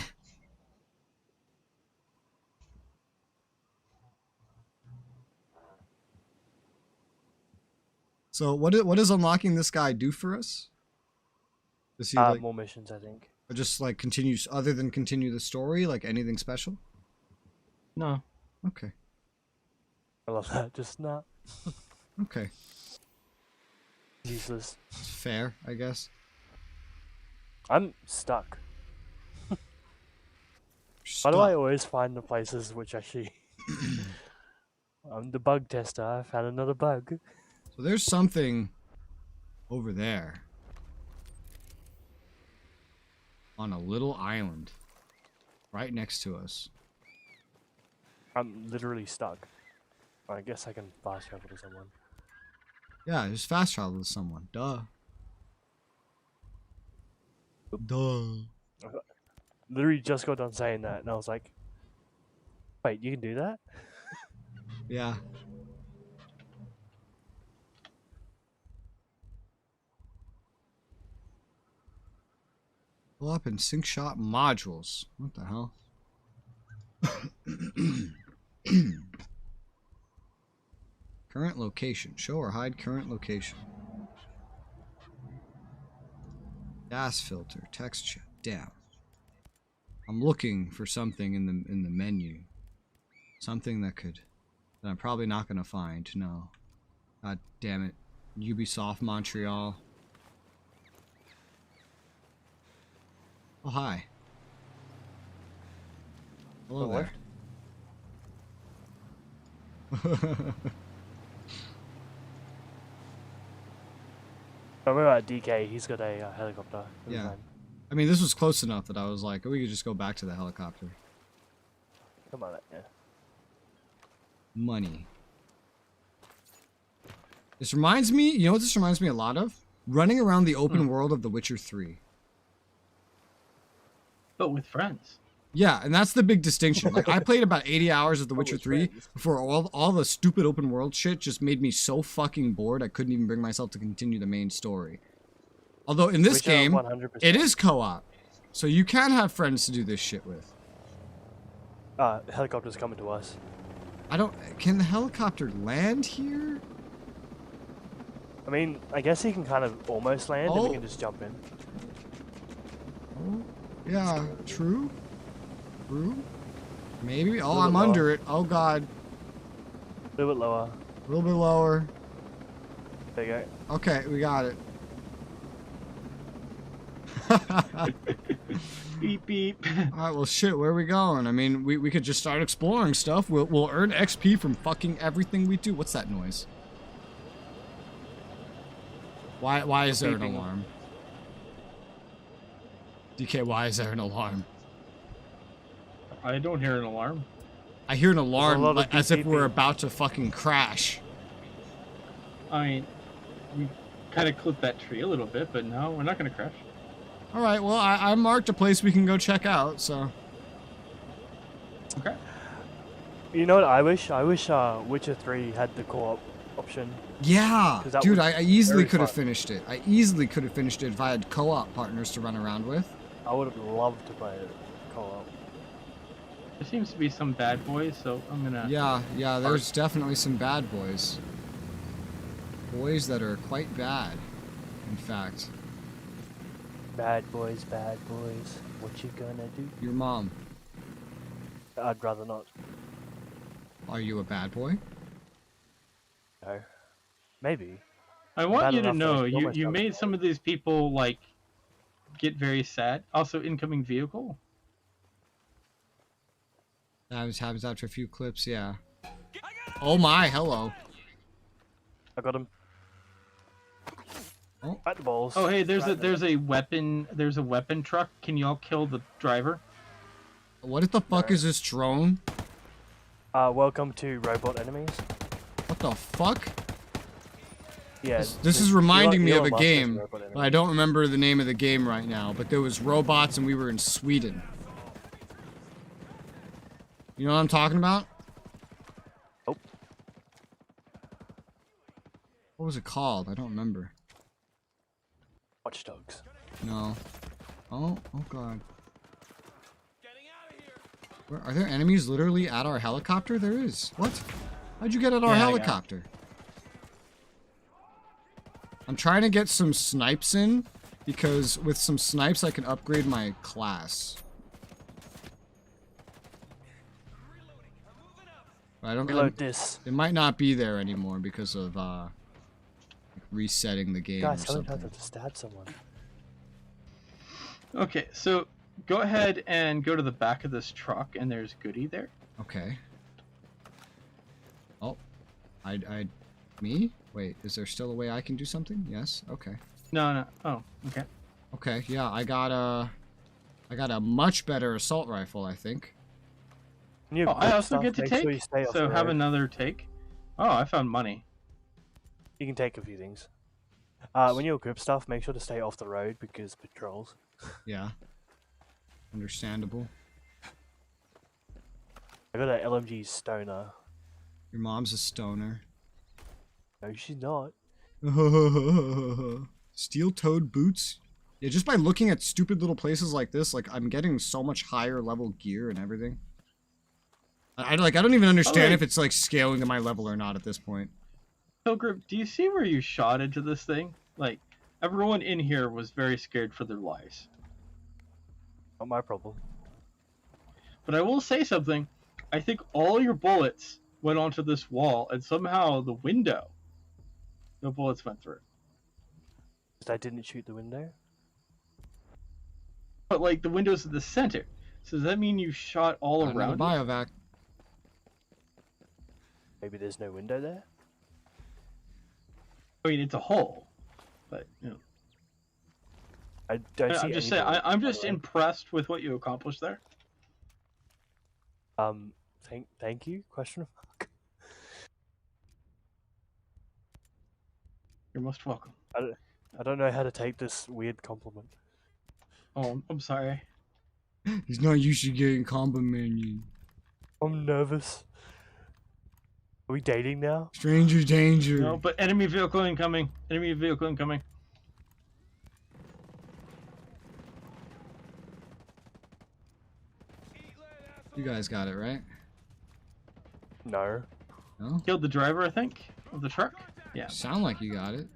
So what does unlocking this guy do for us? Does he like, more missions, I think. or just like continues other than continue the story, like anything special? No. Okay. I love that. Just not. Okay. Useless. It's fair, I guess. I'm stuck. Why do I always find the places which actually... I'm the bug tester. I found another bug. So there's something over there. On a little island. Right next to us. I'm literally stuck. I guess I can fast travel to someone. Yeah, just fast travel to someone. Duh. Duh. Literally just got done saying that, and I was like, Wait, you can do that? Yeah. Pull up and sync shot modules. What the hell? Current location. Show or hide current location. Gas filter. Text chat. Damn. I'm looking for something in the menu. Something that I'm probably not gonna find. No. God damn it. Ubisoft Montreal. Oh, hi. Hello there. I remember at DK, he's got a helicopter. Yeah. I mean, this was close enough that I was like, oh, we could just go back to the helicopter. Come on, yeah. Money. This reminds me, you know what this reminds me a lot of? Running around the open world of The Witcher 3. But with friends. Yeah, and that's the big distinction. Like, I played about 80 hours of The Witcher 3 before all the stupid open world shit just made me so fucking bored I couldn't even bring myself to continue the main story. Although in this game, 100%. it is co-op. So you can have friends to do this shit with. Helicopter's coming to us. Can the helicopter land here? I mean, I guess he can kind of almost land and we can just jump in. Oh, yeah, true. True. Maybe. Oh, I'm under it. Oh, God. A little bit lower. A little bit lower. There you go. Okay, we got it. Beep, beep. Alright, well, shit, where are we going? I mean, we could just start exploring stuff. We'll earn XP from fucking everything we do. What's that noise? Why is there an alarm? DK, why is there an alarm? I don't hear an alarm. I hear an alarm like, as if we're about to fucking crash. I mean, we kind of clipped that tree a little bit, but no, we're not going to crash. Alright, well, I marked a place we can go check out, so... Okay. You know what I wish? I wish Witcher 3 had the co-op option. Yeah! Dude, I easily could have finished it. I easily could have finished it if I had co-op partners to run around with. I would have loved to play it co-op. There seems to be some bad boys, so I'm gonna... Yeah, there's definitely some bad boys. Boys that are quite bad, in fact. Bad boys, what you gonna do? Your mom. I'd rather not. Are you a bad boy? No. Maybe. I want you to know, you made some of these people, like, get very sad. Also, incoming vehicle. That happens after a few clips, yeah. Oh my, hello. I got him. Oh. At the balls. Oh hey, there's a weapon truck. Can y'all kill the driver? What the fuck is this drone? Welcome to robot enemies. What the fuck? Yeah. This is reminding me of a game, but I don't remember the name of the game right now. But there was robots and we were in Sweden. You know what I'm talking about? Nope. What was it called? I don't remember. Watch Dogs. No. Oh god. Are there enemies literally at our helicopter? There is. What? How'd you get at our helicopter? I'm trying to get some snipes in, because with some snipes I can upgrade my class. But I don't know. It might not be there anymore because of resetting the game or something. Guys, how to stab someone. Okay, so go ahead and go to the back of this truck, and there's Goody there. Okay. Oh, me? Wait, is there still a way I can do something? Yes. Okay. No. Oh, okay. Okay. Yeah, I got a much better assault rifle, I think. I also get to take. So have another take. Oh, I found money. You can take a few things. When you equip stuff, make sure to stay off the road because patrols. Yeah. Understandable. I got an LMG stoner. Your mom's a stoner. No, she's not. Steel-toed boots? Yeah, just by looking at stupid little places like this, like, I'm getting so much higher level gear and everything. I don't even understand if it's, like, scaling to my level or not at this point. Pilgrim, do you see where you shot into this thing? Like, everyone in here was very scared for their lives. Not my problem. But I will say something. I think all your bullets went onto this wall, and somehow the window, no bullets went through. I didn't shoot the window? But, like, the window's at the center. So does that mean you shot all around it? Biovac. Maybe there's no window there? I mean, it's a hole. But, you know. I don't see I'm just saying, I'm just impressed with what you accomplished there. Thank you? Question mark. You're most welcome. I don't know how to take this weird compliment. Oh, I'm sorry. He's not used to getting complimented. I'm nervous. Are we dating now? Stranger danger. No, but enemy vehicle incoming. Enemy vehicle incoming. You guys got it, right? No. No? Killed the driver, I think, of the truck. Yeah. Sound like you got it.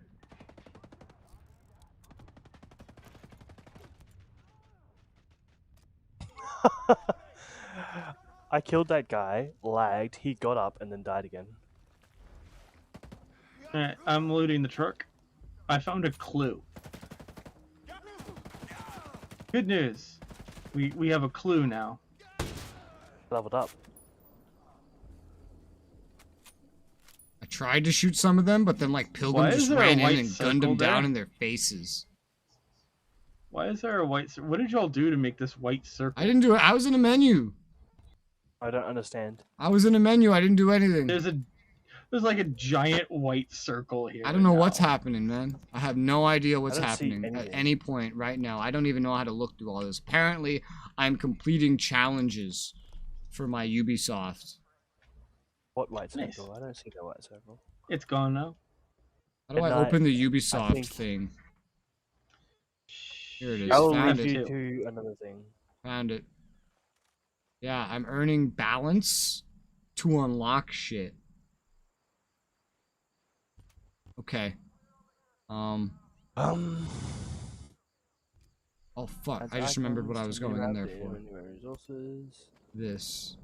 I killed that guy, lagged, he got up and then died again. Alright, I'm looting the truck. I found a clue. Good news. We have a clue now. Leveled up. I tried to shoot some of them, but then like Pilgrim just ran in and gunned them down in their faces. Why is there a white circle? What did y'all do to make this white circle? I didn't do it. I was in a menu. I don't understand. I was in a menu. I didn't do anything. There's like a giant white circle here. I don't know what's happening, man. I have no idea what's I don't see happening at anything. any point right now. I don't even know how to look through all this. Apparently, I'm completing challenges for my Ubisoft. What white Nice. circle? I don't see no white circle. It's gone now. How do I open the Ubisoft thing? Here it is. I will Found leave you it. to another thing. Found it. Yeah, I'm earning balance to unlock shit. Okay. Oh fuck! I just remembered what I was going in there for. Resources. This.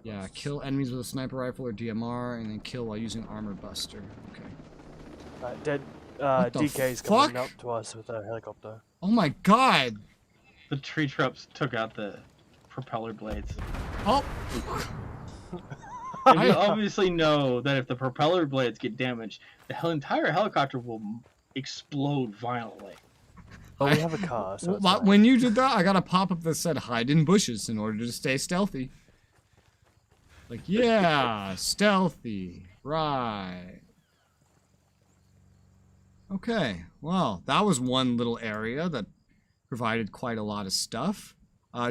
Yeah, kill enemies with a sniper rifle or DMR, and then kill while using armor buster. Okay. Dead. What the DK's fuck? coming up to us with a helicopter. Oh my god! The tree trunks took out the propeller blades. Oh! And you obviously know that if the propeller blades get damaged, the entire helicopter will explode violently. Oh, we have a car, so it's fine. When you did that, I got a pop-up that said hide in bushes in order to stay stealthy. Like, yeah, stealthy. Right. Okay, well, that was one little area that provided quite a lot of stuff.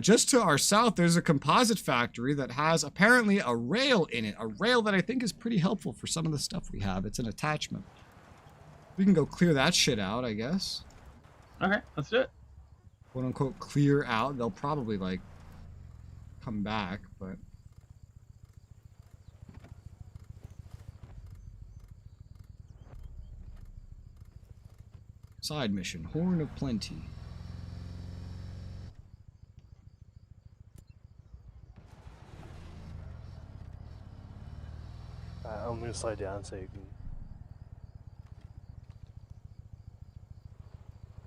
Just to our south, there's a composite factory that has apparently a rail in it. A rail that I think is pretty helpful for some of the stuff we have. It's an attachment. We can go clear that shit out, I guess. Okay, let's do it. Quote unquote clear out. They'll probably like come back, but side mission, Horn of Plenty. I'm gonna slow down so you can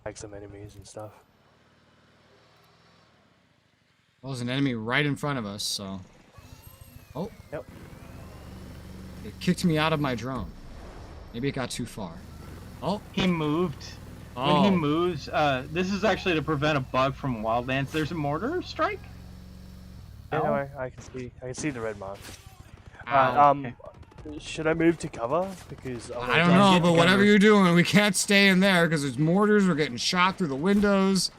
take some enemies and stuff. Well, there's an enemy right in front of us, so. Oh. Yep. It kicked me out of my drone. Maybe it got too far. Oh. He moved. Oh. When he moves, this is actually to prevent a bug from Wildlands. There's a mortar strike. Yeah, no, I can see the red mark. Okay. Should I move to cover? Because I don't know, but whatever you're doing, we can't stay in there because there's mortars. We're getting shot through the windows.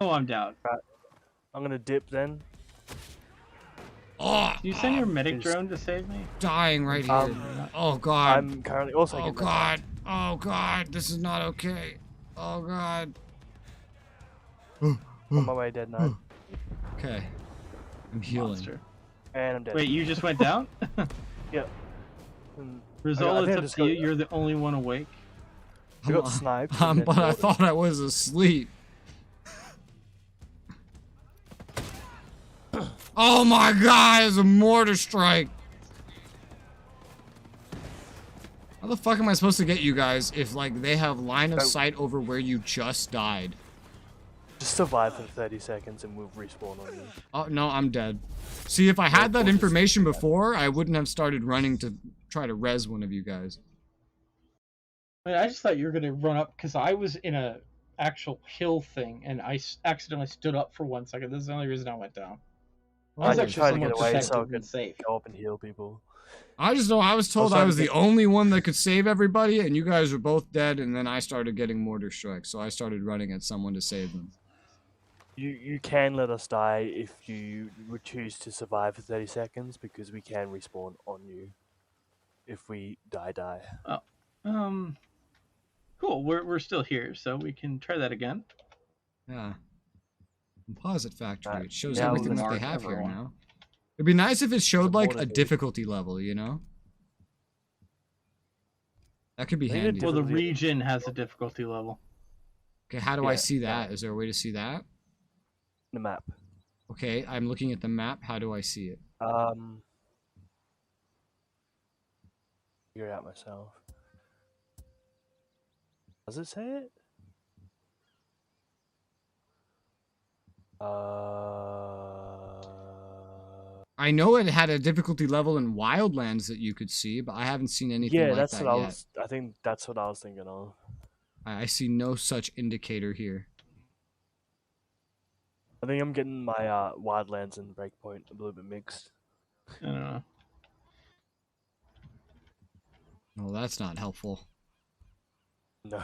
Oh, I'm down. I'm gonna dip then. Oh, Can you send your medic drone to save me? Dying right here. Oh god. I'm currently also. Oh god. Oh god. This is not okay. Oh god. On my way, dead knight. Okay. I'm healing. Monster. And I'm dead. Wait, you just went down? Yep. Resoula, it's up to you. You're the only one awake. I got sniped. But I thought I was asleep. Oh my god, it's a mortar strike. How the fuck am I supposed to get you guys if, like, they have line of sight over where you just died? Just survive for 30 seconds and we'll respawn on you. Oh, no, I'm dead. See, if I had that information before, I wouldn't have started running to try to res one of you guys. I just thought you were gonna run up because I was in a actual hill thing and I accidentally stood up for 1 second. This is the only reason I went down. I was actually trying to get away so I could go up and heal people. I just know I was told I was the only one that could save everybody, and you guys were both dead, and then I started getting mortar strikes, so I started running at someone to save them. You can let us die if you would choose to survive for 30 seconds, because we can respawn on you if we die. Oh, cool. We're still here, so we can try that again. Yeah. Composite Factory. It shows now everything that they have here now. It'd be nice if it showed like a difficulty level, you know? That could be handy. Well, the region has a difficulty level. Okay, how do I see that? Is there a way to see that? The map. Okay, I'm looking at the map. How do I see it? Figure it out myself. Does it say it? I know it had a difficulty level in Wildlands that you could see, but I haven't seen anything like that yet. Yeah, that's what I think that's what I was thinking of. I see no such indicator here. I think I'm getting my Wildlands and Breakpoint a little bit mixed. I don't know. Well, that's not helpful. No.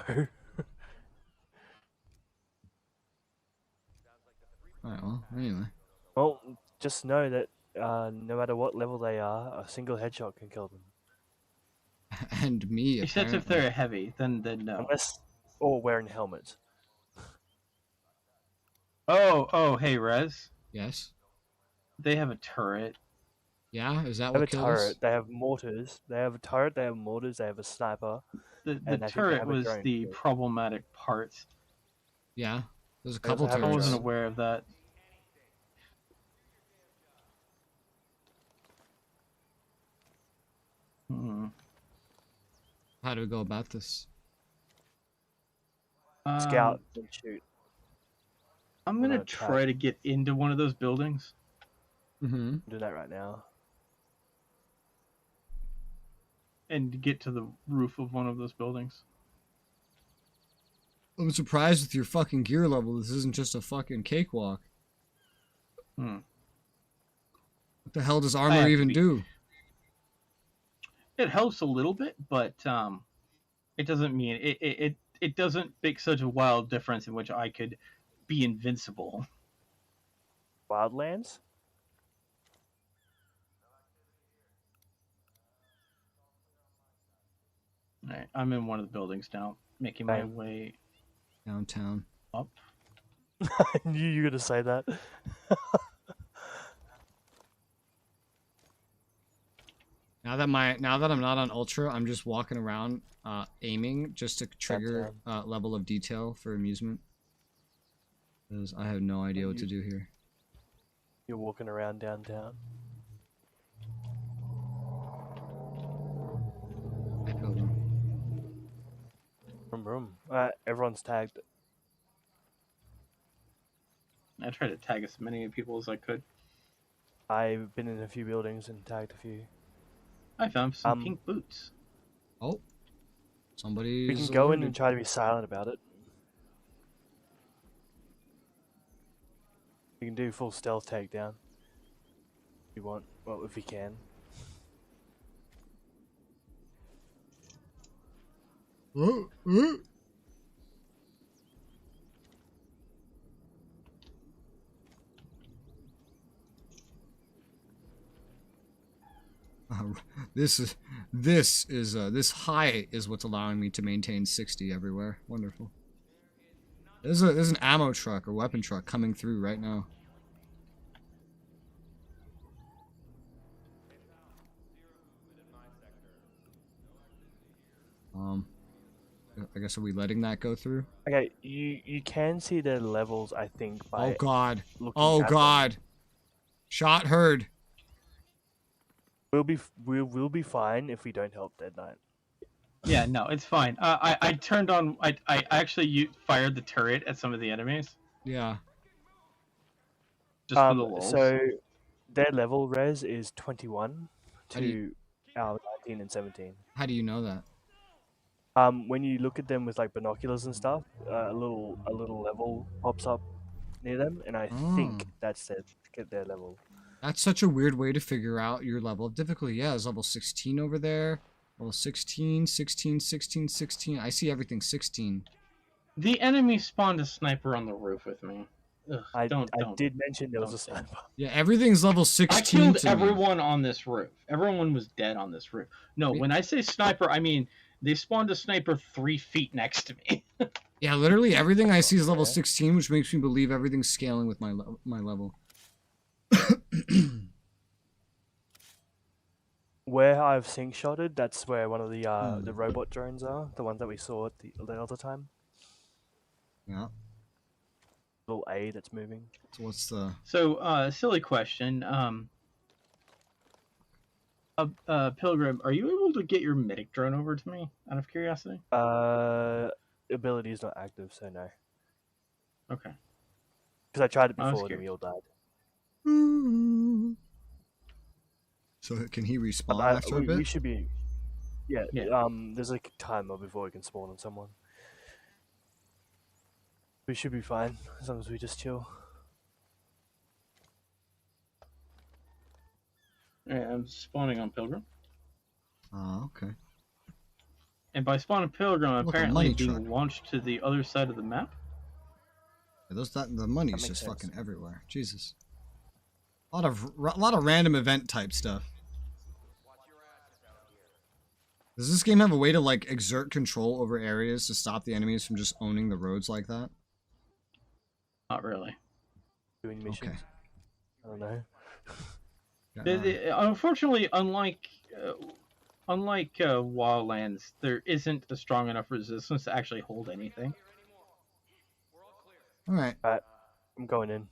Alright, well, anyway. Well, just know that no matter what level they are, a single headshot can kill them. And me, Except if they're heavy, then no. Unless, or wearing helmets. Oh, hey, Rez. Yes? They have a turret. Yeah? Is that They have what a kills? turret, they have mortars, they have a turret, they have mortars, they have a sniper. The turret was the problematic part. Yeah, there's a couple turrets. I wasn't aware of that. How do we go about this? Scout and shoot. I'm gonna try to get into one of those buildings. Mm-hmm. Do that right now. And get to the roof of one of those buildings. I'm surprised with your fucking gear level. This isn't just a fucking cakewalk. What the hell does armor even do? It helps a little bit, but it doesn't mean it doesn't make such a wild difference in which I could be invincible. Wildlands? Alright, I'm in one of the buildings now, making my way downtown. Up. I knew you were gonna say that. Now that I'm not on Ultra, I'm just walking around aiming just to trigger level of detail for amusement. Because I have no idea what to do here. You're walking around downtown. Vroom. Everyone's tagged. I tried to tag as many people as I could. I've been in a few buildings and tagged a few. I found some pink boots. Oh. Somebody. We can go in and try to be silent about it. We can do full stealth takedown. If you want. Well, if we can. This high is what's allowing me to maintain 60 everywhere. Wonderful. There's an ammo truck or weapon truck coming through right now. I guess, are we letting that go through? Okay, you can see their levels, I think, by Oh god. looking Oh at god. them. Shot heard. We'll be fine if we don't help Dead Knight. Yeah, no, it's fine. I turned on. I actually fired the turret at some of the enemies. Yeah. Just for the lulz. So their level res is 21 to our 19 and 17. How do you know that? When you look at them with like binoculars and stuff, a little level pops up near them, and I think that's their level. That's such a weird way to figure out your level of difficulty. Yeah, there's level 16 over there. Level 16, 16, 16, 16. I see everything 16. The enemy spawned a sniper on the roof with me. Ugh, I don't. did mention there was a sniper. Yeah, everything's level 16. I killed to me. everyone on this roof. Everyone was dead on this roof. No, when I say sniper, I mean they spawned a sniper 3 feet next to me. Yeah, literally everything I see is level 16, which makes me believe everything's scaling with my level. Where I've sync shotted, that's where one of the robot drones are, the ones that we saw at the other time. Yeah. Little A that's moving. So what's the... So, silly question. Pilgrim, are you able to get your medic drone over to me, out of curiosity? Ability is not active, so no. Okay. Because I tried it before and we all died. So can he respawn after a bit? We should be... Yeah, there's like a timer before we can spawn on someone. We should be fine, as long as we just chill. Yeah, I'm spawning on Pilgrim. Oh, okay. And by spawning Pilgrim, I'm Look, a apparently money being truck. launched to the other side of the map. Yeah, the money's That just makes fucking everywhere. Jesus. A lot of random event type stuff. Does this game have a way to like exert control over areas to stop the enemies from just owning the roads like that? Not really. Doing missions. Okay. I don't know. Unfortunately, unlike Wildlands, there isn't a strong enough resistance to actually hold anything. All right. I'm going in.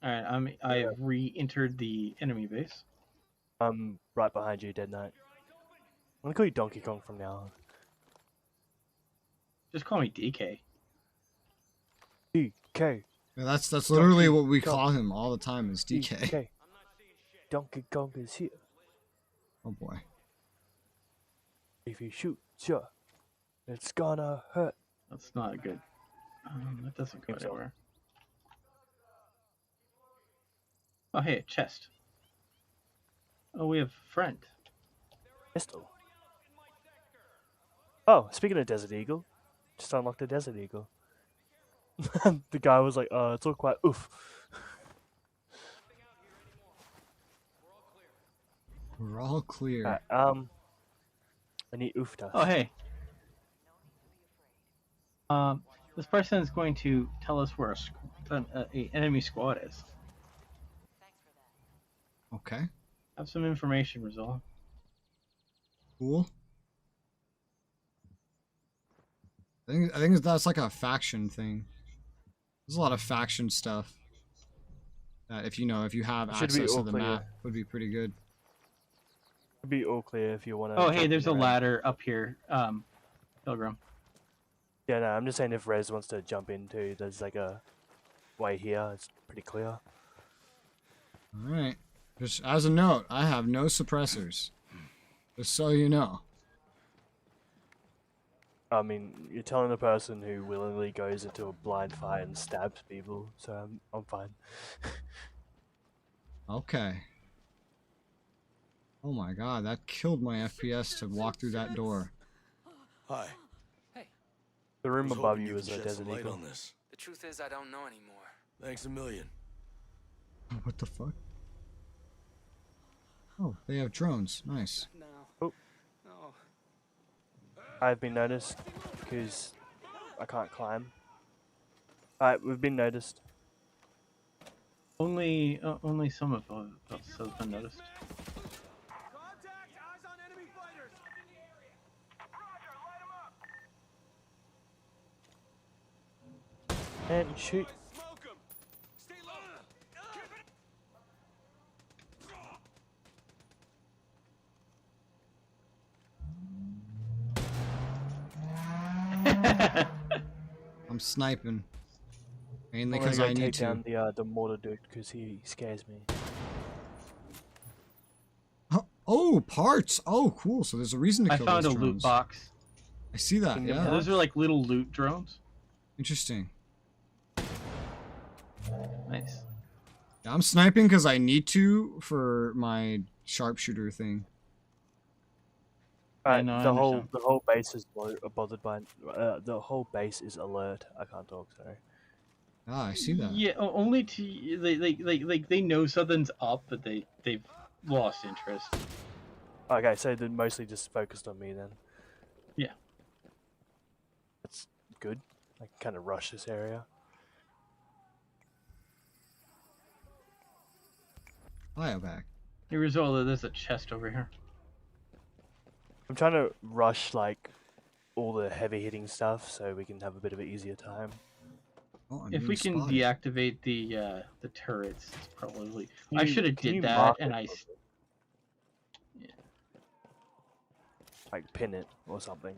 Alright, I've re-entered the enemy base. I'm right behind you, Dead Knight. I'm gonna call you Donkey Kong from now on. Just call me DK. DK. Yeah, that's literally what we call him all the time is DK. DK. Donkey Kong is here. Oh boy. If you shoot, sure, it's gonna hurt. That's not good. That doesn't go anywhere. Oh, hey, a chest. Oh, we have a friend. Pistol. Oh, speaking of Desert Eagle, just unlocked a Desert Eagle. The guy was like, it's all quite oof. We're all clear. I need oof dust. Oh, hey. This person is going to tell us where an enemy squad is. Okay. Have some information, Resoula. Cool. I think that's like a faction thing. There's a lot of faction stuff that if you have access to the map would be pretty good. Should be all clear if you want to. Oh, hey, there's a ladder up here, Pilgrim. Yeah, no, I'm just saying if Rez wants to jump into, there's like a way here. It's pretty clear. All right. Just as a note, I have no suppressors. Just so you know. I mean, you're telling a person who willingly goes into a blind fight and stabs people, so I'm fine. Okay. Oh my god, that killed my FPS to walk through that door. Hi. We're The room was above hoping you is could a shed desert some light eagle. on this. The truth is, I don't know anymore. Thanks a million. What the fuck? Oh, they have drones. Nice. No. Oh. No. I've been noticed because I can't climb. Alright, we've been noticed. Only some of us have been noticed. And shoot. I'm sniping. Mainly I'm gonna because go I need take to. down the mortar dude because he scares me. Oh, parts! Oh, cool. So there's a reason to I kill found those a drones. loot box. I see that, Kingdom yeah. Hearts? Those are like little loot drones. Interesting. Nice. Yeah, I'm sniping because I need to for my sharpshooter thing. Alright, no, I the understand. whole base is bothered by the whole base is alert. I can't talk, sorry. Ah, I see that. Yeah, only to they know something's up, but they've lost interest. Okay, so they're mostly just focused on me then. Yeah. That's good. I can kind of rush this area. Biovac. Hey, Resoula, there's a chest over here. I'm trying to rush like all the heavy hitting stuff so we can have a bit of an easier time. Oh, I'm If being we can spotted. deactivate the turrets, it's probably. Can I you- should have can you did that, mark and it I. for me? Like pin it or something.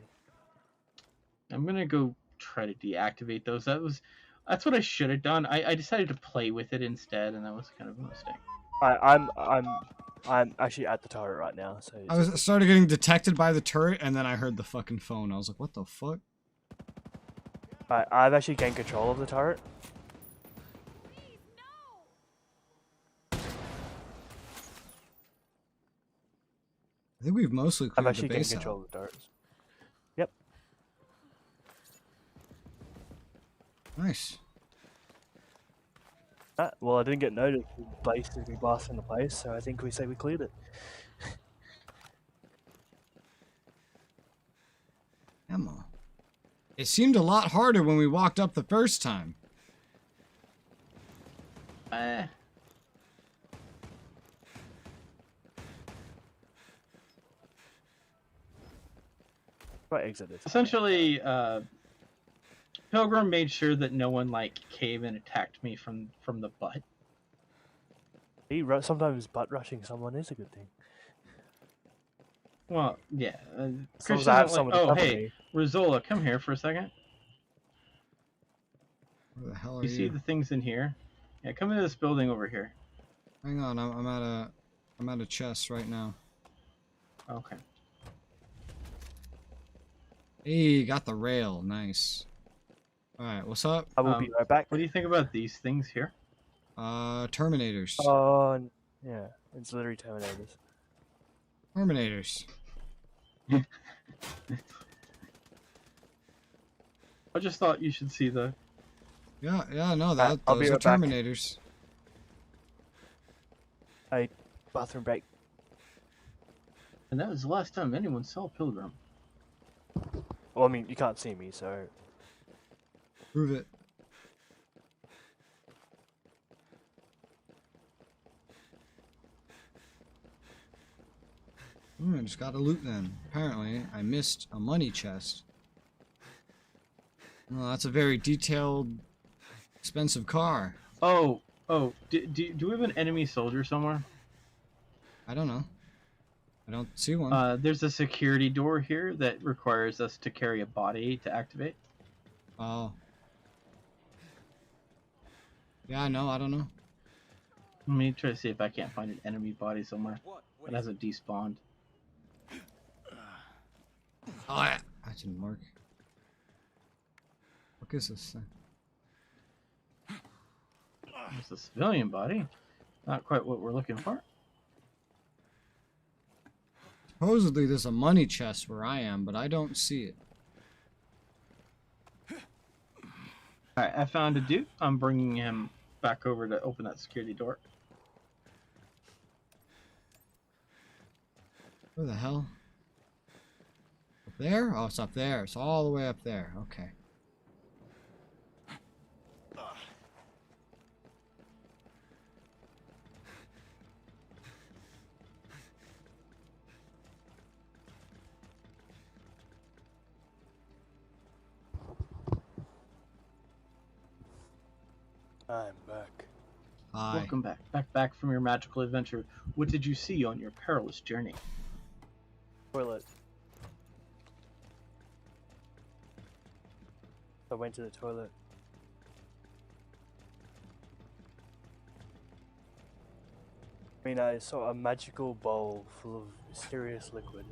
I'm gonna go try to deactivate those. That's what I should have done. I decided to play with it instead, and that was kind of a mistake. I'm actually at the turret right now, so I started getting detected by the turret, and then I heard the fucking phone. I was like, what the fuck? I've actually gained control of the turret. I think we've mostly I've cleared the actually gained base control out. of the turrets. Yep. Nice. Well, I didn't get noticed. The place is blasting the place, so I think we say we cleared it. Ammo. It seemed a lot harder when we walked up the first time. Right, exit this. Essentially, Pilgrim made sure that no one like came and attacked me from the butt. Sometimes butt rushing someone is a good thing. Well, yeah. As long as Christian's I have like, someone to oh, cover hey, me. Resoula, come here for a second. Where the hell are You you? see the things in here? Yeah, come into this building over here. Hang on, I'm at a chest right now. Okay. Hey, got the rail. Nice. Alright, what's up? I will be right back. What do you think about these things here? Terminators. Oh, yeah. It's literally Terminators. Terminators. I just thought you should see the. Yeah, no, I'll those be are right back. Terminators. Hey, bathroom break. And that was the last time anyone saw Pilgrim. Well, I mean, you can't see me, so... Prove it. I just got a loot then. Apparently, I missed a money chest. Well, that's a very detailed, expensive car. Oh, do we have an enemy soldier somewhere? I don't know. I don't see one. There's a security door here that requires us to carry a body to activate. Oh. Yeah, I know. I don't know. Let me try to see if I can't find an enemy body somewhere that hasn't despawned. Oh, yeah. That didn't work. What is this thing? It's a civilian body. Not quite what we're looking for. Supposedly there's a money chest where I am, but I don't see it. Alright, I found a dude. I'm bringing him back over to open that security door. Where the hell? Up there? Oh, it's up there. It's all the way up there. Okay. I'm back. Hi. Welcome back. Back from your magical adventure. What did you see on your perilous journey? Toilet. I went to the toilet. I mean, I saw a magical bowl full of mysterious liquid.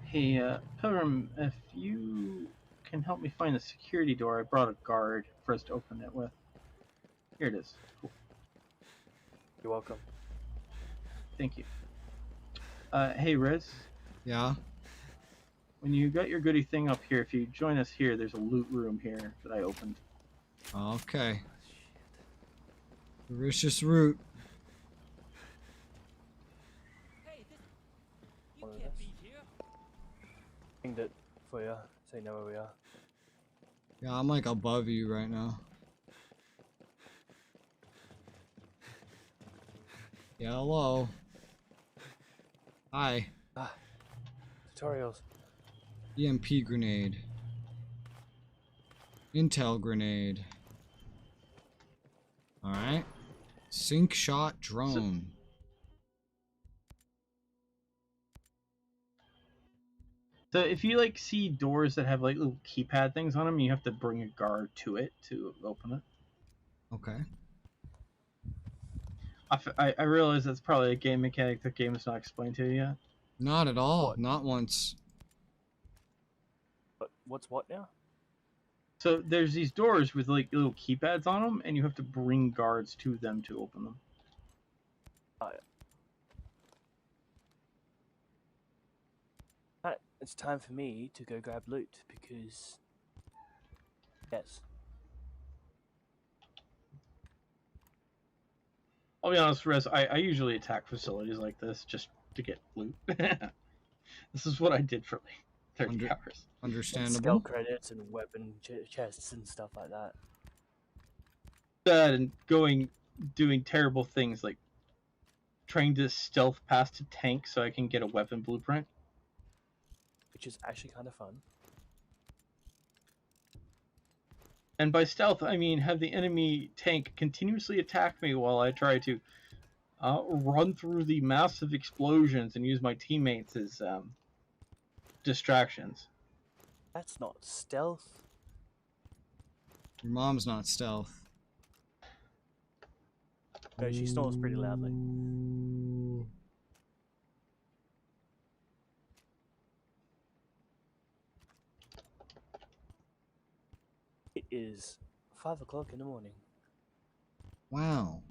Hey, Pilgrim, if you can help me find the security door, I brought a guard for us to open it with. Here it is. Cool. You're welcome. Thank you. Hey, Riz. Yeah? When you got your goodie thing up here, if you join us here, there's a loot room here that I opened. Okay. Delicious root. Pinged it for you, so you know where we are. Yeah, I'm like above you right now. Yeah, hello. Hi. Tutorials. EMP grenade. Intel grenade. Alright. Sync shot drone. So if you like see doors that have like little keypad things on them, you have to bring a guard to it to open it. Okay. I realize that's probably a game mechanic the game has not explained to you yet. Not at all. What? Not once. But what's what now? So there's these doors with like little keypads on them, and you have to bring guards to them to open them. Oh, yeah. Alright, it's time for me to go grab loot because yes. I'll be honest, Rez, I usually attack facilities like this just to get loot. This is what I did for like 30 hours. Understandable. Skill credits and weapon chests and stuff like that. That and doing terrible things like trying to stealth past a tank so I can get a weapon blueprint. Which is actually kind of fun. And by stealth, I mean have the enemy tank continuously attack me while I try to run through the massive explosions and use my teammates as distractions. That's not stealth. Your mom's not stealth. No, she snores pretty loudly. It is 5 o'clock in the morning. Wow.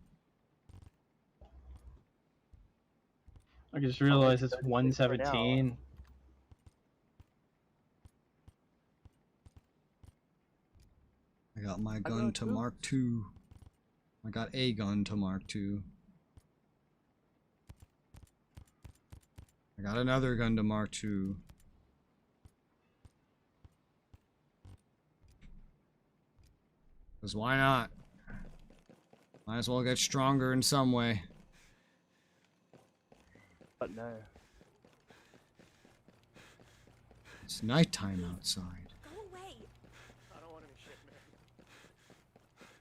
I just realized it's 1:17. I got my gun to Mark II. I got a gun to Mark II. I got another gun to Mark II. Because why not? Might as well get stronger in some way. But no. It's nighttime outside. Go away. I don't want any shit,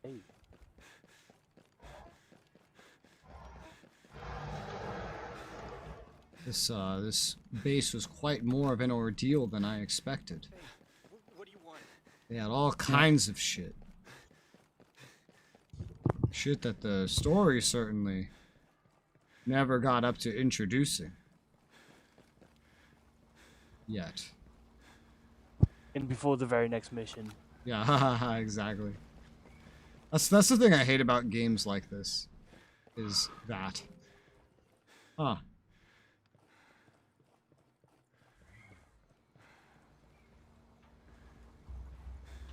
man. Hey. This base was quite more of an ordeal than I expected. Hey, what do you want? They had all kinds of shit. Shit that the story certainly never got up to introducing. Yet. And before the very next mission. Yeah, exactly. That's the thing I hate about games like this. Is that. Huh.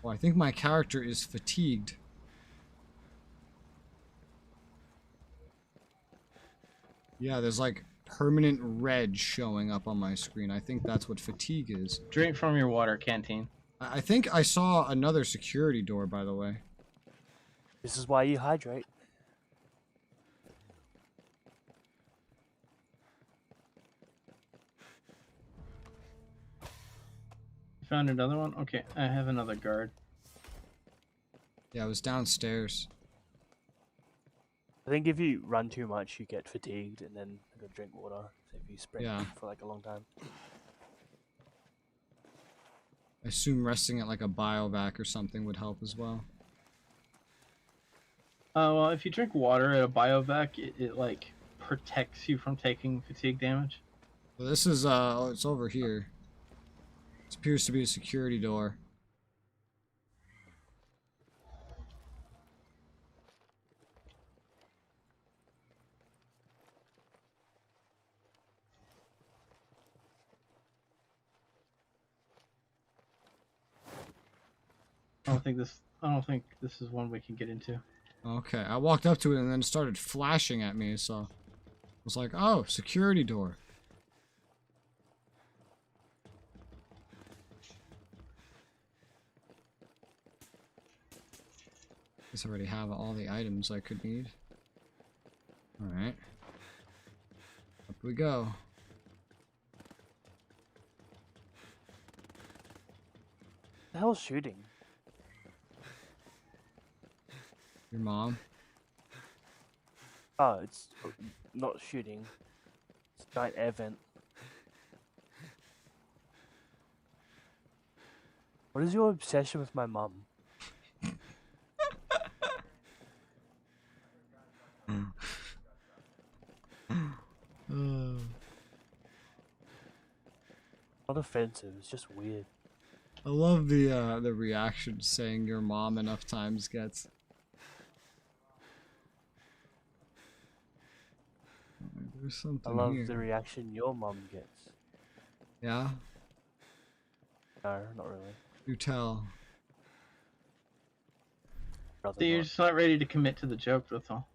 Oh, I think my character is fatigued. Yeah, there's like permanent red showing up on my screen. I think that's what fatigue is. Drink from your water canteen. I think I saw another security door, by the way. This is why you hydrate. Found another one? Okay, I have another guard. Yeah, it was downstairs. I think if you run too much, you get fatigued, and then you gotta drink water. So if you sprint for like a long time. I assume resting at like a biovac or something would help as well. Well, if you drink water at a biovac, it like protects you from taking fatigue damage. Well, this is oh, it's over here. This appears to be a security door. I don't think this is one we can get into. Okay, I walked up to it and then it started flashing at me, so I was like, oh, security door. Guess I already have all the items I could need. Alright. Up we go. The hell's shooting? Your mom? Oh, it's not shooting. It's a giant air vent. What is your obsession with my mum? Not offensive, it's just weird. I love the reaction saying your mom enough times gets. There's something I love here. the reaction your mum gets. Yeah? No, not really. You tell. Rather You're not. just not ready to commit to the joke, that's all.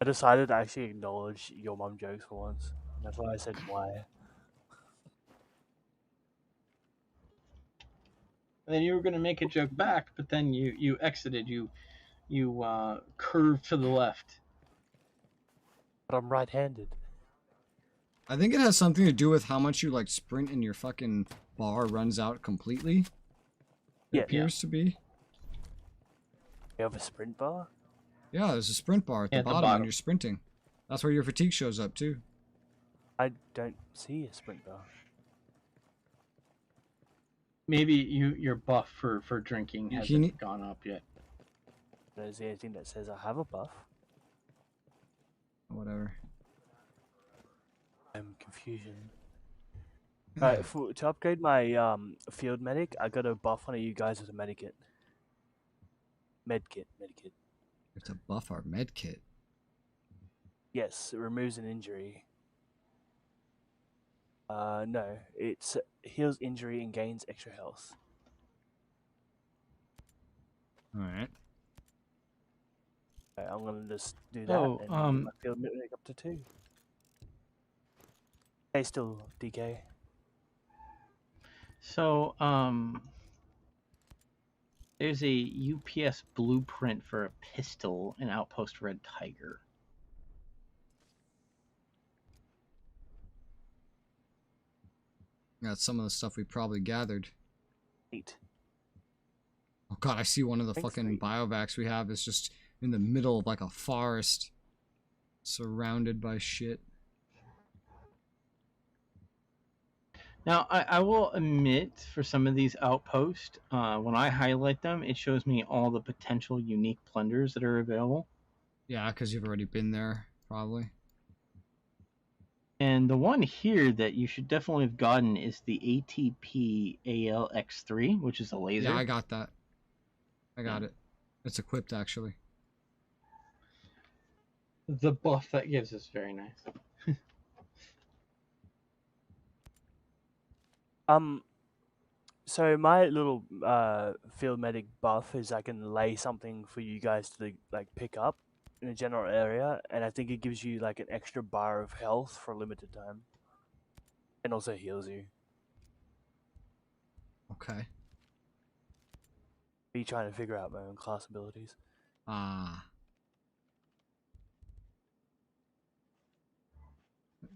I decided to actually acknowledge your mum jokes for once. That's why I said why. And then you were gonna make a joke back, but then you exited. You curved to the left. But I'm right-handed. I think it has something to do with how much you like sprint and your fucking bar runs out completely. It appears to be. You have a sprint bar? Yeah, there's a sprint bar at the bottom when you're sprinting. That's where your fatigue shows up too. I don't see a sprint bar. Maybe your buff for drinking hasn't gone up yet. There's anything that says I have a buff. Whatever. I'm confusion. Alright, to upgrade my field medic, I got a buff one of you guys with a medikit. Medkit. You have to buff our medkit. Yes, it removes an injury. No, it heals injury and gains extra health. Alright. Okay, I'm gonna just do that and get my field medic up to 2. Hey, still DK. So, there's a UPS blueprint for a pistol in Outpost Red Tiger. That's some of the stuff we probably gathered. 8. Oh god, I see one of the fucking biovacs we have is just in the middle of like a forest. Surrounded by shit. Now, I will admit, for some of these outposts, when I highlight them, it shows me all the potential unique plunders that are available. Yeah, because you've already been there, probably. And the one here that you should definitely have gotten is the ATP ALX3, which is a laser. Yeah, I got that. I got it. It's equipped, actually. The buff that gives is very nice. So my little field medic buff is I can lay something for you guys to like pick up in a general area, and I think it gives you like an extra bar of health for a limited time, and also heals you. Okay. Be trying to figure out my own class abilities. Ah.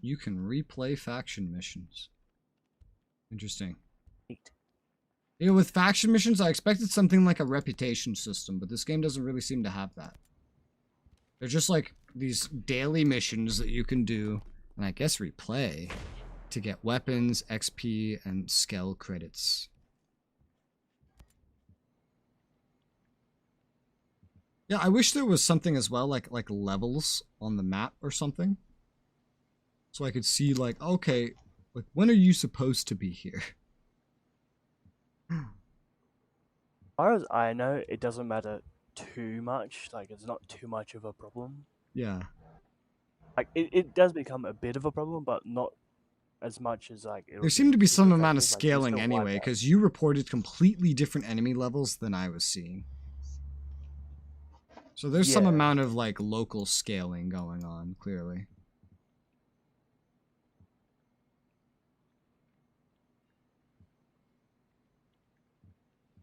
You can replay faction missions. Interesting. Neat. You know, with faction missions, I expected something like a reputation system, but this game doesn't really seem to have that. They're just like these daily missions that you can do, and I guess replay, to get weapons, XP, and skill credits. Yeah, I wish there was something as well, like levels on the map or something. So I could see, like, okay, like, when are you supposed to be here? As far as I know, it doesn't matter too much. Like, it's not too much of a problem. Yeah. Like, it does become a bit of a problem, but not as much as, like... There seemed to be some amount of like, scaling anyway, because you reported completely different enemy levels than I was seeing. So there's some amount of, like, local scaling going on, clearly.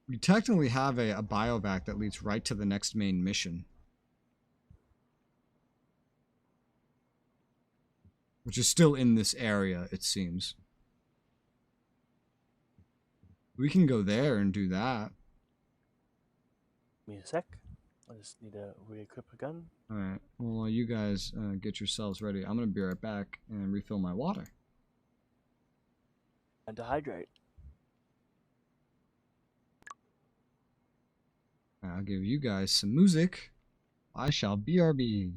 You technically have a biovac that leads right to the next main mission. Which is still in this area, it seems. We can go there and do that. Give me a sec. I just need to re-equip a gun. Alright, well, you guys get yourselves ready. I'm gonna be right back and refill my water. And to hydrate. I'll give you guys some music. I shall BRB.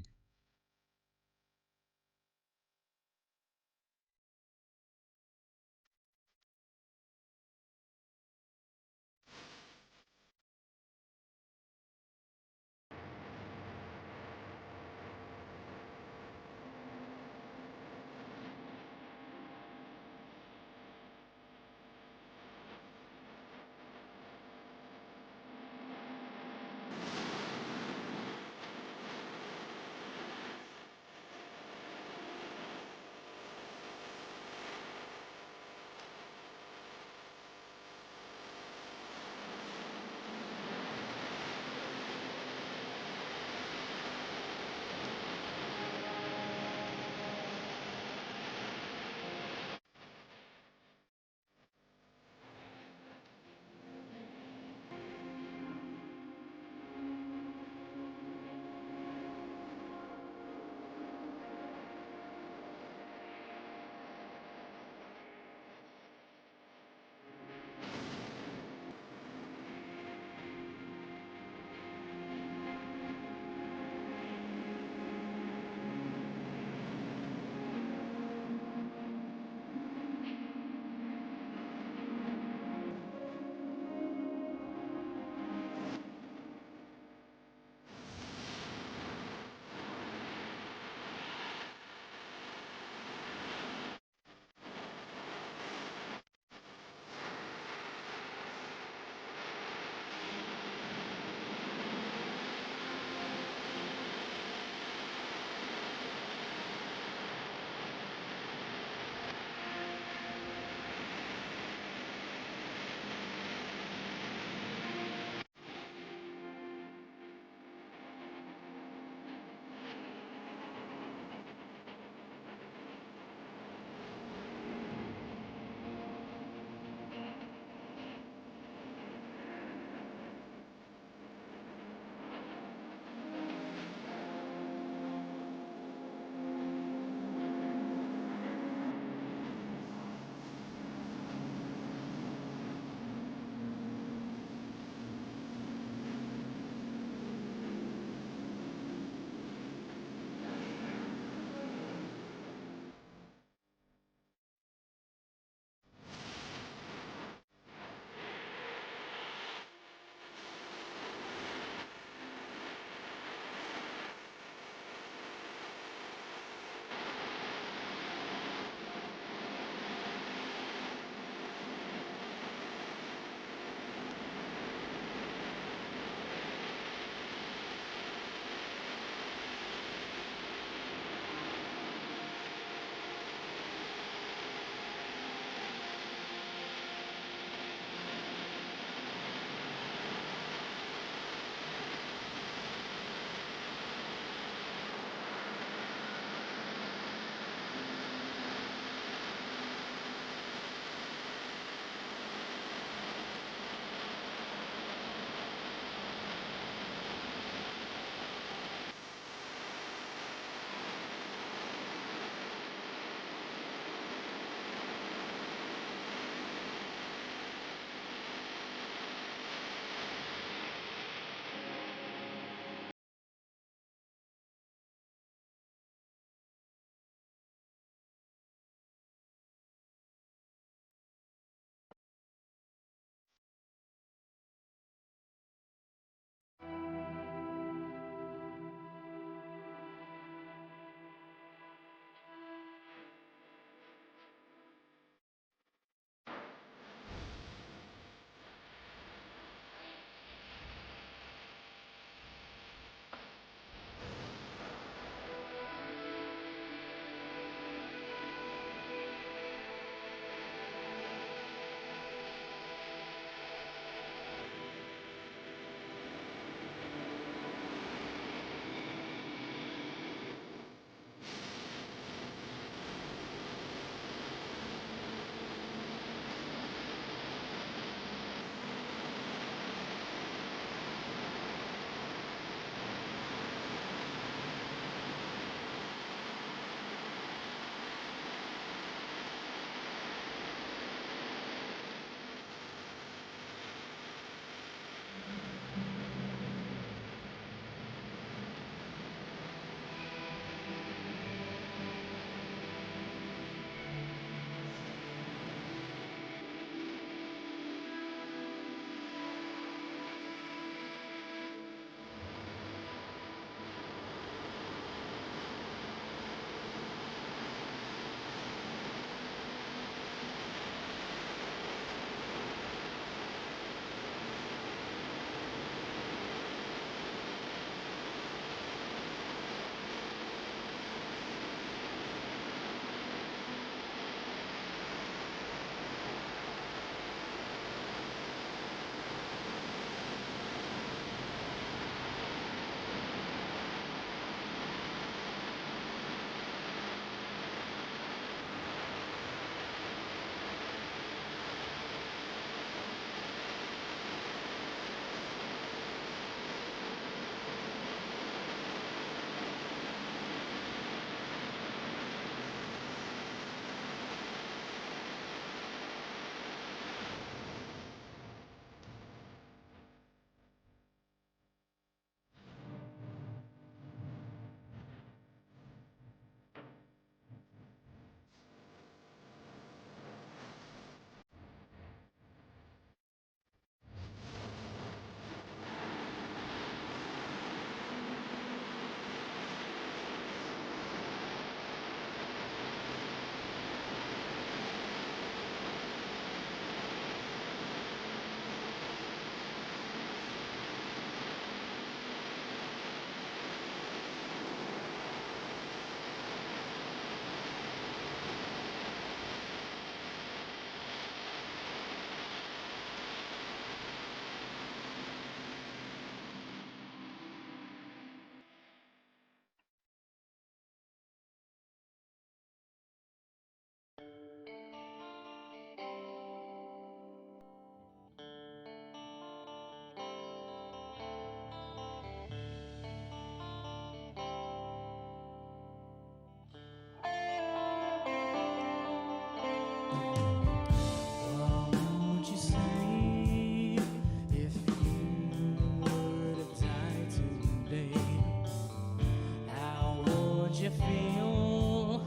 feel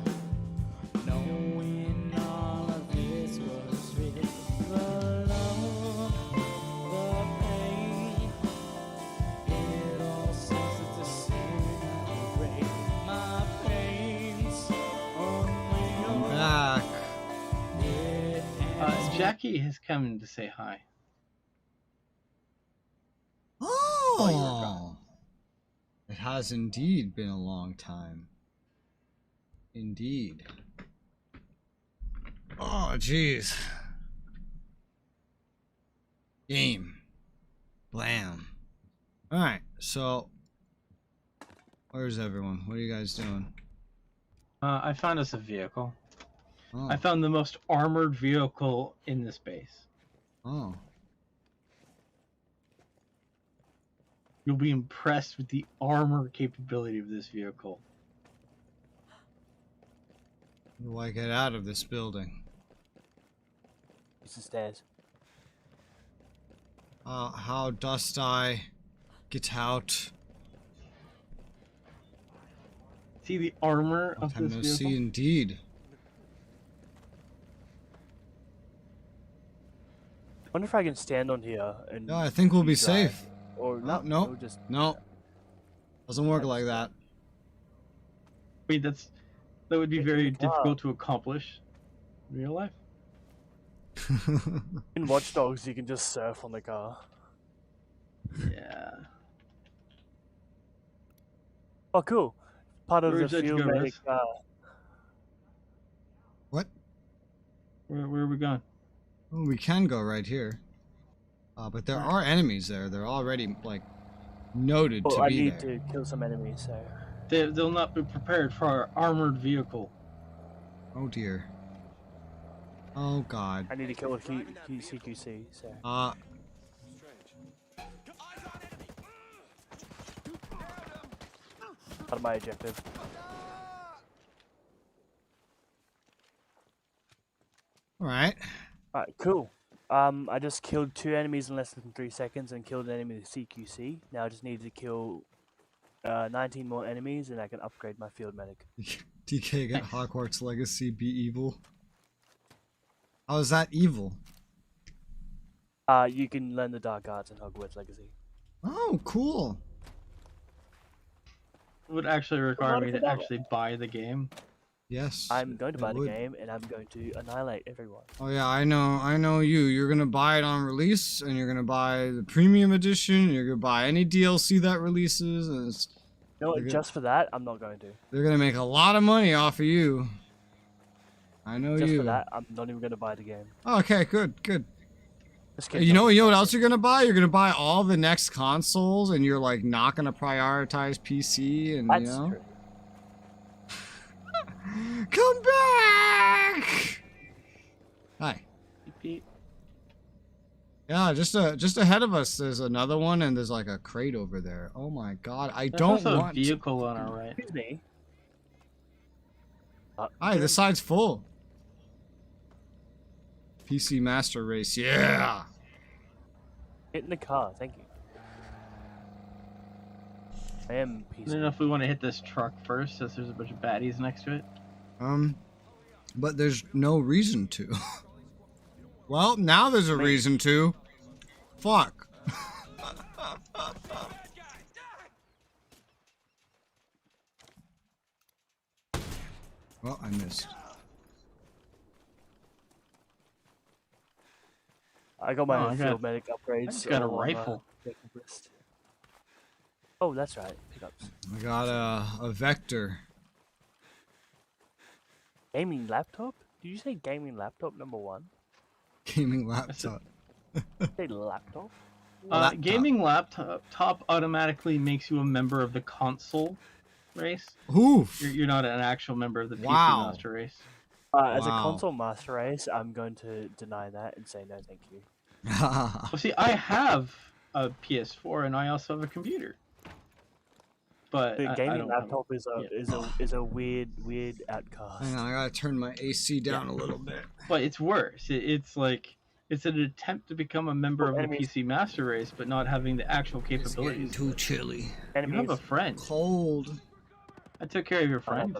knowing all of this was real? The love, the pain, it all seems to disintegrate. My pain's unreal. I'm back. Jackie has come in to say hi. Oh, it has indeed been a long time. Indeed. Oh, jeez. Game. Blam. Alright, so where's everyone? What are you guys doing? I found us a vehicle. Oh. I found the most armored vehicle in this base. Oh. You'll be impressed with the armor capability of this vehicle. How do I get out of this building? It's the stairs. How dost I get out? See the armor of this vehicle? See, indeed. I wonder if I can stand on here and. Yeah, I think we'll be drive. safe. Or not? No, Or just no. Doesn't work like that. Wait, that would be very difficult to accomplish in real life. In Watch Dogs, you can just surf on the car. Yeah. Oh, cool. Part of Where's the that field go, medic. Rez? What? Where are we going? Well, we can go right here. But there are enemies there. They're already, like, noted to I be need there. to kill some enemies, so. They'll not be prepared for our armored vehicle. Oh, dear. Oh, God. I need to kill a CQC, so. Out of my objective. Alright. Alright, cool. I just killed 2 enemies in less than 3 seconds and killed an enemy with CQC. Now I just need to kill 19 more enemies and I can upgrade my field medic. DK get Hogwarts Legacy be evil. How is that evil? You can learn the Dark Arts in Hogwarts Legacy. Oh, cool. It would actually require me to actually buy the game. Yes. I'm going to buy the game and I'm going to annihilate everyone. Oh yeah, I know you. You're gonna buy it on release, and you're gonna buy the premium edition. You're gonna buy any DLC that releases. And it's, you know what, just for that, I'm not going to. They're gonna make a lot of money off of you. I know just you. For that, I'm not even going to buy the game. Oh, okay, good. You know what else you're gonna buy? You're gonna buy all the next consoles, and you're like not gonna prioritize PC, and That's you know. true. Come back! Hi. Yeah, just ahead of us, there's another one, and there's like a crate over there. Oh my God, I There's don't also want a vehicle on our right. Excuse me. Hi, this side's full. PC Master Race, yeah. Get in the car, thank you. I am I don't know if we want to hit this truck first, since there's a bunch of baddies next to it. But there's no reason to. Well, now there's a reason to. Fuck. Well, I missed. I got my field medic upgrades. I just got a rifle. Oh, that's right. Pickups. I got a Vector. Gaming laptop? Did you say gaming laptop number 1? Gaming laptop. Say laptop? Gaming laptop automatically makes you a member of the console race. Oof. You're not an actual member of the PC Master Race. As a console master race, I'm going to deny that and say no, thank you. Well, see, I have a PS4 and I also have a computer. But the I gaming don't laptop is a weird outcast. Hang on, I gotta turn my AC down a little bit. But it's worse. It's like it's an attempt to become a member of the PC Master Race, but not having the actual capabilities. It's getting too chilly. You have a friend. Cold. I took care of your friend.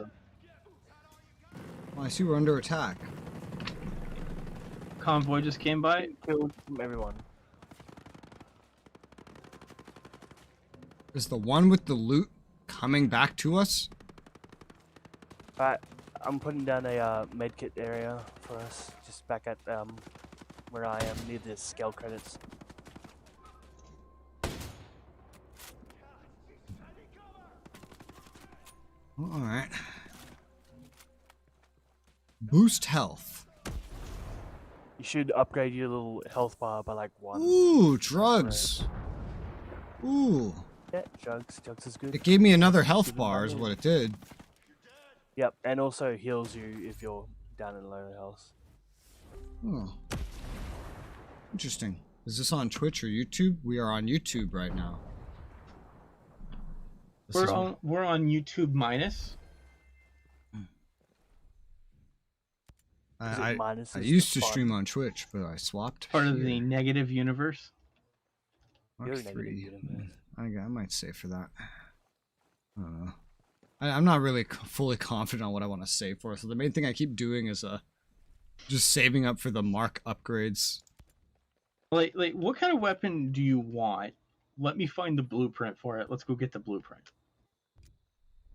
Well, I see we're under attack. Convoy just came by. Killed everyone. Is the one with the loot coming back to us? Alright, I'm putting down a medkit area for us, just back at where I am, near the scale credits. Alright. Boost health. You should upgrade your little health bar by like 1. Ooh, drugs. Ooh. Yeah, drugs is good. It gave me another health bar is what it did. Yep, and also heals you if you're down in low health. Oh. Interesting. Is this on Twitch or YouTube? We are on YouTube right now. We're on YouTube minus. I used to stream on Twitch, but I swapped. Part of the negative universe. Mark 3. I might save for that. I don't know. I'm not really fully confident on what I want to save for, so the main thing I keep doing is just saving up for the Mark upgrades. Like, what kind of weapon do you want? Let me find the blueprint for it. Let's go get the blueprint.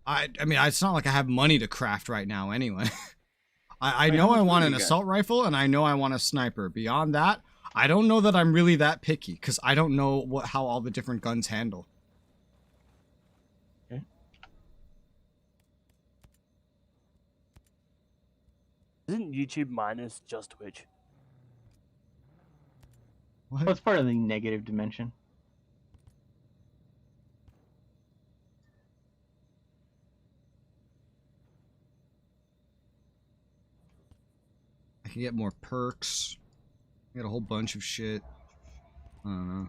I mean, it's not like I have money to craft right now anyway. I know I want an assault rifle, and I know I want a sniper. Beyond that, I don't know that I'm really that picky, because I don't know how all the different guns handle. Okay. Isn't YouTube minus just Twitch? What? Well, it's part of the negative dimension. I can get more perks. I got a whole bunch of shit. I don't know.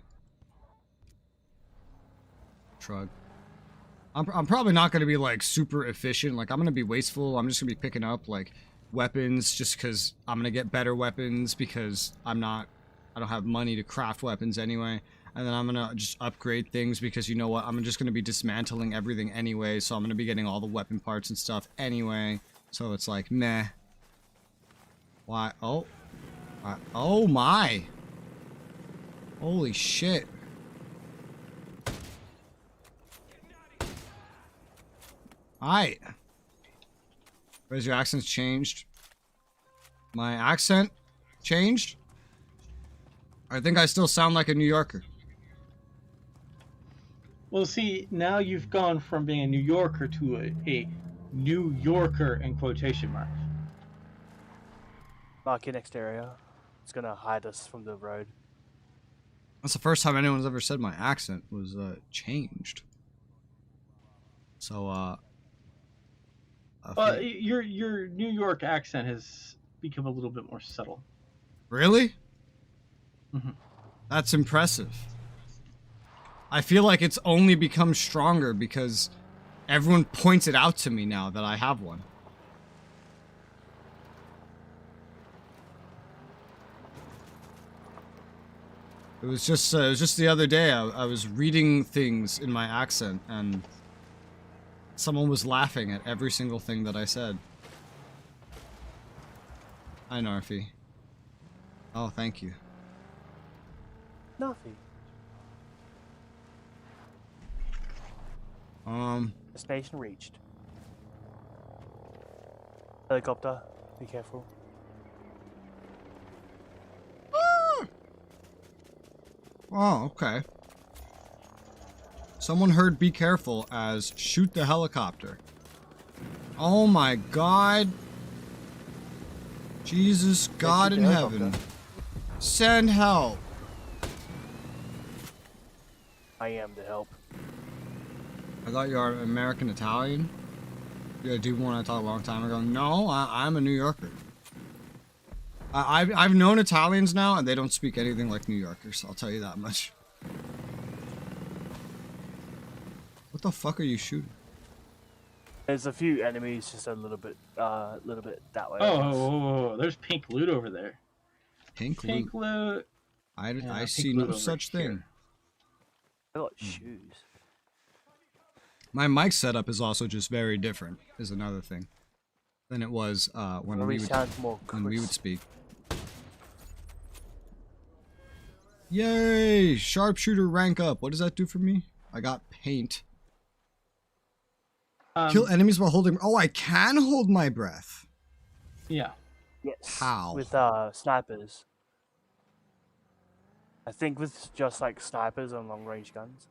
Shrug. I'm probably not going to be like super efficient. Like I'm going to be wasteful. I'm just going to be picking up like weapons just because I'm going to get better weapons because I don't have money to craft weapons anyway. And then I'm going to just upgrade things because you know what? I'm just going to be dismantling everything anyway. So I'm going to be getting all the weapon parts and stuff anyway. So it's like, meh. Why? Oh. Oh my. Holy shit. Alright. Where's your accent's changed? My accent changed? I think I still sound like a New Yorker. Well, see, now you've gone from being a New Yorker to a New Yorker in quotation marks. Mark your next area. It's gonna hide us from the road. That's the first time anyone's ever said my accent was changed. So, your New York accent has become a little bit more subtle. Really? Mm-hmm. That's impressive. I feel like it's only become stronger because everyone points it out to me now that I have one. It was just the other day I was reading things in my accent and someone was laughing at every single thing that I said. Hi, Narfi. Oh, thank you. Nothing. Destination reached. Helicopter. Be careful. Oh, okay. Someone heard be careful as shoot the helicopter. Oh my god. Jesus, God in heaven. Send help. I am the help. I thought you are American Italian. You a dude one I talked a long time ago. No, I'm a New Yorker. I've known Italians now, and they don't speak anything like New Yorkers. I'll tell you that much. What the fuck are you shooting? There's a few enemies just a little bit that way. Oh, there's pink loot over there. Pink loot. I see no such thing. I got shoes. My mic setup is also just very different, is another thing, than it was when we would speak. Yay! Sharpshooter rank up. What does that do for me? I got paint. Kill enemies while holding... Oh, I can hold my breath. Yeah. Yes. How? With snipers. I think with just like snipers and long range guns.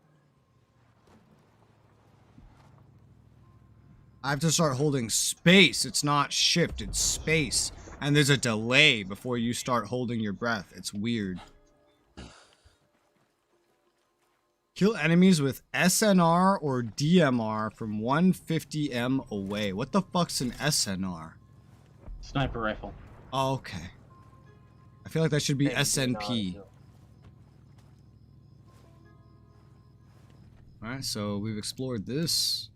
I have to start holding space. It's not shift, it's space. And there's a delay before you start holding your breath. It's weird. Kill enemies with SNR or DMR from 150m away. What the fuck's an SNR? Sniper rifle. Oh, okay. I feel like that should be SNP. Alright, so we've explored this.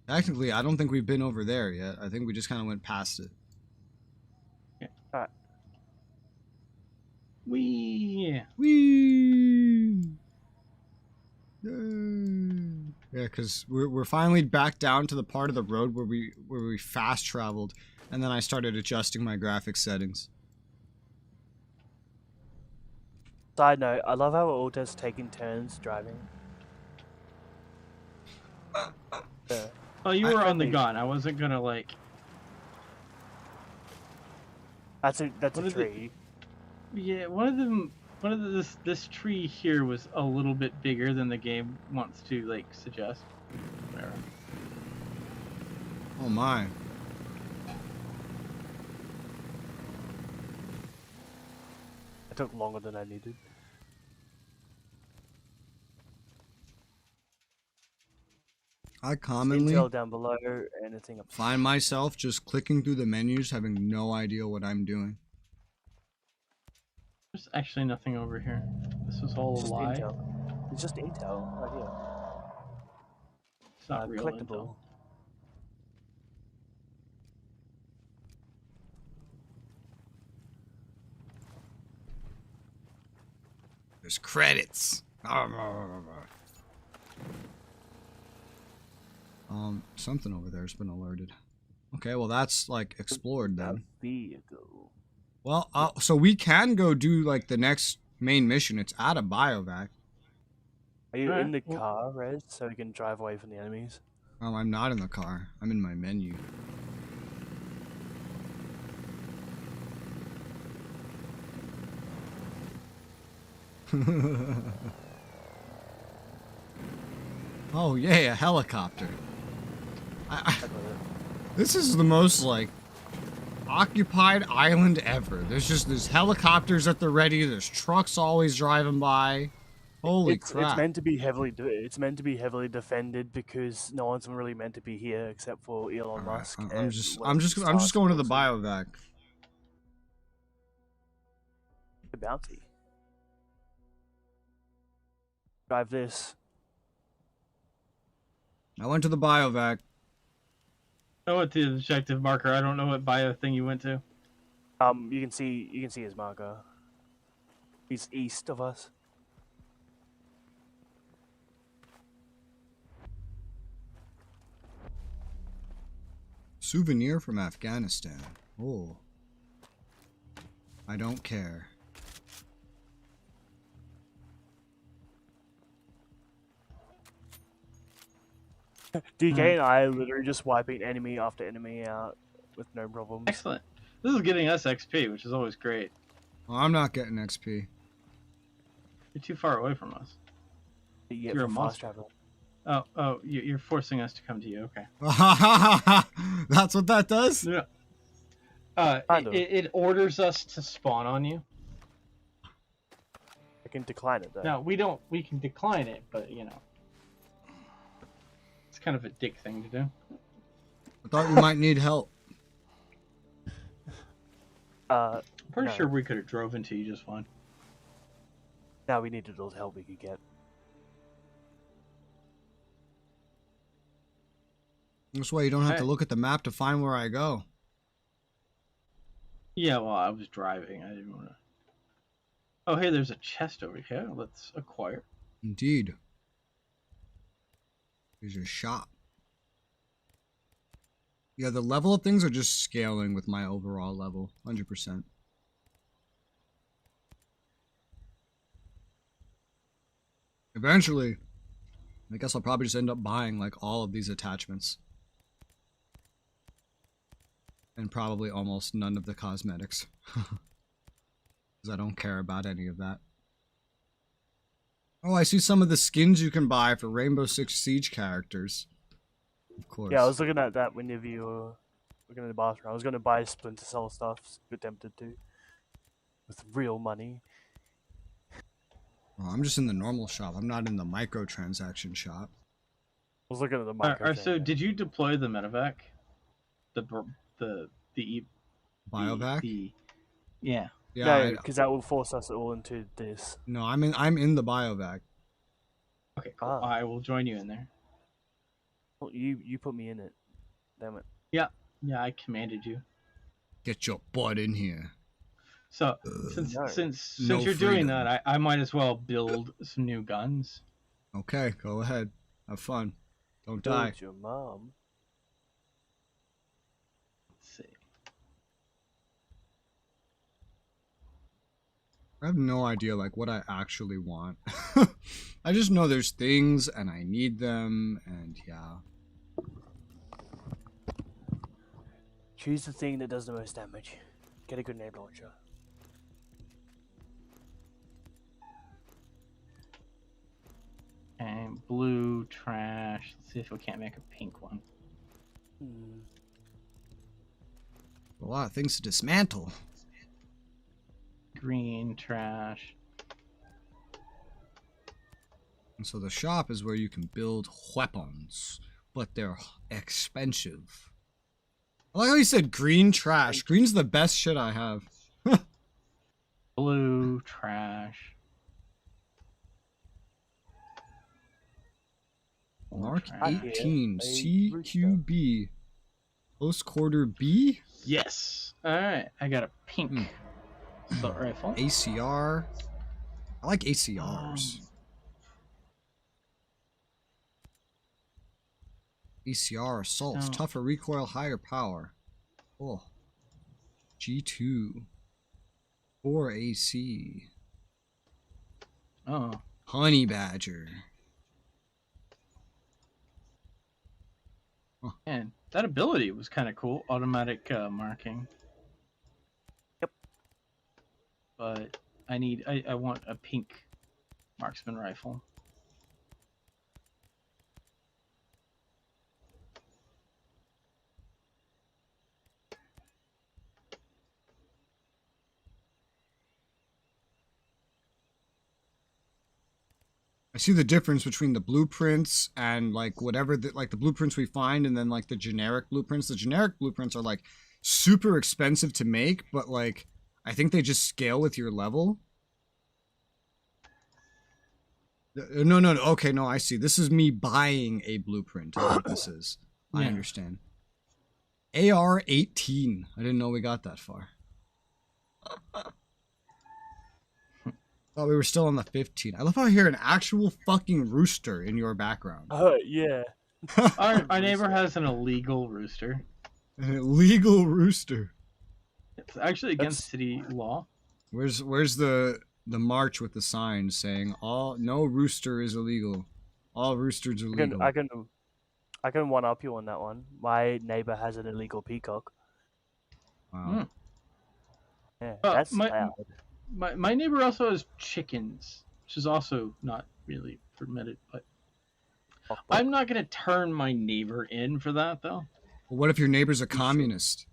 Technically, I don't think we've been over there yet. I think we just kind of went past it. Yeah. Alright. Wee. Yeah, because we're finally back down to the part of the road where we fast traveled, and then I started adjusting my graphics settings. Side note, I love how we're all just taking turns driving. Oh, you were on the gun. I wasn't gonna like. That's a tree. Yeah, this tree here was a little bit bigger than the game wants to like suggest. Whatever. Oh my. It took longer than I needed. I commonly Intel down below, anything up. find myself just clicking through the menus, having no idea what I'm doing. There's actually nothing over here. This was all a lie. Intel. It's just intel right here. It's not real collectible. intel. There's credits. Something over there's been alerted. Okay, well that's like explored then. Vehicle. Well, so we can go do like the next main mission. It's at a biovac. Are you in the car, Rez, so you can drive away from the enemies? Oh, I'm not in the car. I'm in my menu. Oh, yay, a helicopter. This is the most, like, occupied island ever. There's helicopters at the ready. There's trucks always driving by. Holy crap. It's meant to be heavily defended because no one's really meant to be here except for Elon Musk. I'm just going to the biovac. The bounty. Drive this. I went to the biovac. I went to the objective marker. I don't know what bio thing you went to. You can see his marker. He's east of us. Souvenir from Afghanistan. Oh. I don't care. DK and I are literally just wiping enemy after enemy out with no problems. Excellent. This is getting us XP, which is always great. Well, I'm not getting XP. You're too far away from us. You're a monster. Oh, you're forcing us to come to you. Okay. That's what that does? Yeah. It orders us to spawn on you. I can decline it though. No, we can decline it, but you know. It's kind of a dick thing to do. I thought you might need help. I'm pretty sure we could have drove into you just fine. Now we needed all the help we could get. This way you don't have to look at the map to find where I go. Yeah, well, I was driving. I didn't want to... Oh, hey, there's a chest over here. Let's acquire. Indeed. Here's your shop. Yeah, the level of things are just scaling with my overall level, 100%. Eventually, I guess I'll probably just end up buying like all of these attachments. And probably almost none of the cosmetics. Because I don't care about any of that. Oh, I see some of the skins you can buy for Rainbow Six Siege characters. Of course. Yeah, I was looking at that whenever you were looking at the bathroom. I was going to buy Splinter Cell stuff, a bit tempted to. With real money. Oh, I'm just in the normal shop. I'm not in the microtransaction shop. I was looking at the microtransaction. So did you deploy the medevac? The Biovac? Yeah. Yeah, no, because that will force us all into this. No, I'm in the biovac. Okay, cool. I will join you in there. Well, you put me in it. Damn it. Yeah, I commanded you. Get your butt in here. So since you're doing that, I might as well build some new guns. Okay, go ahead. Have fun. Don't Build die. your mom. Let's see. I have no idea like what I actually want. I just know there's things and I need them and yeah. Choose the thing that does the most damage. Get a grenade launcher. And blue trash. Let's see if we can't make a pink one. A lot of things to dismantle. Green trash. And so the shop is where you can build weapons, but they're expensive. I like how you said green trash. Green's the best shit I have. Blue trash. Mark 18, CQB. Close quarter B? Yes. Alright, I got a pink assault rifle. ACR. I like ACRs. ACR assaults. Tougher recoil, higher power. Oh. G2. 4 AC. Oh. Honey Badger. Huh. And that ability was kind of cool. Automatic marking. Yep. But I want a pink marksman rifle. I see the difference between the blueprints and like whatever like the blueprints we find and then like the generic blueprints. The generic blueprints are like super expensive to make, but like I think they just scale with your level. No. Okay, no, I see. This is me buying a blueprint. Is what this is. I understand. AR-18. I didn't know we got that far. Thought we were still on the 15. I love how I hear an actual fucking rooster in your background. Yeah. Our neighbor has an illegal rooster. An illegal rooster. It's actually against city law. Where's the march with the sign saying no rooster is illegal. All roosters are legal. I can one up you on that one. My neighbor has an illegal peacock. Wow. Yeah, that's loud. My neighbor also has chickens, which is also not really permitted, but I'm not going to turn my neighbor in for that, though. Well, what if your neighbor's a communist?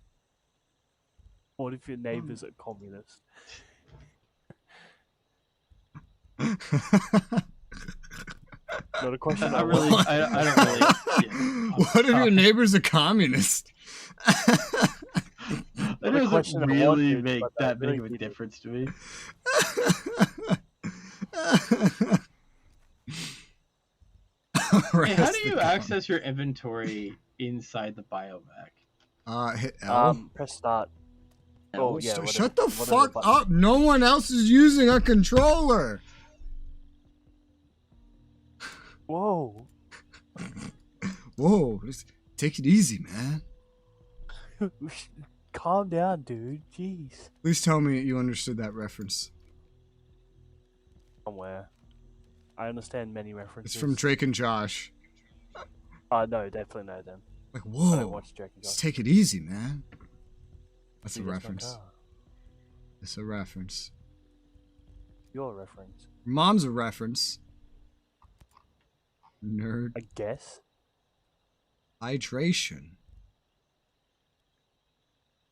What if your neighbor's a communist? Not a question. I don't really. Yeah. What if your neighbor's a communist? That doesn't really make that big of a difference to me. Hey, how do you access your inventory inside the biovac? Hit L. Press start. Oh yeah. Shut the fuck up! No one else is using a controller. Whoa. Whoa, just take it easy, man. Calm down, dude. Jeez. Please tell me you understood that reference. Somewhere. I understand many references. It's from Drake and Josh. No, definitely know them. Like, I whoa, don't watch Drake and Josh. just take it easy, man. That's a Dude, my reference. car. It's a reference. Your reference. Mom's a reference. Nerd. I guess. Hydration.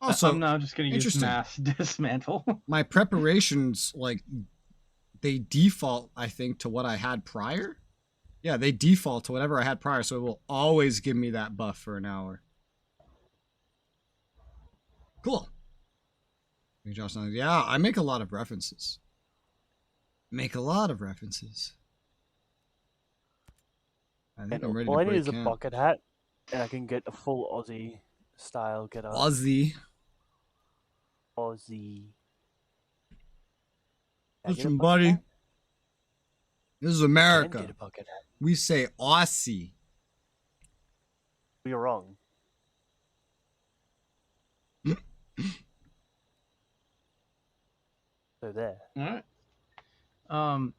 Also, I'm now just going to use mass dismantle. My preparations, like, they default, I think, to what I had prior. Yeah, they default to whatever I had prior, so it will always give me that buff for an hour. Cool. Yeah, I make a lot of references. I think I'm ready to all I break need is a camp. bucket hat, and I can get a full Aussie style get up. Aussie. Listen, buddy. This is America. We say Aussie. You're wrong. So there. Alright. Oh,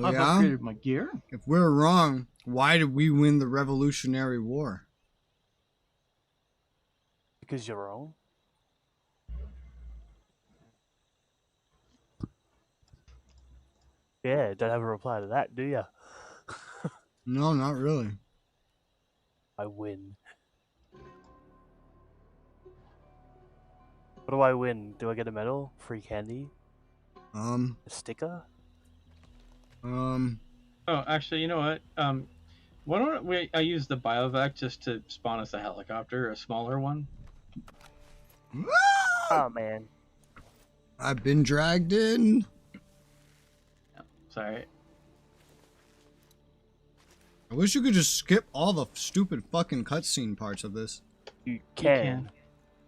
I've yeah? upgraded my gear. If we're wrong, why did we win the Revolutionary War? Because you're wrong. Yeah, don't have a reply to that, do ya? No, not really. I win. What do I win? Do I get a medal? Free candy? A sticker? Oh, actually, you know what? Why don't I use the biovac just to spawn us a helicopter, a smaller one? Oh, man. I've been dragged in. Sorry. I wish you could just skip all the stupid fucking cutscene parts of this. You can.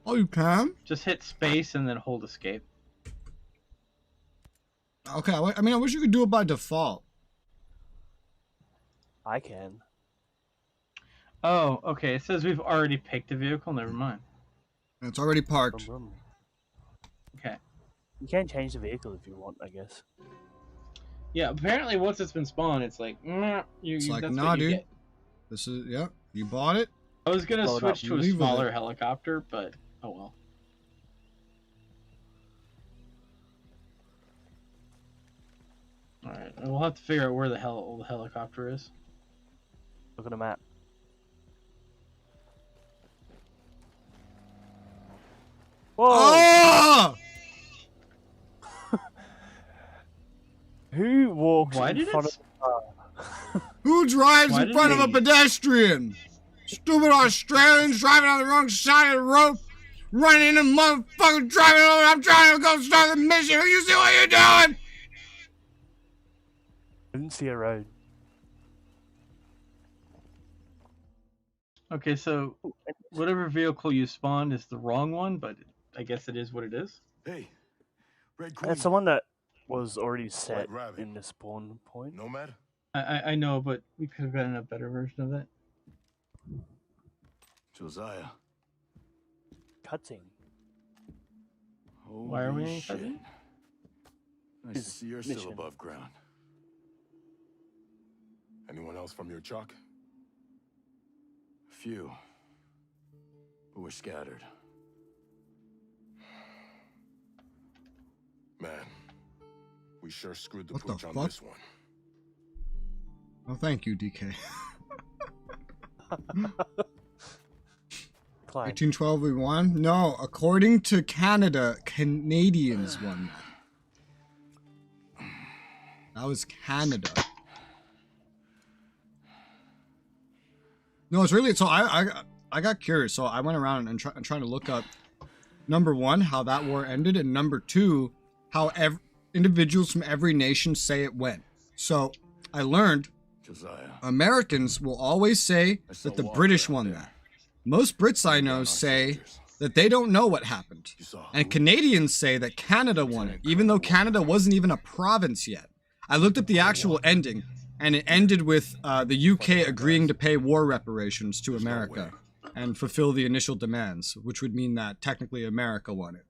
Oh, you can? Just hit space and then hold escape. Okay, I mean, I wish you could do it by default. I can. Oh, okay. It says we've already picked a vehicle. Never mind. It's already parked. Okay. You can change the vehicle if you want, I guess. Yeah, apparently once it's been spawned, it's like, It's like, that's nah, what you dude. get. This is, yeah, you bought it. I was gonna Blow it switch up. to a Leave with smaller it. helicopter, but oh well. Alright, we'll have to figure out where the hell the helicopter is. Look at the map. Whoa! Oh! Who walks Why in did front it? of the car? Who drives Why in did front of a they- pedestrian? Stupid Australians driving on the wrong side of the road, running into motherfuckers driving over. I'm trying to go start the mission. You see what you're doing? I didn't see a road. Okay, so whatever vehicle you spawned is the wrong one, but I guess it is what it is. Hey, Red Queen. That's the one that was already set Rabbit. in the spawn point. Nomad? I know, but we could have gotten a better version of that. Josiah. Cutscene. Why are we in Holy shit. cutscene? Nice to His see you're mission. still above ground. Anyone else from your chalk? A few. But we're scattered. Man, we sure screwed the What the pooch on fuck? this one. Oh, thank you, DK. 1812 we won? No, according to Canada, Canadians won that. That was Canada. No, it's really, so I got curious, so I went around and trying to look up, number one, how that war ended, and number two, how individuals from every nation say it went. So I learned Josiah. Americans will always say that the British won that. Most Brits I know say that they don't know what happened. And Canadians say that Canada won it, even though Canada wasn't even a province yet. I looked at the actual ending. And it ended with the UK agreeing to pay war reparations to America and fulfill the initial demands, which would mean that technically America won it.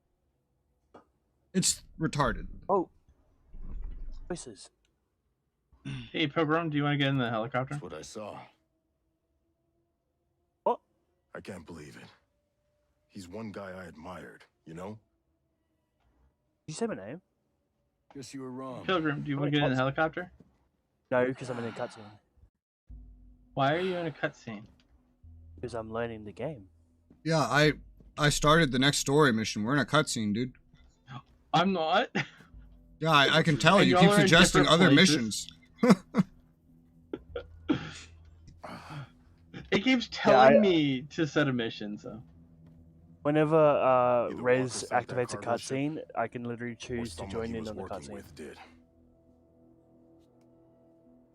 It's retarded. Oh. Voices. Hey, Pilgrim, do you want to get in the helicopter? That's what I saw. What? I can't believe it. He's one guy I admired, you know? Did you say my name? Guess you were wrong. Pilgrim, do you want to get in the helicopter? No, because I'm in a cutscene. Why are you in a cutscene? Because I'm learning the game. Yeah, I started the next story mission. We're in a cutscene, dude. I'm not. Yeah, I can tell. You keep suggesting other missions. It keeps telling me to set a mission, so. Whenever Res activates a cutscene, I can literally choose to join in on the cutscene.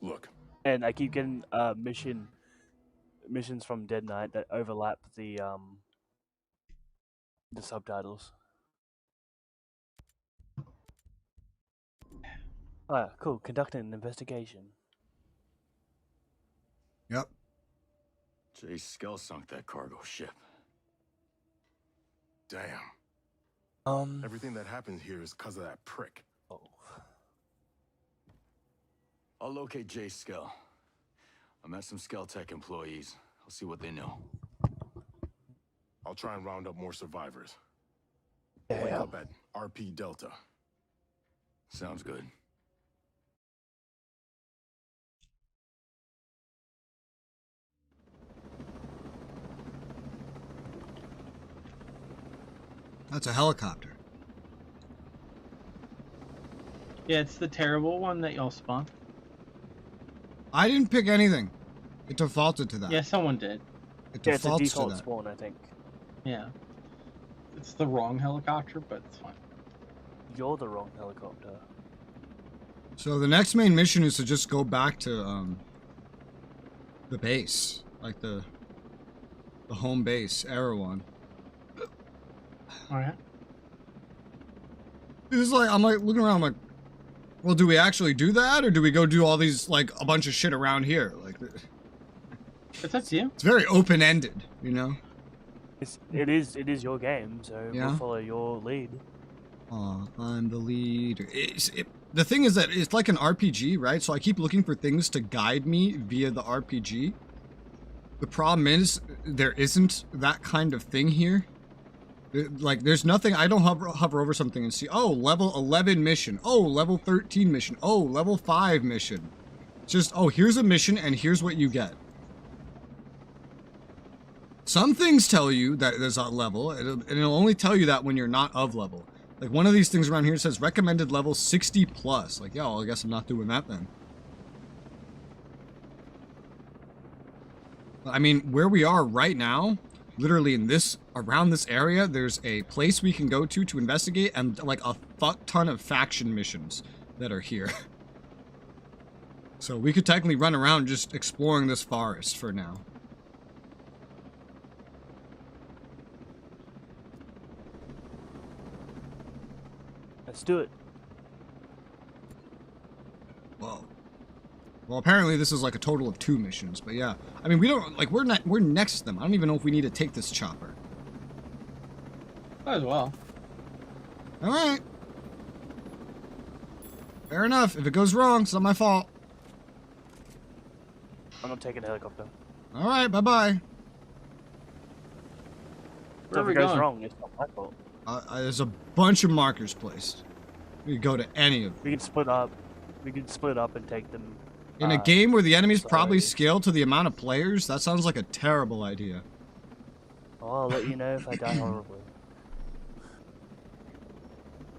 Look. And I keep getting missions from Dead Knight that overlap the subtitles. Oh, cool. Conducting an investigation. Yep. Jay Skell sunk that cargo ship. Damn. Everything that happened here is because of that prick. Oh. I'll locate Jay Skell. I met some Skell Tech employees. I'll see what they know. I'll try and round up more survivors. Yeah. Wake up at RP Delta. Sounds good. That's a helicopter. Yeah, it's the terrible one that y'all spawned. I didn't pick anything. It defaulted to that. Yeah, someone did. It Yeah, it's a defaults default to that. spawn, I think. Yeah. It's the wrong helicopter, but it's fine. You're the wrong helicopter. So the next main mission is to just go back to the base, like the home base, Erewhon. Alright. It's like I'm like looking around, I'm like, well, do we actually do that, or do we go do all these like a bunch of shit around here? Like, it's up to you. It's very open ended, you know. It is your game, so Yeah? we'll follow your lead. Oh, I'm the leader. The thing is that it's like an RPG, right? So I keep looking for things to guide me via the RPG. The problem is there isn't that kind of thing here. Like, there's nothing. I don't hover over something and see, oh, level 11 mission. Oh, level 13 mission. Oh, level 5 mission. It's just, oh, here's a mission and here's what you get. Some things tell you that there's a level, and it'll only tell you that when you're not of level. Like, one of these things around here says recommended level 60 plus. Like, yeah, well, I guess I'm not doing that then. I mean, where we are right now, literally in this, around this area, there's a place we can go to investigate, and like a fuck ton of faction missions that are here. So we could technically run around just exploring this forest for now. Let's do it. Whoa. Well, apparently this is like a total of 2 missions, but yeah. I mean, we don't, like, we're next to them. I don't even know if we need to take this chopper. Might as well. Alright. Fair enough. If it goes wrong, it's not my fault. I'm not taking a helicopter. Alright, bye-bye. So if it goes wrong, it's not my fault. There's a bunch of markers placed. We could go to any of them. We can split up. We can split up and take them. In a game where the enemies probably scale to the amount of players, that sounds like a terrible idea. Oh, I'll let you know if I die horribly.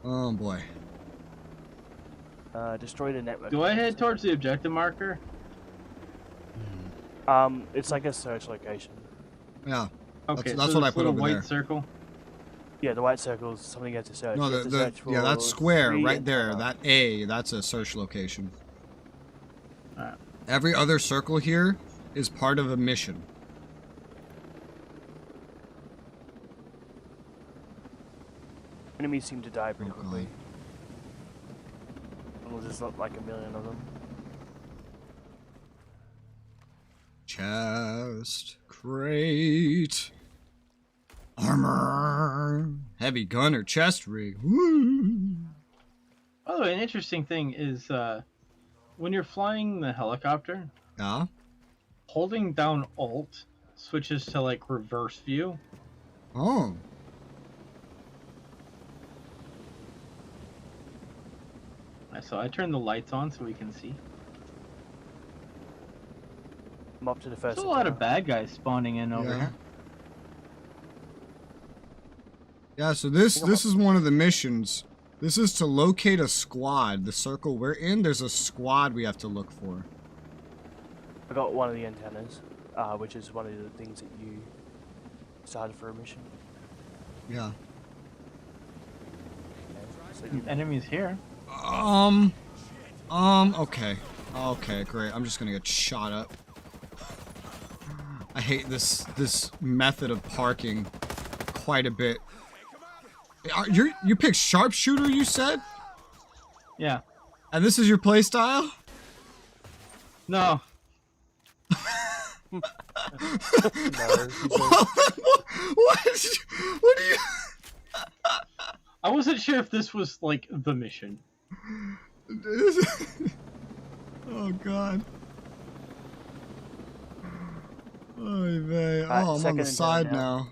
Oh boy. Destroy the network. Do I head towards the objective marker? It's like a search location. Yeah. Okay, that's so what I this put little over white there. circle. Yeah, the white circle is something you have to search. No, You have to search yeah, for that square 3 right there, and that A, that's a search location. Alright. Every other circle here is part of a mission. Enemies seem to die pretty quickly. Well, there's not like a million of them. Chest. Crate. Armor. Heavy gun or chest rig. Woo. By the way, an interesting thing is when you're flying the helicopter, Yeah. holding down Alt switches to like reverse view. Oh. So I turned the lights on so we can see. I'm up to the first. There's a lot of bad guys spawning in over here. Yeah, so this is one of the missions. This is to locate a squad. The circle we're in, there's a squad we have to look for. I got one of the antennas, which is one of the things that you started for a mission. Yeah. So enemies here. Okay. Okay, great. I'm just gonna get shot up. I hate this method of parking quite a bit. You picked sharpshooter, you said? Yeah. And this is your play style? No. No. What do you... I wasn't sure if this was like the mission. Oh god. Oy vey. Right, Oh, I'm on the side now.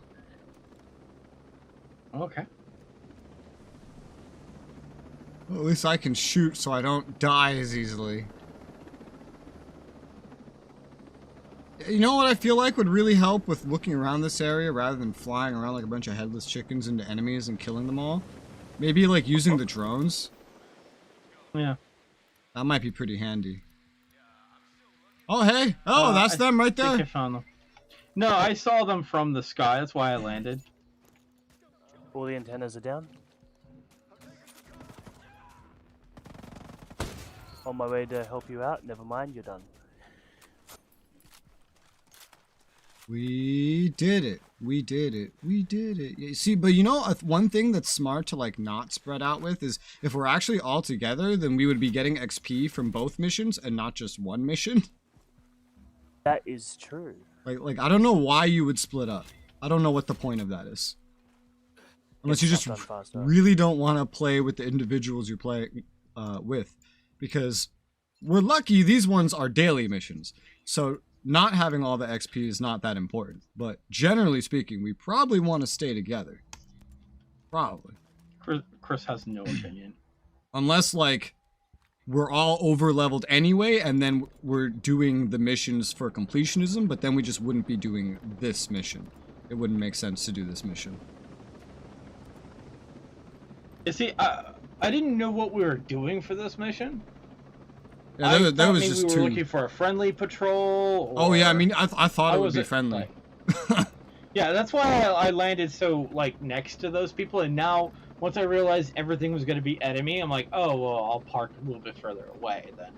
Okay. Well, at least I can shoot so I don't die as easily. You know what I feel like would really help with looking around this area rather than flying around like a bunch of headless chickens into enemies and killing them all? Maybe like using the drones? Yeah. That might be pretty handy. Oh, hey! Oh, that's them right I think there! I found them. No, I saw them from the sky. That's why I landed. All the antennas are down. On my way to help you out. Never mind, you're done. We did it. We did it. We did it. Yeah, see, but you know, one thing that's smart to like not spread out with is if we're actually all together, then we would be getting XP from both missions and not just one mission. That is true. Like I don't know why you would split up. I don't know what the point of that is. Unless you just really don't want to play with the individuals you're playing with. Because we're lucky these ones are daily missions. So not having all the XP is not that important. But generally speaking, we probably want to stay together. Probably. Chris has no opinion. Unless, like, we're all over-leveled anyway, and then we're doing the missions for completionism, but then we just wouldn't be doing this mission. It wouldn't make sense to do this mission. You see, I didn't know what we were doing for this mission. Yeah, that was just we were looking for a friendly patrol. Oh yeah, I mean, I thought it would be friendly. Yeah, that's why I landed so like next to those people, and now once I realized everything was going to be enemy, I'm like, oh well, I'll park a little bit further away then.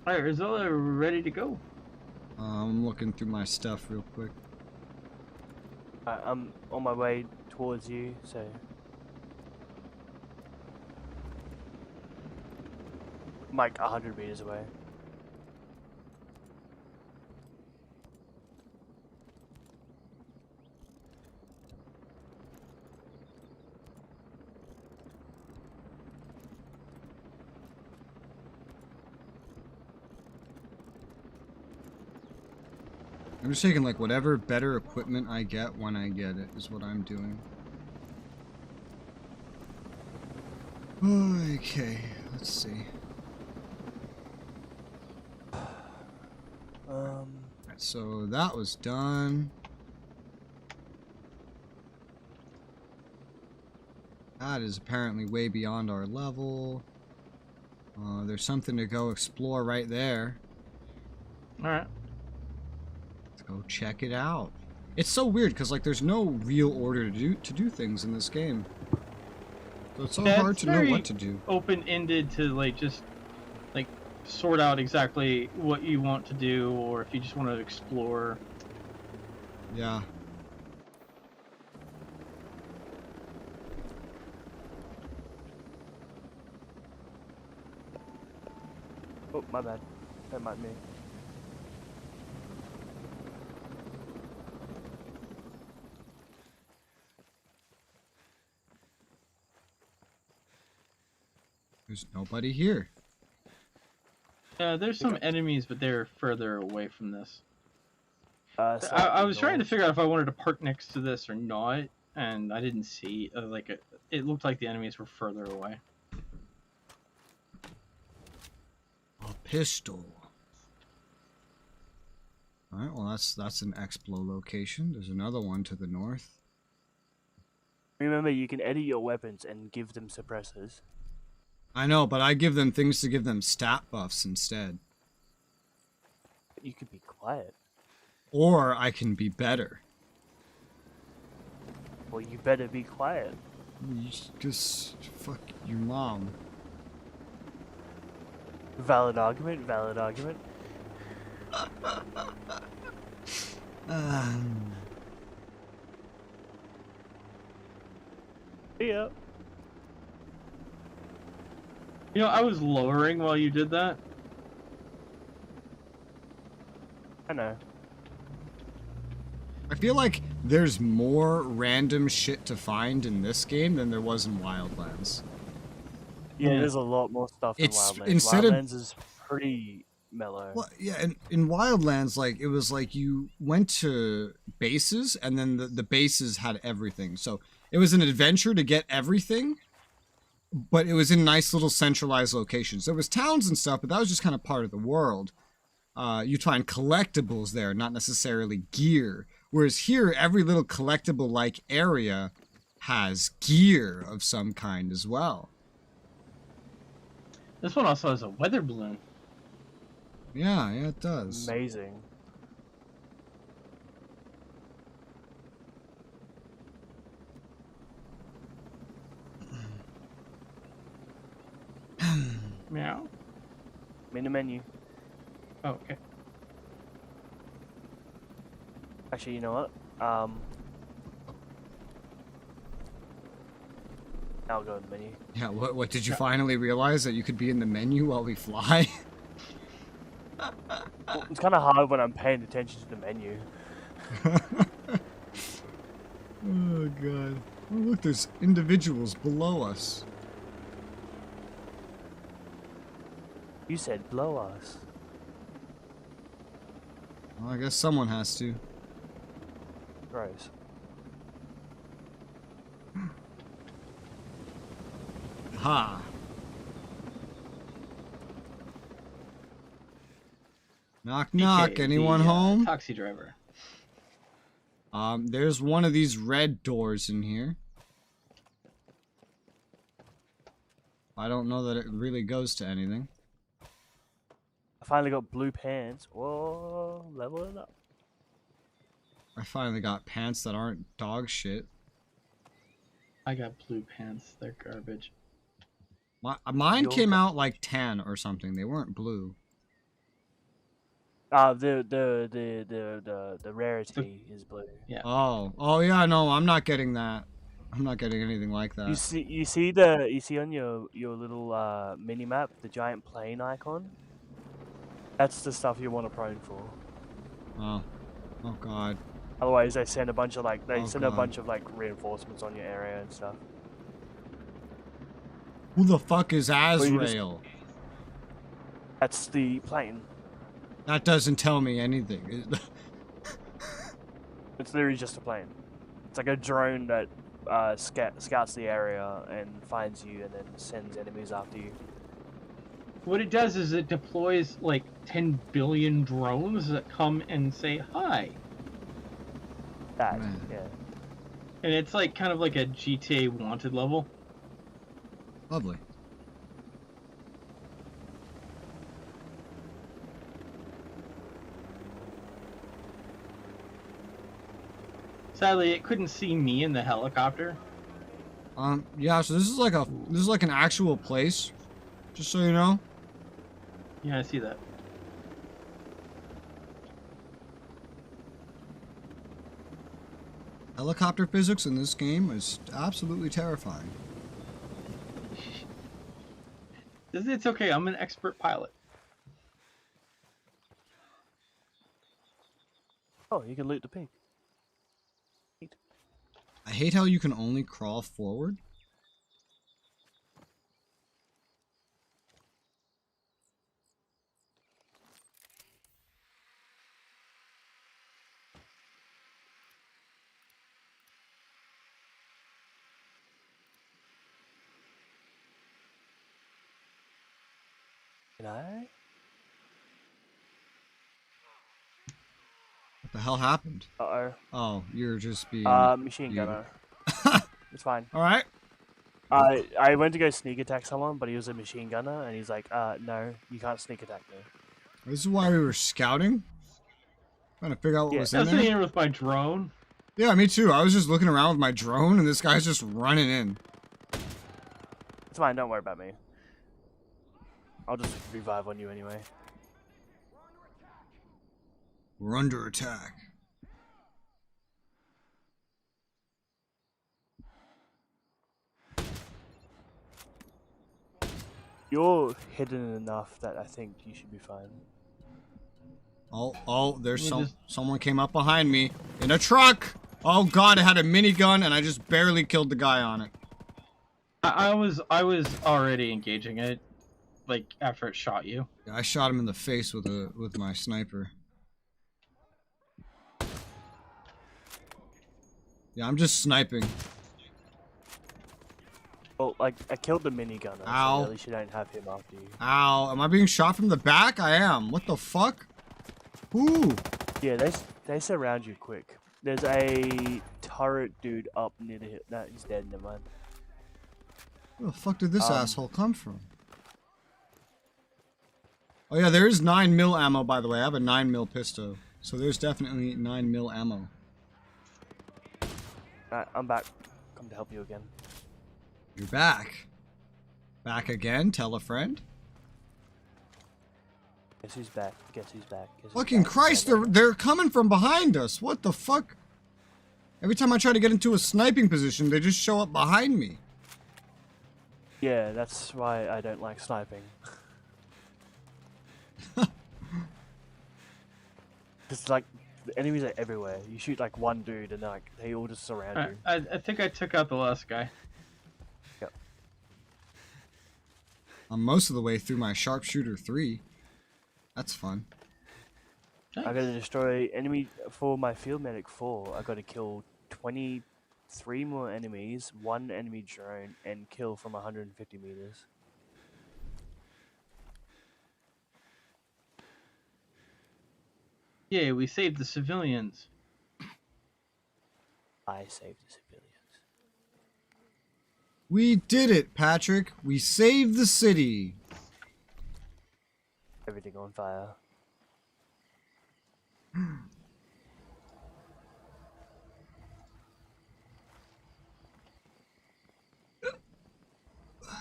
All right, Resoula, we're ready to go. I'm looking through my stuff real quick. I'm on my way towards you, so... I'm like 100 meters away. I'm just taking like whatever better equipment I get when I get it is what I'm doing. Okay, let's see. So that was done. That is apparently way beyond our level. There's something to go explore right there. Alright. Let's go check it out. It's so weird because like there's no real order to do things in this game. So it's so hard to know what to do. Open-ended to like just like sort out exactly what you want to do, or if you just want to explore. Yeah. Oh, my bad. That might be me. There's nobody here. There's some enemies, but they're further away from this. So I was trying to figure out if I wanted to park next to this or not, and I didn't see. It looked like the enemies were further away. A pistol. Alright, well that's an Explo location. There's another one to the north. Remember, you can edit your weapons and give them suppressors. I know, but I give them things to give them stat buffs instead. You could be quiet. Or I can be better. Well, you better be quiet. You just fuck your mom. Valid argument, valid argument. Yeah. You know, I was lowering while you did that. I know. I feel like there's more random shit to find in this game than there was in Wildlands. Yeah, there's a lot more stuff in Wildlands. Instead Wildlands is pretty mellow. Well, yeah, and in Wildlands, like, it was like you went to bases, and then the bases had everything. So it was an adventure to get everything, but it was in nice little centralized locations. There was towns and stuff, but that was just kind of part of the world. You find collectibles there, not necessarily gear. Whereas here, every little collectible-like area has gear of some kind as well. This one also has a weather balloon. Yeah, it does. Amazing. Meow. I'm in the menu. Oh, okay. Actually, you know what? I'll go in the menu. Yeah, what did you finally realize that you could be in the menu while we fly? Well, it's kind of hard when I'm paying attention to the menu. Oh god. Oh look, there's individuals below us. You said blow us. Well, I guess someone has to. Gross. Ha! Knock knock, DK, anyone the, home? Taxi driver. There's one of these red doors in here. I don't know that it really goes to anything. I finally got blue pants. Whoa, level it up. I finally got pants that aren't dog shit. I got blue pants. They're garbage. Mine came out like tan or something. They weren't blue. The rarity is blue. Yeah. Oh yeah, no, I'm not getting that. I'm not getting anything like that. You see on your little mini map the giant plane icon. That's the stuff you want to prone for. Oh god. Otherwise, they send a bunch of reinforcements on your area and stuff. Who the fuck is Azrael? That's the plane. That doesn't tell me anything. It's literally just a plane. It's like a drone that scouts the area and finds you and then sends enemies after you. What it does is it deploys like 10 billion drones that come and say hi. That, Man. yeah. And it's like kind of like a GTA wanted level. Lovely. Sadly, it couldn't see me in the helicopter. Yeah, so this is like an actual place, just so you know. Yeah, I see that. Helicopter physics in this game is absolutely terrifying. It's okay, I'm an expert pilot. Oh, you can loot the pig. I hate how you can only crawl forward. Can I? What the hell happened? Uh-oh. Oh, you're just being... Machine gunner. It's fine. Alright. I went to go sneak attack someone, but he was a machine gunner, and he's like, no, you can't sneak attack me. This is why we were scouting? Trying to figure out what was in That's there? here with my drone. Yeah, me too. I was just looking around with my drone, and this guy's just running in. It's fine, don't worry about me. I'll just revive on you anyway. We're under attack. You're hidden enough that I think you should be fine. Oh, there's someone came up behind me in a truck. Oh god, it had a minigun and I just barely killed the guy on it. I was already engaging it, like after it shot you. Yeah, I shot him in the face with my sniper. Yeah, I'm just sniping. Well, like, I killed the minigunner, Ow. so at least you don't have him after you. Ow, am I being shot from the back? I am. What the fuck? Ooh. Yeah, they surround you quick. There's a turret dude up near the hill. No, he's dead, never mind. Where the fuck did this asshole come from? Oh yeah, there is 9mm ammo, by the way. I have a 9mm pistol. So there's definitely 9mm ammo. Alright, I'm back. Come to help you again. You're back. Back again? Tell a friend? Guess who's back? Guess who's back? Guess who's Fucking back? Christ, they're coming from behind us. What the fuck? Every time I try to get into a sniping position, they just show up behind me. Yeah, that's why I don't like sniping. It's like, the enemies are everywhere. You shoot like one dude and like they all just surround you. I think I took out the last guy. Yep. I'm most of the way through my Sharpshooter 3. That's fun. I gotta destroy enemy for my Field Medic 4. I gotta kill 23 more enemies, 1 enemy drone, and kill from 150 meters. Yeah, we saved the civilians. I saved the civilians. We did it, Patrick. We saved the city. Everything on fire.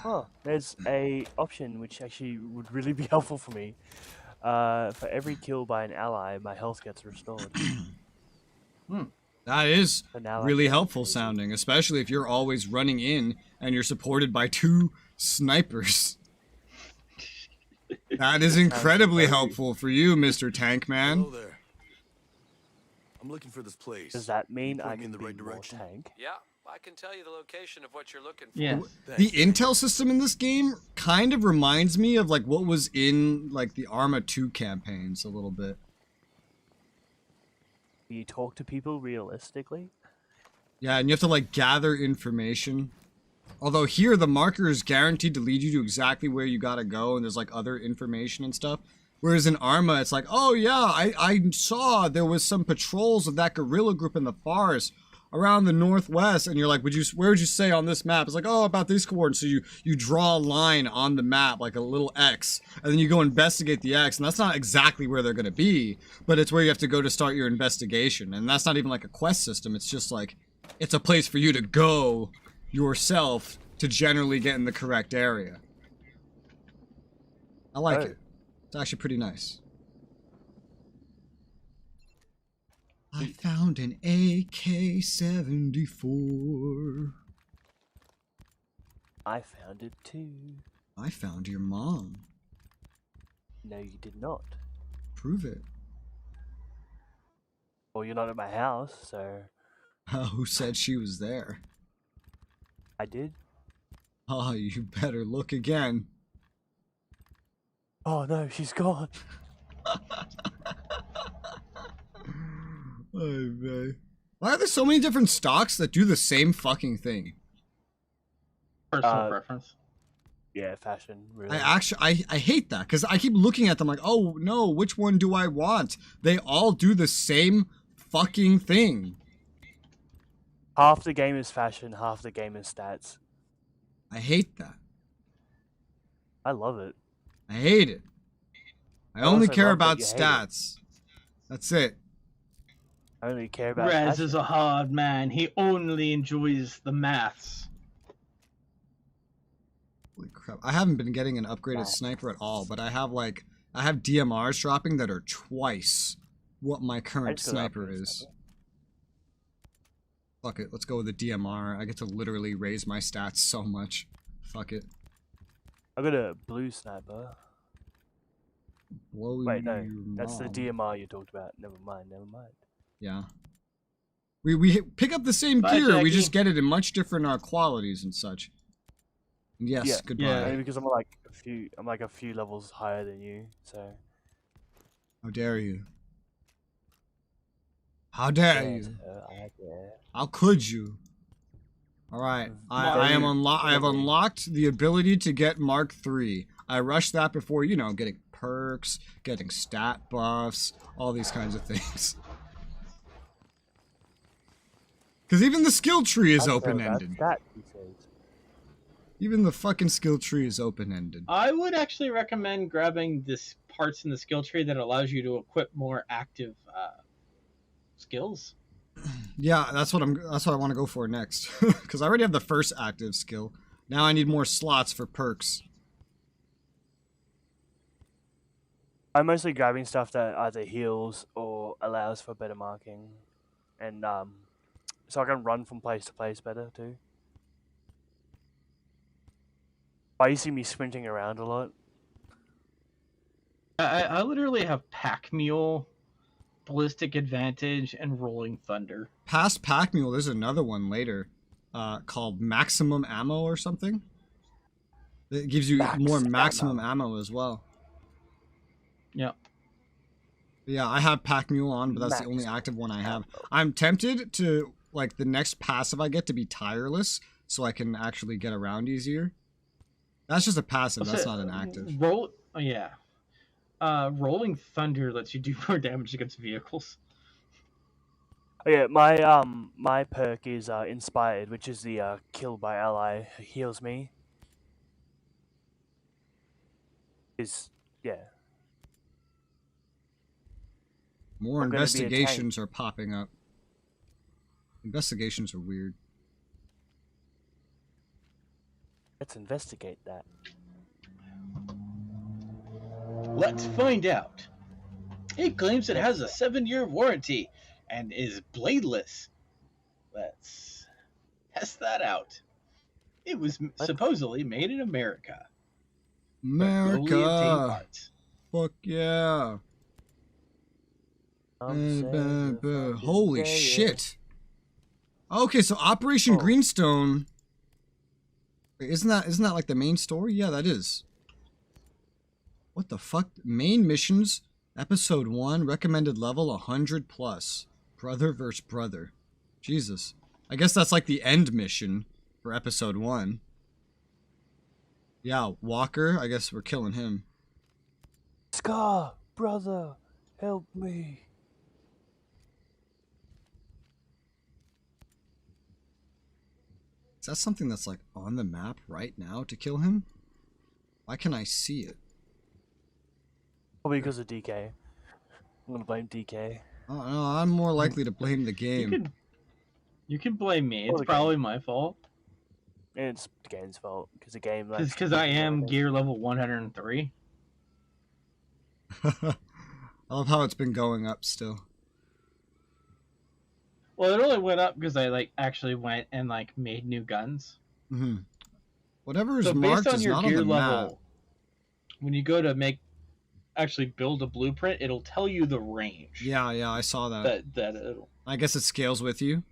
Oh, there's a option which actually would really be helpful for me. For every kill by an ally, my health gets restored. That is So now I really can helpful sounding, especially if you're always running in and you're supported by 2 snipers. That is incredibly helpful for you, Mr. Tank Man. Hello there. I'm looking for this place. Does that mean Can you I point me can in the be right more direction? tank? Yeah, I can tell you the location of what you're looking for. Yeah. The intel system in this game kind of reminds me of like what was in like the Arma 2 campaigns a little bit. Do you talk to people realistically? Yeah, and you have to like gather information. Although here the marker is guaranteed to lead you to exactly where you gotta go, and there's like other information and stuff. Whereas in Arma, it's like, oh yeah, I saw there was some patrols of that guerrilla group in the forest around the northwest, and you're like, where would you say on this map? It's like, oh, about these coordinates. So you draw a line on the map, like a little X, and then you go investigate the X, and that's not exactly where they're gonna be, but it's where you have to go to start your investigation. And that's not even like a quest system, it's just like, it's a place for you to go yourself to generally get in the correct area. I like it. It's actually pretty nice. I found an AK-74. I found it too. I found your mom. No, you did not. Prove it. Well, you're not at my house, so... Who said she was there? I did. Oh, you better look again. Oh no, she's gone. Oh, man. Why are there so many different stocks that do the same fucking thing? Personal preference. Yeah, fashion. Really. I hate that because I keep looking at them like, oh no, which one do I want? They all do the same fucking thing. Half the game is fashion, half the game is stats. I hate that. I love it. I hate it. I only care about stats. That's it. I only care about Rez fashion. is a hard man. He only enjoys the maths. Holy crap. I haven't been getting an upgraded sniper at all, but I have DMRs dropping that are twice what my current sniper is. Fuck it, let's go with the DMR. I get to literally raise my stats so much. Fuck it. I got a blue sniper. Blow Wait, no, your that's the mom. DMR you talked about. Never mind. Yeah. We pick up the same Bye, gear, we Jackie. just get it in much different qualities and such. And yes, yeah, goodbye. Yeah, only because I'm like a few levels higher than you, so. How dare you? How dare Yes, you? I dare. How could you? Alright, I have unlocked the ability to get Mark III. I rushed that before, you know, getting perks, getting stat buffs, all these kinds of things. Because even the skill tree is open-ended. Even the fucking skill tree is open-ended. I would actually recommend grabbing this parts in the skill tree that allows you to equip more active skills. Yeah, that's what I want to go for next. Because I already have the first active skill. Now I need more slots for perks. I'm mostly grabbing stuff that either heals or allows for better marking, and so I can run from place to place better too. Why you see me sprinting around a lot? I literally have Pack Mule, Ballistic Advantage, and Rolling Thunder. Past Pack Mule, there's another one later called Maximum Ammo or something. It gives you more maximum ammo as well. Yeah. Yeah, I have Pack Mule on, but that's the only active one I have. I'm tempted to, like, the next passive I get to be Tireless, so I can actually get around easier. That's just a passive, that's not an active. Rolling Thunder lets you do more damage against vehicles. Oh yeah, my perk is Inspired, which is the kill by ally heals me. Yeah. More investigations are popping up. Investigations are weird. Let's investigate that. Let's find out. It claims it has a 7-year warranty and is bladeless. Let's test that out. It was supposedly made in America. America! Fuck yeah! Holy shit! Okay, so Operation Greenstone. Wait, isn't that like the main story? Yeah, that is. What the fuck? Main missions, episode 1, recommended level 100 plus. Brother versus brother. Jesus. I guess that's like the end mission for episode 1. Yeah, Walker, I guess we're killing him. Scar, brother, help me. Is that something that's like on the map right now to kill him? Why can I see it? Probably because of DK. I'm gonna blame DK. Oh no, I'm more likely to blame the game. You can blame me. It's probably my fault. It's the game's fault because the game. Because I am gear level 103. I love how it's been going up still. Well, it only went up because I actually went and made new guns. Whatever is marked is not on the map. When you go to make actually build a blueprint, it'll tell you the range. Yeah, I saw that. I guess it scales with you.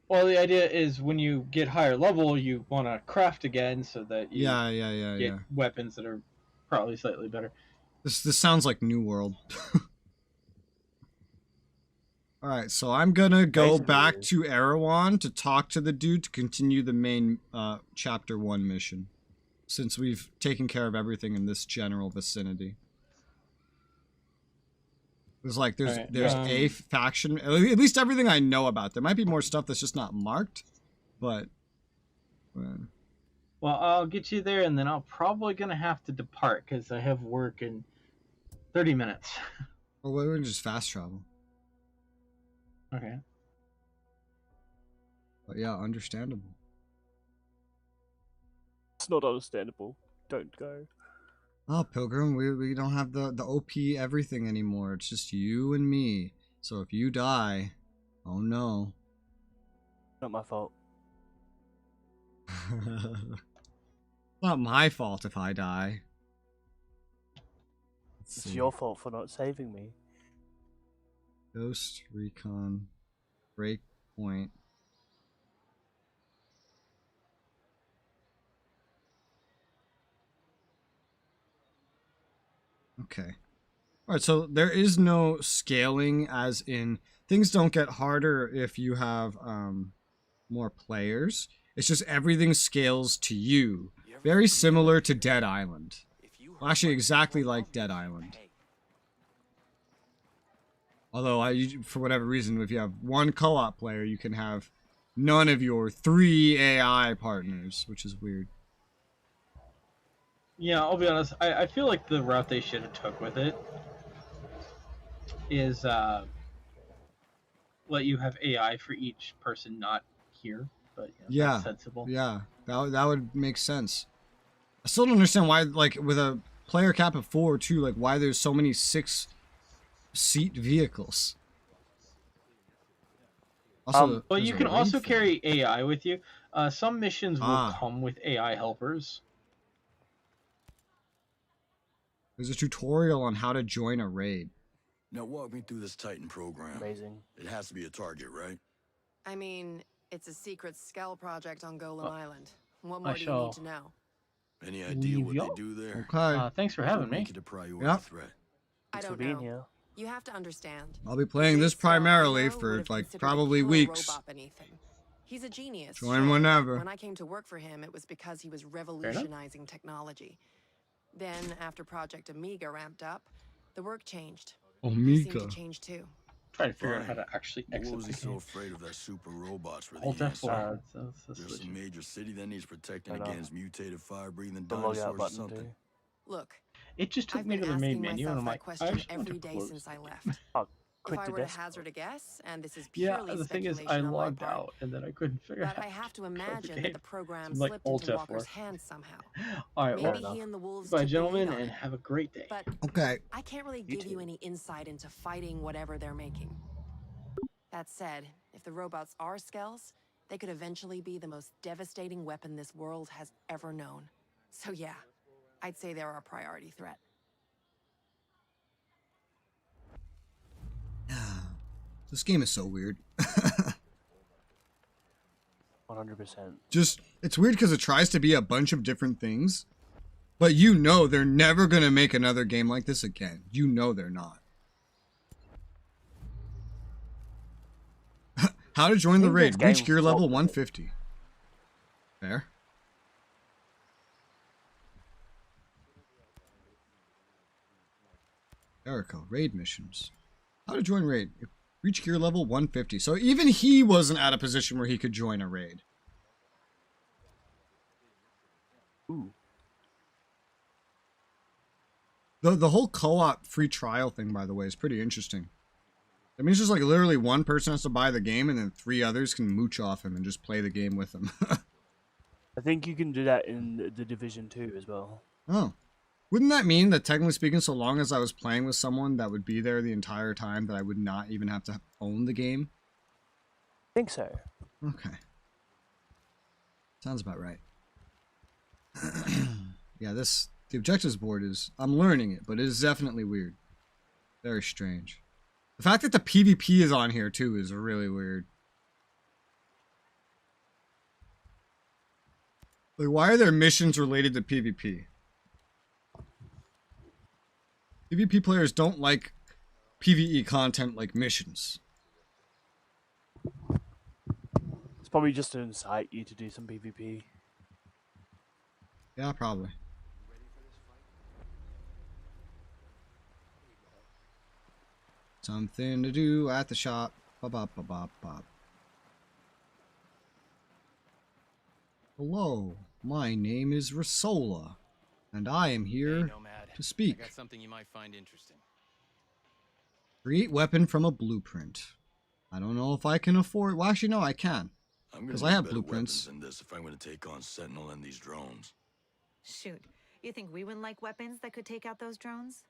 Well, the idea is when you get higher level, you want to craft again so that you get weapons that are probably slightly better. This sounds like New World. All right, so I'm gonna go back to Erewhon to talk to the dude to continue the main chapter 1 mission, since we've taken care of everything in this general vicinity. There's a faction, at least everything I know about. There might be more stuff that's just not marked, but. Well, I'll get you there, and then I'm probably gonna have to depart because I have work in 30 minutes. Well, we're gonna just fast travel. Okay. But yeah, understandable. It's not understandable. Don't go. Oh, Pilgrim, we don't have the OP everything anymore. It's just you and me. So if you die, oh no. Not my fault. Not my fault if I die. It's your fault for not saving me. Ghost Recon Breakpoint. Okay. Alright, so there is no scaling, as in things don't get harder if you have more players. It's just everything scales to you. Very similar to Dead Island. Well, actually, exactly like Dead Island. Although, for whatever reason, if you have one co-op player, you can have none of your 3 AI partners, which is weird. Yeah, I'll be honest. I feel like the route they should have took with it is let you have AI for each person not here, but that's sensible. Yeah, that would make sense. I still don't understand why, like, with a player cap of 4 too, like, why there's so many 6-seat vehicles. Also, well, you can also carry AI with you. Some missions will come with AI helpers. There's a tutorial on how to join a raid. Now walk me through this Titan program. Amazing. It has to be a target, right? I mean, it's a secret Skell project on Golem Island. What more do you need to know? Any idea what they do there? Okay. Thanks for having me. Make it a priority threat. I don't know. You have to understand. I'll be playing this primarily for, like, probably weeks. He's a genius. Join whenever. When I came to work for him, it was because he was revolutionizing technology. Then, after Project Omega ramped up, the work changed. He seemed to change too. Try to figure out how to actually exit. What was he so afraid of that super robots for the answer? There's some major city that needs protecting against mutated fire-breathing dinosaurs or something. Look, it just took me to the main menu, and I'm like, question every day since I left. If I were to hazard a guess, and this is purely the thing is, I logged out, and then I couldn't figure out. But I have to imagine that the program slipped into Walker's hands somehow. All right, maybe he and the wolves. Bye, gentlemen, and have a great day. But okay. I can't really give you any insight into fighting whatever they're making. That said, if the robots are Skells, they could eventually be the most devastating weapon this world has ever known. So yeah, I'd say they're a priority threat. This game is so weird. 100%. Just, it's weird because it tries to be a bunch of different things, but you know they're never going to make another game like this again. You know they're not. How to join the raid. Reach gear level 150. There. Jericho, raid missions. How to join raid. Reach gear level 150. So even he wasn't at a position where he could join a raid. Ooh. The whole co-op free trial thing, by the way, is pretty interesting. I mean, it's just like literally one person has to buy the game and then 3 others can mooch off him and just play the game with him. I think you can do that in the Division 2 as well. Oh. Wouldn't that mean that, technically speaking, so long as I was playing with someone that would be there the entire time, that I would not even have to own the game? I think so. Okay. Sounds about right. Yeah, this The objectives board is... I'm learning it, but it is definitely weird. Very strange. The fact that the PvP is on here, too, is really weird. Like, why are there missions related to PvP? PvP players don't like PvE content like missions. It's probably just to incite you to do some PvP. Yeah, probably. Something to do at the shop. Ba-ba-ba-ba-ba. Hello, my name is Resoula, and I am here to speak. I got something you might find interesting. Create weapon from a blueprint. I don't know if I can afford... Well, actually, no, I can. Because I have blueprints. In this if I'm going to take on Sentinel and these drones. Shoot, you think we wouldn't like weapons that could take out those drones?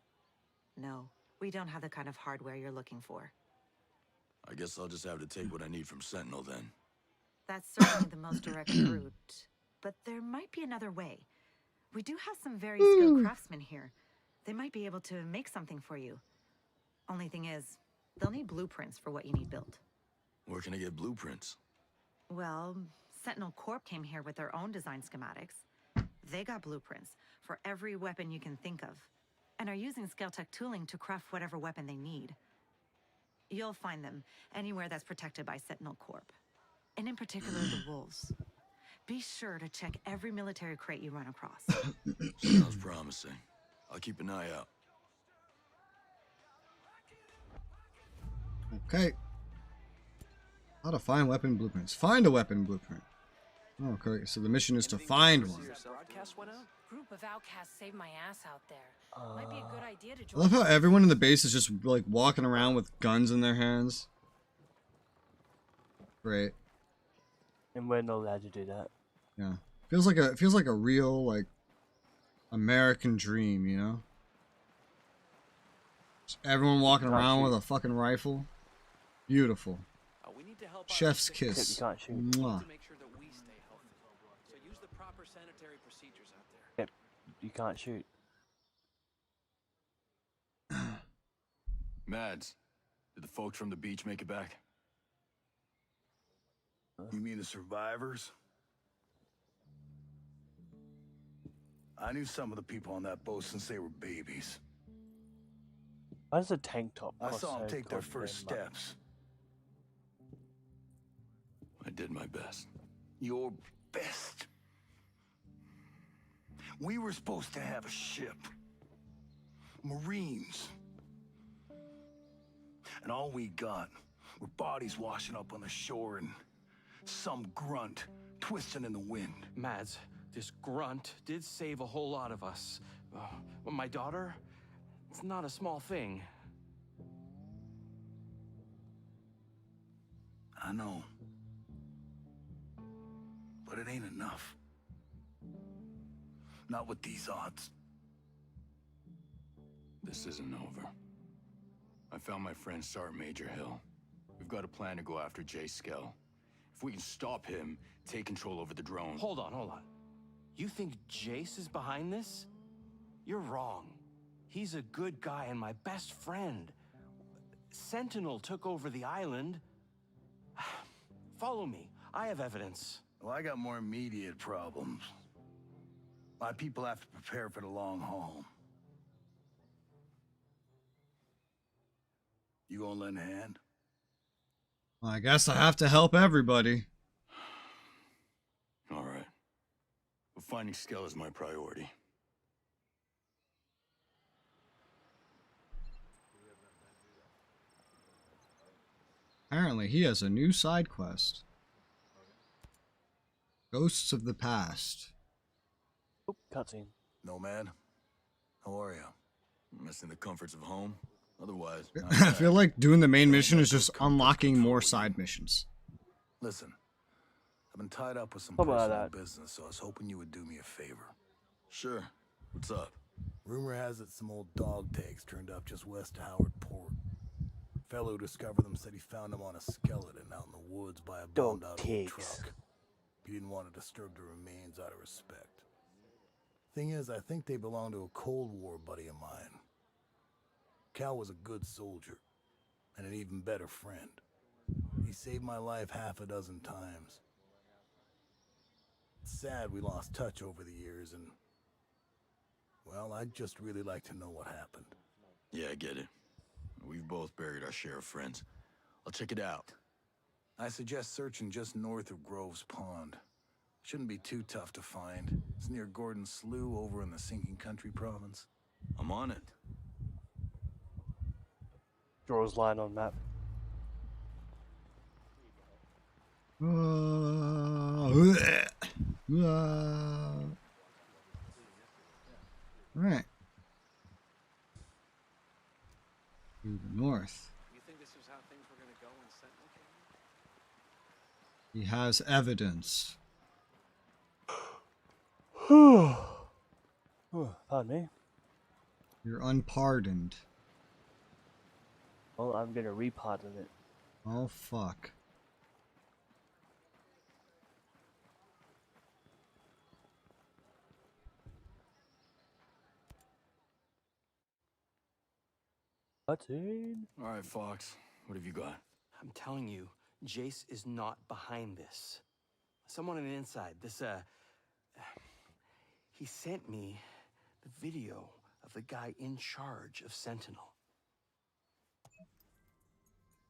No, we don't have the kind of hardware you're looking for. I guess I'll just have to take what I need from Sentinel then. That's certainly the most direct route, but there might be another way. We do have some very skilled craftsmen here. They might be able to make something for you. Only thing is, they'll need blueprints for what you need built. Where can I get blueprints? Well, Sentinel Corp came here with their own design schematics. They got blueprints for every weapon you can think of, and are using Skeltech tooling to craft whatever weapon they need. You'll find them anywhere that's protected by Sentinel Corp, and in particular the wolves. Be sure to check every military crate you run across. Sounds promising. I'll keep an eye out. Okay. How to find weapon blueprints. Find a weapon blueprint. Oh, okay. So the mission is to find one. Broadcast went out? Group of outcasts saved my ass out there. Might be a good idea to I join. love how everyone in the base is just like walking around with guns in their hands. Great. And we're not allowed to do that. Yeah. Feels like a real like American dream, you know? Just everyone walking around with a fucking rifle. Beautiful. We need to help Chef's kiss. You can't shoot. Mwah. to make sure that we stay healthy. So use the proper sanitary procedures out there. Yep. You can't shoot. Mads, did the folks from the beach make it back? You mean the survivors? I knew some of the people on that boat since they were babies. Why does a tank top I cost saw them so take their goddamn first much? steps. I did my best. Your best. We were supposed to have a ship. Marines. And all we got were bodies washing up on the shore and some grunt twisting in the wind. Mads, this grunt did save a whole lot of us. My daughter, it's not a small thing. I know. But it ain't enough. Not with these odds. This isn't over. I found my friend Sergeant Major Hill. We've got a plan to go after Jay Skell. If we can stop him, take control over the drone. Hold on. You think Jace is behind this? You're wrong. He's a good guy and my best friend. Sentinel took over the island. Follow me. I have evidence. Well, I got more immediate problems. My people have to prepare for the long haul. You gonna lend a hand? I guess I have to help everybody. All right. But finding Skell is my priority. Apparently, he has a new side quest. Ghosts of the Past. Oh, cutscene. Nomad, how are you? Missing the comforts of home. Otherwise, I feel like doing the main mission is just unlocking more side missions. Listen, I've been tied up with some How about personal that? business, so I was hoping you would do me a favor. Sure. What's up? Rumor has it some old dog tags turned up just west of Howard Port. Fellow who discovered them said he found them on a skeleton out in the woods by a bummed out old truck. He didn't want to disturb the remains out of respect. Thing is, I think they belong to a Cold War buddy of mine. Cal was a good soldier, and an even better friend. He saved my life half a dozen times. It's sad we lost touch over the years, and... well, I'd just really like to know what happened. Yeah, I get it. We've both buried our share of friends. I'll check it out. I suggest searching just north of Groves Pond. Shouldn't be too tough to find. It's near Gordon Slough over in the Sinking Country province. I'm on it. Draws line on map. Right. To the north. You think this is how things were going to go when Sentinel came? He has evidence. Pardon me. You're unpardoned. Well, I'm gonna repardon it. Oh, fuck. All right, Fox. What have you got? I'm telling you, Jace is not behind this. Someone on the inside, he sent me the video of the guy in charge of Sentinel.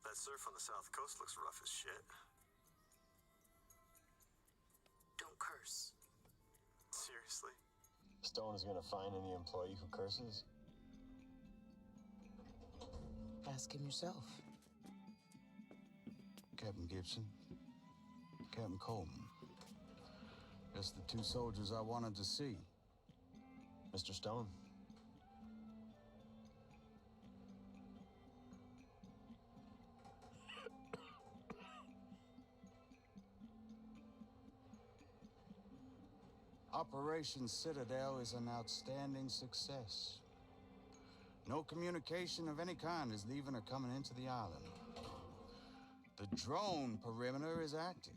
That surf on the south coast looks rough as shit. Don't curse. Seriously? Stone is gonna find any employee who curses? Ask him yourself. Captain Gibson, Captain Coleman. Just the two soldiers I wanted to see. Mr. Stone. Operation Citadel is an outstanding success. No communication of any kind is leaving or coming into the island. The drone perimeter is active.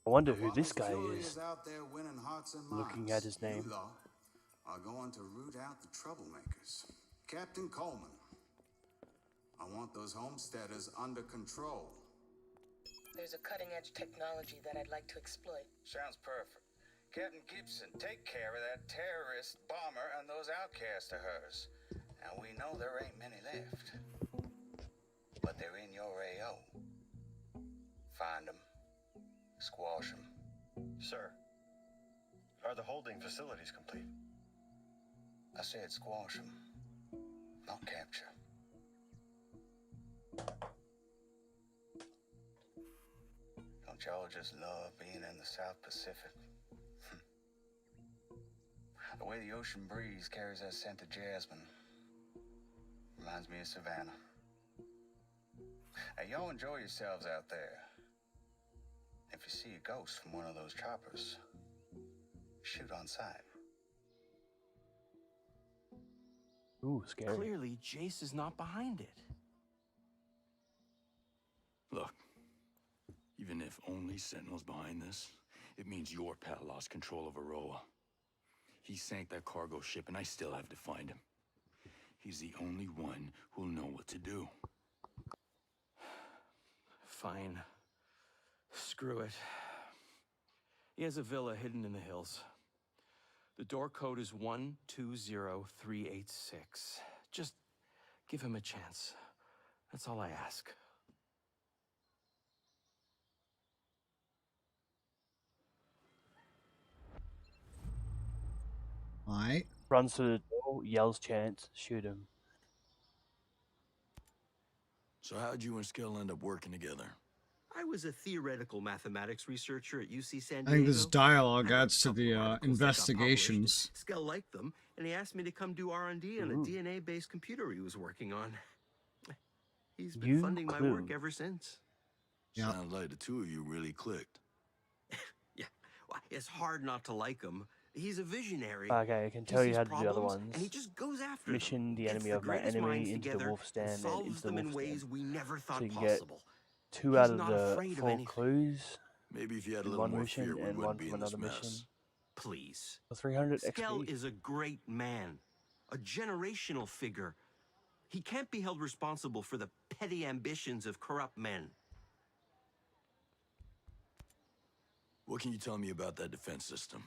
I wonder who this guy Fury is. out there winning hearts and Looking minds. at his name. You lot are going to root out the troublemakers. Captain Coleman, I want those homesteaders under control. There's a cutting-edge technology that I'd like to exploit. Sounds perfect. Captain Gibson, take care of that terrorist bomber and those outcasts of hers. Now, we know there ain't many left. But they're in your AO. Find them. Squash them. Sir, are the holding facilities complete? I said squash them, not capture. Don't y'all just love being in the South Pacific? The way the ocean breeze carries that scent of jasmine reminds me of Savannah. Now, y'all enjoy yourselves out there. If you see a ghost from one of those choppers, shoot on sight. Ooh, scary. Clearly, Jace is not behind it. Look, even if only Sentinel's behind this, it means your pal lost control of Resoula. He sank that cargo ship, and I still have to find him. He's the only one who'll know what to do. Fine. Screw it. He has a villa hidden in the hills. The door code is 120386. Just give him a chance. That's all I ask. Alright. Runs to the door, yells chants, shoot him. So how'd you and Skell end up working together? I was a theoretical mathematics researcher at UC San Diego. I think this dialogue adds to the investigations. Skell liked them, and he asked me to come do R&D on a DNA-based computer he was working on. He's been funding my work ever since. Yeah. Sounds like the two of you really clicked. Yeah, well, it's hard not to like him. He's a visionary. Okay, I can He tell you sees how to do the other problems, ones. and he just goes after Mission, the them. enemy Gets of my greatest enemy, minds into the together wolf and stand, and solves into the them in wolf ways stand. we never thought So you can possible. get 2 He's out of not the afraid of 4 anything. clues. Maybe if you had a in little one more mission fear, we and wouldn't one be from in this another mess. mission. Please. 300 Skell XP. is a great man, a generational figure. He can't be held responsible for the petty ambitions of corrupt men. What can you tell me about that defense system?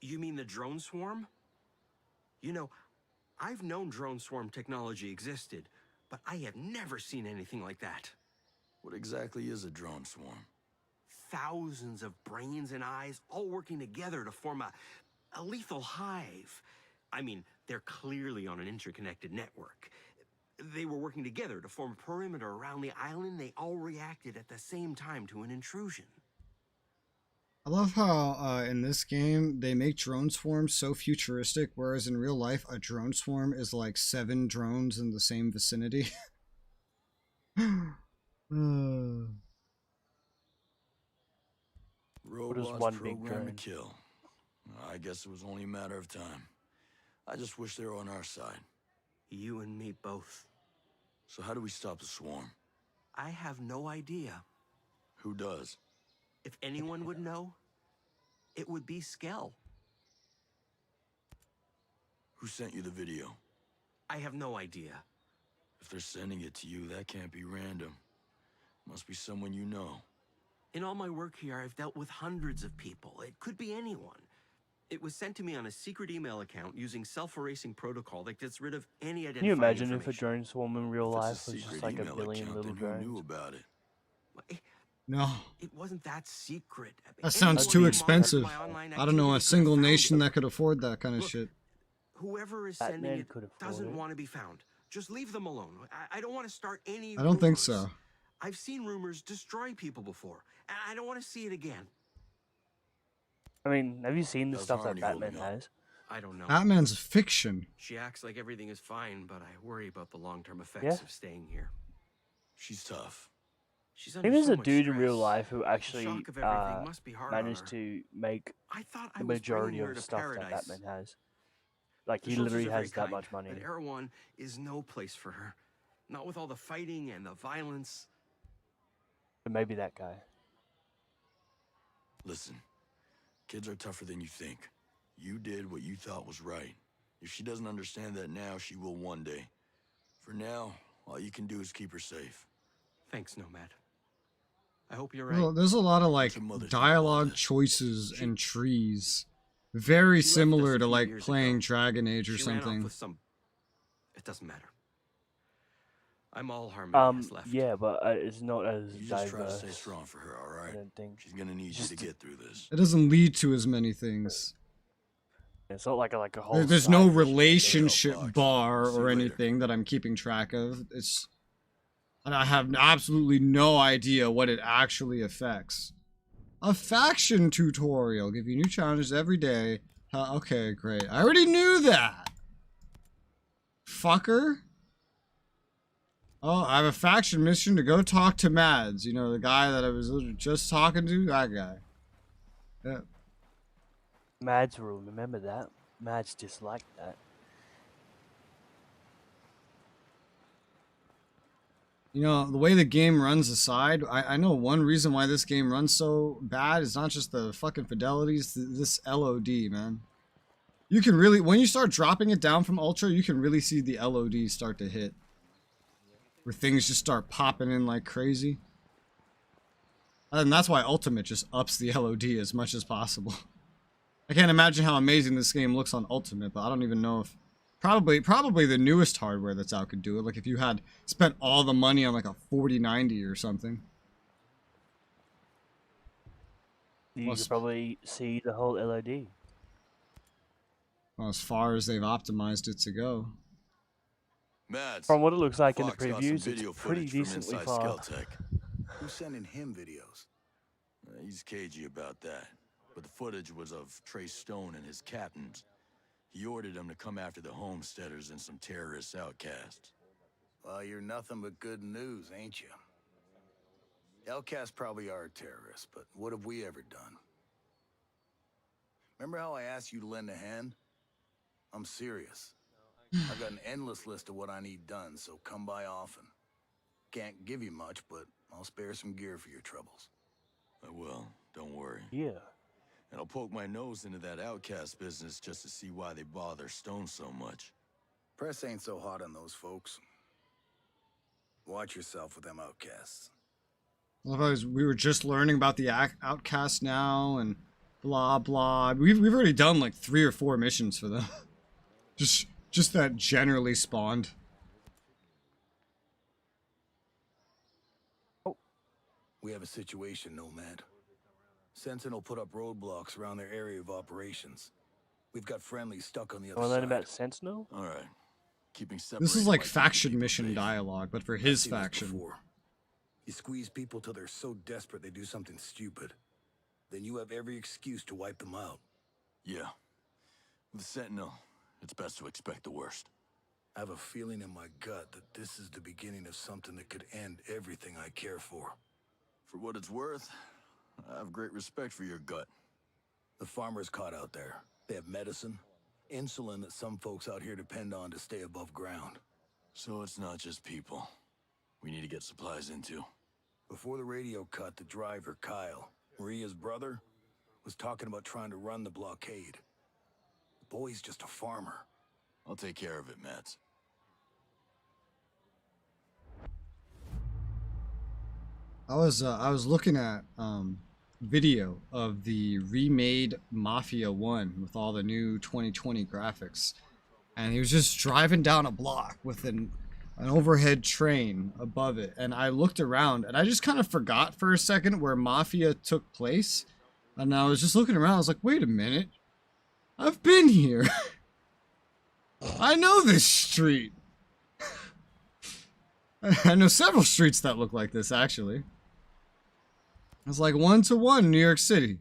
You mean the drone swarm? You know, I've known drone swarm technology existed, but I have never seen anything like that. What exactly is a drone swarm? Thousands of brains and eyes all working together to form a lethal hive. I mean, they're clearly on an interconnected network. They were working together to form a perimeter around the island. They all reacted at the same time to an intrusion. I love how in this game they make drone swarms so futuristic, whereas in real life a drone swarm is like 7 drones in the same vicinity. Robots one big programmed to drone? kill. I guess it was only a matter of time. I just wish they were on our side. You and me both. So how do we stop the swarm? I have no idea. Who does? If anyone would know, it would be Skell. Who sent you the video? I have no idea. If they're sending it to you, that can't be random. Must be someone you know. In all my work here, I've dealt with hundreds of people. It could be anyone. It was sent to me on a secret email account using self-erasing protocol that gets rid of any identifying Can you imagine if a information. drone swarm in real If life it's a was just secret like a email billion account, little then who knew drones? about it? No. It wasn't that secret. That sounds Anyone too who expensive. monitored my online I don't know a activity single could've found nation it. that could afford that kind of Look, shit. Whoever is Batman sending it could afford doesn't it. want to be found. Just leave them alone. I don't want to start any I don't think rumors. so. I've seen rumors destroy people before, and I don't want to see it again. I mean, have you seen the How's stuff that Harmony Batman holding up? has? I don't know. Batman's fiction. She acts like everything is fine, but I worry about the long-term effects Yeah. of staying here. She's tough. She's under Maybe there's so a much dude in real stress. life who The actually shock of everything must be hard on managed her. to make I thought I the was majority bringing her of to stuff paradise. that Batman has. Like, The he soldiers literally are very has that kind, much money. But Erewhon is no place for her. Not with all the fighting and the violence. But maybe that guy. Listen, kids are tougher than you think. You did what you thought was right. If she doesn't understand that now, she will one day. For now, all you can do is keep her safe. Thanks, Nomad. I hope you're Well, right. there's a lot of like your mother think of all dialogue this? choices and trees. Very She left us similar a to few like years playing ago. Dragon Age or She ran off something. with some... It doesn't matter. I'm all Harmony has left. Yeah, but it's not as You just try to diverse. stay strong for her, all I right? don't think. She's gonna need you Just to get through this. It doesn't lead to as many things. It's not like a whole. There's side no mission. relationship Fox. bar See you or later. anything that I'm keeping track of. It's, and I have absolutely no idea what it actually affects. A faction tutorial. Give you new challenges every day. Okay, great. I already knew that. Fucker. Oh, I have a faction mission to go talk to Mads. You know, the guy that I was just talking to? That guy. Yeah. Mads rule. Remember that? Mads disliked that. You know, the way the game runs aside, I know one reason why this game runs so bad is not just the fucking fidelities, this LOD, man. You can really, when you start dropping it down from Ultra, you can really see the LOD start to hit. Where things just start popping in like crazy. And that's why Ultimate just ups the LOD as much as possible. I can't imagine how amazing this game looks on Ultimate, but I don't even know if... Probably the newest hardware that's out could do it. Like if you had spent all the money on like a 4090 or something. You could probably see the whole LOD. Well, as far as they've optimized it to go. Mads, From what it looks like in the Fox got some previews, video it's pretty footage from decently inside far. Skeltech. Who's sending him videos? He's cagey about that. But the footage was of Trey Stone and his captains. He ordered them to come after the homesteaders and some terrorist outcasts. Well, you're nothing but good news, ain't you? Outcasts probably are terrorists, but what have we ever done? Remember how I asked you to lend a hand? I'm serious. I've got an endless list of what I need done, so come by often. Can't give you much, but I'll spare some gear for your troubles. I will, don't worry. Yeah. And I'll poke my nose into that outcast business just to see why they bother Stone so much. Press ain't so hot on those folks. Watch yourself with them outcasts. We were just learning about the outcast now and blah blah. We've already done like 3 or 4 missions for them. just that generally spawned. We have a situation, Nomad. Sentinel put up roadblocks around their area of operations. We've got friendlies stuck on the other Want to learn side. about Sentinel? All right. Keeping This is separated like by faction people mission safe. dialogue, but for I've his seen this faction. before. You squeeze people till they're so desperate they do something stupid. Then you have every excuse to wipe them out. Yeah. With Sentinel, it's best to expect the worst. I have a feeling in my gut that this is the beginning of something that could end everything I care for. For what it's worth, I have great respect for your gut. The farmers caught out there. They have medicine, insulin that some folks out here depend on to stay above ground. So it's not just people we need to get supplies into. Before the radio cut, the driver, Kyle, Maria's brother, was talking about trying to run the blockade. The boy's just a farmer. I'll take care of it, Mats. I was looking at video of the remade Mafia 1 with all the new 2020 graphics, and he was just driving down a block with an overhead train above it, and I looked around and I just kind of forgot for a second where Mafia took place, and I was just looking around. I was like, wait a minute, I've been here. I know this street. I know several streets that look like this, actually. It's like 1-to-1 New York City.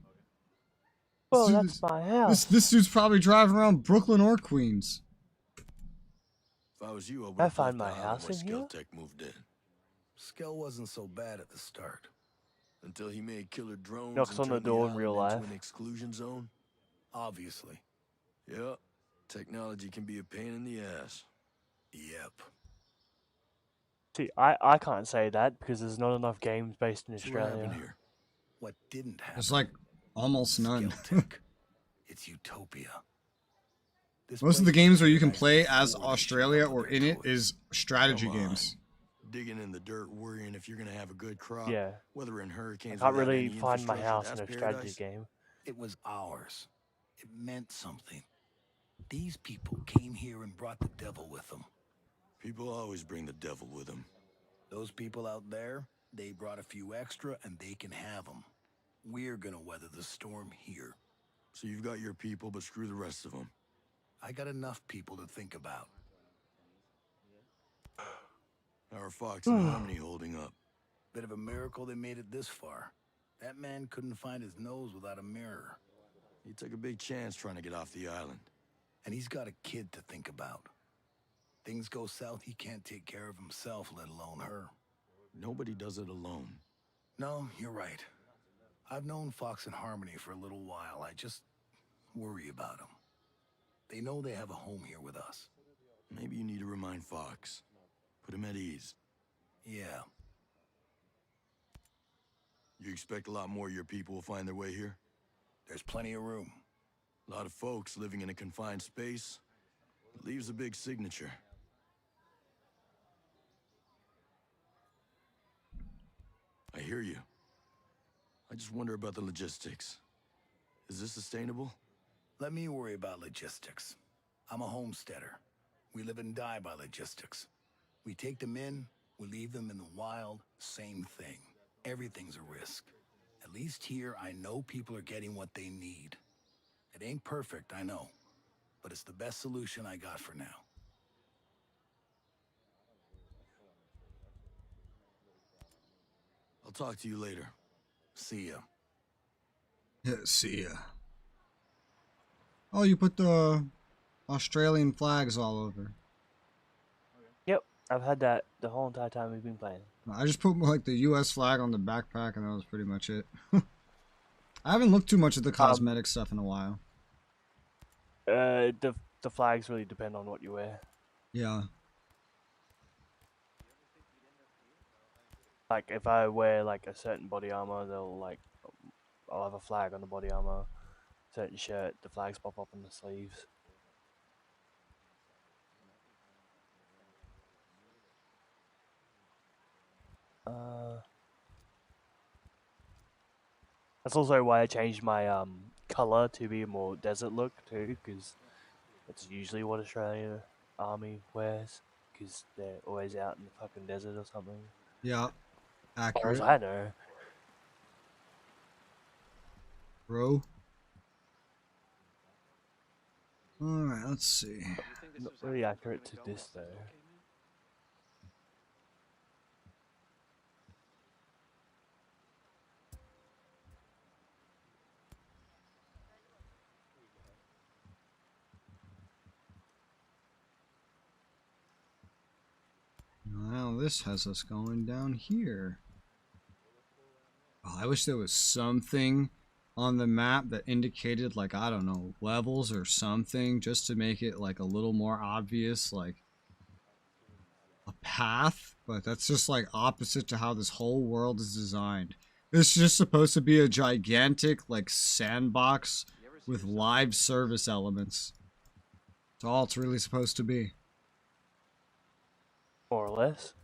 Well, that's my house. This dude's probably driving around Brooklyn or Queens. If I was you, I would I have find left my the island house where in here? Skeltec moved in. Skell wasn't so bad at the start. Until he made killer drones Knocks and on the turned door in island real into life. an exclusion zone. Obviously. Yep. Technology can be a pain in the ass. Yep. See, I can't say that because there's not enough games based in So what happened Australia. here? What didn't happen? There's like almost none. Skeltec. It's utopia. This Most of the place games is where you can paradise play before as they Australia jump or on in their it toes. is strategy Come on. games. Digging in the dirt, worrying if you're gonna have a good crop. Yeah. Whether in I hurricanes. can't without really any find my infrastructure, house in that's a strategy paradise. game. It was ours. It meant something. These people came here and brought the devil with them. People always bring the devil with them. Those people out there, they brought a few extra and they can have them. We're gonna weather the storm here. So you've got your people, but screw the rest of them. I got enough people to think about. How are Fox and Harmony holding up? Bit of a miracle they made it this far. That man couldn't find his nose without a mirror. He took a big chance trying to get off the island. And he's got a kid to think about. Things go south, he can't take care of himself, let alone her. Nobody does it alone. No, you're right. I've known Fox and Harmony for a little while. I just worry about them. They know they have a home here with us. Maybe you need to remind Fox. Put him at ease. Yeah. You expect a lot more of your people will find their way here? There's plenty of room. A lot of folks living in a confined space. It leaves a big signature. I hear you. I just wonder about the logistics. Is this sustainable? Let me worry about logistics. I'm a homesteader. We live and die by logistics. We take them in, we leave them in the wild, same thing. Everything's a risk. At least here, I know people are getting what they need. It ain't perfect, I know. But it's the best solution I got for now. I'll talk to you later. See ya. Yeah, see ya. Oh, you put the Australian flags all over. Yep, I've had that the whole entire time we've been playing. I just put like the U.S. flag on the backpack, and that was pretty much it. I haven't looked too much at the cosmetic stuff in a while. The flags really depend on what you wear. Yeah. Like if I wear like a certain body armor, I'll have a flag on the body armor. certain shirt, the flags pop up on the sleeves. That's also why I changed my color to be a more desert look too, because that's usually what Australia Army wears, because they're always out in the fucking desert or something. Yeah, As far as accurate. I know. Bro. Alright, let's see. Not really accurate to this though. Now this has us going down here. Oh, I wish there was something on the map that indicated, like, I don't know, levels or something, just to make it like a little more obvious, like a path, but that's just like opposite to how this whole world is designed. It's just supposed to be a gigantic like sandbox with live service elements. That's all it's really supposed to be. More or less.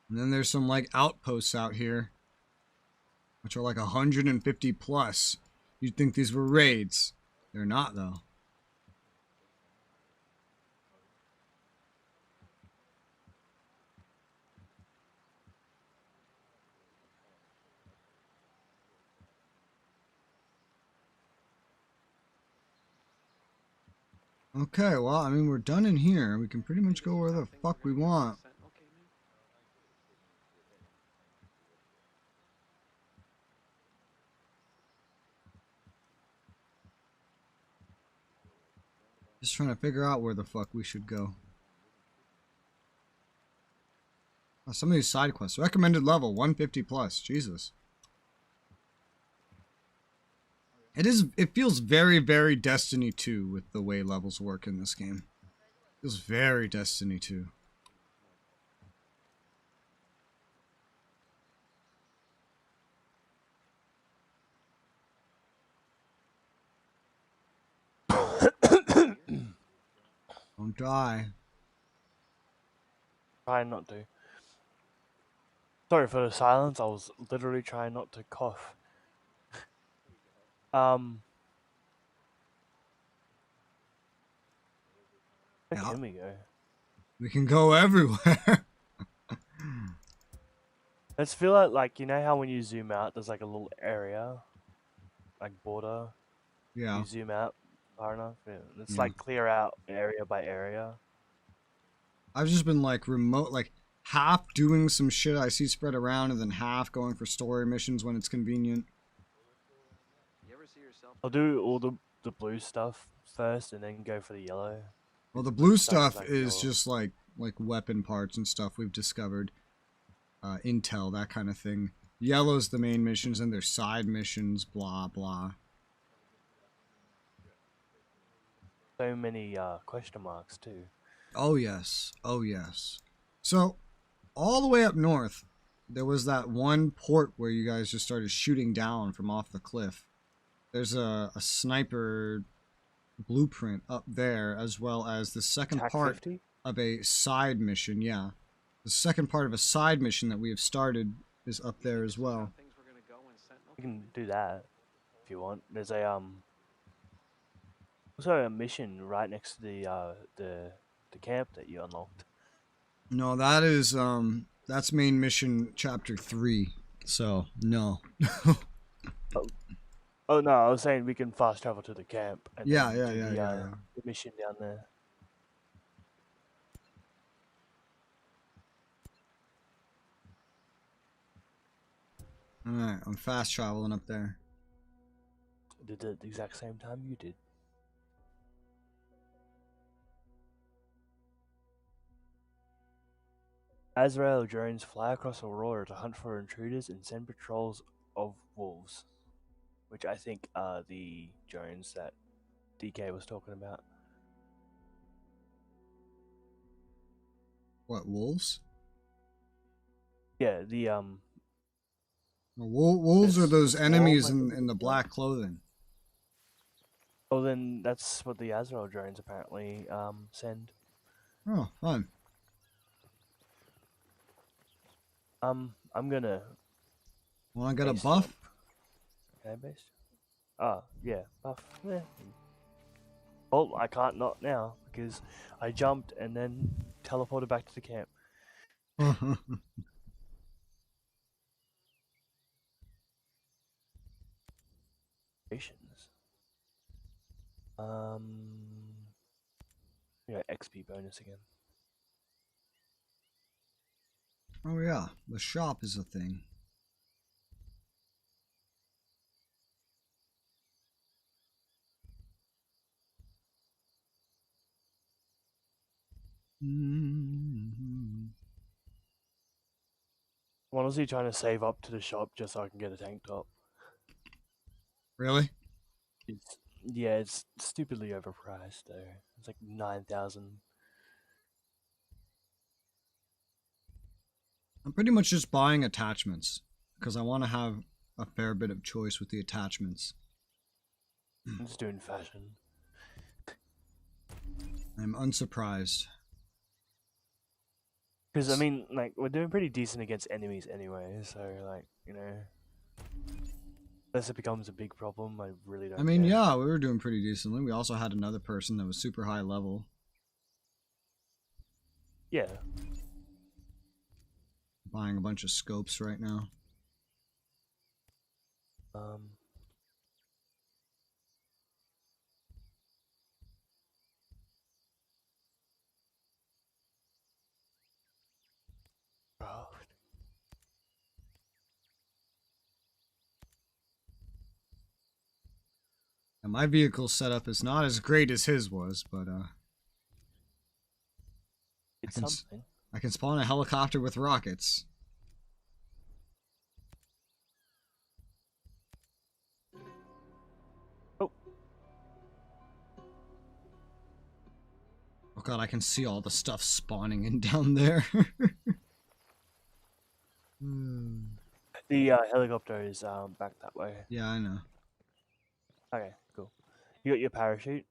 And then there's some like outposts out here, which are like 150 plus. You'd think these were raids. They're not though. Okay, well, I mean, we're done in here. We can pretty much go where the fuck we want. Just trying to figure out where the fuck we should go. Oh, some of these side quests. Recommended level, 150 plus. Jesus. It feels very, very Destiny 2 with the way levels work in this game. It feels very Destiny 2. Don't die. Trying not to. Sorry for the silence, I was literally trying not to cough. Where can we go? We can go everywhere. Let's feel it like, you know how when you zoom out, there's like a little area, like border. Yeah. You zoom out far enough. Yeah. Let's Yeah. like clear out area by area. I've just been like remote, like half doing some shit I see spread around, and then half going for story missions when it's convenient. I'll do all the blue stuff first, and then go for the yellow. Well, the blue is stuff like is your- just like weapon parts and stuff we've discovered. Intel, that kind of thing. Yellow's the main missions, and there's side missions, blah, blah. So many question marks too. Oh, yes. Oh, yes. So, all the way up north, there was that one port where you guys just started shooting down from off the cliff. There's a sniper blueprint up there, as well as the second TAC part 50? of a side mission, yeah. The second part of a side mission that we have started is up there as well. You can do that if you want. There's a also a mission right next to the camp that you unlocked. No, that is that's main mission chapter 3. So, no. Oh no, I was saying we can fast travel to the camp. And Yeah, then yeah, do yeah, the, yeah. the mission down there. Alright, I'm fast traveling up there. Did it at the exact same time you did. Azrael drones fly across Aurora to hunt for intruders and send patrols of wolves, which I think are the drones that DK was talking about. What, wolves? Yeah, the Wolves are those the enemies swarm, I think in the it's called. black clothing. Oh, then that's what the Azrael drones apparently send. Oh, fun. I'm gonna. Want to get a base buff? jump. Can I base? Ah, yeah, buff. Yeah. Well, I can't not now because I jumped and then teleported back to the camp. Patience. Yeah, XP bonus again. Oh yeah, the shop is a thing. I'm honestly trying to save up to the shop just so I can get a tank top. Really? Yeah, it's stupidly overpriced though. It's like 9,000. I'm pretty much just buying attachments because I want to have a fair bit of choice with the attachments. I'm just doing fashion. I'm unsurprised. Because, I mean, like, we're doing pretty decent against enemies anyway, so, like, you know... Unless it becomes a big problem, I really don't I mean, care. yeah, we were doing pretty decently. We also had another person that was super high level. Yeah. Buying a bunch of scopes right now. And my vehicle setup is not as great as his was, but It's something. I can spawn a helicopter with rockets. Oh god, I can see all the stuff spawning in down there. The helicopter is back that way. Yeah, I know. Okay, cool. You got your parachute?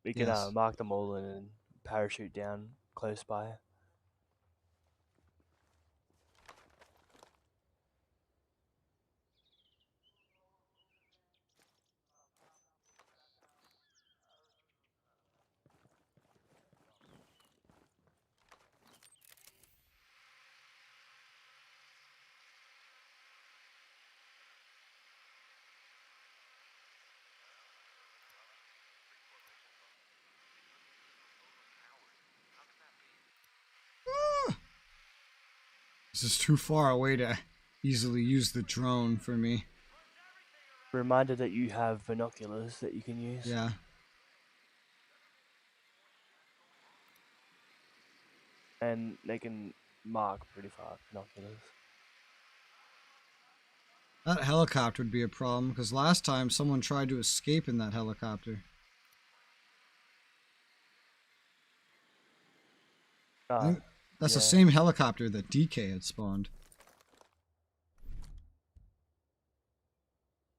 We can Yes. mark them all and parachute down close by. This is too far away to easily use the drone for me. Reminder that you have binoculars that you can use. Yeah. And they can mark pretty far, binoculars. That helicopter would be a problem, because last time someone tried to escape in that helicopter. I think that's the same helicopter that DK had spawned.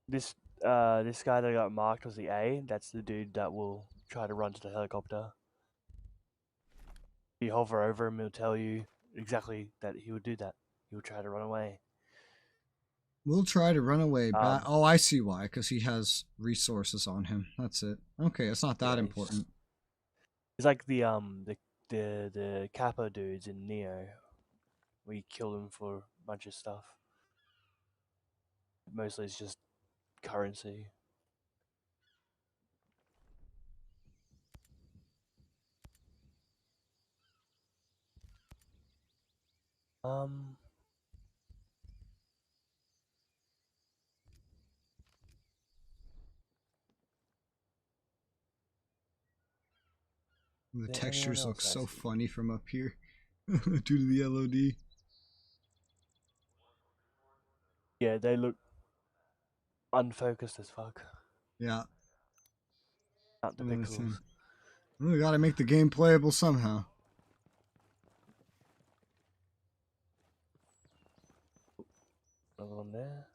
This guy that got marked was the A. That's the dude that will try to run to the helicopter. You hover over him, he'll tell you exactly that he would do that. He would try to run away. We'll try to run away back. Oh, I see why. Because he has resources on him. That's it. Okay, it's not that important. It's like the Kappa dudes in Neo. We kill them for a bunch of stuff. Mostly it's just currency. The textures look so funny from up here due to the LOD. Yeah, they look unfocused as fuck. Yeah. Not the pixels. We gotta make the game playable somehow. Another one there.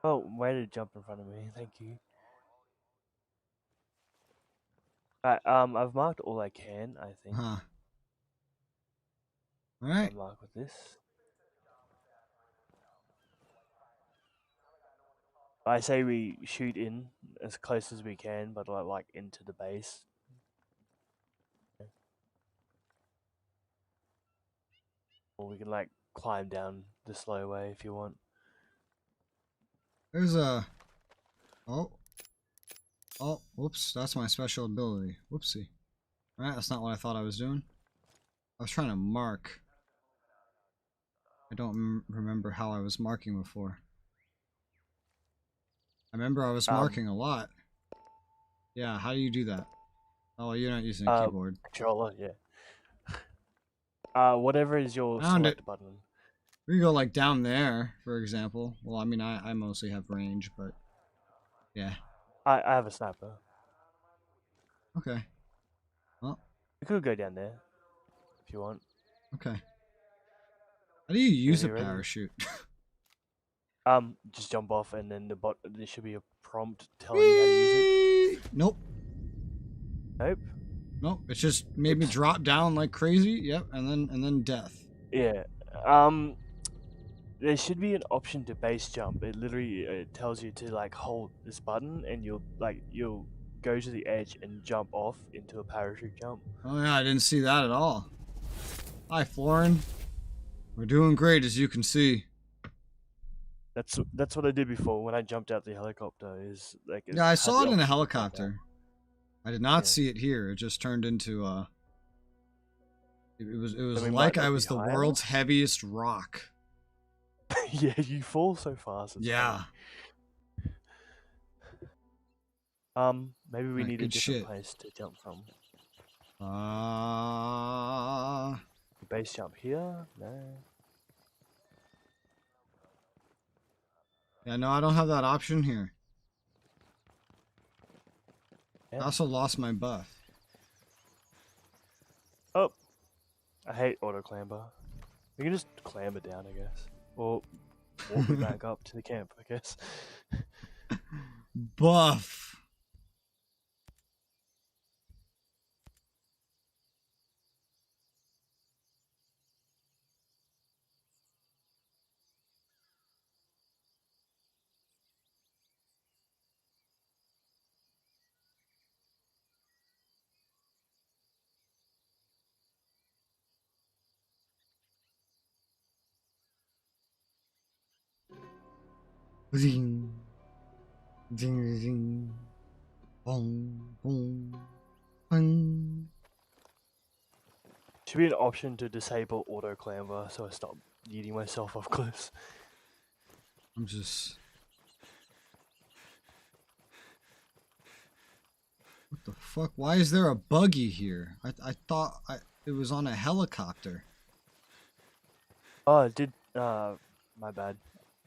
Oh, way to jump in front of me. Thank you. I've marked all I can, I think. Huh. Alright. I'll mark with this. I say we shoot in as close as we can, but like into the base. Or we can like climb down the slow way if you want. There's a... Oh. Oh, whoops. That's my special ability. Whoopsie. Alright, that's not what I thought I was doing. I was trying to mark. I don't remember how I was marking before. I remember I was marking a lot. Yeah, how do you do that? Oh, you're not using a keyboard. Controller, yeah. Whatever is your select button. We can go like down there, for example. Well, I mean, I mostly have range, but yeah. I have a sniper. Okay. Well, we could go down there if you want. Okay. How do you use a Ready? parachute? Just jump off, and then there should be a prompt telling you how to use it. Nope. Nope. Nope. It's just made me drop down like crazy. Yep, and then death. Yeah. There should be an option to base jump. It literally tells you to like hold this button, and you'll go to the edge and jump off into a parachute jump. Oh yeah, I didn't see that at all. Hi, Florin. We're doing great, as you can see. That's what I did before when I jumped out the helicopter. Is like yeah, I saw it in a helicopter. I did not see it here. It just turned into It was like I was the world's heaviest rock. Yeah, you fall so fast. Yeah. Maybe we need a different place to jump from. Base jump here? No. Yeah, no, I don't have that option here. Yeah. I also lost my buff. Oh, I hate auto clamber. We can just clamber down, I guess, or walk it back up to the camp, I guess. Buff. Zing. Zing, zing. Boom, boom. Bang. Should be an option to disable auto clamber so I stop yeeting myself off cliffs. I'm just... What the fuck? Why is there a buggy here? I thought it was on a helicopter. Oh, it did. My bad.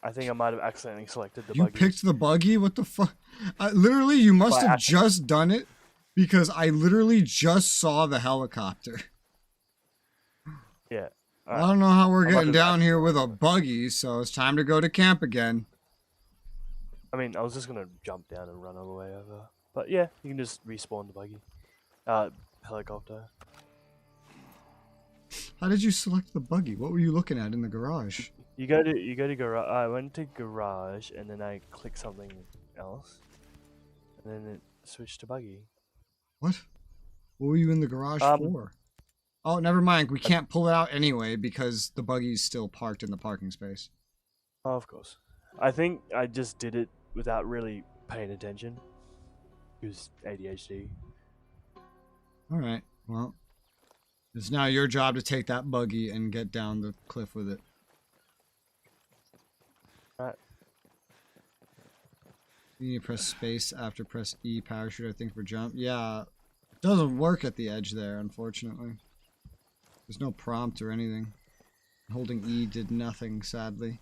I think I might have accidentally selected the buggy. You picked the buggy? What the fuck? Literally, you must have just done it because I literally just saw the helicopter. Yeah. I don't know how we're getting down here with a buggy, so it's time to go to camp again. I mean, I was just gonna jump down and run all the way over. But yeah, you can just respawn the buggy. Helicopter. How did you select the buggy? What were you looking at in the garage? You go to garage. I went to garage and then I clicked something else, and then it switched to buggy. What? What were you in the garage for? Oh, never mind. We can't pull it out anyway because the buggy's still parked in the parking space. Oh, of course. I think I just did it without really paying attention. It was ADHD. All right. Well, it's now your job to take that buggy and get down the cliff with it. Alright. You need to press space after press E parachute, I think, for jump. Yeah, it doesn't work at the edge there, unfortunately. There's no prompt or anything. Holding E did nothing, sadly.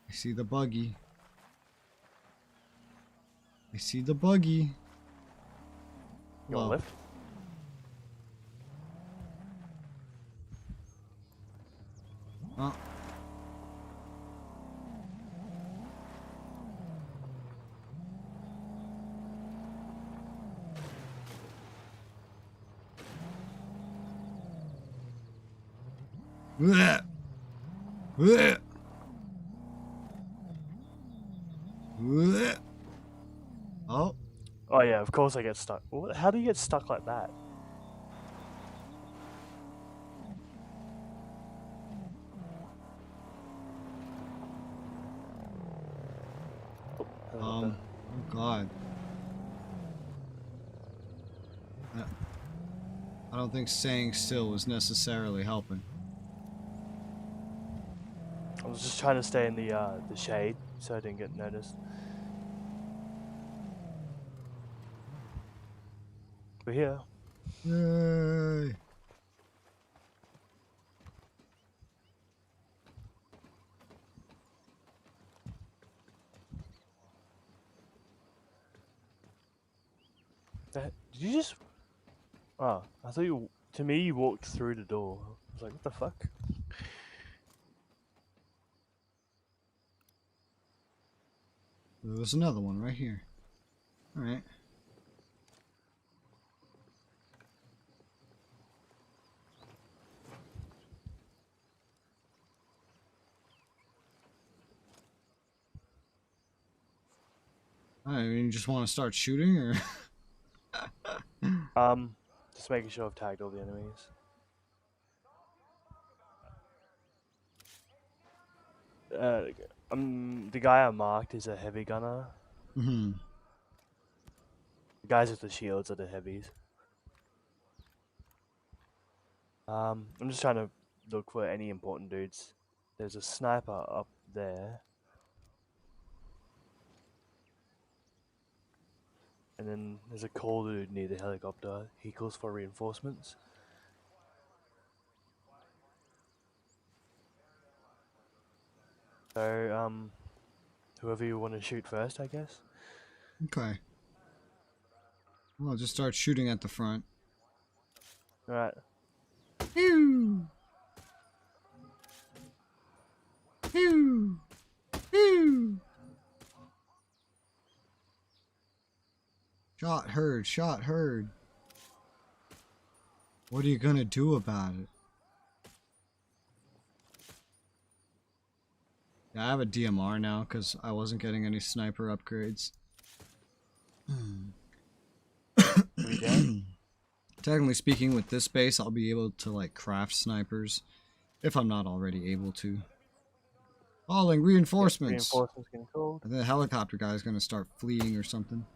I see the buggy. I see the buggy. You want a lift? Oh. Blech. Blech. Blech. Oh. Oh yeah, of course I get stuck. How do you get stuck like that? Oh God. I don't think staying still was necessarily helping. I was just trying to stay in the shade so I didn't get noticed. We're here. Yay. Did you just... Oh, I thought you... To me, you walked through the door. I was like, what the fuck? There was another one right here. Alright. I mean, you just want to start shooting, or? Just making sure I've tagged all the enemies. The guy I marked is a heavy gunner. Mm-hmm. The guys with the shields are the heavies. I'm just trying to look for any important dudes. There's a sniper up there. And then there's a cool dude near the helicopter. He calls for reinforcements. So, whoever you want to shoot first, I guess. Okay. Well, I'll just start shooting at the front. Alright. Pew! Pew! Pew! Shot heard, shot heard. What are you gonna do about it? Yeah, I have a DMR now because I wasn't getting any sniper upgrades. Technically speaking, with this base, I'll be able to like craft snipers if I'm not already able to. Calling reinforcements. Reinforcements getting called. And the helicopter guy is gonna start fleeing or something.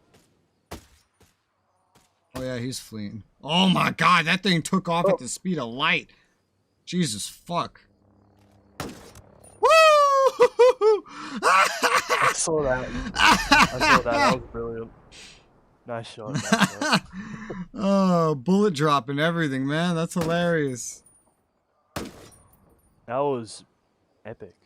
Oh yeah, he's fleeing. Oh my God, that thing took off at the speed of light. Jesus fuck. Woo! I saw that. I saw that. That was brilliant. Nice shot. Nice shot. Oh, bullet drop and everything, man. That's hilarious. That was epic.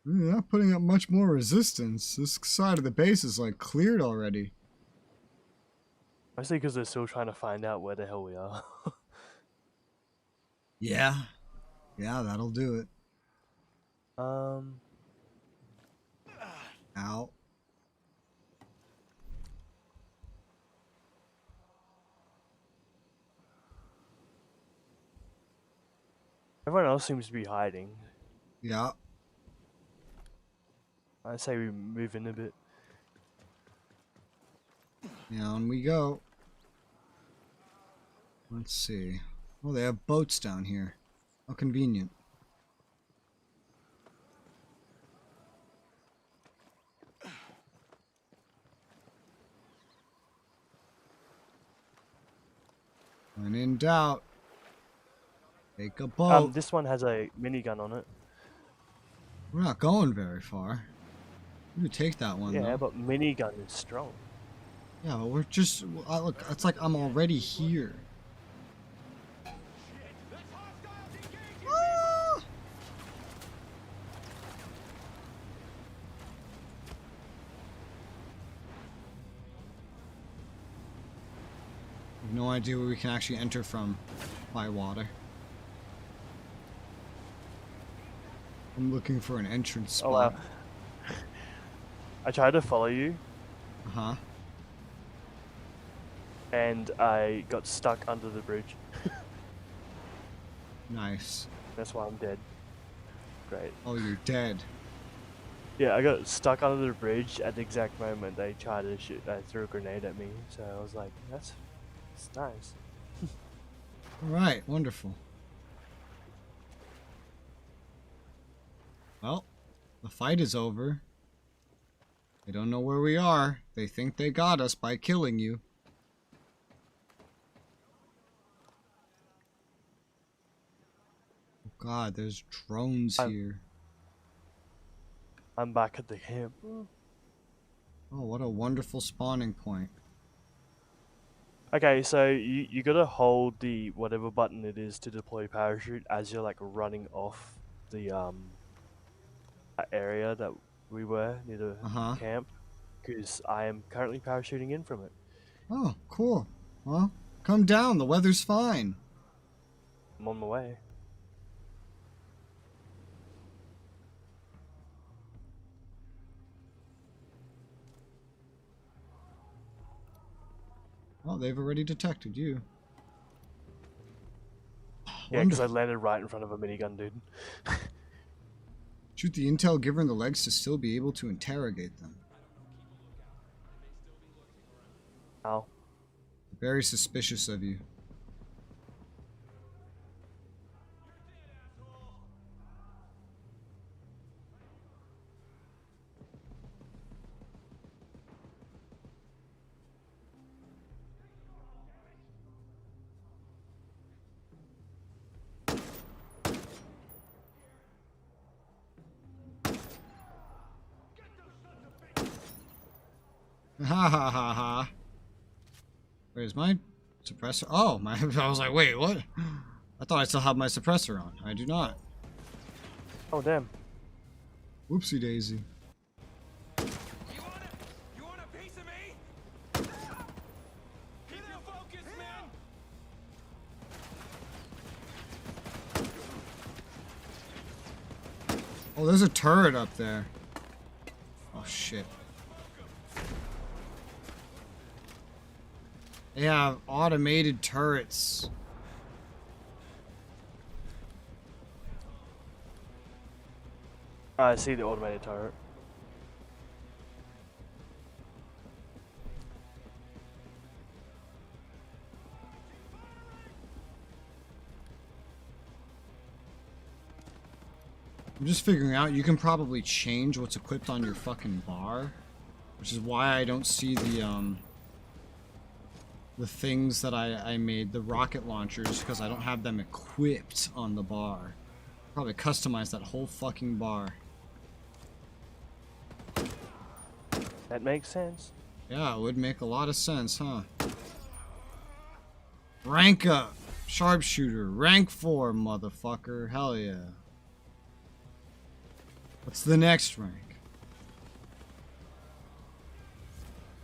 We're not putting up much more resistance. This side of the base is like cleared already. Mostly because they're still trying to find out where the hell we are. Yeah. Yeah, that'll do it. Ow. Everyone else seems to be hiding. Yeah. I say we move in a bit. Down we go. Let's see. Oh, they have boats down here. How convenient. When in doubt, take a boat. This one has a minigun on it. We're not going very far. We could take that one, Yeah, though. but minigun is strong. Yeah, but we're just... look, it's like I'm already here. Ah! have no idea where we can actually enter from by water. I'm looking for an entrance spot. Oh wow. I tried to follow you. Uh-huh. And I got stuck under the bridge. Nice. That's why I'm dead. Great. Oh, you're dead. Yeah, I got stuck under the bridge at the exact moment they tried to shoot. They threw a grenade at me, so I was like, that's nice. Alright, wonderful. Well, the fight is over. They don't know where we are. They think they got us by killing you. Oh god, there's drones here. I'm back at the camp. Oh, what a wonderful spawning point. Okay, so you gotta hold the whatever button it is to deploy parachute as you're like running off the area that we were near the camp, because I am currently parachuting in from it. Oh, cool. Well, come down. The weather's fine. I'm on my way. Oh, they've already detected you. Yeah, because I landed right in front of a minigun, dude. Shoot the intel giver in the legs to still be able to interrogate them. How? Very suspicious of you. Ha ha ha ha. Where's my suppressor? Oh, my. I was like, wait, what? I thought I still had my suppressor on. I do not. Oh, damn. Whoopsie daisy. You want a piece of me? Keep your focus, man. Oh, there's a turret up there. Oh, shit. They have automated turrets. I see the automated turret. I'm just figuring out, you can probably change what's equipped on your fucking bar. Which is why I don't see the things that I made, the rocket launchers, because I don't have them equipped on the bar. Probably customize that whole fucking bar. That makes sense. Yeah, it would make a lot of sense, huh? Rank up! Sharpshooter, rank 4, motherfucker. Hell yeah. What's the next rank?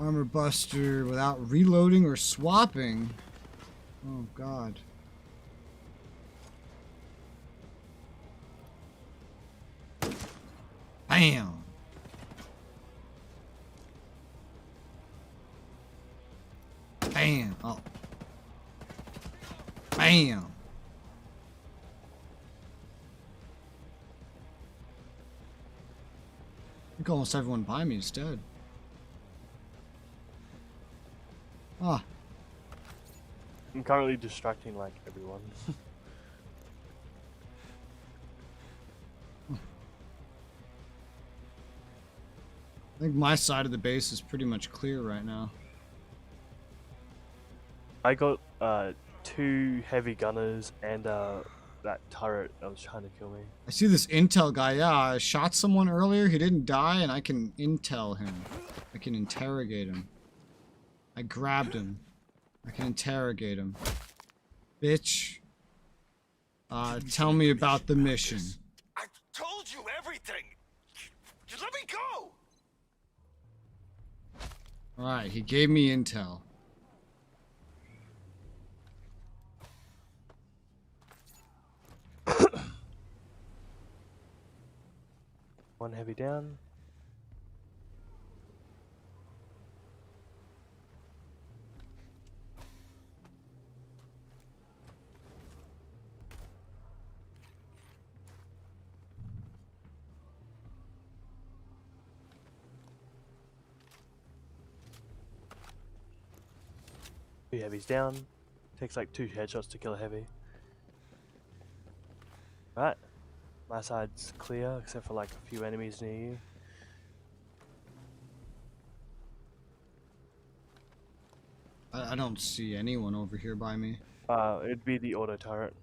Armor buster without reloading or swapping. Oh god. Bam! Bam! Oh. Bam! I think almost everyone by me is dead. Ah. I'm currently distracting like everyone. I think my side of the base is pretty much clear right now. I got 2 heavy gunners and that turret that was trying to kill me. I see this intel guy. Yeah, I shot someone earlier. He didn't die, and I can intel him. I can interrogate him. I grabbed him. I can interrogate him. Bitch. Tell me about the mission. I told you everything. Just let me go. Alright, he gave me intel. One heavy down. Two heavies down. Takes like 2 headshots to kill a heavy. Right. My side's clear, except for like a few enemies near you. I don't see anyone over here by me. It'd be the auto turret.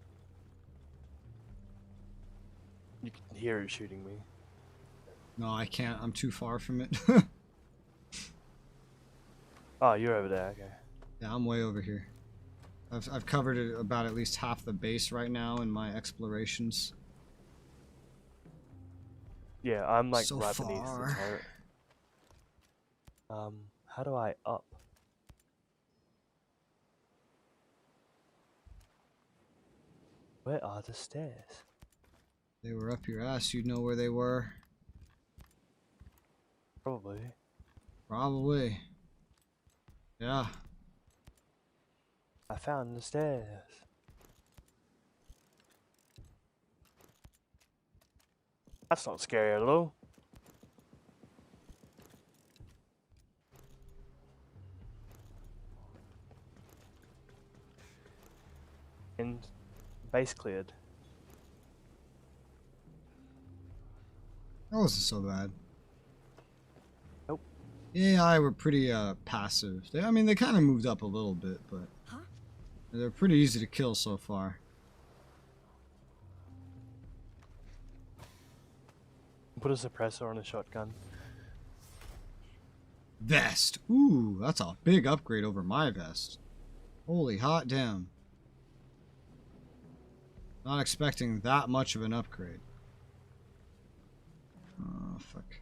You can hear it shooting me. No, I can't. I'm too far from it. Oh, you're over there. Okay. Yeah, I'm way over here. I've covered about at least half the base right now in my explorations. Yeah, I'm like So right beneath the far. turret. How do I up? Where are the stairs? They were up your ass. You'd know where they were. Probably. Probably. Yeah. I found the stairs. That's not scary at all. And base cleared. That wasn't so bad. Nope. The AI were pretty passive. I mean, they kind of moved up a little bit, but they're pretty easy to kill so far. Put a suppressor on a shotgun. Vest. Ooh, that's a big upgrade over my vest. Holy hot damn. Not expecting that much of an upgrade. Oh, fuck.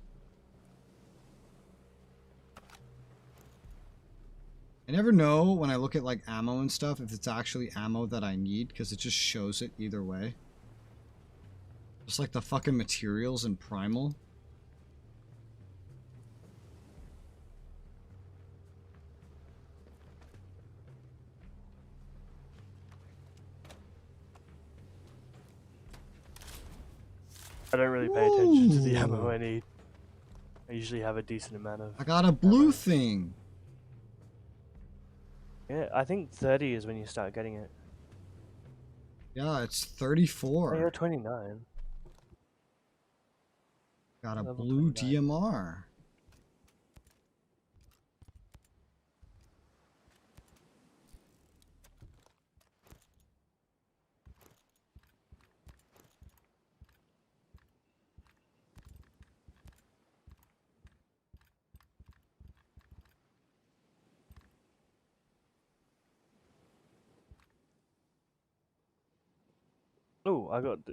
I never know when I look at like ammo and stuff if it's actually ammo that I need, because it just shows it either way. Just like the fucking materials in Primal. I don't really pay attention to the ammo I need. I usually have a decent amount of... I got a blue thing. Yeah, I think 30 is when you start getting it. Yeah, it's 34. Oh, you're 29. Got a Level blue 29. DMR. Oh,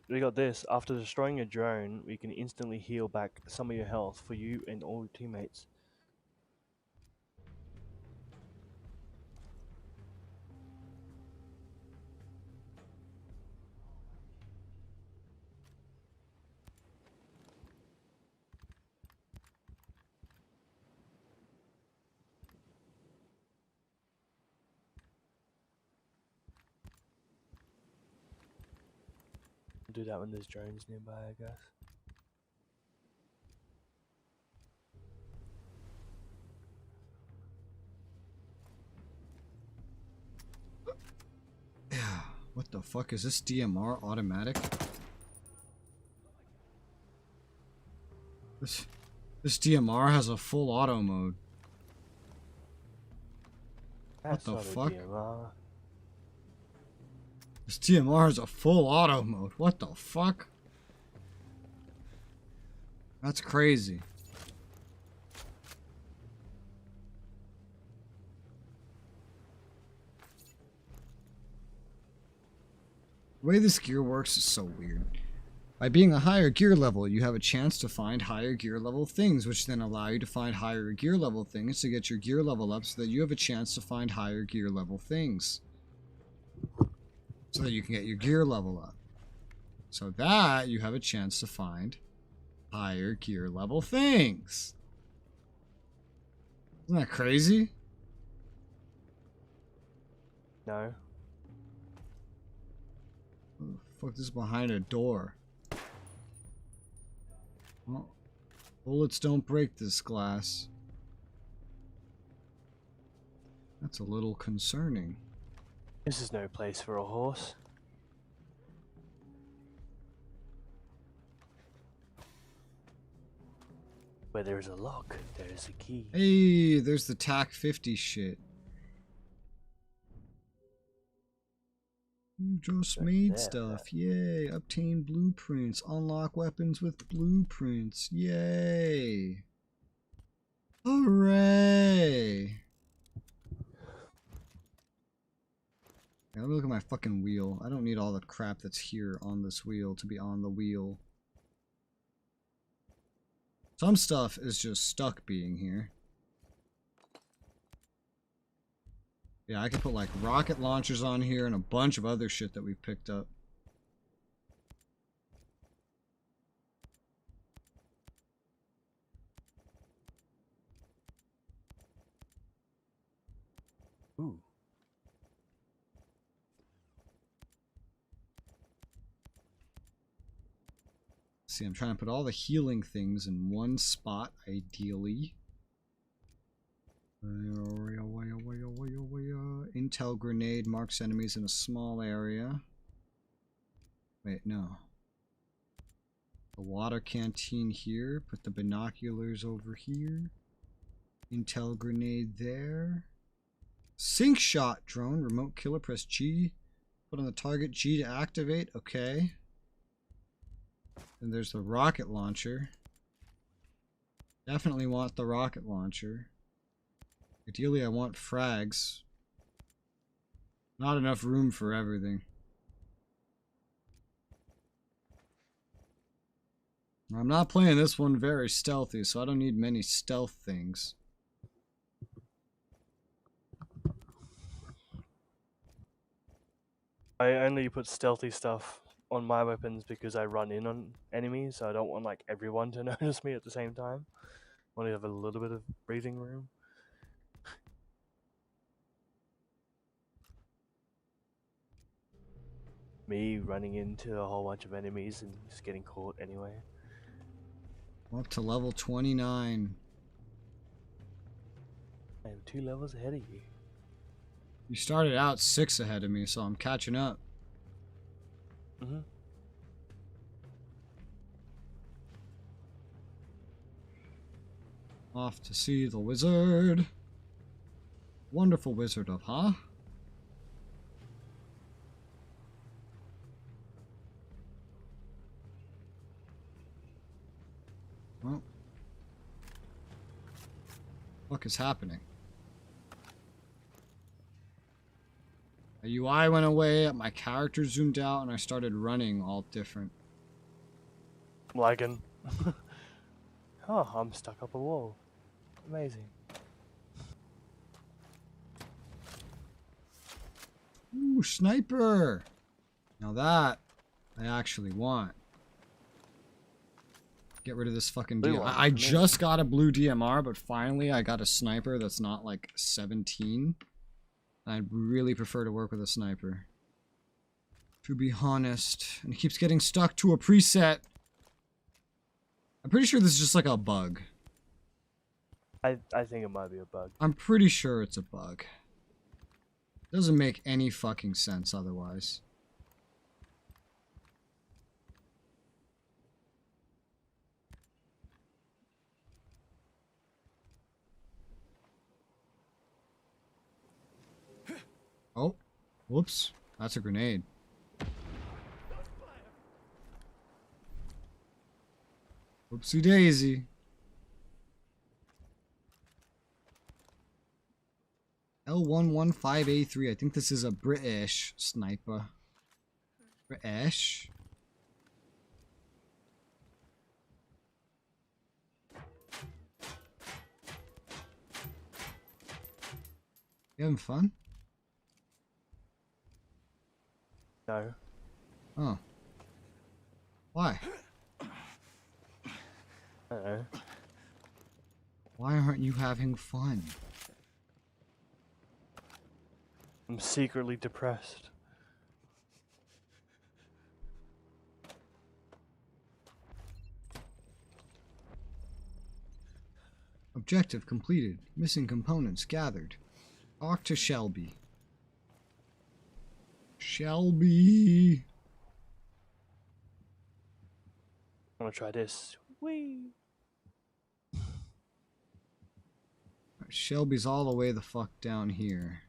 we got this. After destroying a drone, we can instantly heal back some of your health for you and all your teammates. Do that when there's drones nearby, I guess. Yeah. What the fuck is this DMR automatic? This DMR has a full auto mode. That's what the not a fuck? DMR. This DMR has a full auto mode. What the fuck? That's crazy. The way this gear works is so weird. By being a higher gear level, you have a chance to find higher gear level things, which then allow you to find higher gear level things to get your gear level up so that you have a chance to find higher gear level things. So that you can get your gear level up. So that you have a chance to find higher gear level things. Isn't that crazy? No. What the fuck is behind a door? Well, bullets don't break this glass. That's a little concerning. This is no place for a horse. Where there's a lock, there's a key. Hey, there's the TAC 50 shit. You just made stuff. Yay. Obtain blueprints. Unlock weapons with blueprints. Yay. Hooray. Yeah, let me look at my fucking wheel. I don't need all the crap that's here on this wheel to be on the wheel. Some stuff is just stuck being here. Yeah, I could put like rocket launchers on here and a bunch of other shit that we've picked up. Ooh. See, I'm trying to put all the healing things in one spot, ideally. Intel grenade marks enemies in a small area. Wait, no. The water canteen here. Put the binoculars over here. Intel grenade there. Sync shot drone. Remote killer. Press G. Put on the target. G to activate. Okay. And there's the rocket launcher. Definitely want the rocket launcher. Ideally, I want frags. Not enough room for everything. I'm not playing this one very stealthy, so I don't need many stealth things. I only put stealthy stuff on my weapons because I run in on enemies, so I don't want like everyone to notice me at the same time. I want to have a little bit of breathing room. Me running into a whole bunch of enemies and just getting caught anyway. I'm up to level 29. I am 2 levels ahead of you. You started out 6 ahead of me, so I'm catching up. Mm-hmm. Off to see the wizard. Wonderful wizard of, huh? Well, what is happening? The UI went away, my character zoomed out, and I started running all different. Lagging. Oh, I'm stuck up a wall. Amazing. Ooh, sniper! Now that I actually want. Get rid of this fucking DMR. I just got a blue DMR, but finally I got a sniper that's not like 17. I'd really prefer to work with a sniper. To be honest. And it keeps getting stuck to a preset. I'm pretty sure this is just like a bug. I think it might be a bug. I'm pretty sure it's a bug. Doesn't make any fucking sense otherwise. Oh, whoops. That's a grenade. Whoopsie daisy. L115A3. I think this is a British sniper. British. You having fun? No. Oh. Why? I don't know. Why aren't you having fun? I'm secretly depressed. Objective completed. Missing components gathered. Talk to Shelby. Shelby. I'm gonna try this. Whee! Shelby's all the way the fuck down here.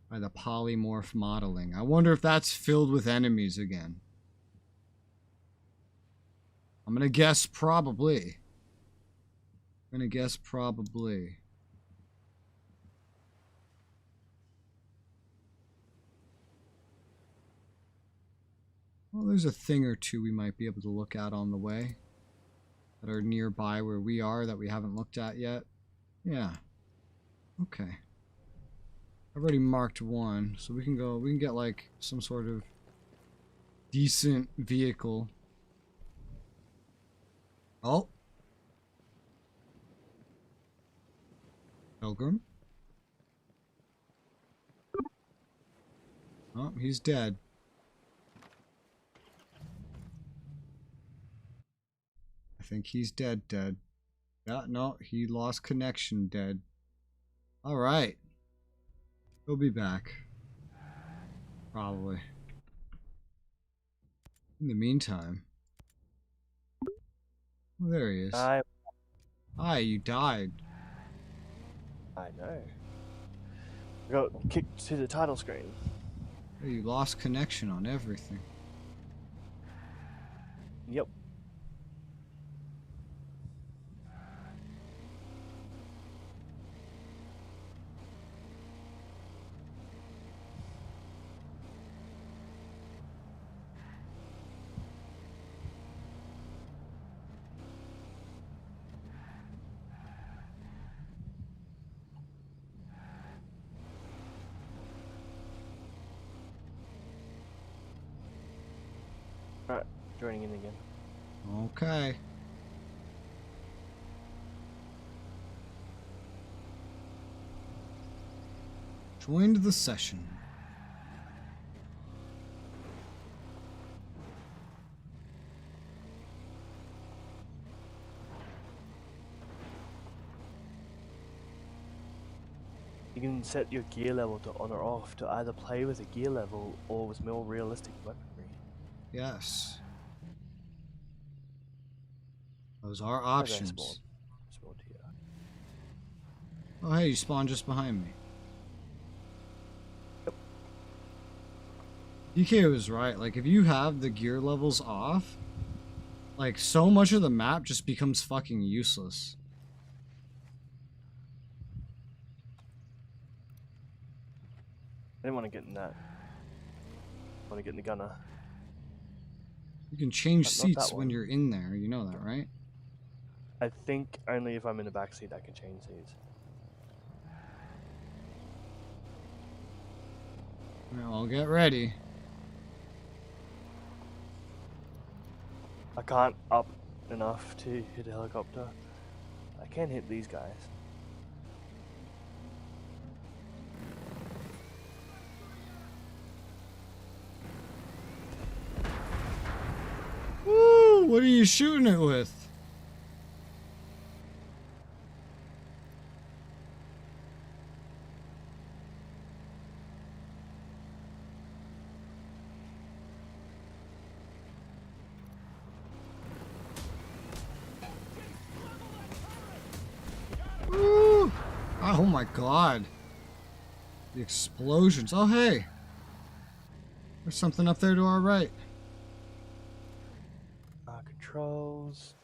By the polymorph modeling. I wonder if that's filled with enemies again. I'm gonna guess probably. Well, there's a thing or two we might be able to look at on the way. That are nearby where we are that we haven't looked at yet. Yeah. Okay. I've already marked one, so we can get like some sort of decent vehicle. Oh. Pilgrim. Oh, he's dead. I think he's dead. Yeah, no, he lost connection, dead. Alright. He'll be back. Probably. In the meantime. Oh, there he is. Hi, you died. I know. I got kicked to the title screen. Oh, you lost connection on everything. Yep. Alright, joining in again. Okay. Joined the session. You can set your gear level to on or off to either play with a gear level or with more realistic weaponry. Yes. Those are options. Spawned here. Oh, hey, you spawned just behind me. Yep. DK was right. Like, if you have the gear levels off, like, so much of the map just becomes fucking useless. I didn't want to get in that. I want to get in the gunner. You can change Not seats that when one. you're in there. You know that, right? I think only if I'm in the back seat I can change seats. Well, I'll get ready. I can't up enough to hit a helicopter. I can hit these guys. Woo! What are you shooting it with? Woo! Oh my god. The explosions. Oh hey. There's something up there to our right. Controls.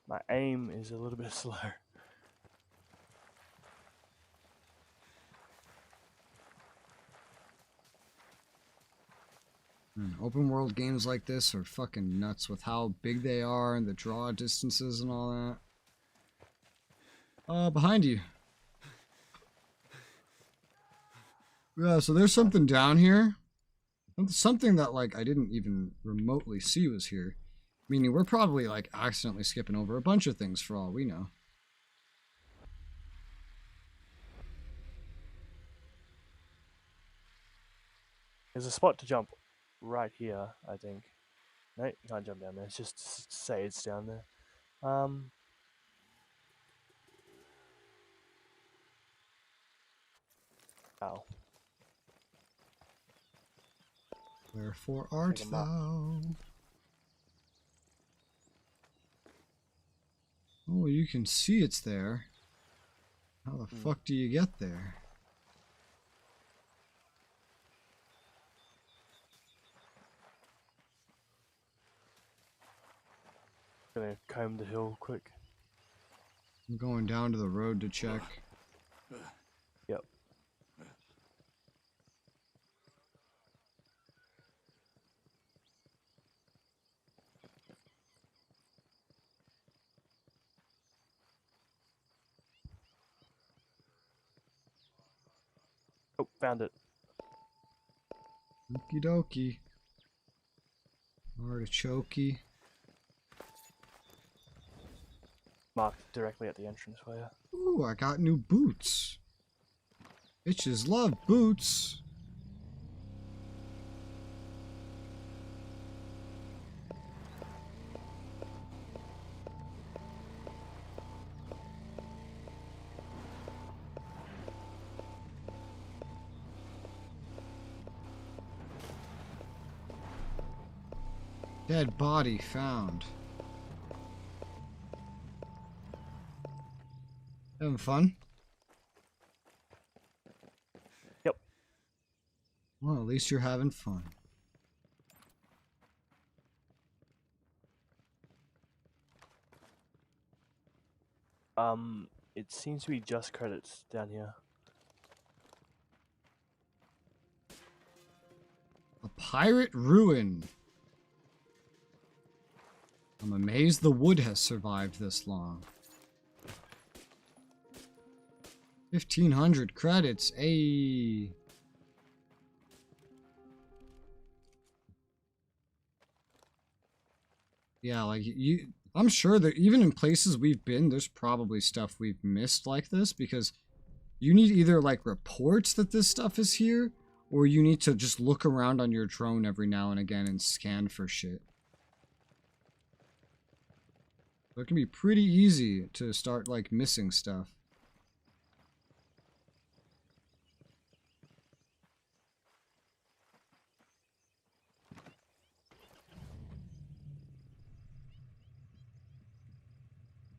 My aim is a little bit slow. Open world games like this are fucking nuts with how big they are and the draw distances and all that. Behind you. Yeah, so there's something down here. Something that, like, I didn't even remotely see was here. Meaning we're probably like accidentally skipping over a bunch of things for all we know. There's a spot to jump right here, I think. No, you can't jump down there. It's just to say it's down there. Ow. Wherefore art Take 'em up. thou? Oh, you can see it's there. How the fuck do you get there? Gonna comb the hill quick. I'm going down to the road to check. Yep. Oh, found it. Okie dokie. Artichoke. Marked directly at the entrance for you. Ooh, I got new boots. Bitches love boots. Dead body found. Having fun? Yep. Well, at least you're having fun. It seems to be just credits down here. A pirate ruin. I'm amazed the wood has survived this long. 1,500 credits. Ayy. Yeah, like I'm sure that even in places we've been, there's probably stuff we've missed like this, because you need either like reports that this stuff is here, or you need to just look around on your drone every now and again and scan for shit. So it can be pretty easy to start like missing stuff.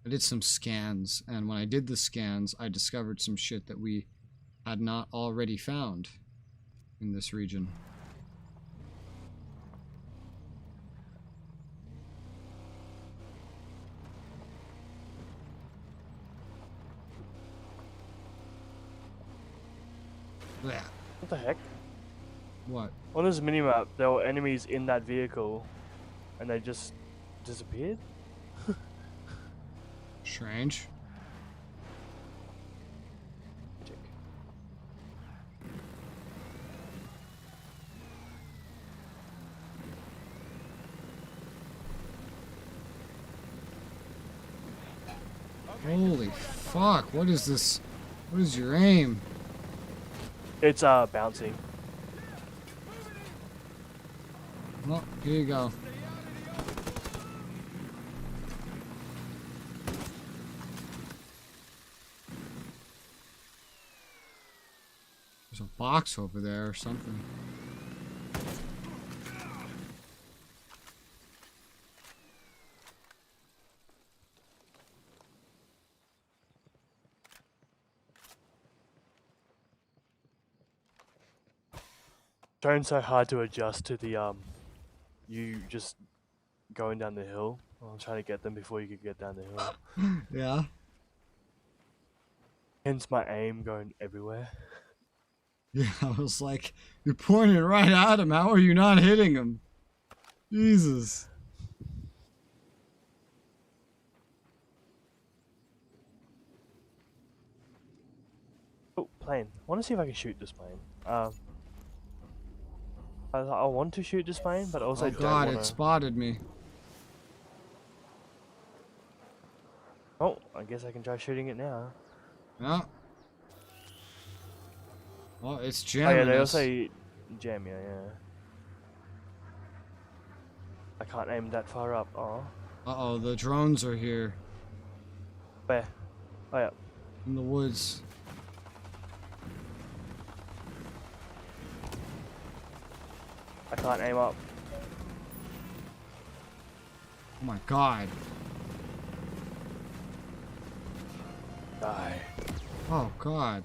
I did some scans, and when I did the scans, I discovered some shit that we had not already found in this region. Blech. What the heck? What? On this minimap, there were enemies in that vehicle, and they just disappeared? Strange. Check. Holy fuck, what is this? What is your aim? It's bouncy. Well, here you go. There's a box over there or something. Drone's so hard to adjust to the you just going down the hill. I'm trying to get them before you could get down the hill. Yeah. Hence my aim going everywhere. Yeah, I was like, you're pointing right at him. How are you not hitting him? Jesus. Oh, plane. I want to see if I can shoot this plane. I want to shoot this plane, but also Oh don't god, wanna... it spotted me. I guess I can try shooting it now. Yeah. Well, it's Oh jamming yeah, they us. also jam you, yeah. I can't aim that far up. Oh. Uh-oh, the drones are here. Where? Oh yeah. In the woods. I can't aim up. Oh my god. Die. Oh god.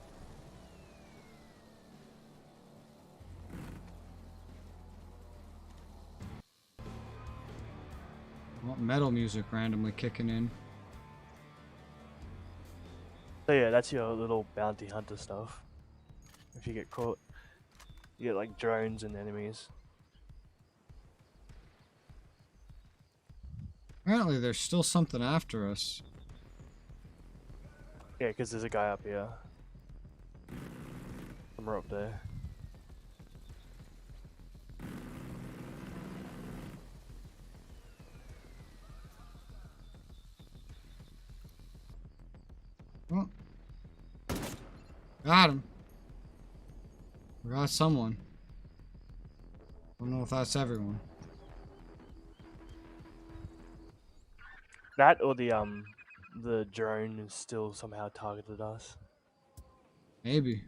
Well, metal music randomly kicking in. So yeah, that's your little bounty hunter stuff. If you get caught, you get like drones and enemies. Apparently there's still something after us. Yeah, because there's a guy up here. Somewhere up there. Oh. Got him. We got someone. Don't know if that's everyone. That or the drone is still somehow targeted us. Maybe.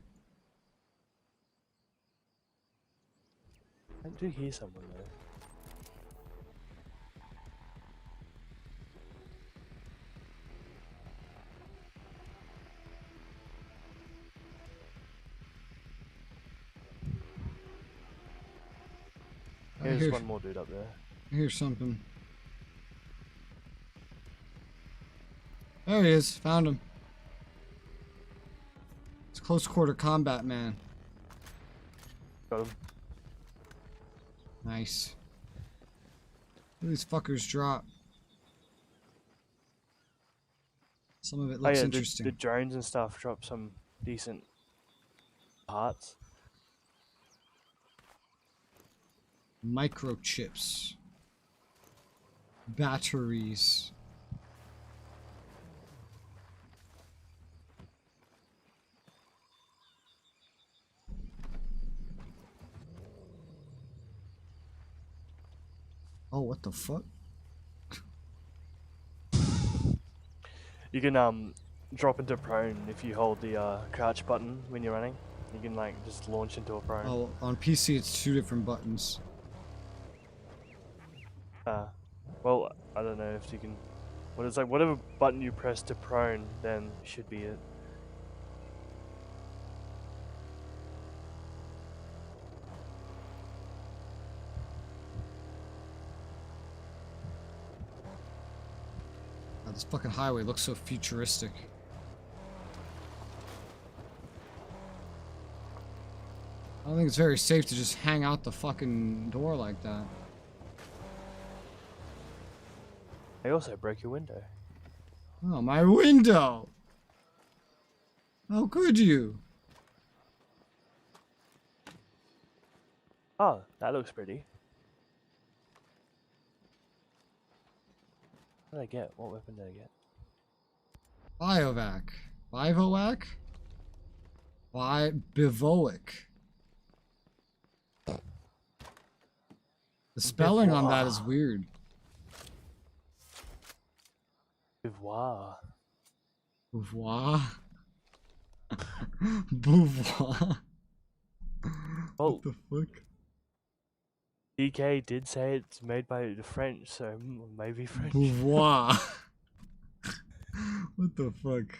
I do hear someone there. There's one more dude up there. I hear something. There he is. Found him. It's close quarter combat, man. Got him. Nice. Look at these fuckers drop. Some of it looks interesting. The drones and stuff drop some decent parts. Microchips. Batteries. Oh, what the fuck? You can drop into prone if you hold the crouch button when you're running. You can like just launch into a prone. Oh, on PC it's 2 different buttons. Well, I don't know if you can. What is like whatever button you press to prone, then should be it. God, this fucking highway looks so futuristic. I don't think it's very safe to just hang out the fucking door like that. They also broke your window. Oh, my window! How could you? Oh, that looks pretty. What did I get? What weapon did I get? Biovac. Bivovac? Bivoic. The spelling on that is weird. Beauvoir. Beauvoir? Beauvoir? Oh. What the fuck? DK did say it's made by the French, so maybe French. Beauvoir. What the fuck?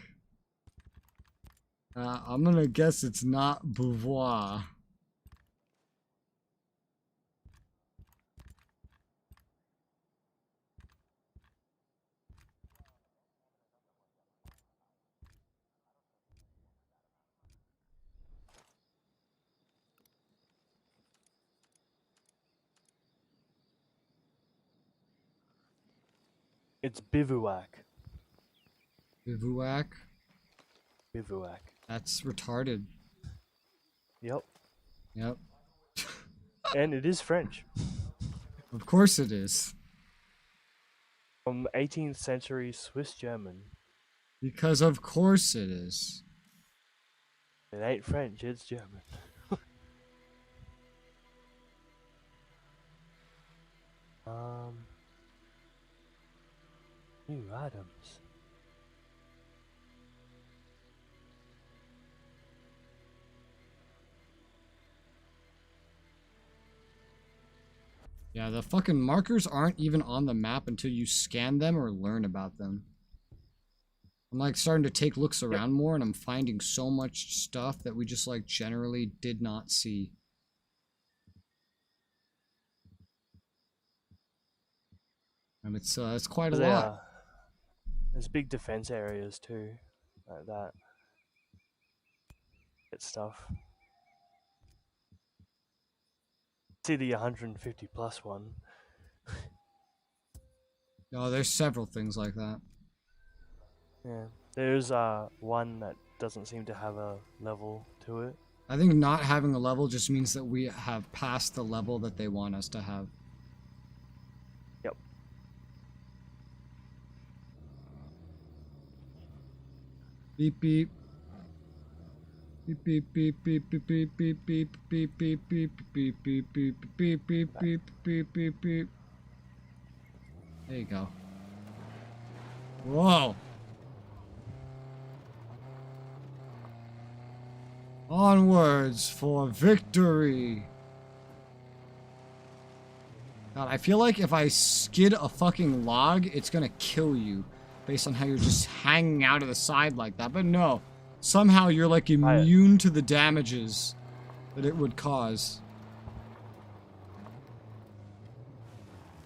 I'm gonna guess it's not Beauvoir. It's bivouac. Bivouac? Bivouac. That's retarded. Yep. Yep. And it is French. Of course it is. From 18th century Swiss German. Because of course it is. It ain't French, it's German. New items. Yeah, the fucking markers aren't even on the map until you scan them or learn about them. I'm like starting to take looks around more and I'm finding so much stuff that we just like generally did not see. And it's quite a lot. There's big defense areas too, like that. Get stuff. See the 150 plus one. Oh, there's several things like that. Yeah, there's one that doesn't seem to have a level to it. I think not having a level just means that we have passed the level that they want us to have. Yep. Beep beep. Beep beep beep beep beep beep beep beep beep beep beep beep beep beep beep beep beep beep beep beep. There you go. Whoa. Onwards for victory. God, I feel like if I skid a fucking log, it's gonna kill you. Based on how you're just hanging out of the side like that. But no. Somehow you're like immune to the damages that it would cause.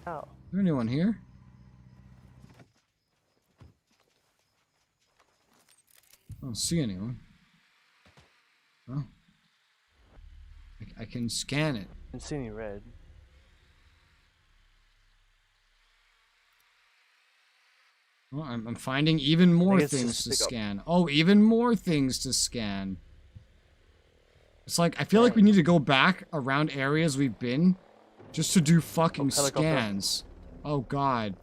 Oh. Is there anyone here? I don't see anyone. Oh. I can scan it. I don't see any red. Well, I'm finding even more things to scan. Oh, even more things to scan. It's like, I feel like we need to go back around areas we've been just to do fucking scans. Oh, God.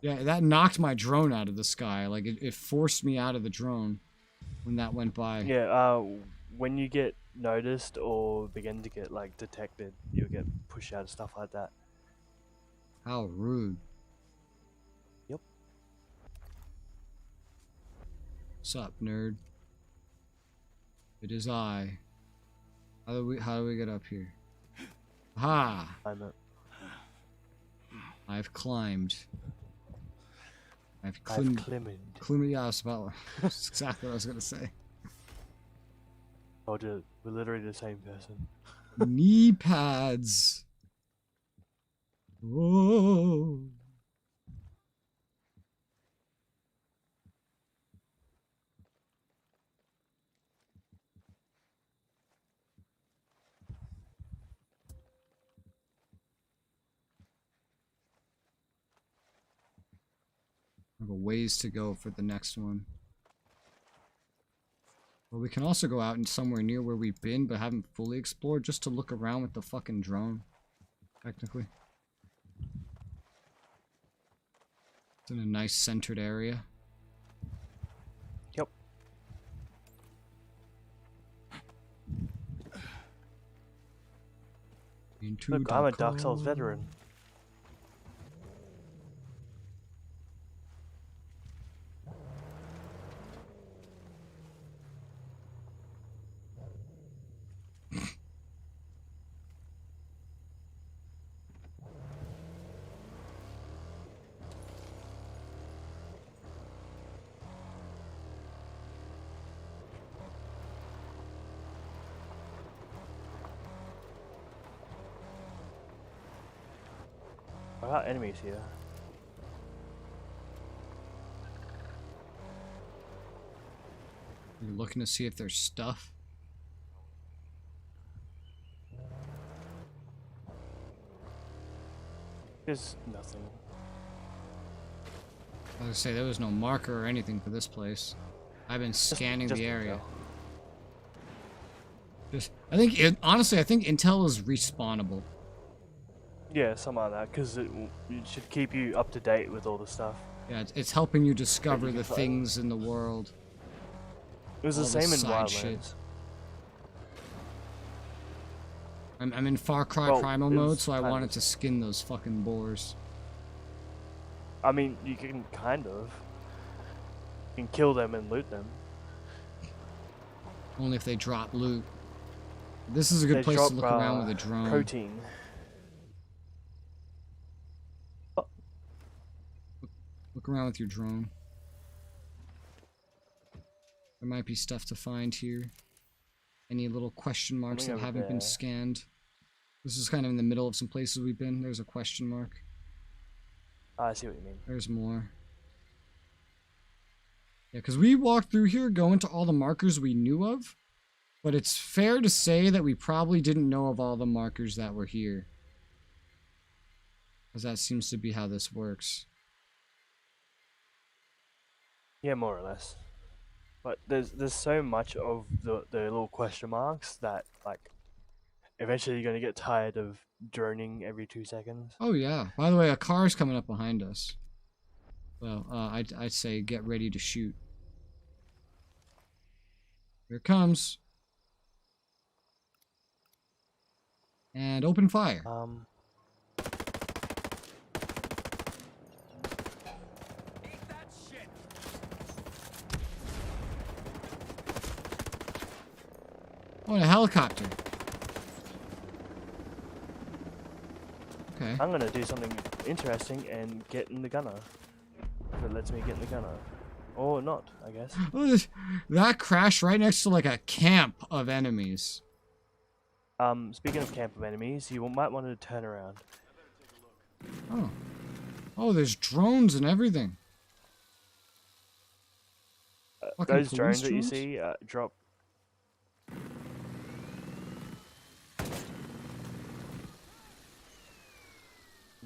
Yeah, that knocked my drone out of the sky. Like, it forced me out of the drone when that went by. Yeah, when you get noticed or begin to get, like, detected, you'll get pushed out of stuff like that. How rude. Yep. What's up, nerd? It is I. How do we get up here? Ha! I've climbed. I've climbed. Yeah, that's exactly what I was gonna say. Oh, dude, we're literally the same person. Knee pads. Whoa. I have a ways to go for the next one. Well, we can also go out and somewhere near where we've been but haven't fully explored just to look around with the fucking drone. Technically. It's in a nice centered area. Yep. Look, I'm a Dark Souls veteran. There are enemies here. You're looking to see if there's stuff. There's nothing. I was gonna say there was no marker or anything for this place. I've been scanning the area. I think honestly, I think intel is respawnable. Yeah, something like that, because it should keep you up to date with all the stuff. Yeah, it's helping you discover the things in the world. It was the All same in side Wildlands. shit. I'm in Far Cry Well, Primal it mode, was so I kind wanted of- to skin those fucking boars. I mean, you can kind of. You can kill them and loot them. Only if they drop loot. This is a good They place drop, to look around with a drone. Protein. Look around with your drone. There might be stuff to find here. Any little question marks Something that over haven't been there. scanned. This is kind of in the middle of some places we've been. There's a question mark. I see what you mean. There's more. Yeah, because we walked through here going to all the markers we knew of. But it's fair to say that we probably didn't know of all the markers that were here. Because that seems to be how this works. Yeah, more or less. But there's so much of the little question marks that, like, eventually you're going to get tired of droning every 2 seconds. Oh yeah. By the way, a car's coming up behind us. So I'd say get ready to shoot. Here it comes. And open fire. Oh, and a helicopter. Okay. I'm going to do something interesting and get in the gunner. If it lets me get in the gunner. Or not, I guess. Oh, that crashed right next to like a camp of enemies. Speaking of camp of enemies, you might want to turn around. Oh. Oh, there's drones and everything. Fucking Those drones police that you drones? see drop.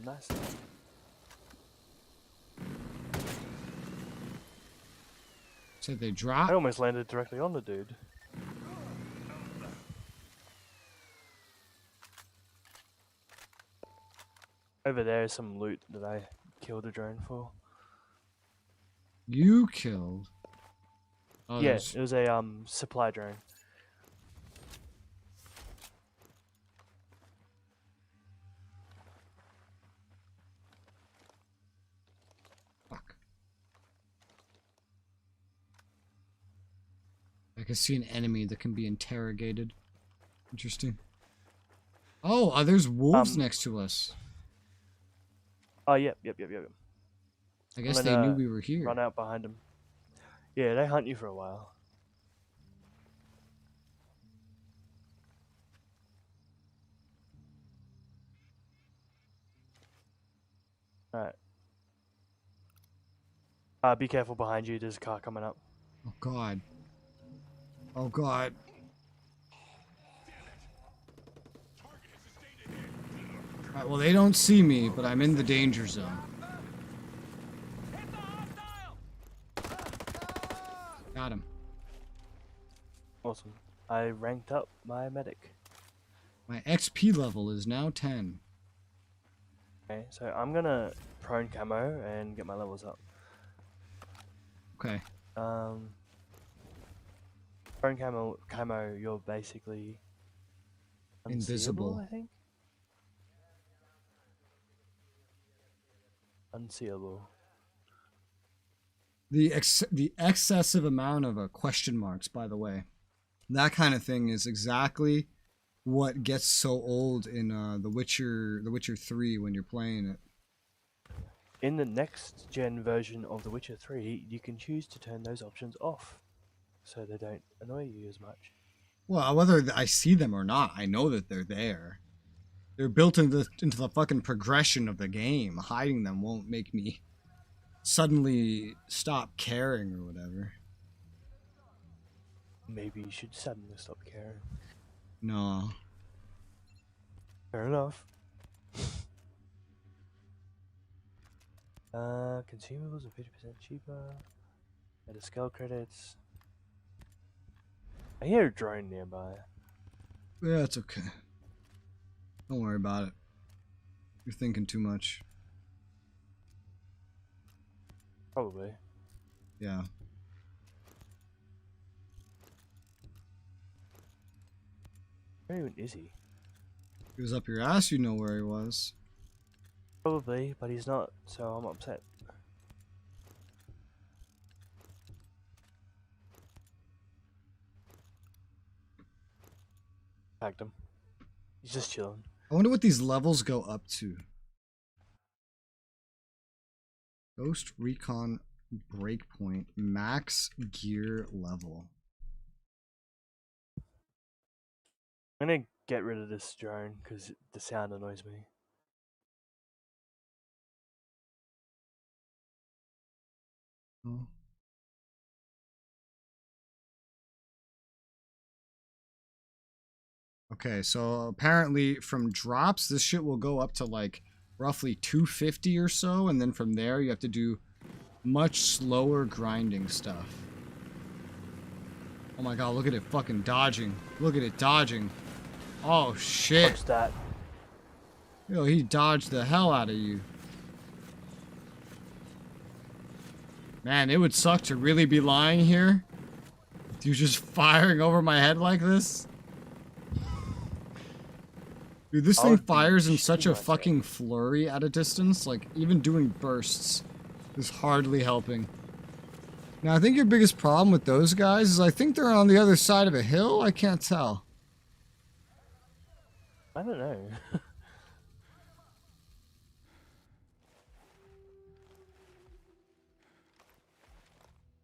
Nice. Said they drop. I almost landed directly on the dude. Over there is some loot that I killed a drone for. You killed. Oh, Yeah, there's- it was a supply drone. I can see an enemy that can be interrogated. Interesting. Oh, there's wolves next to us. Oh, yep. I guess I'm they knew gonna we were here. Run out behind them. Yeah, they hunt you for a while. Alright. Be careful behind you, there's a car coming up. Oh god. Oh god. Alright, well they don't see me, but I'm in the danger zone. Got him. Awesome. I ranked up my medic. My XP level is now 10. Okay, so I'm gonna prone camo and get my levels up. Okay. Prone camo, you're basically Invisible. I think. Unseeable. The excessive amount of question marks, by the way. That kind of thing is exactly what gets so old in The Witcher 3 when you're playing it. In the next gen version of The Witcher 3, you can choose to turn those options off, so they don't annoy you as much. Well, whether I see them or not, I know that they're there. They're built into the fucking progression of the game. Hiding them won't make me suddenly stop caring or whatever. Maybe you should suddenly stop caring. No. Fair enough. Consumables are 50% cheaper. Better skill credits. I hear a drone nearby. Yeah, it's okay. Don't worry about it. You're thinking too much. Probably. Yeah. Where even is he? He was up your ass, you know where he was. Probably, but he's not, so I'm upset. Tagged him. He's just chilling. I wonder what these levels go up to. Ghost Recon Breakpoint. Max gear level. I'm gonna get rid of this drone because the sound annoys me. Oh. Okay, so apparently from drops, this shit will go up to like roughly 250 or so, and then from there you have to do much slower grinding stuff. Oh my god, look at it fucking dodging. Look at it dodging. Oh shit. What's that? Yo, he dodged the hell out of you. Man, it would suck to really be lying here. You just firing over my head like this. Dude, this thing fires in such a fucking flurry at a distance. Like, even doing bursts is hardly helping. Now, I think your biggest problem with those guys is I think they're on the other side of a hill. I can't tell. I don't know.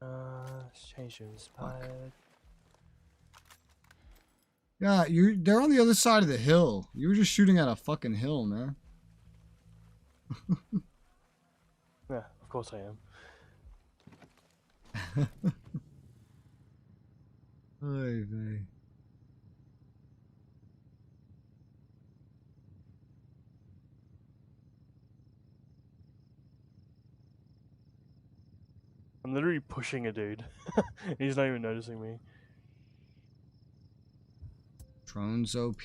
Let's change to inspired. Yeah, they're on the other side of the hill. You were just shooting at a fucking hill, man. Yeah, of course I am. Oy vey. I'm literally pushing a dude. He's not even noticing me. Drones OP.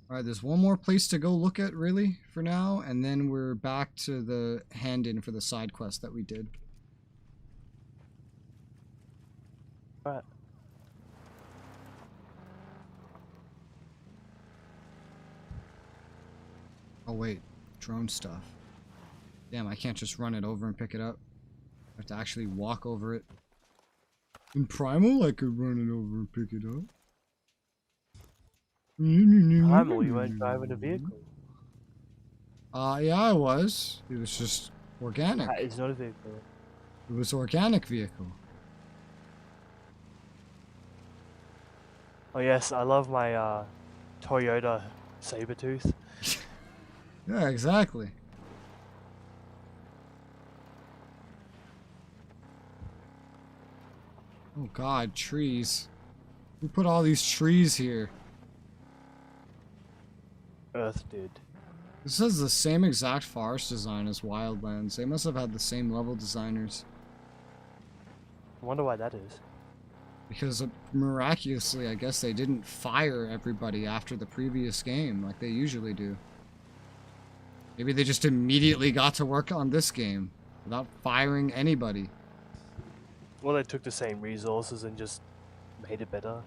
Alright, there's one more place to go look at, really, for now, and then we're back to the hand-in for the side quest that we did. Right. Oh wait, drone stuff. Damn, I can't just run it over and pick it up. I have to actually walk over it. In Primal, I could run it over and pick it up. Primal, you weren't driving a vehicle. Yeah, I was. It was just organic. That is not a vehicle. It was organic vehicle. Oh yes, I love my Toyota Sabertooth. Yeah, exactly. Oh god, trees. Who put all these trees here? Earth did. This has the same exact forest design as Wildlands. They must have had the same level designers. I wonder why that is. Because miraculously, I guess they didn't fire everybody after the previous game like they usually do. Maybe they just immediately got to work on this game without firing anybody. Well, they took the same resources and just made it better.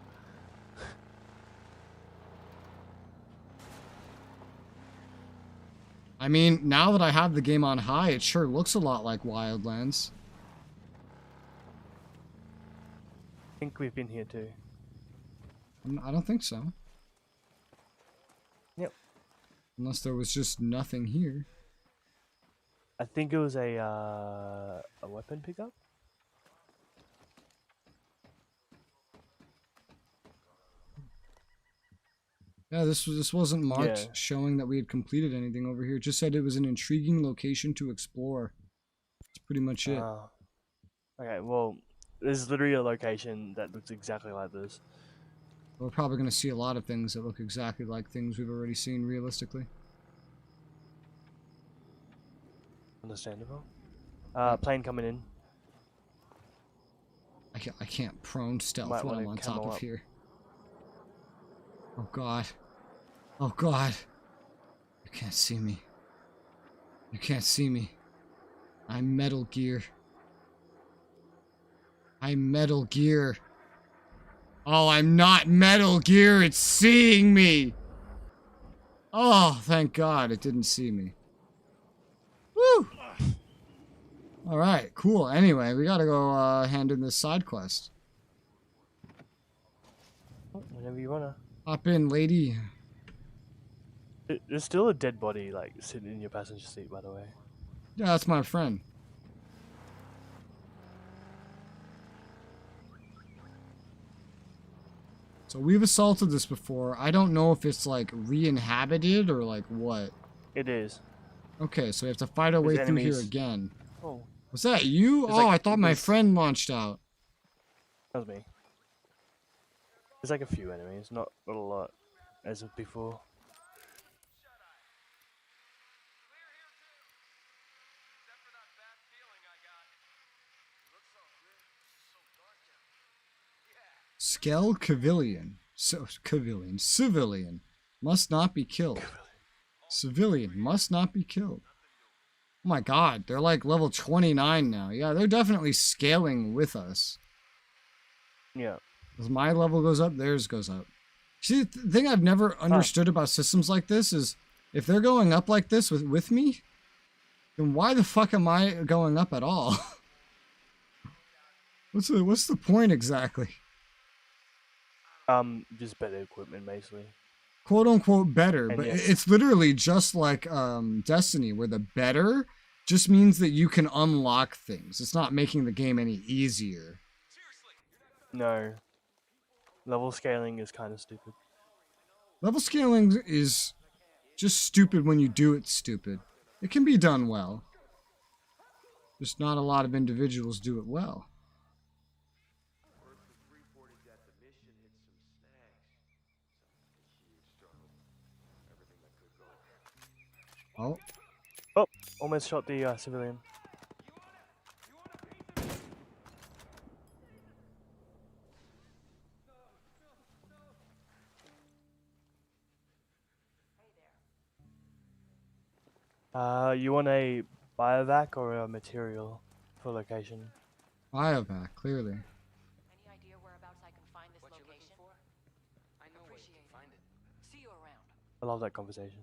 I mean, now that I have the game on high, it sure looks a lot like Wildlands. I think we've been here too. I don't think so. Yep. Unless there was just nothing here. I think it was a weapon pickup. Yeah, this wasn't marked showing that we had completed anything over here. It just said it was an intriguing location to explore. That's pretty much it. Okay, well, there's literally a location that looks exactly like this. We're probably going to see a lot of things that look exactly like things we've already seen realistically. Understandable. Plane coming in. I can't prone stealth Might when wanna I'm on top camo of up. here. Oh god. Oh god. You can't see me. You can't see me. I'm Metal Gear. I'm Metal Gear. Oh, I'm not Metal Gear. It's seeing me. Oh, thank God it didn't see me. Woo! Alright, cool. Anyway, we gotta go hand in this side quest. Whenever you wanna. Hop in, lady. There's still a dead body, like, sitting in your passenger seat, by the way. Yeah, that's my friend. So we've assaulted this before. I don't know if it's like re-inhabited or like what. It is. Okay, so we have to fight our way There's through here enemies. again. Oh. Was that you? There's, Oh, like, I thought my there's- friend launched out. That was me. There's like a few enemies, not a lot, as of before. Skell Civilian. Civilian. Must not be killed. Civilian. Must not be killed. Oh my god, they're like level 29 now. Yeah, they're definitely scaling with us. Yeah. As my level goes up, theirs goes up. See, the thing I've never understood about systems like this is, if they're going up like this with me, then why the fuck am I going up at all? What's the point exactly? Just better equipment, basically. Quote unquote better, And but yes. it's literally just like Destiny, where the better just means that you can unlock things. It's not making the game any easier. No. Level scaling is kind of stupid. Level scaling is just stupid when you do it stupid. It can be done well. Just not a lot of individuals do it well. Oh. Oh, almost shot the civilian. You want a biovac or a material for location? Biovac, clearly. Any idea whereabouts I can find this location? I know where you can find it. See you around. I love that conversation.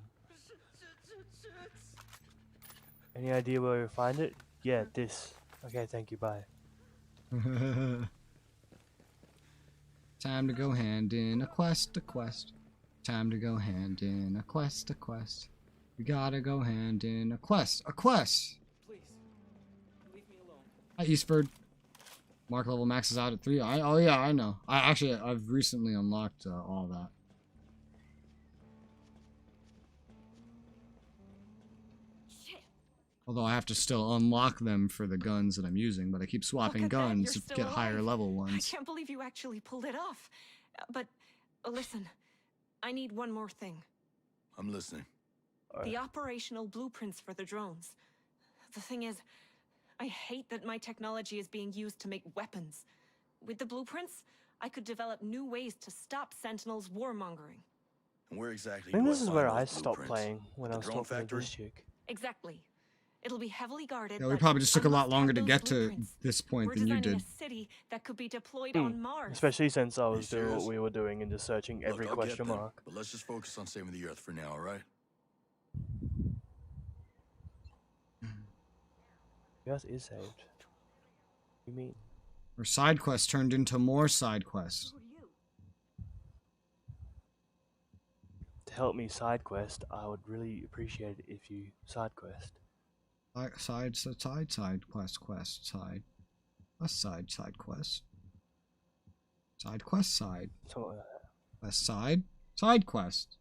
Any idea where we find it? Yeah, this. Okay, thank you, bye. Time to go hand in a quest, Time to go hand in a quest, We gotta go hand in a quest, Please, leave me alone. Hi, Eastford. Mark level maxes out at 3. Oh yeah, I know. I've recently unlocked all that. Although I have to still unlock them for the guns that I'm using, but I keep swapping Look at that, guns you're to still get higher alive. level I ones. can't believe you actually pulled it off. But listen, I need one more thing. I'm listening. The operational blueprints for the drones. The thing is, I hate that my technology is being used to make weapons. With the blueprints, I could develop new ways to stop Sentinel's warmongering. And where exactly I think do this is find where those I stopped blueprints? playing when At I the was drone talking to factory? this chick. Exactly. It'll be heavily guarded. Yeah, we but probably just took I a lot must longer have to those get to blueprints. this point We're than you designing did. a city that could be deployed Hmm. on Mars. Especially since I was doing serious? what we were doing and just searching every Look, I'll question get there, mark. but let's just focus on saving the Earth for now, all right? The Earth is saved. What do you mean? Or side quests turned into more side quests. To help me side quest, I would really appreciate it if you side quest. Side quest. Side quest. Side quest side. Something like that. Quest side quest.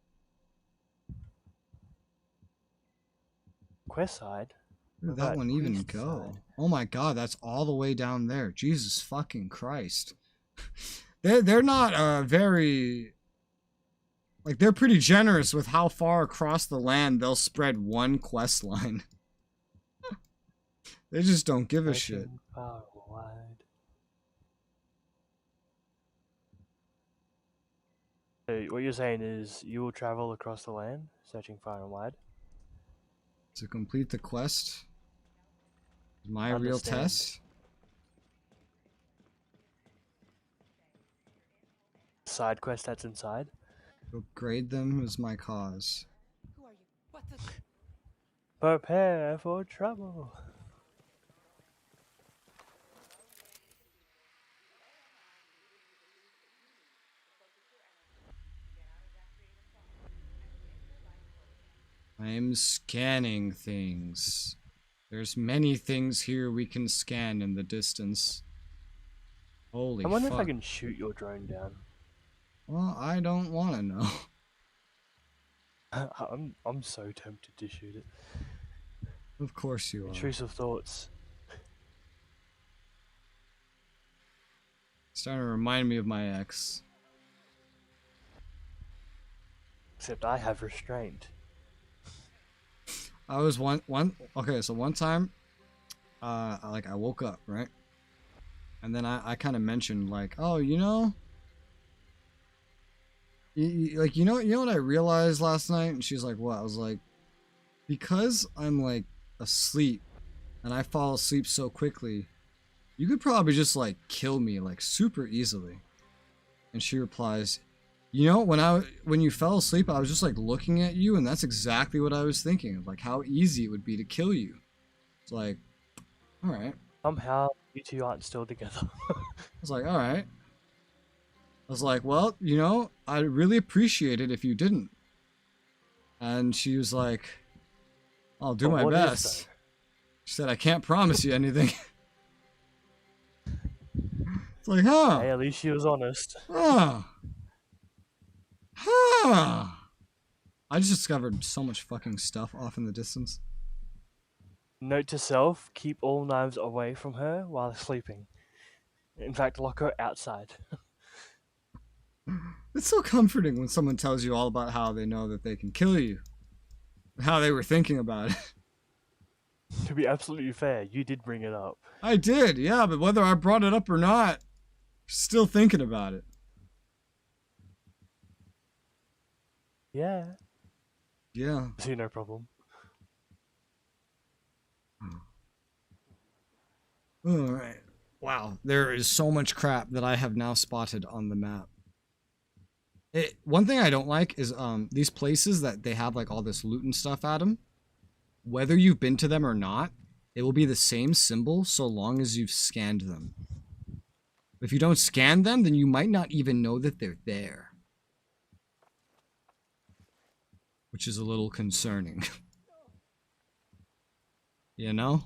Quest side? Where did What that about one even priest go? side? Oh my god, that's all the way down there. Jesus fucking Christ. They're not very, like, they're pretty generous with how far across the land they'll spread one quest line. They just don't give a shit. Far and wide. So what you're saying is you will travel across the land, searching far and wide. To complete the quest. My real Understand. test. Side quest that's inside. Upgrade them is my cause. Who are you? What the? Prepare for trouble. I'm scanning things. There's many things here we can scan in the distance. Holy I wonder fuck. if I can shoot your drone down. Well, I don't want to know. I'm so tempted to shoot it. Of course you are. Intrusive thoughts. Starting to remind me of my ex. Except I have restraint. I was one time, I woke up, right? And then I kind of mentioned like, oh, you know, you know what I realized last night? And she's like, what? I was like, because I'm like asleep and I fall asleep so quickly, you could probably just like kill me like super easily. And she replies, you know, when you fell asleep, I was just like looking at you, and that's exactly what I was thinking of, like how easy it would be to kill you. It's like, all right. Somehow you two aren't still together. I was like, all right. I was like, well, you know, I'd really appreciate it if you didn't. And she was like, I'll do my best. She said, I can't promise you anything. It's like, huh? Hey, at least she was honest. Huh. Huh. I just discovered so much fucking stuff off in the distance. Note to self, keep all knives away from her while sleeping. In fact, lock her outside. It's so comforting when someone tells you all about how they know that they can kill you. How they were thinking about it. To be absolutely fair, you did bring it up. I did, yeah, but whether I brought it up or not, still thinking about it. Yeah. Yeah. See, no problem. Alright. Wow, there is so much crap that I have now spotted on the map. One thing I don't like is these places that they have like all this loot and stuff at them. Whether you've been to them or not, it will be the same symbol so long as you've scanned them. If you don't scan them, then you might not even know that they're there. Which is a little concerning. You know?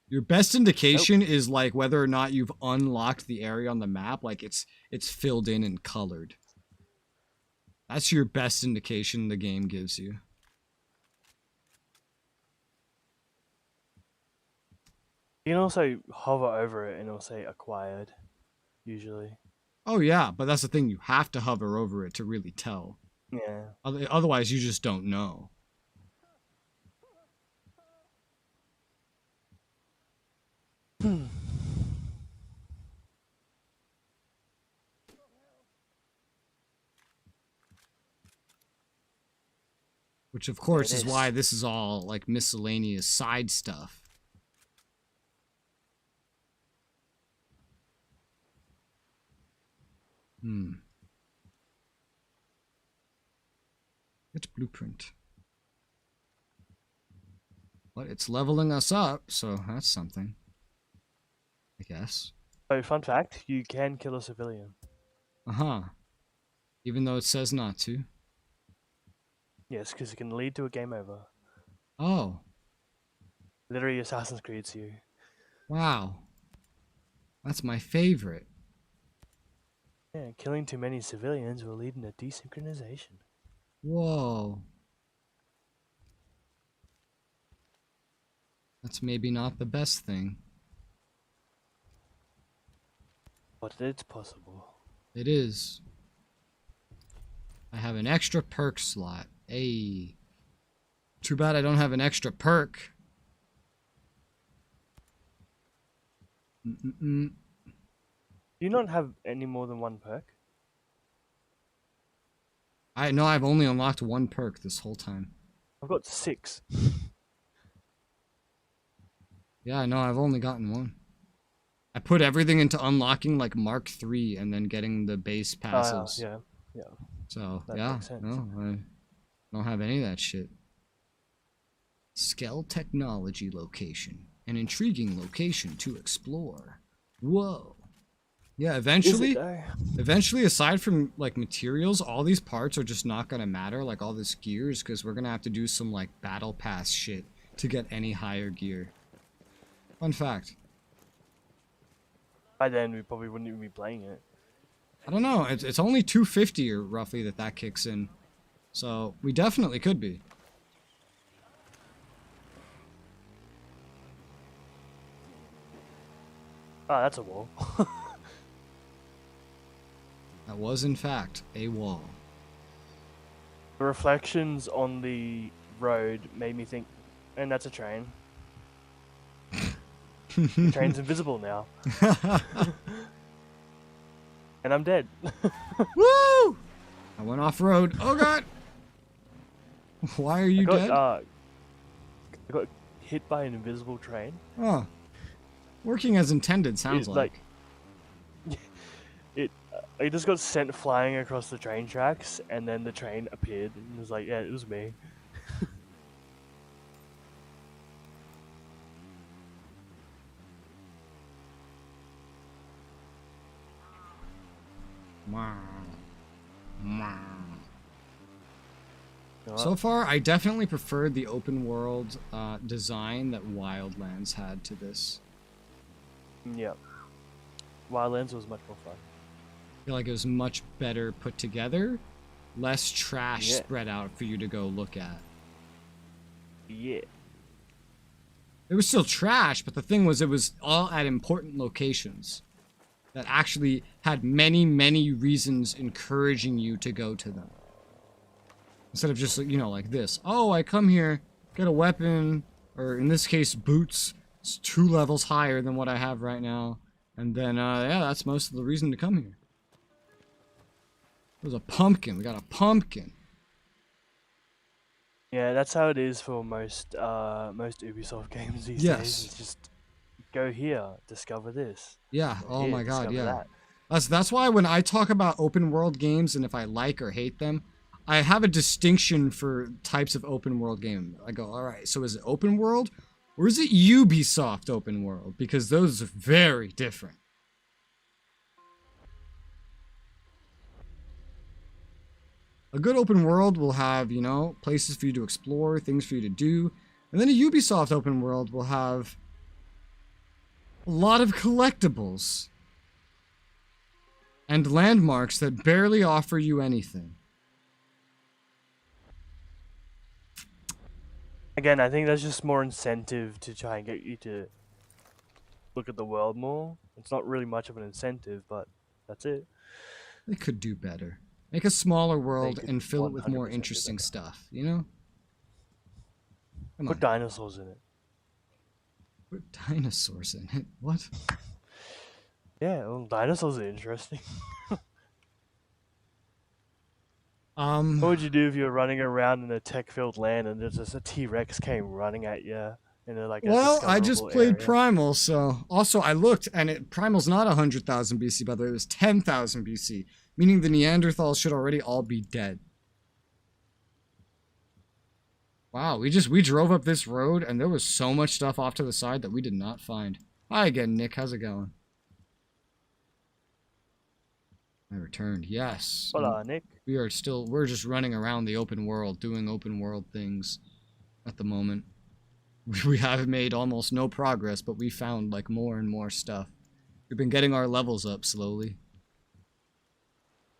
Your best indication is like whether or not you've unlocked the area on the map, like it's filled in and colored. That's your best indication the game gives you. You can also hover over it and it'll say acquired, usually. Oh yeah, but that's the thing, you have to hover over it to really tell. Yeah. Otherwise you just don't know. Which of course is why this is all like miscellaneous side stuff. It's blueprint. But it's leveling us up, so that's something. I guess. So, fun fact, you can kill a civilian. Uh-huh. Even though it says not to. Yes, because it can lead to a game over. Oh. Literally Assassin's Creed's you. Wow. That's my favorite. Yeah, killing too many civilians will lead to desynchronization. Whoa. That's maybe not the best thing. But it's possible. It is. I have an extra perk slot. Hey. Too bad I don't have an extra perk. Do you not have any more than one perk? I know I've only unlocked 1 perk this whole time. I've got 6. Yeah, I know I've only gotten 1. I put everything into unlocking like Mark 3 and then getting the base passives. Yeah. So, That yeah, makes sense. no, I don't have any of that shit. Skell Technology location. An intriguing location to explore. Whoa. Yeah, eventually, aside from, like, materials, all these parts are just not gonna matter, like all this gears, because we're gonna have to do some, like, battle pass shit to get any higher gear. Fun fact. By then, we probably wouldn't even be playing it. I don't know, it's only 250 or roughly that kicks in. So, we definitely could be. Ah, that's a wall. That was, in fact, a wall. The reflections on the road made me think, and that's a train. The train's invisible now. And I'm dead. Woo! I went off-road. Oh, God! Why are you dead? I got hit by an invisible train. Oh. Working as intended, sounds like. I just got sent flying across the train tracks, and then the train appeared, and it was like, yeah, it was me. So far, I definitely preferred the open world design that Wildlands had to this. Yeah. Wildlands was much more fun. I feel like it was much better put together, less trash spread out for you to go look at. Yeah. It was still trash, but the thing was, it was all at important locations that actually had many, many reasons encouraging you to go to them. Instead of just, you know, like this. Oh, I come here, get a weapon, or in this case, boots. It's 2 levels higher than what I have right now. And then, yeah, that's most of the reason to come here. It was a pumpkin. We got a pumpkin. Yeah, that's how it is for most Ubisoft games these days. It's just go here, discover this. Yeah. Go Oh here, my God. discover Yeah. that. That's why when I talk about open world games and if I like or hate them, I have a distinction for types of open world game. I go, all right. So is it open world or is it Ubisoft open world? Because those are very different. A good open world will have, you know, places for you to explore, things for you to do. And then a Ubisoft open world will have a lot of collectibles and landmarks that barely offer you anything. Again, I think that's just more incentive to try and get you to look at the world more. It's not really much of an incentive, but that's it. They could do better. Make a smaller world and fill it with more interesting stuff, you know? Put dinosaurs in it. Put dinosaurs in it? What? Yeah, well, dinosaurs are interesting. What would you do if you were running around in a tech-filled land and there's just a T-Rex came running at you? Well, I just played Primal, so... Also, I looked, and Primal's not 100,000 BC, by the way. It was 10,000 BC. Meaning the Neanderthals should already all be dead. Wow, we drove up this road, and there was so much stuff off to the side that we did not find. Hi again, Nick. How's it going? I returned. Yes. Hola, Nick. We're just running around the open world, doing open world things at the moment. We have made almost no progress, but we found, like, more and more stuff. We've been getting our levels up slowly.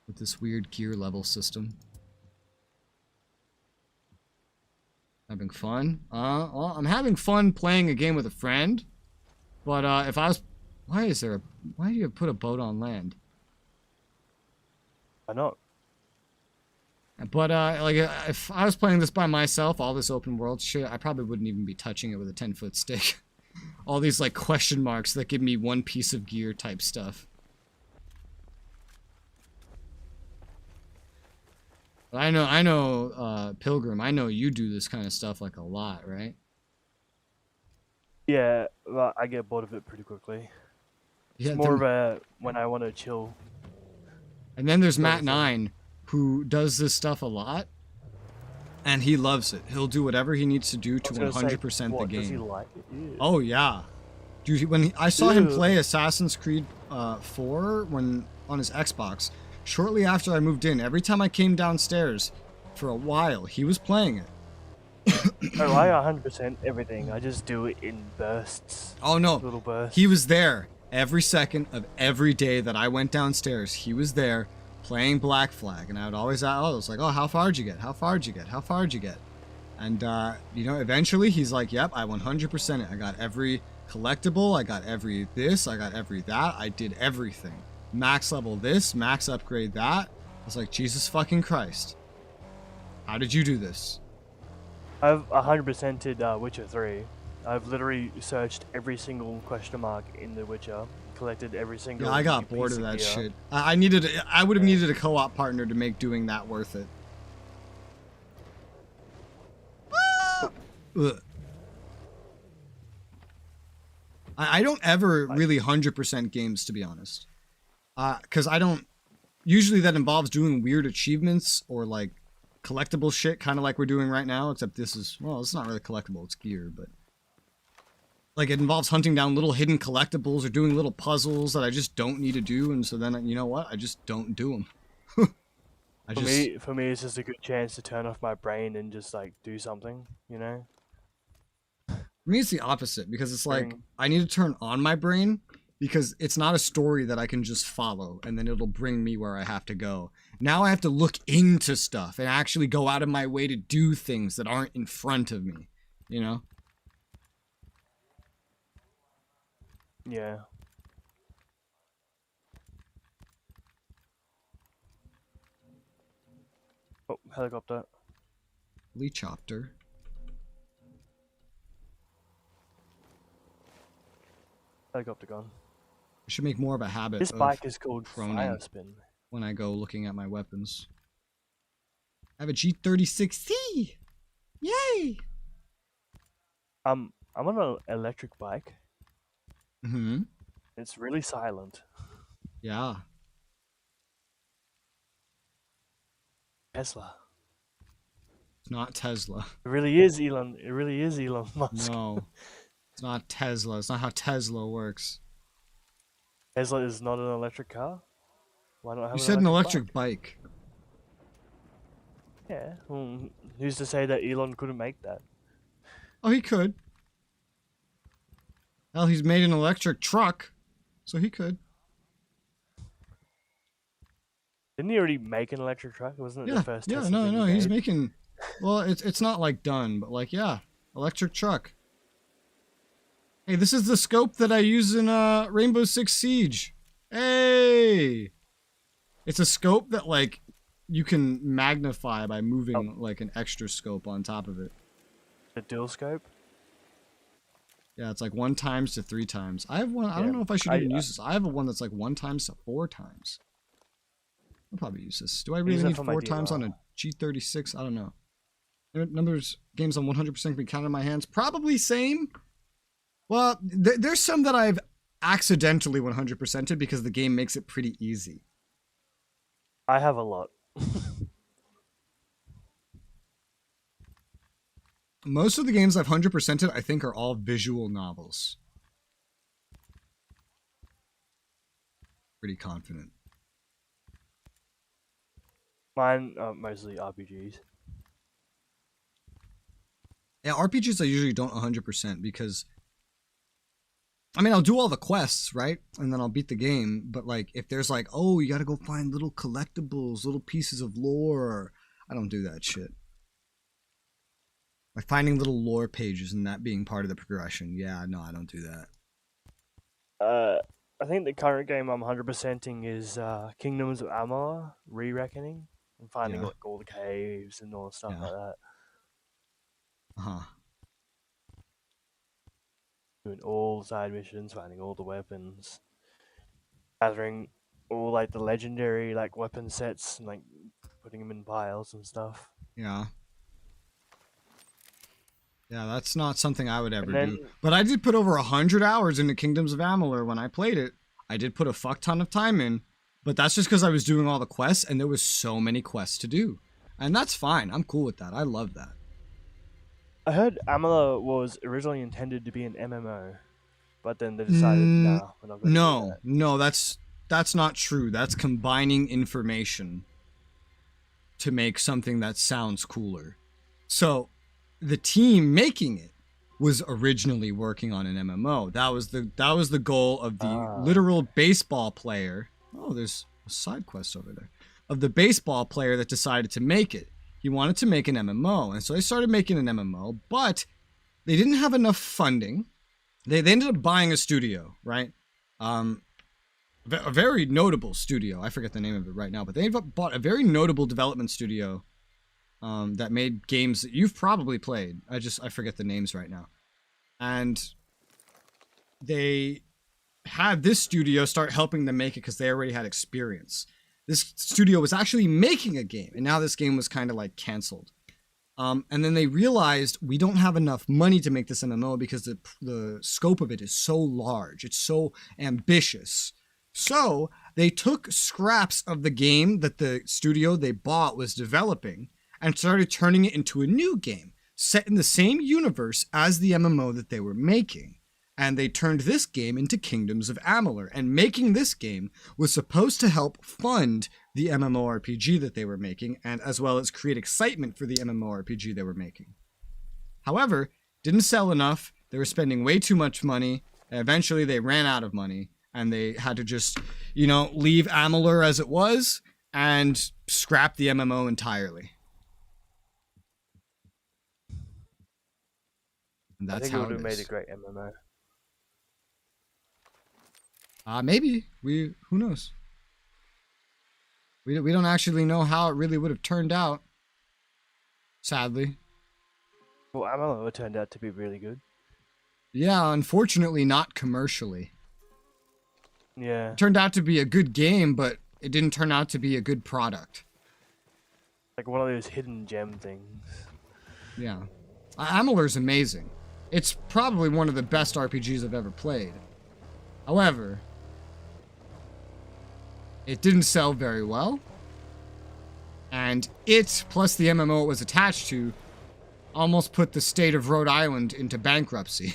With this weird gear level system. Having fun? Well, I'm having fun playing a game with a friend. But, if I was... Why do you put a boat on land? Why not? But, like, if I was playing this by myself, all this open world shit, I probably wouldn't even be touching it with a 10-foot stick. All these, like, question marks that give me one piece of gear type stuff. But I know, Pilgrim, I know you do this kind of stuff like a lot, right? Yeah, well, I get bored of it pretty quickly. It's Yeah, more of a when I want to chill. and then there's sort of Matt thing. 9, who does this stuff a lot, and he loves it. He'll do whatever he needs to do to 100% the What, game. does he like it? Ew. Oh yeah, dude. When I saw him Ew. play Assassin's Creed 4 when on his Xbox, shortly after I moved in, every time I came downstairs, for a while, he was playing it. Oh, I 100% everything. I just do it in bursts. Oh no, Little bursts. he was there every second of every day that I went downstairs. He was there playing Black Flag, and I would always ask, I was like, oh, how far'd you get? How far'd you get? How far'd you get? And you know, eventually he's like, yep, I 100% it. I got every collectible, I got every this, I got every that, I did everything. Max level this, max upgrade that. I was like, Jesus fucking Christ. How did you do this? I've 100%ed Witcher 3. I've literally searched every single question mark in The Witcher, collected every single. Yeah, I got new bored piece of that gear. shit. I would have needed a co-op partner to make doing that worth it. Ugh. I don't ever really 100% games, to be honest. Because I don't... Usually that involves doing weird achievements or, like, collectible shit, kind of like we're doing right now, except this is... Well, it's not really collectible, it's gear, but... Like, it involves hunting down little hidden collectibles or doing little puzzles that I just don't need to do, and so then, you know what? I just don't do them. For me, it's just a good chance to turn off my brain and just, like, do something, you know? For me, it's the opposite, because it's like, I need to turn on my brain, because it's not a story that I can just follow, and then it'll bring me where I have to go. Now I have to look into stuff, and actually go out of my way to do things that aren't in front of me, you know? Yeah. Oh, helicopter. Helicopter. Helicopter gone. I should make more of a habit This of bike is called proning Fire Spin. when I go looking at my weapons. I have a G36C! Yay! I'm on an electric bike. Mm-hmm. It's really silent. Yeah. Tesla. It's not Tesla. It really is Elon. It really is Elon Musk. No. It's not Tesla. It's not how Tesla works. Tesla is not an electric car? Why not have You said an electric bike. Yeah. Well, who's to say that Elon couldn't make that? Oh, he could. Hell, he's made an electric truck, so he could. Didn't he already make an electric truck? Wasn't it the first Tesla no, thing no, he he's made? making... Well, it's not, like, done, but, like, yeah. Electric truck. Hey, this is the scope that I use in Rainbow Six Siege. Hey! It's a scope that, like, you can magnify by moving, like, an extra scope on top of it. A dual scope? Yeah, it's like 1 times to 3 times. I have one. I don't know if I should even use this. I have a one that's like 1 times to 4 times. I'll probably use this. Do I really need 4 times on a G36? I don't know. Numbers games on 100% can be counted in my hands. Probably same. Well, there's some that I've accidentally 100%ed because the game makes it pretty easy. I have a lot. Most of the games I've 100%ed, I think, are all visual novels. Pretty confident. Mine are mostly RPGs. Yeah, RPGs I usually don't 100% because... I mean, I'll do all the quests, right? And then I'll beat the game. But, like, if there's like, oh, you gotta go find little collectibles, little pieces of lore, I don't do that shit. Like finding little lore pages and that being part of the progression. Yeah, no, I don't do that. I think the current game I'm 100%ing is Kingdoms of Amalur: Re-Reckoning. I'm finding like all the caves and all the stuff like that. Uh-huh. Doing all the side missions, finding all the weapons, gathering all like the legendary like weapon sets and like putting them in piles and stuff. Yeah. Yeah, that's not something I would ever then- do. But I did put over 100 hours into Kingdoms of Amalur when I played it. I did put a fuck ton of time in, but that's just because I was doing all the quests, and there was so many quests to do. And that's fine. I'm cool with that. I love that. I heard Amalur was originally intended to be an MMO, but then they decided, nah, we're not going to do that. No, that's not true. That's combining information to make something that sounds cooler. So, the team making it was originally working on an MMO. That was the goal of the literal baseball player. Oh, there's a side quest over there. Of the baseball player that decided to make it. He wanted to make an MMO, and so they started making an MMO, but they didn't have enough funding. They ended up buying a studio, right? A very notable studio. I forget the name of it right now, but they bought a very notable development studio that made games that you've probably played. I forget the names right now. And they had this studio start helping them make it because they already had experience. This studio was actually making a game, and now this game was kind of like canceled. And then they realized we don't have enough money to make this MMO because the scope of it is so large. It's so ambitious. So they took scraps of the game that the studio they bought was developing and started turning it into a new game set in the same universe as the MMO that they were making. And they turned this game into Kingdoms of Amalur. And making this game was supposed to help fund the MMORPG that they were making, and as well as create excitement for the MMORPG they were making. However, didn't sell enough. They were spending way too much money. Eventually, they ran out of money, and they had to just, leave Amalur as it was and scrap the MMO entirely. And that's I think how it would have it made is. a great MMO. Maybe. Who knows? We don't actually know how it really would have turned out. Sadly. Well, Amalur turned out to be really good. Yeah, unfortunately not commercially. Yeah. It turned out to be a good game, but it didn't turn out to be a good product. Like one of those hidden gem things. Yeah. Amalur's amazing. It's probably one of the best RPGs I've ever played. However, it didn't sell very well. And it, plus the MMO it was attached to, almost put the state of Rhode Island into bankruptcy.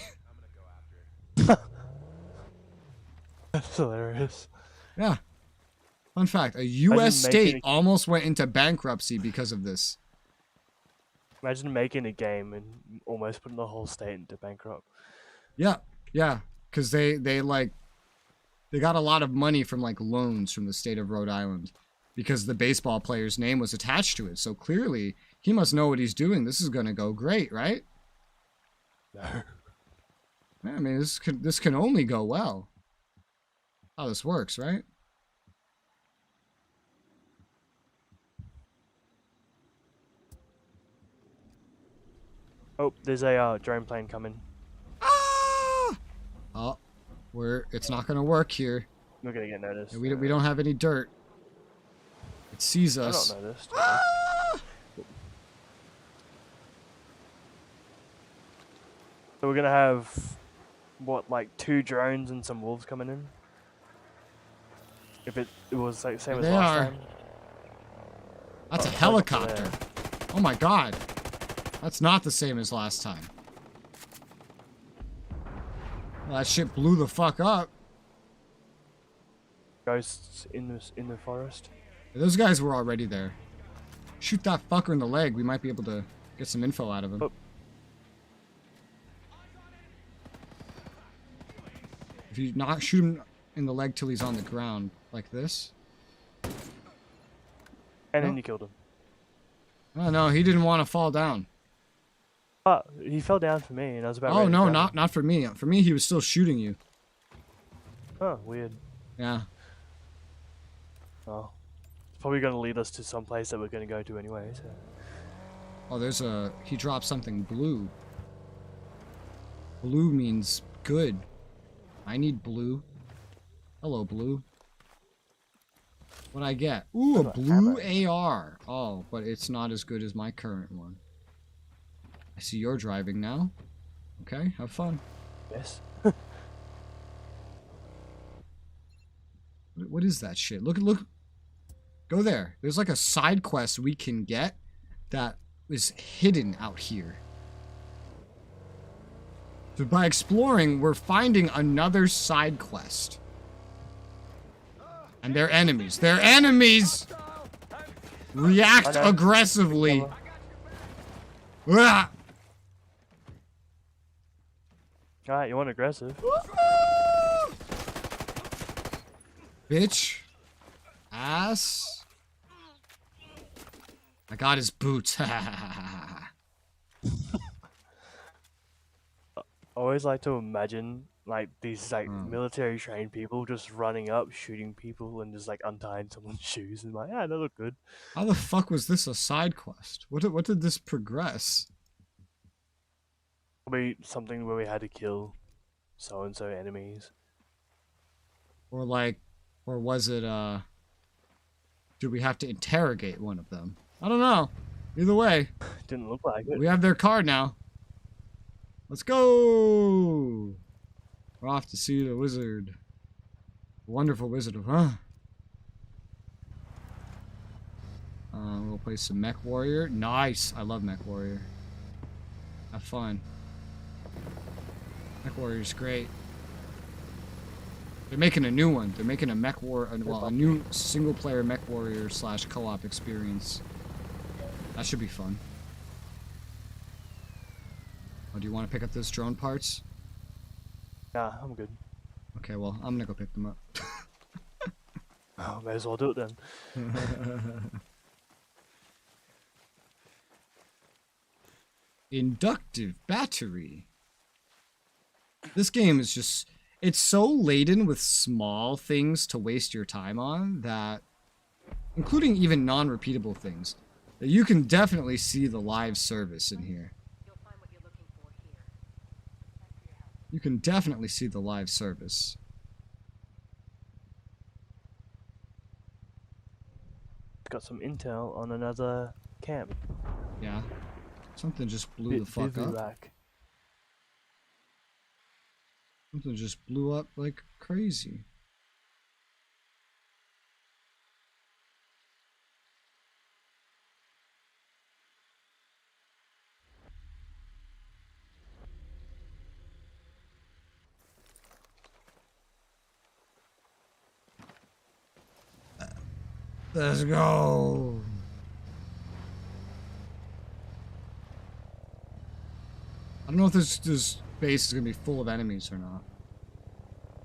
That's hilarious. Yeah. Fun fact, a U.S. state almost went into bankruptcy because of this. Imagine making a game and almost putting the whole state into bankrupt. Yeah, because they got a lot of money from loans from the state of Rhode Island because the baseball player's name was attached to it. So clearly he must know what he's doing. This is gonna go great, right? No. I mean, this can only go well. How this works, right? Oh, there's a drone plane coming. Oh, it's not gonna work here. We're gonna get noticed. We don't have any dirt. It sees us. I don't notice. So we're gonna have what, like 2 drones and some wolves coming in? If it was like same as last time. That's a helicopter. Oh my god. That's not the same as last time. Well, that shit blew the fuck up. Ghosts in the forest. Those guys were already there. Shoot that fucker in the leg. We might be able to get some info out of him. Oh. If you not shoot him in the leg till he's on the ground, like this. And then you killed him. Oh no, he didn't want to fall down. Oh, he fell down for me, and I was about. Oh no, not for me. For me, he was still shooting you. Oh, weird. Yeah. Oh, it's probably going to lead us to some place that we're going to go to anyway. So. Oh, he dropped something blue. Blue means good. I need blue. Hello, blue. What'd I get? Ooh, a blue AR. Oh, but it's not as good as my current one. I see you're driving now. Okay, have fun. Yes. What is that shit? Look. Go there. There's like a side quest we can get that is hidden out here. So by exploring, we're finding another side quest. And they're enemies. They're enemies! React aggressively. Ah! Alright, you want aggressive? Bitch. Ass. I got his boots. I always like to imagine like these like military trained people just running up, shooting people, and just like untying someone's shoes, and like, yeah, they look good. How the fuck was this a side quest? What did this progress? Probably something where we had to kill so and so enemies. Or was it did we have to interrogate one of them? I don't know. Either way. Didn't look like it. We have their card now. Let's go! We're off to see the wizard. Wonderful wizard of, huh? We'll play some Mech Warrior. Nice! I love Mech Warrior. Have fun. Mech Warrior's great. They're making a new one. They're making a a new single-player Mech Warrior / co-op experience. That should be fun. Oh, do you want to pick up those drone parts? Nah, I'm good. Okay, well, I'm gonna go pick them up. Oh, may as well do it then. Inductive battery. This game is just... It's so laden with small things to waste your time on that... Including even non-repeatable things. That you can definitely see the live service in here. You can definitely see the live service. Got some intel on another camp. Yeah. Something just blew the fuck up. Something just blew up like crazy. Let's go. I don't know if this base is gonna be full of enemies or not.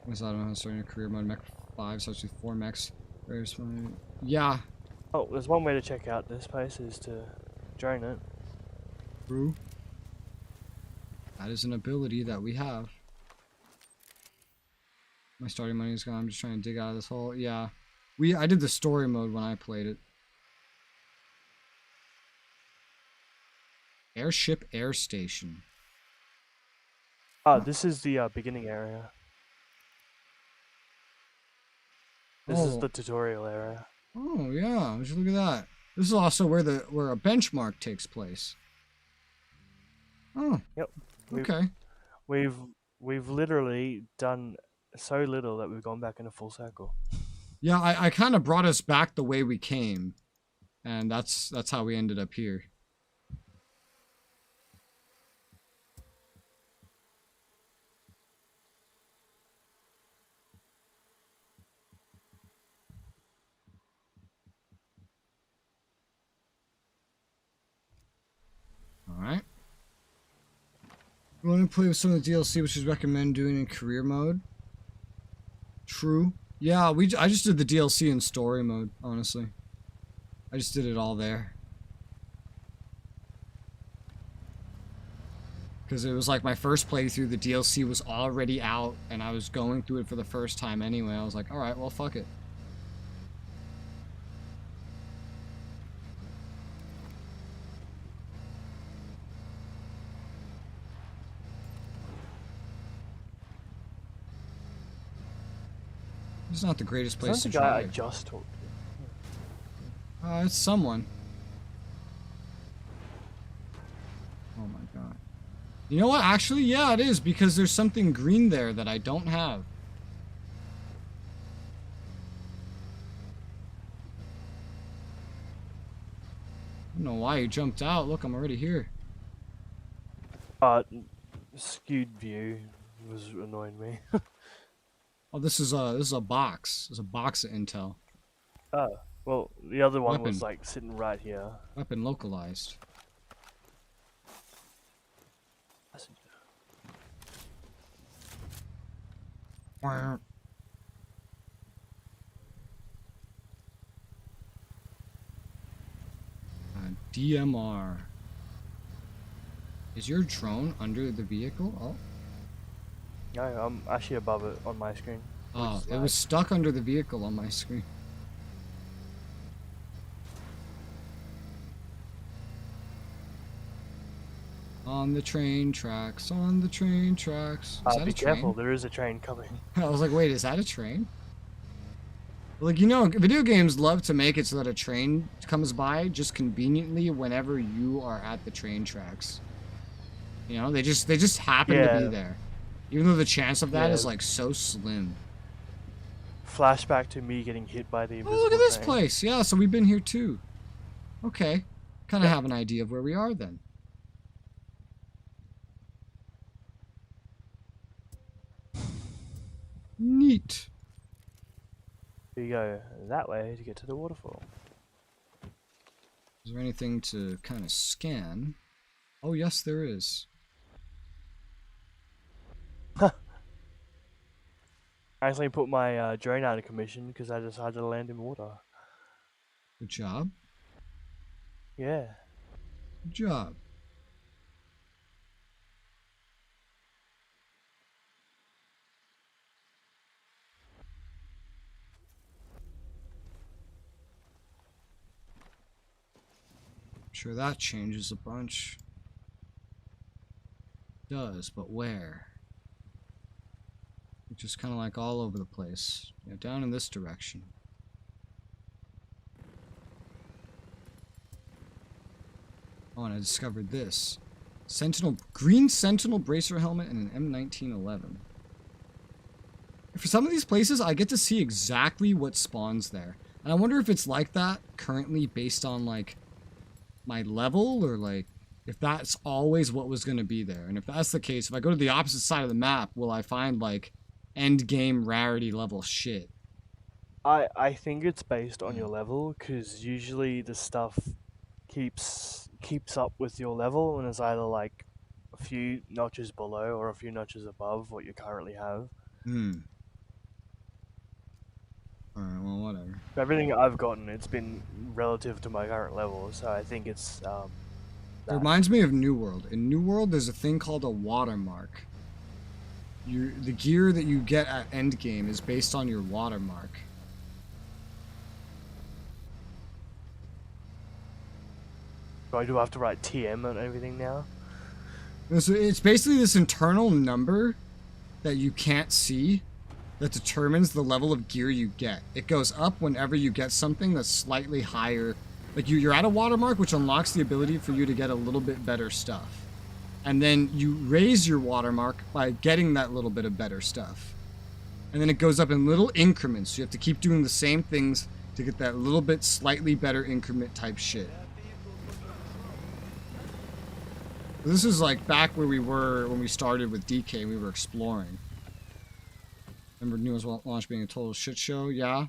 I don't know how starting a career mode. Mech 5 starts with 4 mechs. There's one. Yeah. Oh, there's one way to check out this place is to join it. True. That is an ability that we have. My starting money is gone. I'm just trying to dig out of this hole. Yeah. I did the story mode when I played it. Airship Air Station. Oh, this is the beginning area. This is the tutorial area. Oh yeah, would you look at that? This is also where a benchmark takes place. Oh. Yep. Okay. We've literally done so little that we've gone back in a full circle. Yeah, I kind of brought us back the way we came, and that's how we ended up here. Alright. You want to play with some of the DLC, which is recommend doing in career mode? True. Yeah, I just did the DLC in story mode, honestly. I just did it all there. Because it was like my first playthrough, the DLC was already out, and I was going through it for the first time anyway. I was like, alright, well, fuck it. It's not the greatest place to the guy drive. I just talked to. It's someone. Oh my god. You know what? Actually, yeah, it is, because there's something green there that I don't have. I don't know why you jumped out. Look, I'm already here. Skewed view was annoying me. Oh, this is a box. There's a box of intel. Oh, well, the other one Weapon. was like sitting right here. Weapon localized. DMR. Is your drone under the vehicle? Oh. No, I'm actually above it on my screen. Oh, it was stuck under the vehicle on my screen. On the train tracks, on the train tracks. Is that Be a train? careful, there is a train coming. I was like, wait, is that a train? Like, you know, video games love to make it so that a train comes by just conveniently whenever you are at the train tracks. You know, they just happen to be there. Even though the chance of that is like so slim. Flashback to me getting hit by the invisible look at this train. place. Yeah, so we've been here too. Okay. Kind of have an idea of where we are then. Neat. You go that way to get to the waterfall. Is there anything to kind of scan? Oh, yes, there is. I actually put my drone out of commission because I decided to land in water. Good job. Yeah. Good job. Sure, that changes a bunch. It does, but where? It's just kind of like all over the place. Yeah, down in this direction. Oh, and I discovered this. Green Sentinel bracer helmet and an M1911. For some of these places, I get to see exactly what spawns there. And I wonder if it's like that currently based on, like, my level, or, like, if that's always what was going to be there. And if that's the case, if I go to the opposite side of the map, will I find, like, end game rarity level shit? I think it's based on your level, because usually the stuff keeps up with your level, and is either like a few notches below or a few notches above what you currently have. Alright, well, whatever. Everything I've gotten, it's been relative to my current level, so I think it's It reminds me of New World. In New World, there's a thing called a watermark. The gear that you get at endgame is based on your watermark. So I do have to write TM and everything now? So it's basically this internal number that you can't see that determines the level of gear you get. It goes up whenever you get something that's slightly higher. Like you're at a watermark, which unlocks the ability for you to get a little bit better stuff. And then you raise your watermark by getting that little bit of better stuff. And then it goes up in little increments. So you have to keep doing the same things to get that little bit slightly better increment type shit. This is like back where we were when we started with DK and we were exploring. Remember New World's launch being a total shit show? Yeah.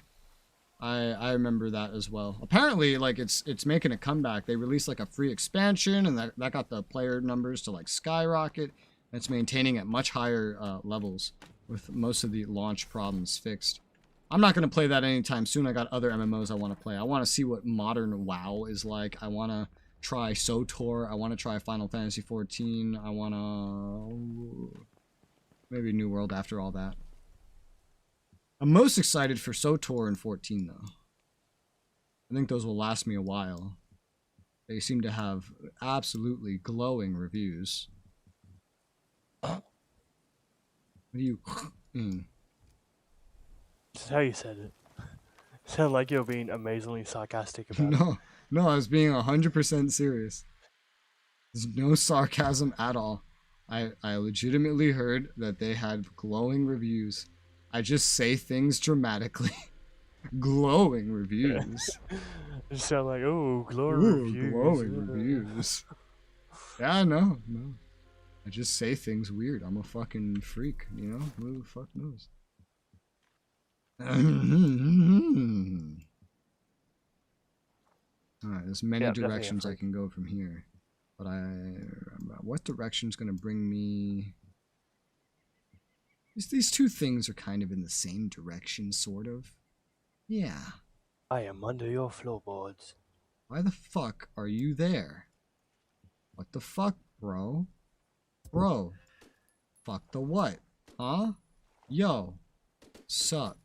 I remember that as well. Apparently, like, it's making a comeback. They released, like, a free expansion, and that got the player numbers to, like, skyrocket. And it's maintaining at much higher levels with most of the launch problems fixed. I'm not going to play that anytime soon. I got other MMOs I want to play. I want to see what modern WoW is like. I want to try SOTOR. I want to try Final Fantasy XIV. I want to... maybe New World after all that. I'm most excited for SOTOR and 14, though. I think those will last me a while. They seem to have absolutely glowing reviews. What do you mean? That's how you said it. Sound like you're being amazingly sarcastic about it. No, I was being 100% serious. There's no sarcasm at all. I legitimately heard that they had glowing reviews. I just say things dramatically. Glowing reviews. You sound like, oh, glowing reviews. Glowing reviews. Yeah, no. I just say things weird. I'm a fucking freak, you know? Who the fuck knows? Alright, there's many directions I can go from here. But what direction's gonna bring me... These two things are kind of in the same direction, sort of. Yeah. I am under your floorboards. Why the fuck are you there? What the fuck, bro? Bro. Fuck the what? Huh? Yo. Sup?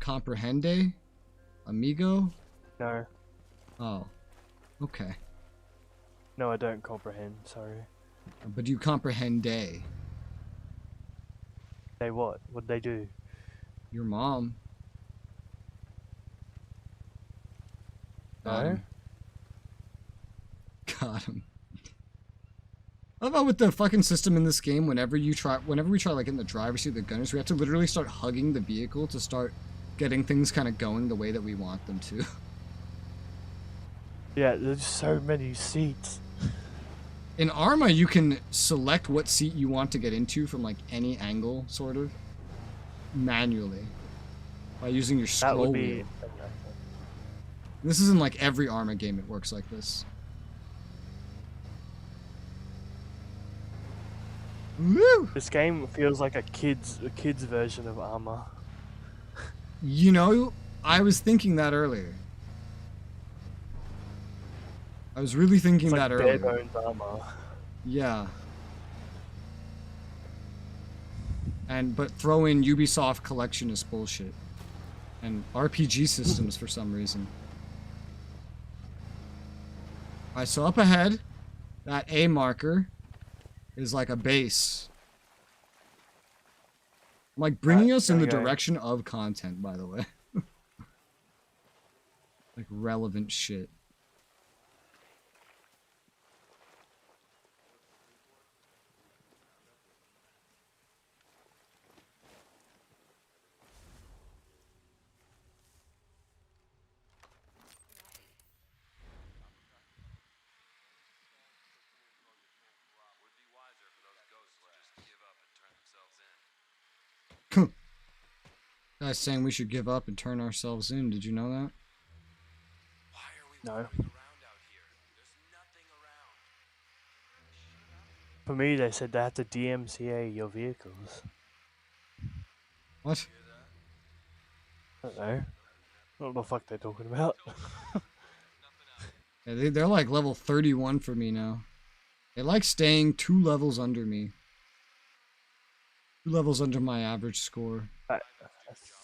Comprehende? Amigo? No. Oh. Okay. No, I don't comprehend, sorry. But you comprehende. They what? What'd they do? Your mom. No? Got him. I love how with the fucking system in this game, whenever we try like in the driver's seat, the gunners, we have to literally start hugging the vehicle to start getting things kind of going the way that we want them to. Yeah, there's so many seats. In Arma, you can select what seat you want to get into from like any angle, sort of, manually, by using your scroll That would be... wheel. This isn't like every Arma game it works like this. Woo! This game feels like a kid's version of Arma. You know, I was thinking that earlier. I was really thinking It's that like earlier. bare bones Arma. Yeah. But throw in Ubisoft collectionist bullshit. And RPG systems for some reason. Alright, so up ahead, that A marker is like a base. I'm like bringing us in the direction of content, by the way. Like relevant shit. Guy's saying we should give up and turn ourselves in. Did you know that? No. For me, they said they had to DMCA your vehicles. What? I don't know. I don't know what the fuck they're talking about. Yeah, they're like level 31 for me now. They like staying 2 levels under me. 2 levels under my average score. I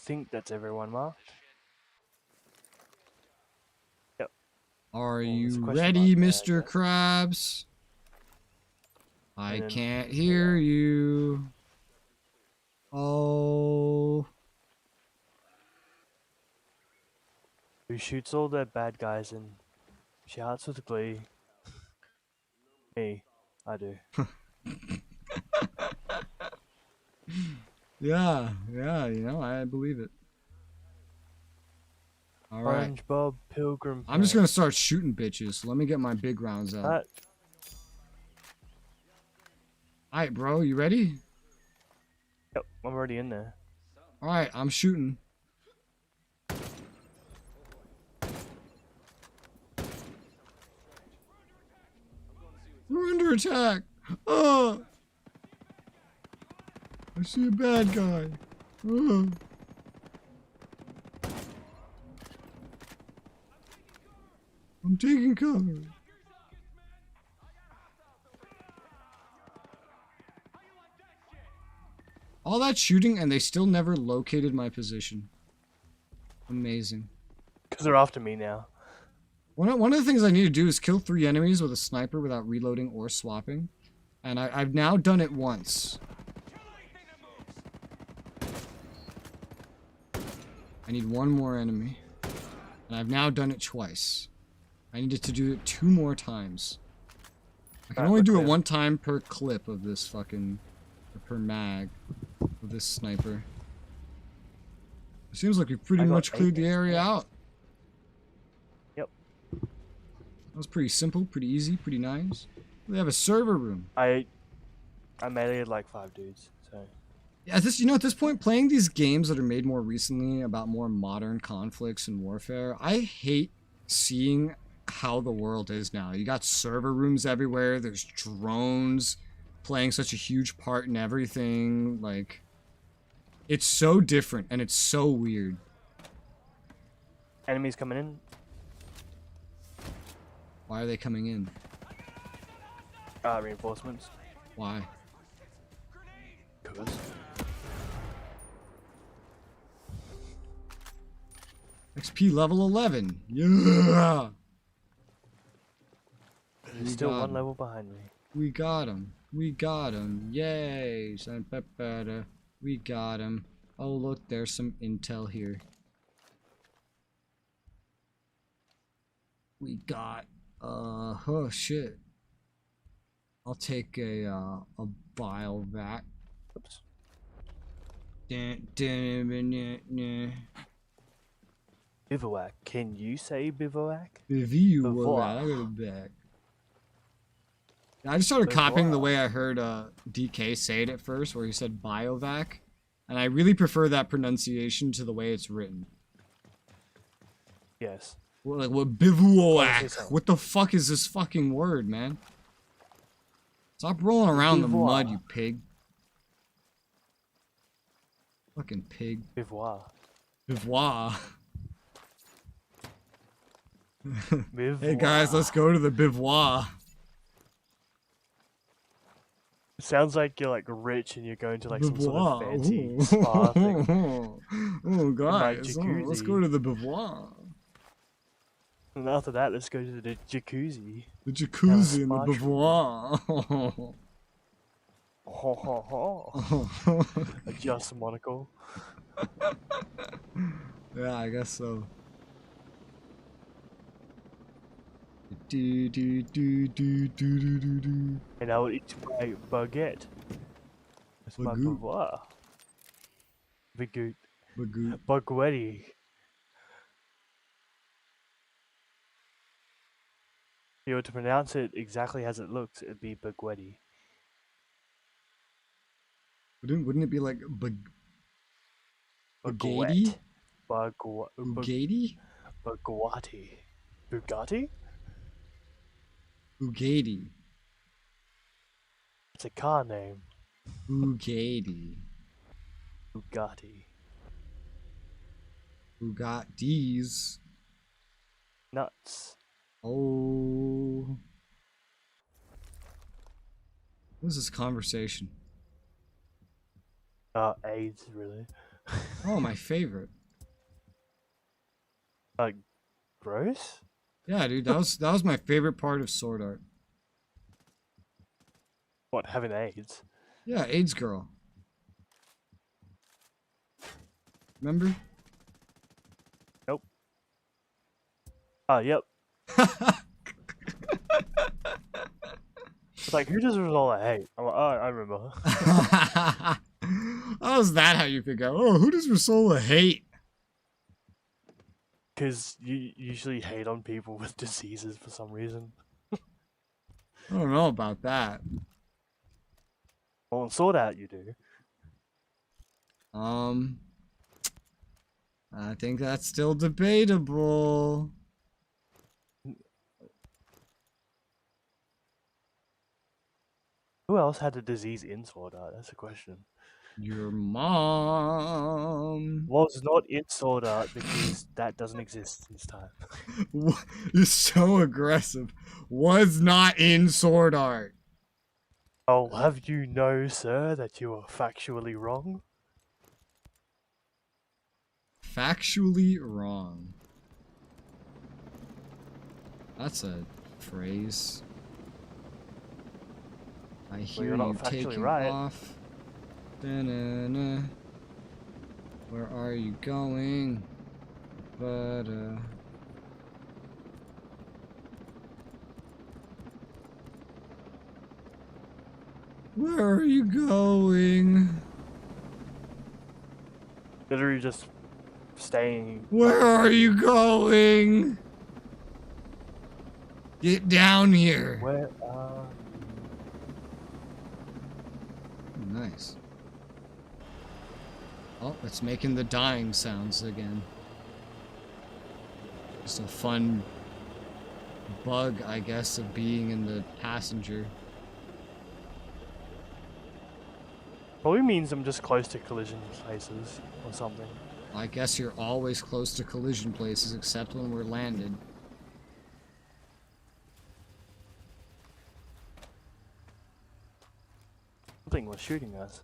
think that's everyone marked. Yep. Are you ready, Mr. Krabs? I can't hear you. Oh. Who shoots all the bad guys and shouts with glee? Me. I do. Yeah, you know, I believe it. Alright. SpongeBob Pilgrim. I'm just gonna start shooting bitches. Let me get my big rounds out. Alright, bro, you ready? Yep, I'm already in there. Alright, I'm shooting. We're under attack! Oh! I see a bad guy. Oh. I'm taking cover. All that shooting and they still never located my position. Amazing. Because they're after me now. One of the things I need to do is kill 3 enemies with a sniper without reloading or swapping. And I've now done it once. I need one more enemy. And I've now done it twice. I needed to do it 2 more times. I can only do it 1 time per clip of this fucking... or per mag of this sniper. It seems like we've pretty much cleared the area out. Yep. That was pretty simple, pretty easy, pretty nice. They have a server room. I meleeed like 5 dudes, so... Yeah, you know, at this point, playing these games that are made more recently about more modern conflicts and warfare, I hate seeing how the world is now. You got server rooms everywhere, there's drones playing such a huge part in everything, like... It's so different, and it's so weird. Enemies coming in. Why are they coming in? Reinforcements. Why? Because. XP level 11. Yeah! There's still 1 level behind me. We got him. We got him. Yay! We got him. Oh, look, there's some intel here. We got, oh shit. I'll take a bile vac. Oops. Bivouac. Can you say bivouac? Bivouac. I just started copying the way I heard DK say it at first, where he said biovac, and I really prefer that pronunciation to the way it's written. Yes. Like, what bivouac? What the fuck is this fucking word, man? Stop rolling around the mud, you pig. Fucking pig. Bivouac. Bivouac. Hey guys, let's go to the bivouac. It sounds like you're like rich and you're going to like some sort of fancy spa thing. Oh guys, let's go to the bivouac. And after that, let's go to the jacuzzi. The jacuzzi and the bivouac. Adjust the monocle. Yeah, I guess so. And I will eat my baguette. It's my bivouac. Baguette. Baguetti. If you were to pronounce it exactly as it looks, it'd be baguetti. Wouldn't it be like Bugatti? Bugatti? Bugatti. Bugatti? Bugatti. It's a car name. Bugatti. Bugatti. Bugattis. Nuts. Oh. What is this conversation? AIDS, really. Oh, my favorite. Gross? Yeah, dude, that was my favorite part of Sword Art. What, having AIDS? Yeah, AIDS girl. Remember? Nope. Yep. It's like, who does Resoula hate? I'm like, I remember. How is that how you figure out? Oh, who does Resoula hate? Because you usually hate on people with diseases for some reason. I don't know about that. Well, in Sword Art you do. I think that's still debatable. Who else had a disease in Sword Art? That's a question. Your mom was not in Sword Art because that doesn't exist this time. You're so aggressive. Was not in Sword Art. I'll have you know, sir, that you are factually wrong. Factually wrong. That's a phrase. I hear you taking off. Da-na-na. Where are you going? Ba-da. Where are you going? Literally just staying. Where are you going? Get down here. Where Nice. Oh, it's making the dying sounds again. Just a fun bug, I guess, of being in the passenger. Probably means I'm just close to collision places or something. I guess you're always close to collision places except when we're landed. Something was shooting us.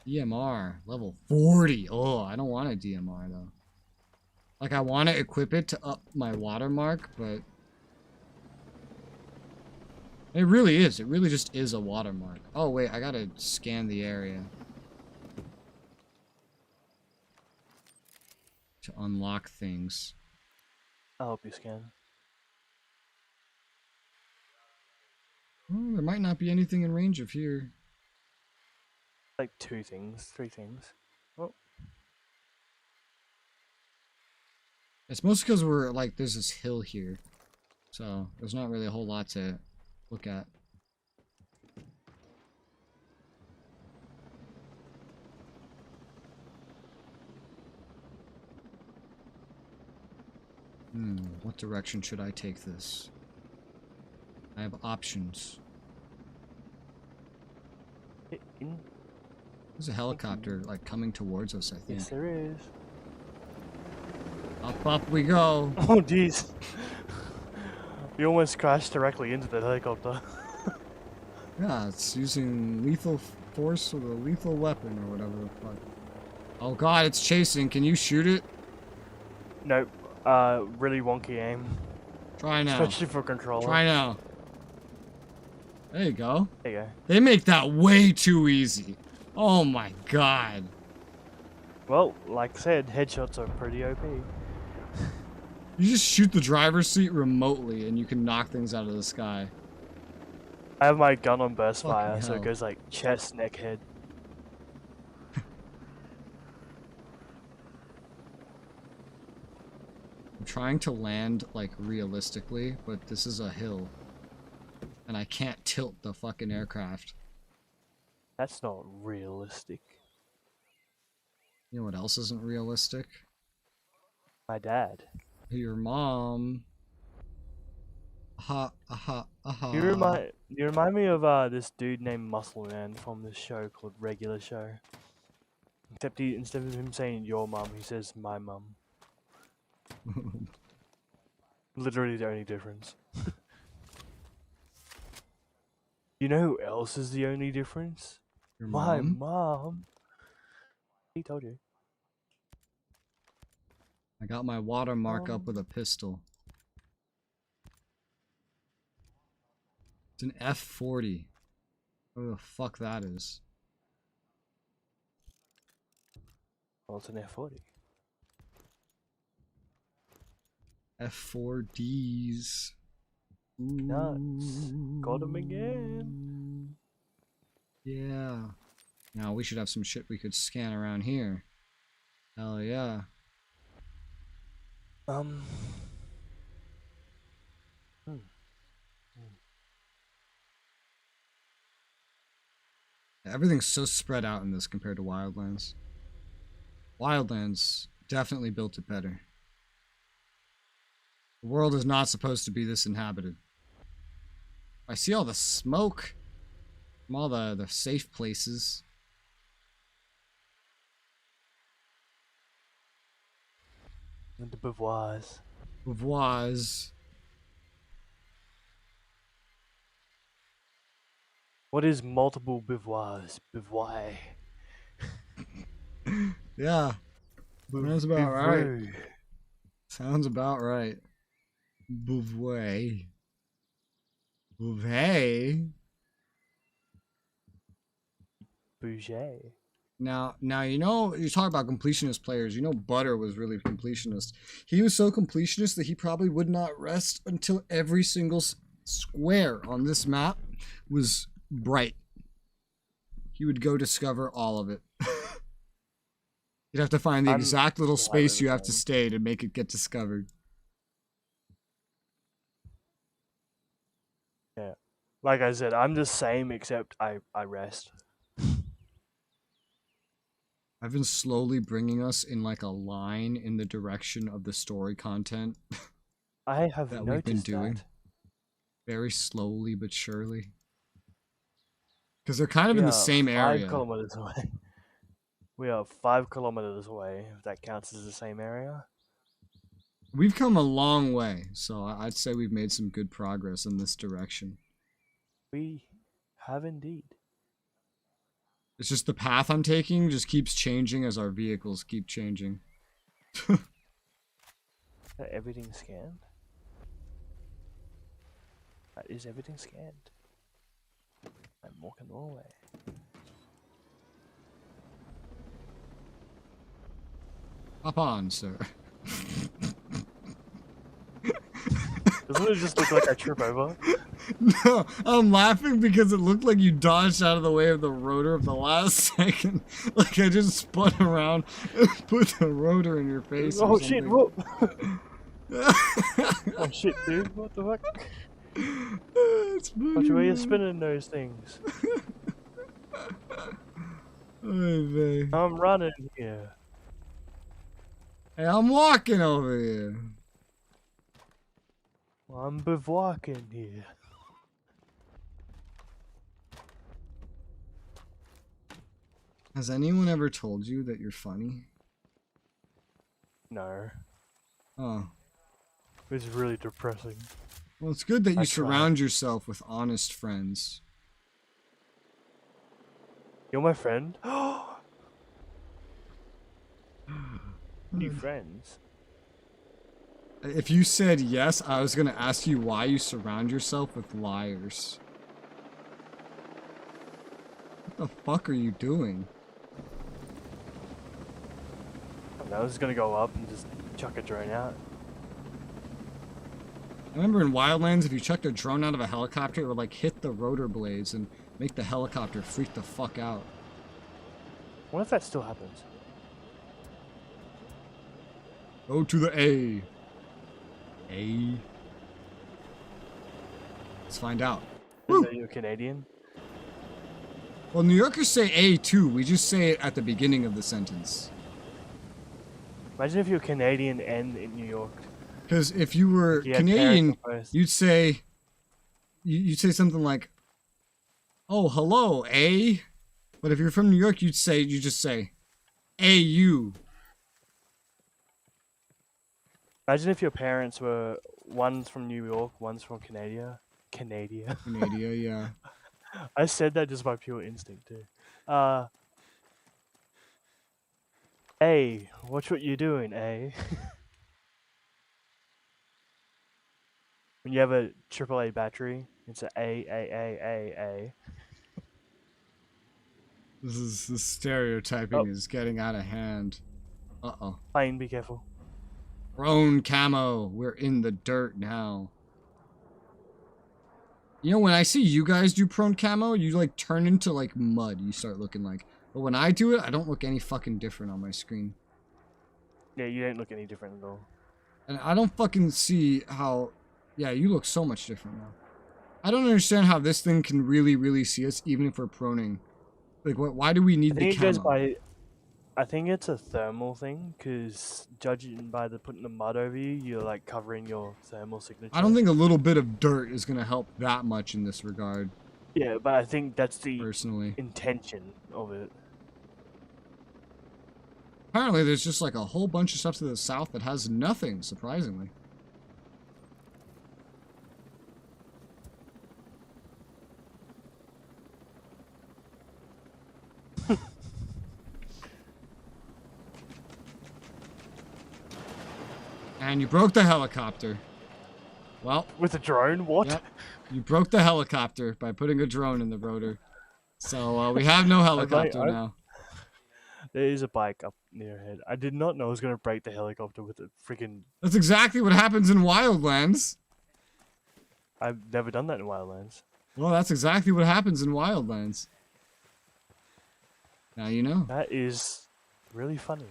DMR, level 40. Oh, I don't want a DMR though. Like, I want to equip it to up my watermark, but it really is. It really just is a watermark. Oh, wait, I gotta scan the area to unlock things. I'll help you scan. Oh, there might not be anything in range of here. Like 2 things, 3 things. Oh. It's mostly because we're, like, there's this hill here. So, there's not really a whole lot to look at. What direction should I take this? I have options. There's a helicopter, like, coming towards us, I think. Yes, there is. Up we go. Oh, jeez. You almost crashed directly into the helicopter. Yeah, it's using lethal force with a lethal weapon or whatever the fuck. Oh god, it's chasing. Can you shoot it? Nope. Really wonky aim. Try now. Especially for controller. Try now. There you go. There you go. They make that way too easy. Oh my god. Well, like I said, headshots are pretty OP. You just shoot the driver's seat remotely and you can knock things out of the sky. I have my gun on burst Fucking fire, so hell. it goes like chest, neck, head. I'm trying to land, like, realistically, but this is a hill. And I can't tilt the fucking aircraft. That's not realistic. You know what else isn't realistic? My dad. Your mom. Aha, aha, aha. You remind me of this dude named Muscle Man from this show called Regular Show. Except instead of him saying your mum, he says my mum. Literally the only difference. You know who else is the only difference? Your My mom? mom. He told you. I got my watermark up with a pistol. It's an F40. What the fuck that is? Well, it's an F40. F4Ds. Nuts. Got him again. Yeah. Now we should have some shit we could scan around here. Hell yeah. Everything's so spread out in this compared to Wildlands. Wildlands definitely built it better. The world is not supposed to be this inhabited. I see all the smoke from all the safe places. And the bivouacs. Bivouacs. What is multiple bivouacs? Bivouac. Yeah. Sounds about right. Bivouac. Sounds about right. Bouvet. Bouvet. Bouget. Now, you know, you talk about completionist players. You know, Butter was really completionist. He was so completionist that he probably would not rest until every single square on this map was bright. He would go discover all of it. You'd have to find the exact little space you have to stay to make it get discovered. Yeah. Like I said, I'm the same except I rest. I've been slowly bringing us in like a line in the direction of the story content I have that we've noticed been doing. that. Very slowly but surely. Because they're kind of in the same area. 5 kilometers away. We are 5 kilometers away, if that counts as the same area. We've come a long way, so I'd say we've made some good progress in this direction. We have indeed. It's just the path I'm taking just keeps changing as our vehicles keep changing. Everything scanned? Is everything scanned? I'm walking the wrong way. Hop on, sir. Doesn't it just look like I trip over? No, I'm laughing because it looked like you dodged out of the way of the rotor of the last second. Like I just spun around and put the rotor in your face. Oh shit, whoop! Oh shit, dude, what the fuck? Watch where you're spinning those things. I'm running here. Hey, I'm walking over here. I'm bivouacking here. Has anyone ever told you that you're funny? No. Oh. It's really depressing. Well, it's good that you surround yourself with honest friends. You're my friend? New friends? If you said yes, I was going to ask you why you surround yourself with liars. What the fuck are you doing? I was gonna go up and just chuck a drone out. I remember in Wildlands, if you chucked a drone out of a helicopter, it would like hit the rotor blades and make the helicopter freak the fuck out. What if that still happens? Go to the A. A. Let's find out. Are you Canadian? Well, New Yorkers say A too. We just say it at the beginning of the sentence. Imagine if you're Canadian and in New York. Because if you were Canadian, you'd say something like, "Oh, hello, A." But if you're from New York, you just say, "AU." Imagine if your parents were one's from New York, one's from Canada. Canada, yeah. I said that just by pure instinct too. Hey, watch what you're doing, eh? When you have a AAA battery, it's a A. This stereotyping is getting out of hand. Uh-oh. Plane, be careful. Prone camo. We're in the dirt now. You know, when I see you guys do prone camo, you like turn into like mud. You start looking like. But when I do it, I don't look any fucking different on my screen. Yeah, you don't look any different at all. And I don't fucking see how... Yeah, you look so much different now. I don't understand how this thing can really see us, even if we're proning. Like, why do we need the camo? I think it's a thermal thing, because judging by putting the mud over you, you're like covering your thermal signature. I don't think a little bit of dirt is going to help that much in this regard. Yeah, but I think that's the personally intention of it. Apparently, there's just like a whole bunch of stuff to the south that has nothing, surprisingly. And you broke the helicopter. Well, with a drone? What? Yep. You broke the helicopter by putting a drone in the rotor. So we have no helicopter now. There is a bike up near ahead. I did not know I was going to break the helicopter with a freaking... That's exactly what happens in Wildlands. I've never done that in Wildlands. Well, that's exactly what happens in Wildlands. Now you know. That is really funny.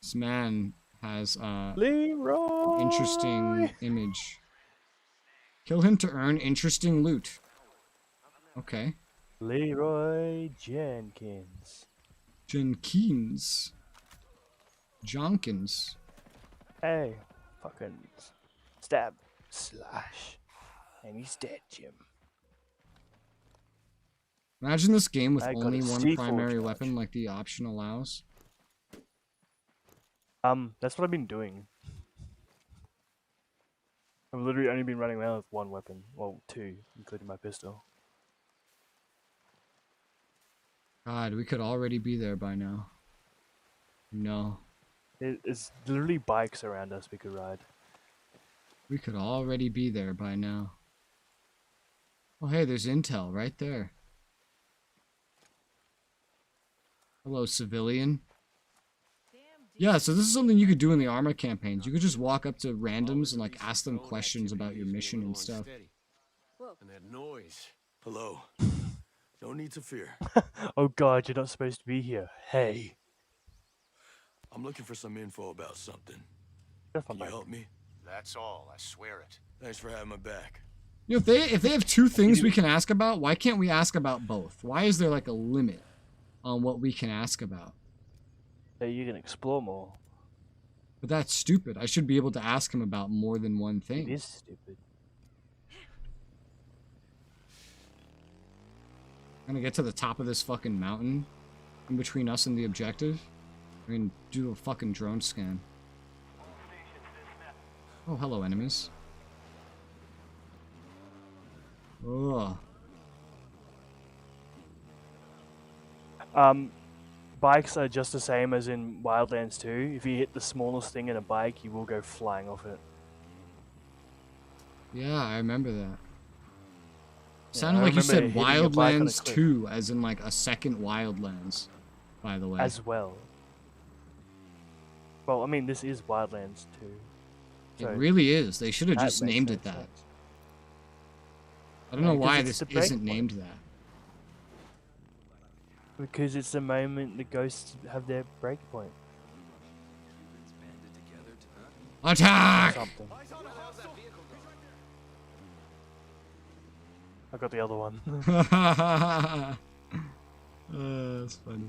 This man has Leroy! interesting image. Kill him to earn interesting loot. Okay. Leroy Jenkins. Jonkins. Hey, fucking stab, slash, and he's dead, Jim. Imagine this game with I got only a one C4 primary charge. weapon like the option allows. That's what I've been doing. I've literally only been running around with one weapon. Well, two, including my pistol. God, we could already be there by now. No. It's literally bikes around us we could ride. We could already be there by now. Oh, hey, there's intel right there. Hello, civilian. Yeah, so this is something you could do in the armor campaigns. You could just walk up to randoms and like ask them questions about your mission and stuff. And that noise. Hello. No need to fear. Oh god, you're not supposed to be here. Hey. I'm looking for some info about something. Can you help me? That's all, I swear it. Thanks for having my back. You know, if they have two things we can ask about, why can't we ask about both? Why is there like a limit on what we can ask about? So you can explore more. But that's stupid. I should be able to ask him about more than one thing. It is stupid. I'm gonna get to the top of this fucking mountain in between us and the objective. We're gonna do a fucking drone scan. Oh, hello, enemies. Ugh. Bikes are just the same as in Wildlands 2. If you hit the smallest thing in a bike, you will go flying off it. Yeah, I remember that. Yeah, Sounded I like you remember said hitting a bike on a Wildlands cliff. 2, as in like a second Wildlands, by the way. As well. Well, I mean, this is Wildlands 2. It really is. They should have that just makes named no it that. sense. I don't know Because why it's this the isn't breakpoint. named that. Because it's the moment the ghosts have their breakpoint. Attack! Something. I got the other one. That's funny.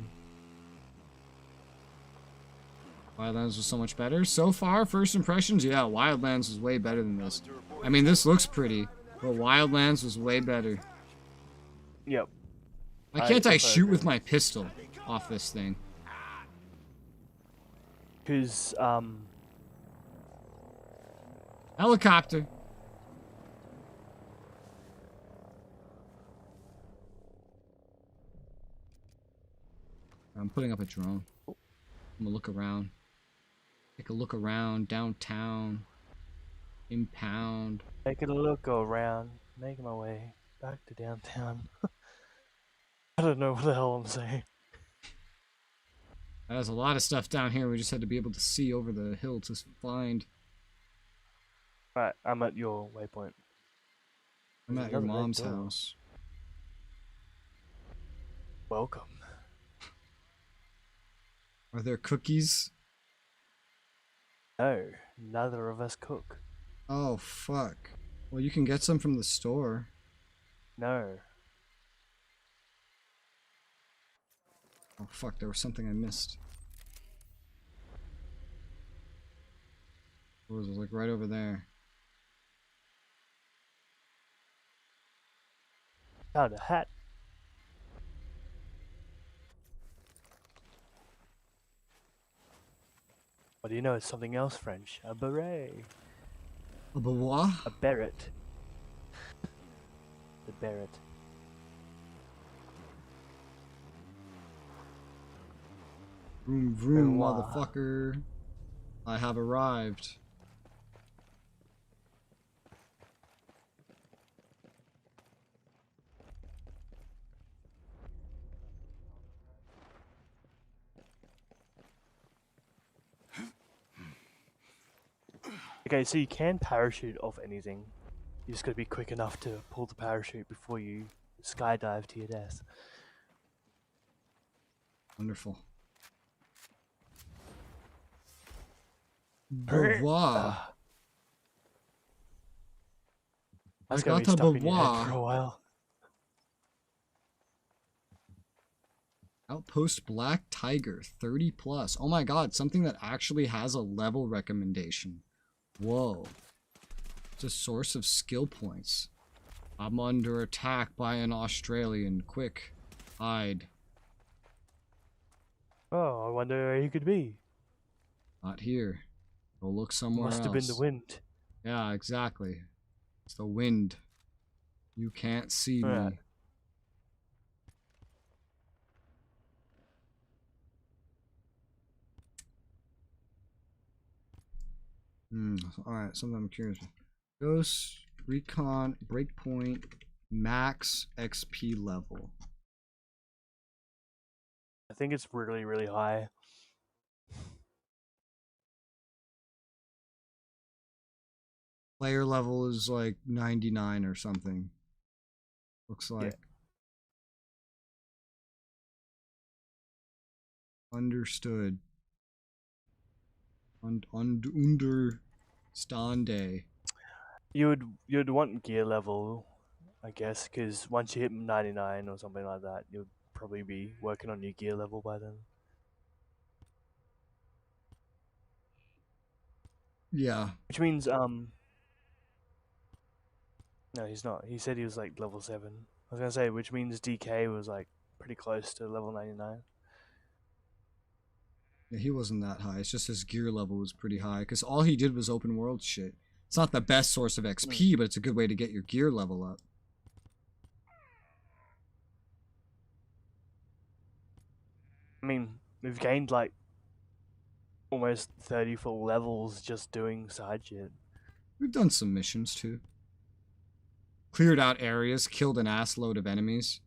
Wildlands was so much better. So far, first impressions, yeah, Wildlands was way better than this. I mean, this looks pretty, but Wildlands was way better. Yep. Why can't I also shoot agree. with my pistol off this thing? Because, Helicopter. I'm putting up a drone. I'm gonna look around. Take a look around downtown. Impound. taking a look around, making my way back to downtown. I don't know what the hell I'm saying. There's a lot of stuff down here. We just had to be able to see over the hill to find. Right, I'm at your waypoint. I'm There's at your another red mom's door. house. Welcome. Are there cookies? No, neither of us cook. Oh, fuck. Well, you can get some from the store. No. Oh, fuck. There was something I missed. It was like right over there. Found a hat. What do you know? It's something else French. A beret. A what? A beret. The beret. Vroom vroom, Wow. motherfucker. I have arrived. Okay, so you can parachute off anything. You just gotta be quick enough to pull the parachute before you skydive to your death. Wonderful. Beauvoir. That's I gonna got be a stuck in your head for a Beauvoir. while. Outpost Black Tiger, 30 plus. Oh my god, something that actually has a level recommendation. Whoa. It's a source of skill points. I'm under attack by an Australian. Quick. Hide. Oh, I wonder where he could be. Not here. Go look somewhere else. Must have been the wind. Yeah, exactly. It's the wind. You can't see me. Alright, something I'm curious about. Ghost Recon Breakpoint max XP level. I think it's really, really high. Player level is like 99 or something. Looks like. Yeah. Understood. Understande. You'd want gear level, I guess, because once you hit 99 or something like that, you'll probably be working on your gear level by then. Yeah. Which means no, he's not. He said he was like level 7. I was gonna say, which means DK was like pretty close to level 99. Yeah, he wasn't that high. It's just his gear level was pretty high because all he did was open world shit. It's not the best source of XP, but it's a good way to get your gear level up. I mean, we've gained like almost 30 full levels just doing side shit. We've done some missions too. Cleared out areas, killed an ass load of enemies.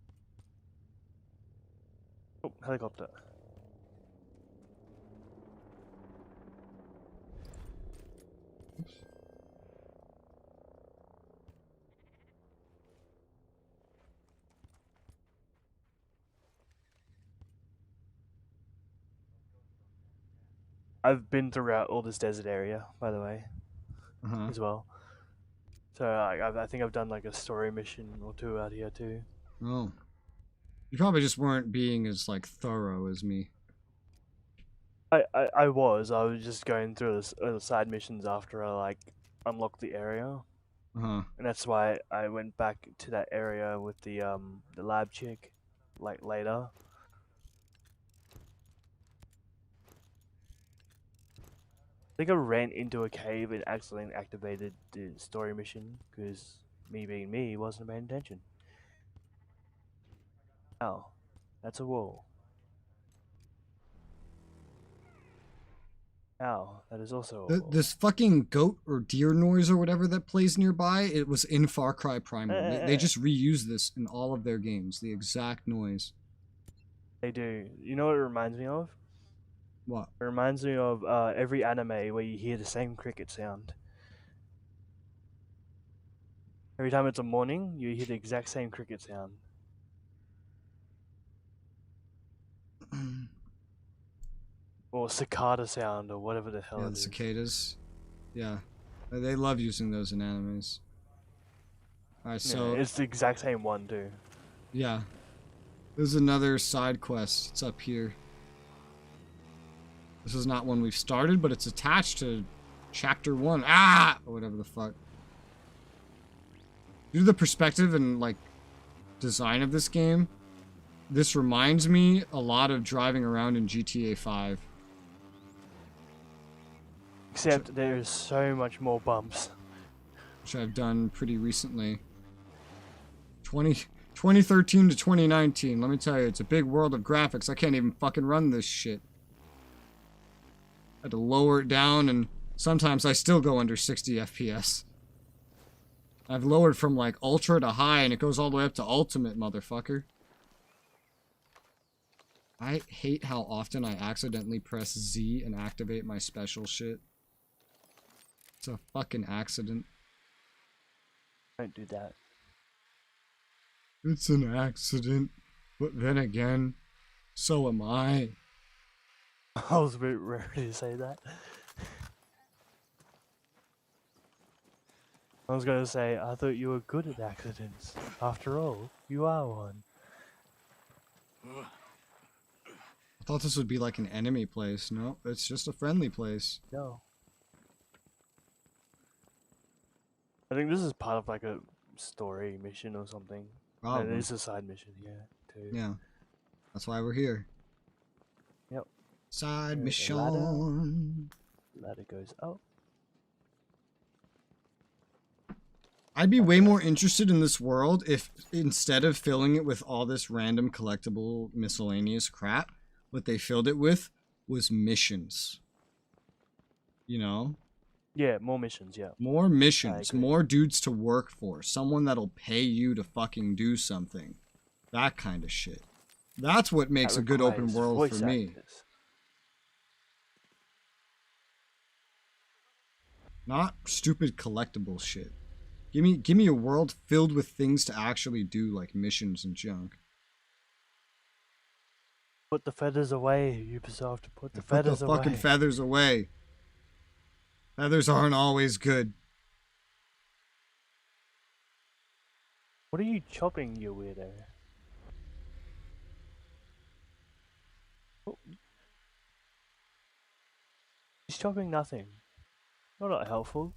Oh, helicopter. I've been throughout all this desert area, by the way, as well. So I think I've done like a story mission or two out here too. Oh. You probably just weren't being as like thorough as me. I was just going through the side missions after I like unlocked the area. And that's why I went back to that area with the lab chick like later. I think I ran into a cave and accidentally activated the story mission because me being me wasn't paying attention. Oh, that's a wall. Ow, that is also a wall. This fucking goat or deer noise or whatever that plays nearby, it was in Far Cry Primal. They just reuse this in all of their games, the exact noise. They do. You know what it reminds me of? What? It reminds me of every anime where you hear the same cricket sound. Every time it's a morning, you hear the exact same cricket sound. Or cicada sound, or whatever the hell it is. The cicadas. Yeah. They love using those in animes. Alright, so... Yeah, it's the exact same one, too. Yeah. There's another side quest. It's up here. This is not one we've started, but it's attached to Chapter 1. Ah! Or whatever the fuck. Due to the perspective and, like, design of this game, this reminds me a lot of driving around in GTA 5. Except there's so much more bumps. Which I've done pretty recently. 2013 to 2019. Let me tell you, it's a big world of graphics. I can't even fucking run this shit. I had to lower it down, and sometimes I still go under 60 FPS. I've lowered from like ultra to high, and it goes all the way up to ultimate, motherfucker. I hate how often I accidentally press Z and activate my special shit. It's a fucking accident. Don't do that. It's an accident. But then again, so am I. I was a bit ready to say that. I was gonna say, I thought you were good at accidents. After all, you are one. I thought this would be like an enemy place. No, it's just a friendly place. No. I think this is part of like a story mission or something. Probably. It is a side mission, yeah, too. Yeah. That's why we're here. Yep. Side There's a mission. Ladder goes up. I'd be way more interested in this world if instead of filling it with all this random collectible miscellaneous crap, what they filled it with was missions. You know? Yeah, more missions, yeah. More missions, more dudes to work for, someone that'll pay you to fucking do something. That kind of shit. That's what makes a good open world for me. Not stupid collectible shit. Give me a world filled with things to actually do, like missions and junk. Put the feathers away, Ubisoft. Put the feathers away. Put the fucking feathers away. Feathers aren't always good. What are you chopping, you weirdo? Oh. He's chopping nothing. You're not helpful.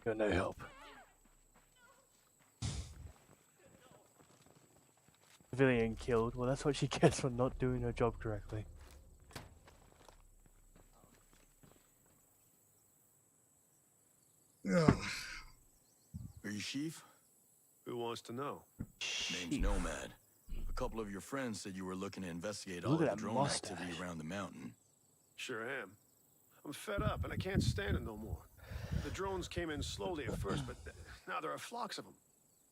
You're no help. Civilian killed. Well, that's what she gets for not doing her job correctly. Ugh. Are you Chief? Who wants to know? Name's Nomad. A couple of your friends said you were looking to investigate all Look of at the that drone mustache. activity around the mountain. Sure am. I'm fed up and I can't stand it no more. The drones came in slowly at first, but now there are flocks of them.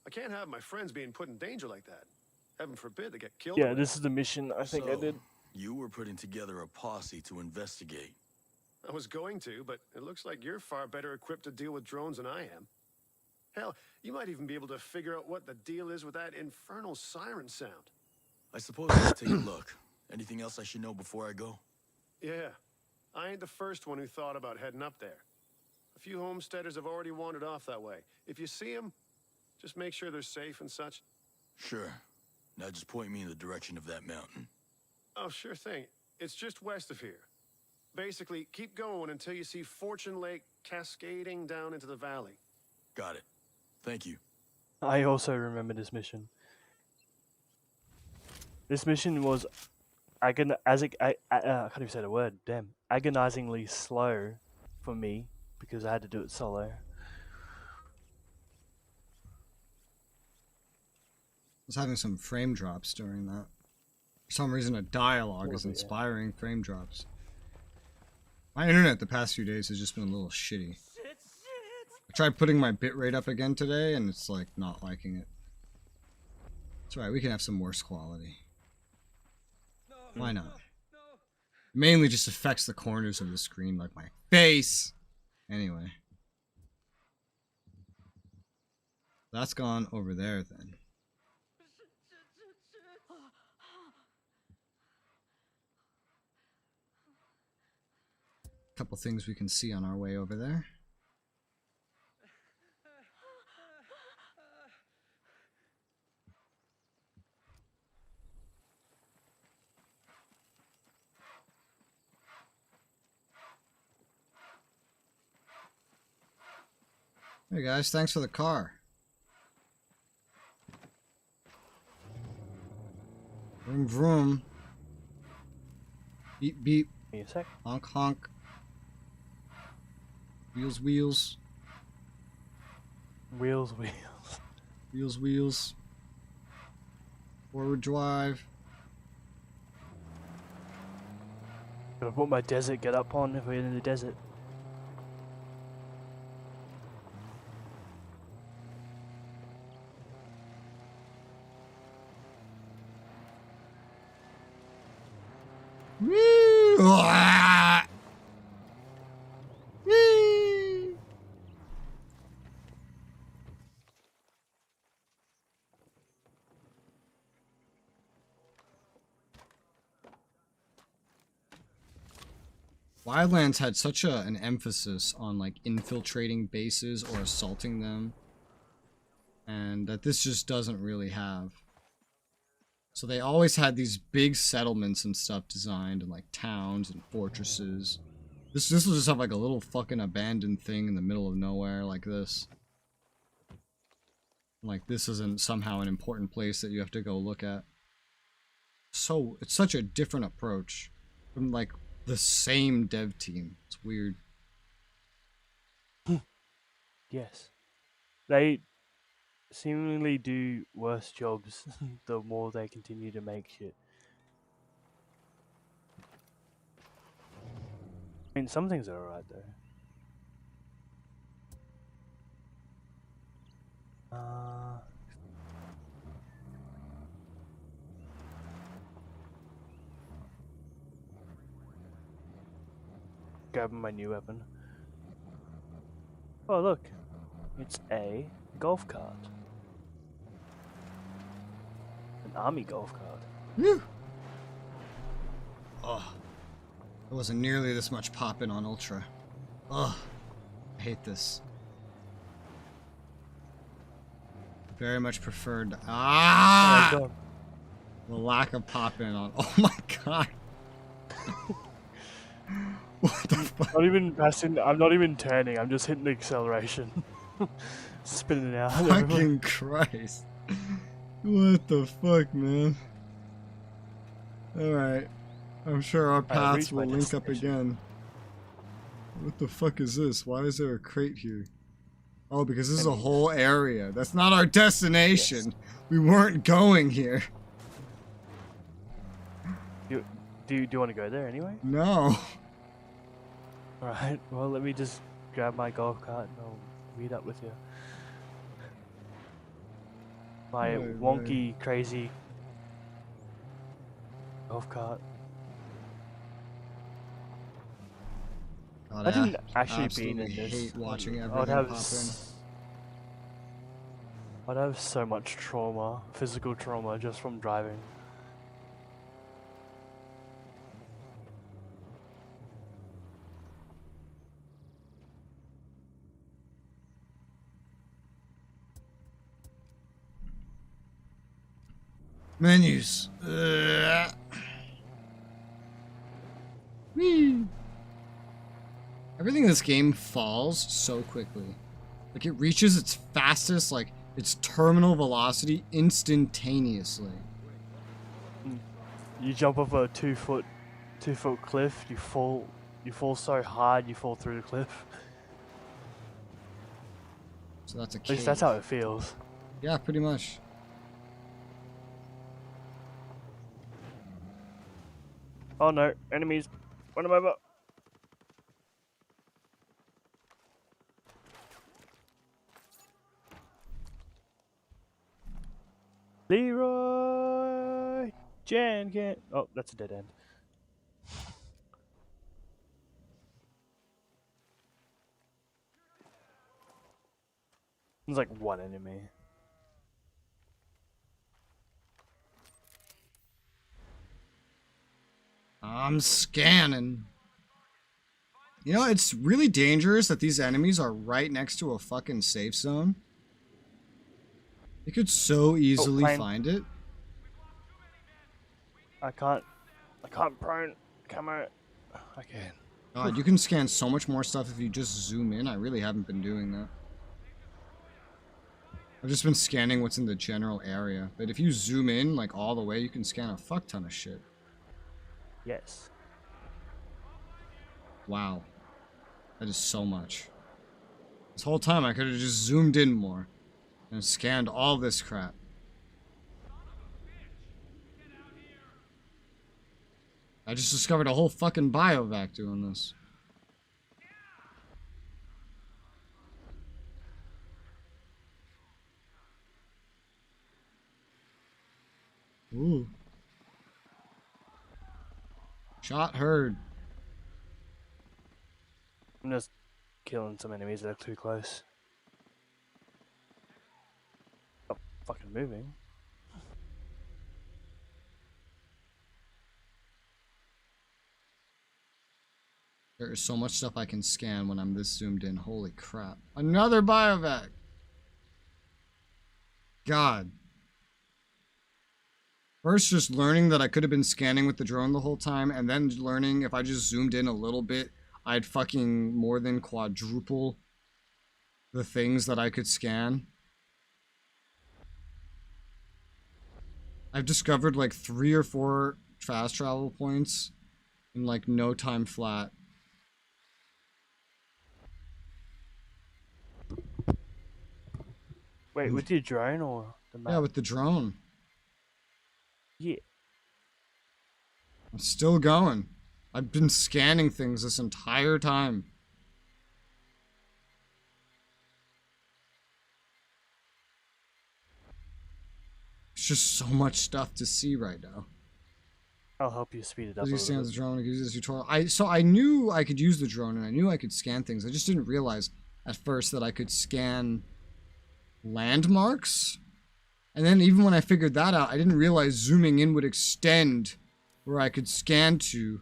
I can't have my friends being put in danger like that. Heaven forbid they get killed. Yeah, this is the mission I think I did. You were putting together a posse to investigate. I was going to, but it looks like you're far better equipped to deal with drones than I am. Hell, you might even be able to figure out what the deal is with that infernal siren sound. I suppose I'll take a look. Anything else I should know before I go? Yeah, I ain't the first one who thought about heading up there. A few homesteaders have already wandered off that way. If you see them, just make sure they're safe and such. Sure. Now just point me in the direction of that mountain. Oh, sure thing. It's just west of here. Basically, keep going until you see Fortune Lake cascading down into the valley. Got it. Thank you. I also remember this mission. This mission was I can't even say the word. Damn, agonizingly slow for me because I had to do it solo. I was having some frame drops during that. For some reason, a dialogue is inspiring frame drops. My internet the past few days has just been a little shitty. I tried putting my bitrate up again today, and it's like not liking it. It's alright, we can have some worse quality. Why not? Mainly just affects the corners of the screen, like my face. Anyway. That's gone over there then. Couple things we can see on our way over there. Hey guys, thanks for the car. Vroom vroom. Beep beep. Give me a sec. Honk honk. Wheels wheels. Wheels wheels. Wheels wheels. Forward drive. Gotta put my desert get up on if we're in the desert. Woo! Wildlands had such an emphasis on like infiltrating bases or assaulting them, and that this just doesn't really have. So they always had these big settlements and stuff designed, and like towns and fortresses. This will just have like a little fucking abandoned thing in the middle of nowhere like this. Like this isn't somehow an important place that you have to go look at. So it's such a different approach from like the same dev team. It's weird. Yes. They seemingly do worse jobs the more they continue to make shit. I mean, some things are alright though. Grabbing my new weapon. Oh look, it's a golf cart. An army golf cart. Whew. Oh, there wasn't nearly this much popping on Ultra. Ugh, I hate this. Very much preferred. Ah! The lack of popping on. Oh my god. What the fuck? Not even passing. I'm not even turning. I'm just hitting the acceleration, spinning out. Fucking Christ! What the fuck, man? All right, I'm sure our paths will link up again. What the fuck is this? Why is there a crate here? Oh, because this is a whole area. That's not our destination. Yes. We weren't going here. Do you want to go there anyway? No. Alright, well let me just grab my golf cart and I'll meet up with you. My wonky, crazy golf cart. God, I didn't actually be in this. Hate watching everything pop in. I'd have so much trauma, physical trauma, just from driving. Menus. Whee. Everything in this game falls so quickly. Like it reaches its fastest, like its terminal velocity instantaneously. You jump off a 2 foot cliff, you fall so hard you fall through the cliff. So that's a cave. At least that's how it feels. Yeah, pretty much. Oh no, enemies. Run them over. Leroy Jan can't. Oh, that's a dead end. There's like one enemy. I'm scanning. You know, it's really dangerous that these enemies are right next to a fucking safe zone. You could so easily find it. I can't prone camera. I can. God, you can scan so much more stuff if you just zoom in. I really haven't been doing that. I've just been scanning what's in the general area. But if you zoom in, like, all the way, you can scan a fuck ton of shit. Yes. Wow. That is so much. This whole time, I could have just zoomed in more. And scanned all this crap. I just discovered a whole fucking biovac doing this. Ooh. Shot heard. I'm just killing some enemies that are too close. Oh, fucking moving. There is so much stuff I can scan when I'm this zoomed in. Holy crap. Another biovac! God. First, just learning that I could have been scanning with the drone the whole time, and then learning if I just zoomed in a little bit, I'd fucking more than quadruple the things that I could scan. I've discovered like 3 or 4 fast travel points in like no time flat. Wait, with your drone or the map? Yeah, with the drone. Yeah. I'm still going. I've been scanning things this entire time. It's just so much stuff to see right now. I'll help you speed it up. As you scan the drone, I could use this tutorial. So I knew I could use the drone and I knew I could scan things. I just didn't realize at first that I could scan landmarks. And then even when I figured that out, I didn't realize zooming in would extend where I could scan to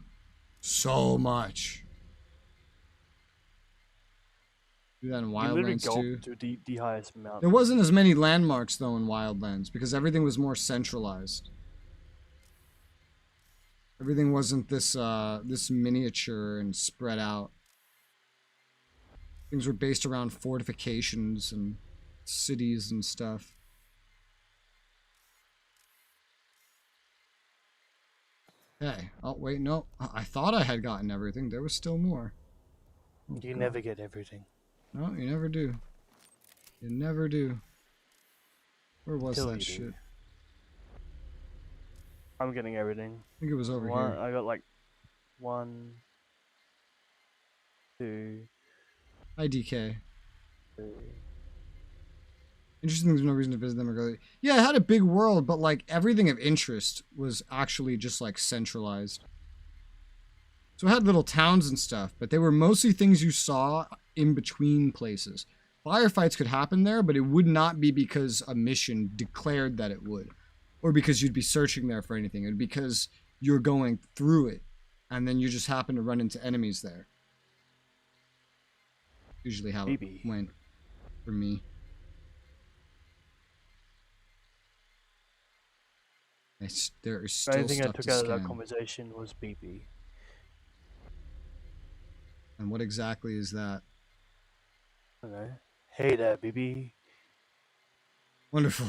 so much. Do that in Wildlands too. To the highest mountain. There wasn't as many landmarks though in Wildlands because everything was more centralized. Everything wasn't this this miniature and spread out. Things were based around fortifications and cities and stuff. Okay. Oh wait, no. I thought I had gotten everything. There was still more. You never get everything. No, you never do. You never do. Where was that shit? I'm getting everything. I think it was over here. I got like 1, 2. IDK. 3. Interesting, there's no reason to visit them or go. Yeah, it had a big world, but like everything of interest was actually just like centralized. So it had little towns and stuff, but they were mostly things you saw in between places. Firefights could happen there, but it would not be because a mission declared that it would. Or because you'd be searching there for anything. It would be because you're going through it, and then you just happen to run into enemies there. Usually how it went for me. There is still The only thing I stuff took to out scan. of that conversation was BB. And what exactly is that? I don't know. Hey there, BB. Wonderful.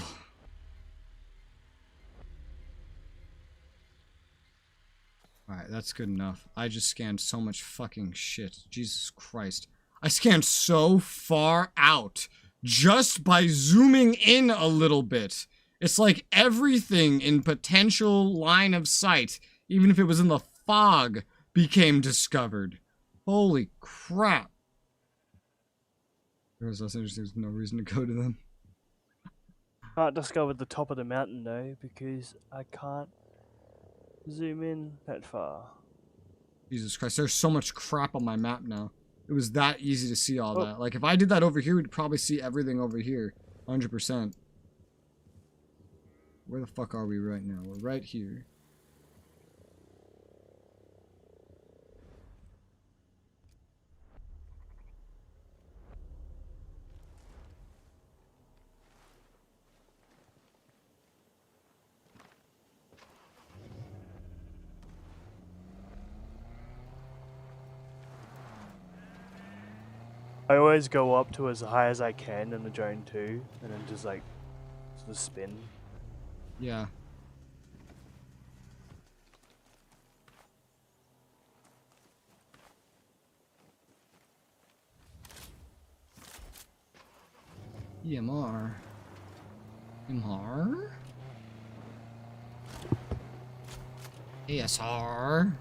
Alright, that's good enough. I just scanned so much fucking shit. Jesus Christ. I scanned so far out just by zooming in a little bit. It's like everything in potential line of sight, even if it was in the fog, became discovered. Holy crap. There was less interesting, there's no reason to go to them. Can't discover the top of the mountain though, because I can't zoom in that far. Jesus Christ, there's so much crap on my map now. It was that easy to see all that. Like, if I did that over here, we'd probably see everything over here. 100%. Where the fuck are we right now? We're right here. I always go up to as high as I can in the drone too, and then just like sort of spin. Yeah. EMR. MR? ASR?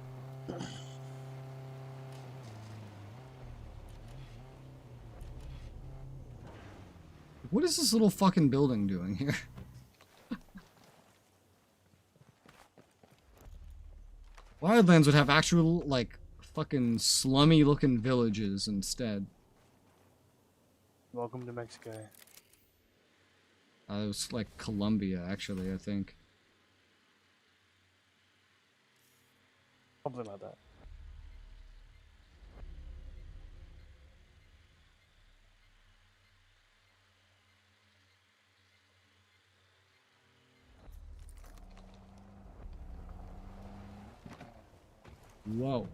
What is this little fucking building doing here? Wildlands would have actual, like, fucking slummy looking villages instead. Welcome to Mexico. It was like Colombia, actually, I think. Something like that. Whoa.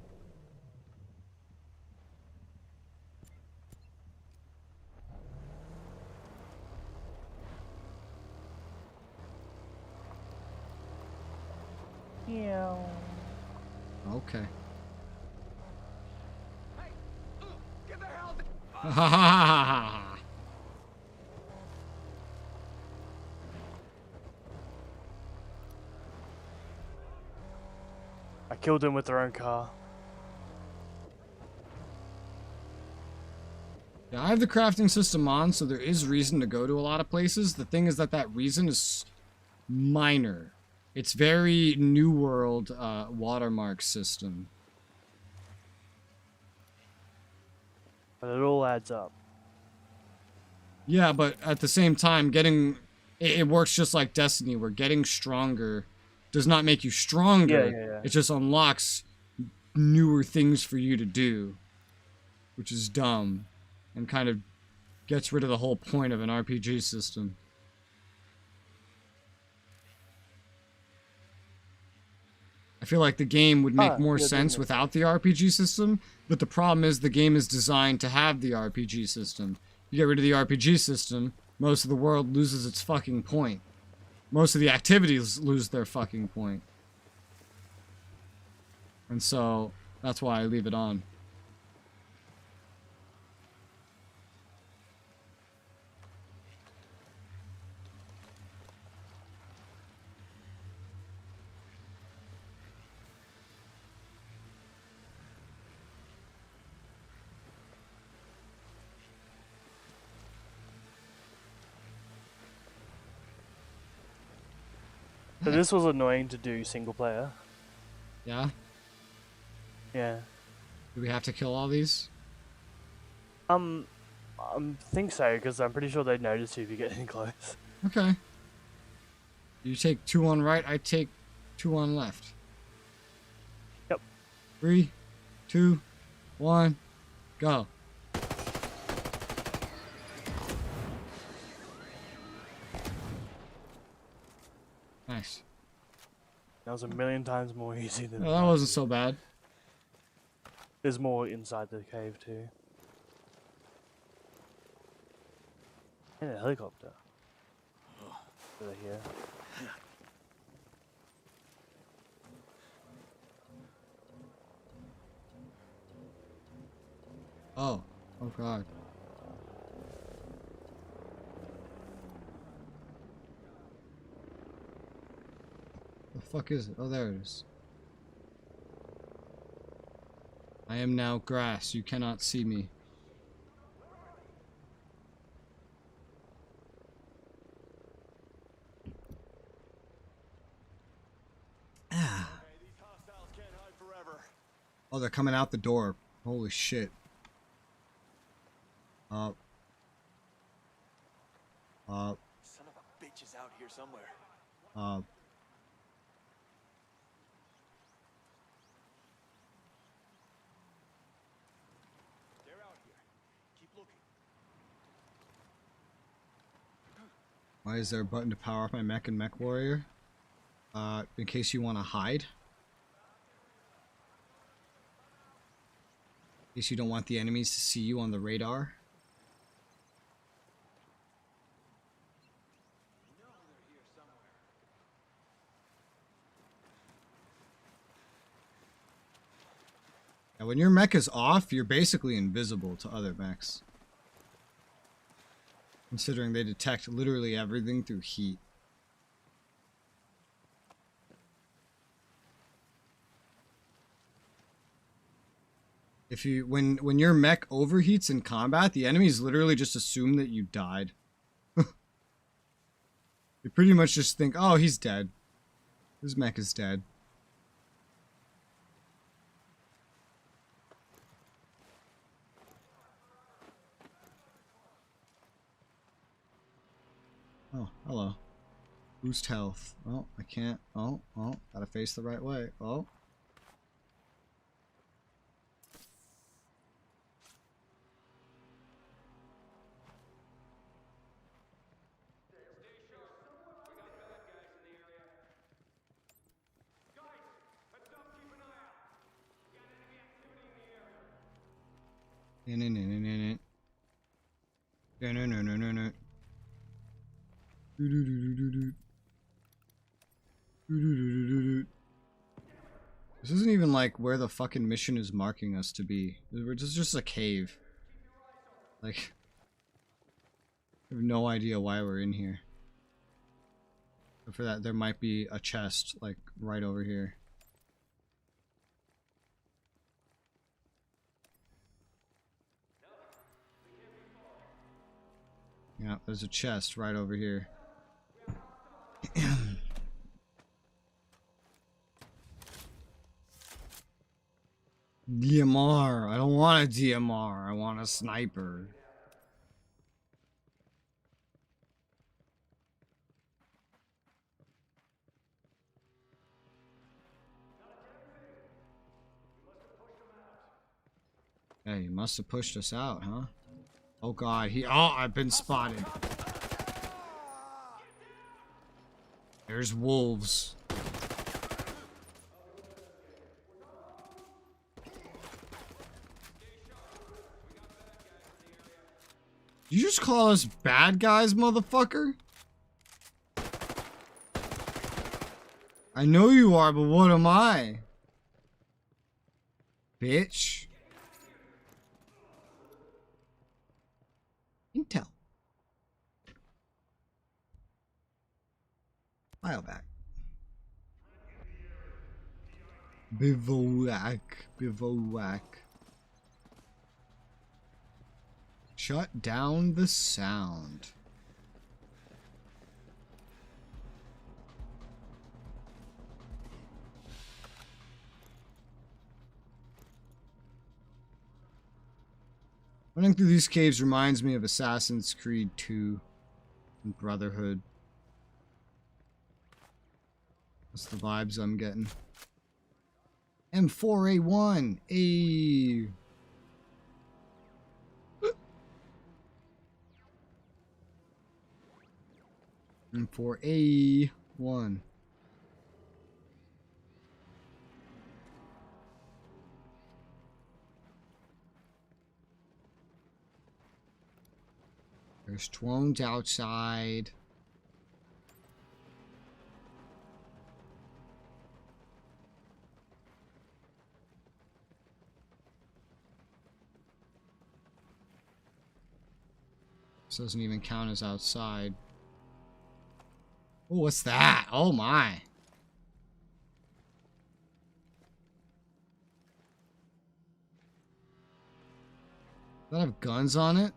Yeah. Okay. Get the hell Ha ha ha ha. I killed them with their own car. Yeah, I have the crafting system on, so there is reason to go to a lot of places. The thing is that that reason is minor. It's very New World watermark system. But it all adds up. Yeah, but at the same time, it works just like Destiny, where getting stronger does not make you stronger. Yeah. It just unlocks newer things for you to do, which is dumb, and kind of gets rid of the whole point of an RPG system. I feel like the game would make more sense without the RPG system, but the problem is the game is designed to have the RPG system. You get rid of the RPG system, most of the world loses its fucking point. Most of the activities lose their fucking point. And so, that's why I leave it on. So this was annoying to do single player. Yeah? Yeah. Do we have to kill all these? I think so, because I'm pretty sure they'd notice you if you get in close. Okay. You take 2 on right, I take 2 on left. Yep. 3, 2, 1, go. Nice. That was a million times more easy than Well, that wasn't so bad. There's more inside the cave too. And a helicopter. Over here. Oh. Oh god. The fuck is it? Oh, there it is. I am now grass. You cannot see me. Ah. Oh, they're coming out the door. Holy shit. Son of a bitch is out here somewhere. They're out here. Keep looking. Why is there a button to power off my mech and mech warrior? In case you want to hide. In case you don't want the enemies to see you on the radar. Now, when your mech is off, you're basically invisible to other mechs. Considering they detect literally everything through heat. If you when your mech overheats in combat, the enemies literally just assume that you died. They pretty much just think, oh, he's dead. His mech is dead. Oh, hello. Boost health. Oh, I can't. Oh, gotta face the right way. Oh. This isn't even like where the fucking mission is marking us to be. This is just a cave. Like, I have no idea why we're in here. But for that, there might be a chest, like, right over here. Yeah, there's a chest right over here. DMR. I don't want a DMR. I want a sniper. Hey, he must have pushed us out, huh? Oh god, I've been spotted. There's wolves. You just call us bad guys, motherfucker? I know you are, but what am I? Bitch. Intel. File back. Bivouac. Shut down the sound. Running through these caves reminds me of Assassin's Creed 2 and Brotherhood. That's the vibes I'm getting. M4A1! A. M4A1. There's drones outside. This doesn't even count as outside. Oh, what's that? Oh my. Does that have guns on it?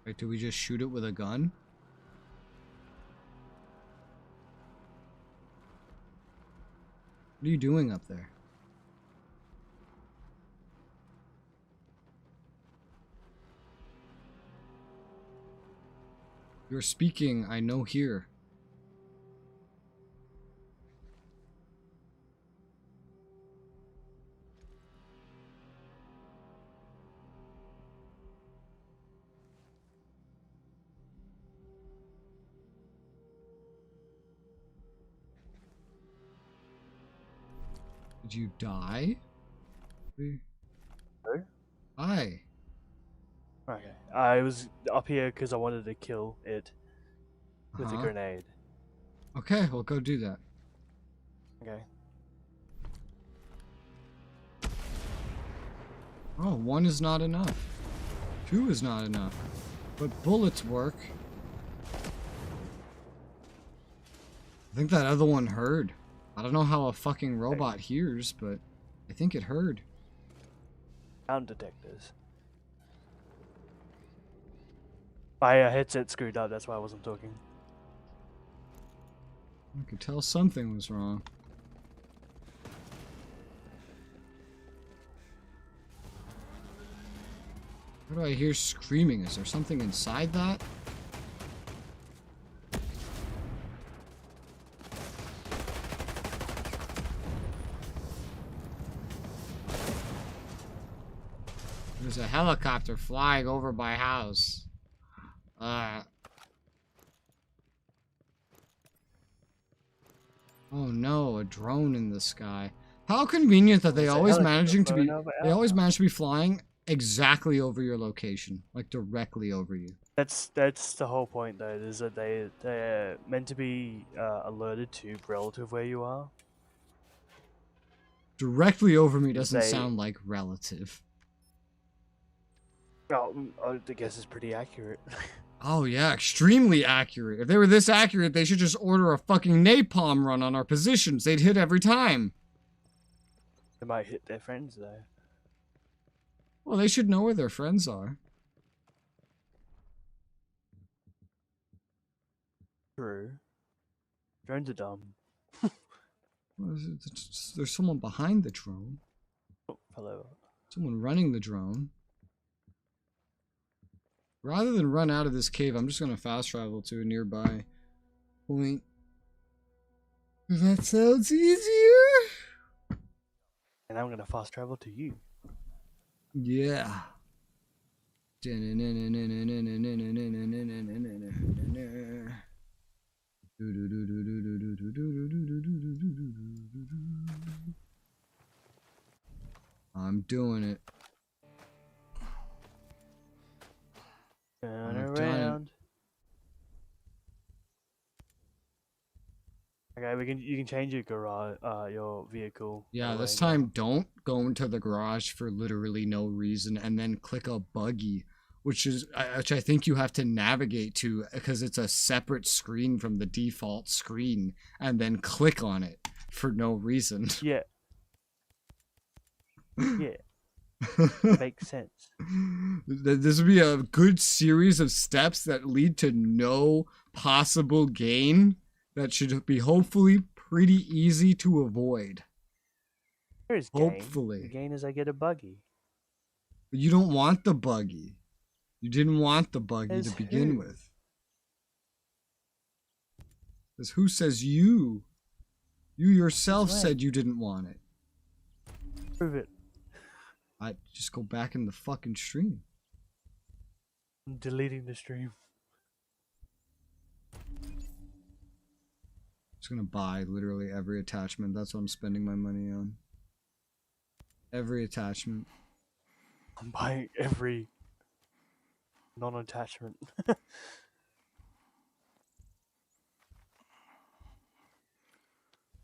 Wait, do we just shoot it with a gun? What are you doing up there? You're speaking, I know here. Did you die? Who? Hi. Okay. I was up here because I wanted to kill it with a grenade. Okay, we'll go do that. Okay. Oh, 1 is not enough. 2 is not enough. But bullets work. I think that other one heard. I don't know how a fucking robot hears, but I think it heard. Sound detectors. My headset screwed up, that's why I wasn't talking. I could tell something was wrong. What do I hear screaming? Is there something inside that? There's a helicopter flying over my house. Oh no, a drone in the sky. How convenient that they always manage to be flying exactly over your location, like directly over you. That's the whole point, though. Is that they're meant to be alerted to relative where you are. Directly over me doesn't sound like relative. Well, I guess it's pretty accurate. Oh yeah, extremely accurate. If they were this accurate, they should just order a fucking napalm run on our positions. They'd hit every time. They might hit their friends, though. Well, they should know where their friends are. True. Drones are dumb. There's someone behind the drone. Oh, hello. Someone running the drone. Rather than run out of this cave, I'm just going to fast travel to a nearby point. That sounds easier. And I'm going to fast travel to you. Yeah. I'm doing it. Turn around. Okay, you can change your garage, your vehicle. Yeah, this time don't go into the garage for literally no reason, and then click a buggy, which I think you have to navigate to because it's a separate screen from the default screen, and then click on it for no reason. Yeah. Yeah. Makes sense. This would be a good series of steps that lead to no possible gain that should be hopefully pretty easy to avoid. There's hopefully. Gain. The gain is I get a buggy. But you don't want the buggy. You didn't want the buggy to begin with. Because who says you? You yourself said you didn't want it. Prove it. I just go back in the fucking stream. I'm deleting the stream. Just gonna buy literally every attachment. That's what I'm spending my money on. Every attachment. I'm buying every non-attachment.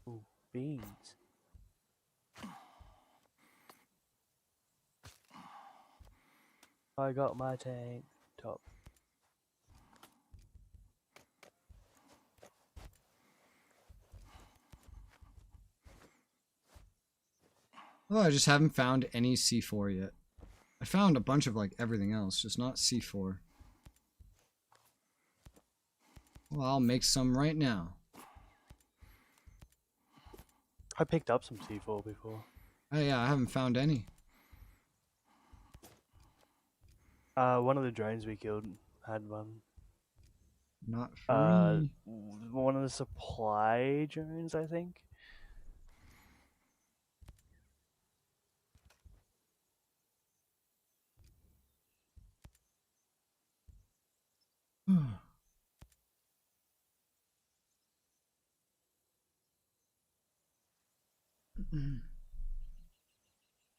Ooh, beans. I got my tank top. Oh, I just haven't found any C4 yet. I found a bunch of like everything else, just not C4. Well, I'll make some right now. I picked up some C4 before. Oh yeah, I haven't found any. One of the drones we killed had one. Not for me. One of the supply drones, I think.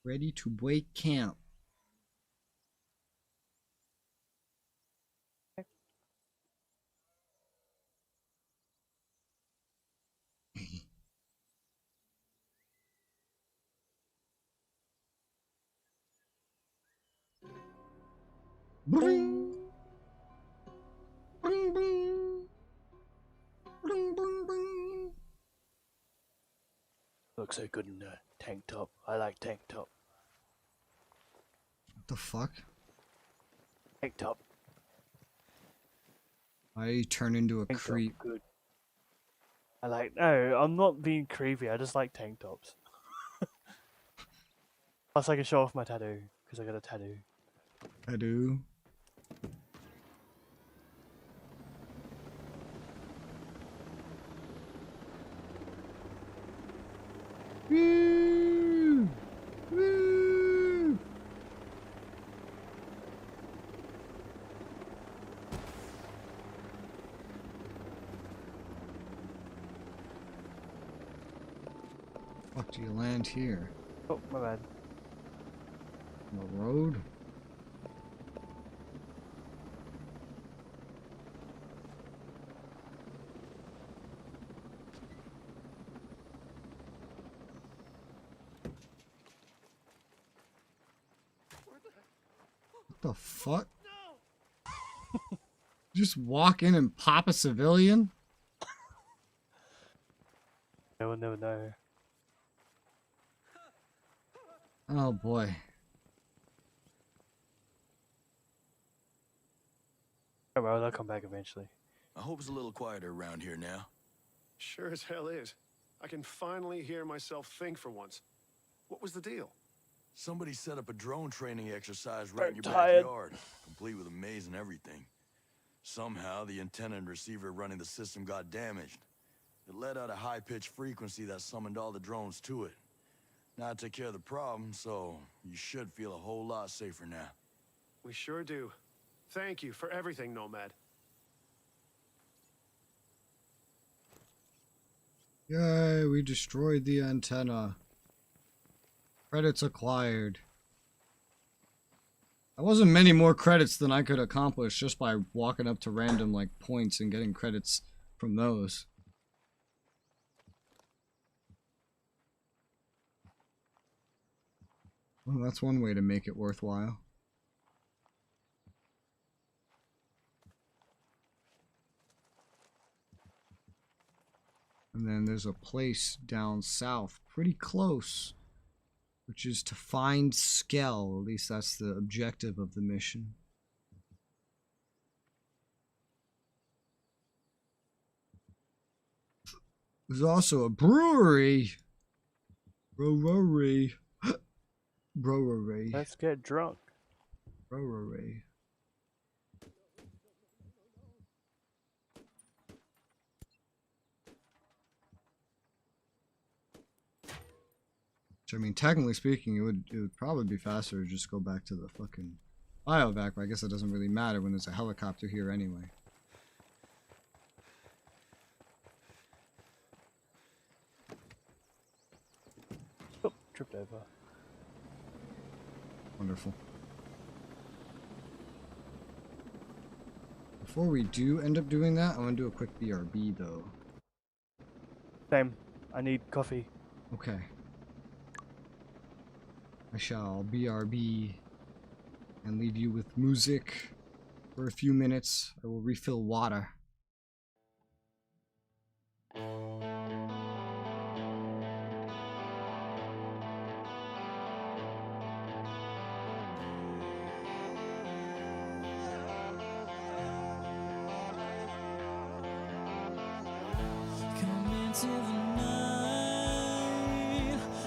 Ready to break camp. Bring. Bring, bring. Bring, bring, bring. Looks so good in a tank top. I like tank top. What the fuck? Tank top. I turn into a Tank creep. top, good. I like. No, I'm not being creepy. I just like tank tops. Plus, I can show off my tattoo because I got a tattoo. Tattoo. Woo! Woo! Fuck do you land here? Oh, my bad. On the road? What the fuck? Just walk in and pop a civilian? I will never know. Oh boy. Oh well, they'll come back eventually. I hope it's a little quieter around here now. Sure as hell is. I can finally hear myself think for once. What was the deal? Somebody set up a drone training exercise right in your tired. backyard, complete with a maze and everything. Somehow, the antenna and receiver running the system got damaged. It let out a high-pitched frequency that summoned all the drones to it. Now I took care of the problem, so you should feel a whole lot safer now. We sure do. Thank you for everything, Nomad. Yay, we destroyed the antenna. Credits acquired. That wasn't many more credits than I could accomplish just by walking up to random like points and getting credits from those. Well, that's one way to make it worthwhile. And then there's a place down south, pretty close, which is to find Skell. At least that's the objective of the mission. There's also a brewery. Brewery. Brewery. Let's get drunk. Brewery. Which, I mean, technically speaking, it would probably be faster to just go back to the fucking biovac, but I guess it doesn't really matter when there's a helicopter here anyway. Oh, tripped over. Wonderful. Before we do end up doing that, I want to do a quick BRB though. Same. I need coffee. Okay. I shall BRB and leave you with music for a few minutes. I will refill water. Come into the night,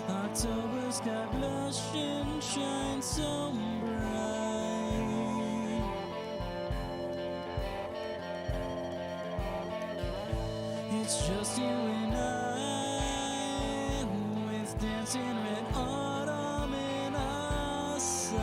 October's got blush and shine so bright. It's just you and I, with dancing red autumn in our sights.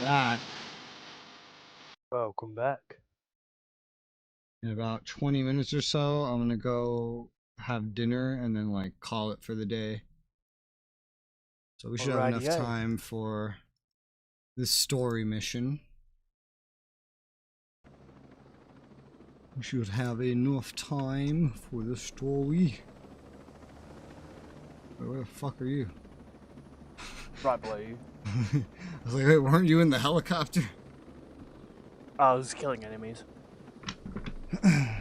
that. Welcome back. In about 20 minutes or so, I'm gonna go have dinner and then like call it for the day. So we should have enough Alrighty-o. time for this story mission. We should have enough time for the story. Wait, where the fuck are you? Right below you. I was like, wait, weren't you in the helicopter? I was killing enemies. Alright.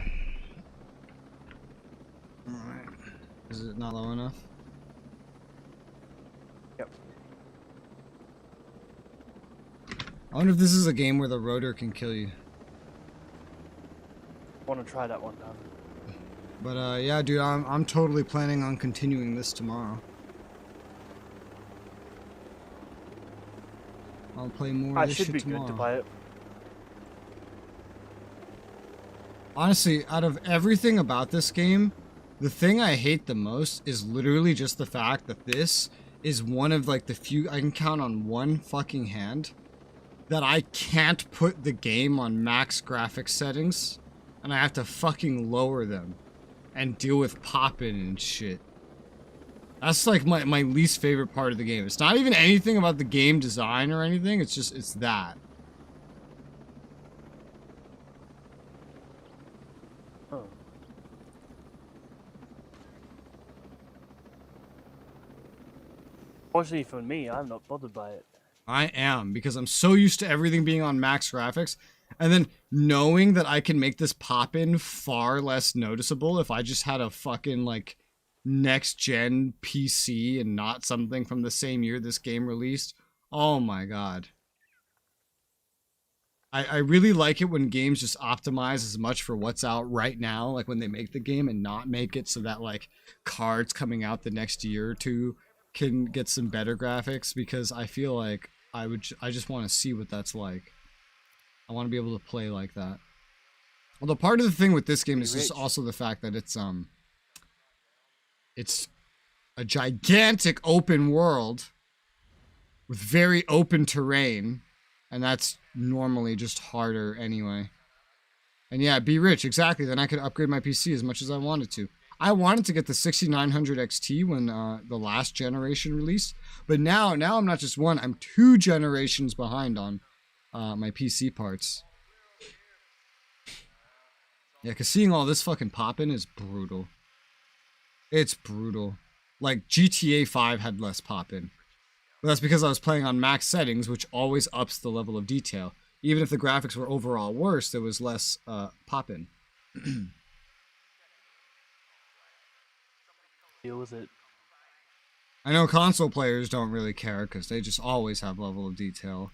Is it not low enough? Yep. I wonder if this is a game where the rotor can kill you. Want to try that one time. But yeah, dude, I'm totally planning on continuing this tomorrow. I'll play more of this shit tomorrow. Good to play it. Honestly, out of everything about this game, the thing I hate the most is literally just the fact that this is one of like the few, I can count on one fucking hand, that I can't put the game on max graphics settings, and I have to fucking lower them and deal with popping and shit. That's like my least favorite part of the game. It's not even anything about the game design or anything, it's just, it's that. Oh. Fortunately for me, I'm not bothered by it. I am, because I'm so used to everything being on max graphics, and then knowing that I can make this pop-in far less noticeable if I just had a fucking, like, next-gen PC and not something from the same year this game released. Oh my god. I really like it when games just optimize as much for what's out right now, like when they make the game, and not make it so that, like, cards coming out the next year or two can get some better graphics, because I feel like I just want to see what that's like. I want to be able to play like that. Although part of the thing with this game is just also the fact that it's a gigantic open world with very open terrain, and that's normally just harder anyway. And yeah, be rich, exactly. Then I could upgrade my PC as much as I wanted to. I wanted to get the 6900 XT when the last generation released, but now I'm not just one, I'm 2 generations behind on my PC parts. Yeah, because seeing all this fucking poppin' is brutal. It's brutal. Like, GTA 5 had less poppin'. But that's because I was playing on max settings, which always ups the level of detail. Even if the graphics were overall worse, there was less poppin'. Deal with it. I know console players don't really care because they just always have level of detail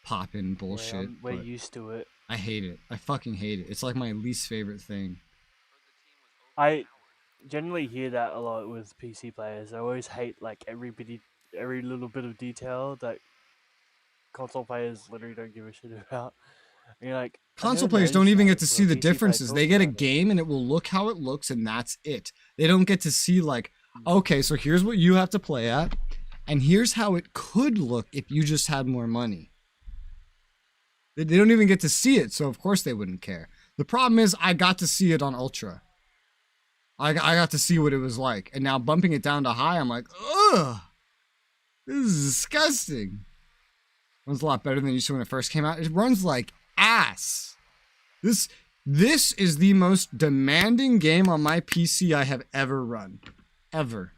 poppin' bullshit. Yeah, we're used to it. I hate it. I fucking hate it. It's like my least favorite thing. I generally hear that a lot with PC players. I always hate like every little bit of detail that console players literally don't give a shit about. And you're like, console players don't even get to see the differences. They get a game and it will look how it looks, and that's it. They don't get to see like, okay, so here's what you have to play at, and here's how it could look if you just had more money. They don't even get to see it, so of course they wouldn't care. The problem is I got to see it on Ultra. I got to see what it was like, and now bumping it down to high, I'm like, ugh, this is disgusting. It runs a lot better than it used to when it first came out. It runs like ass. This is the most demanding game on my PC I have ever run. Ever.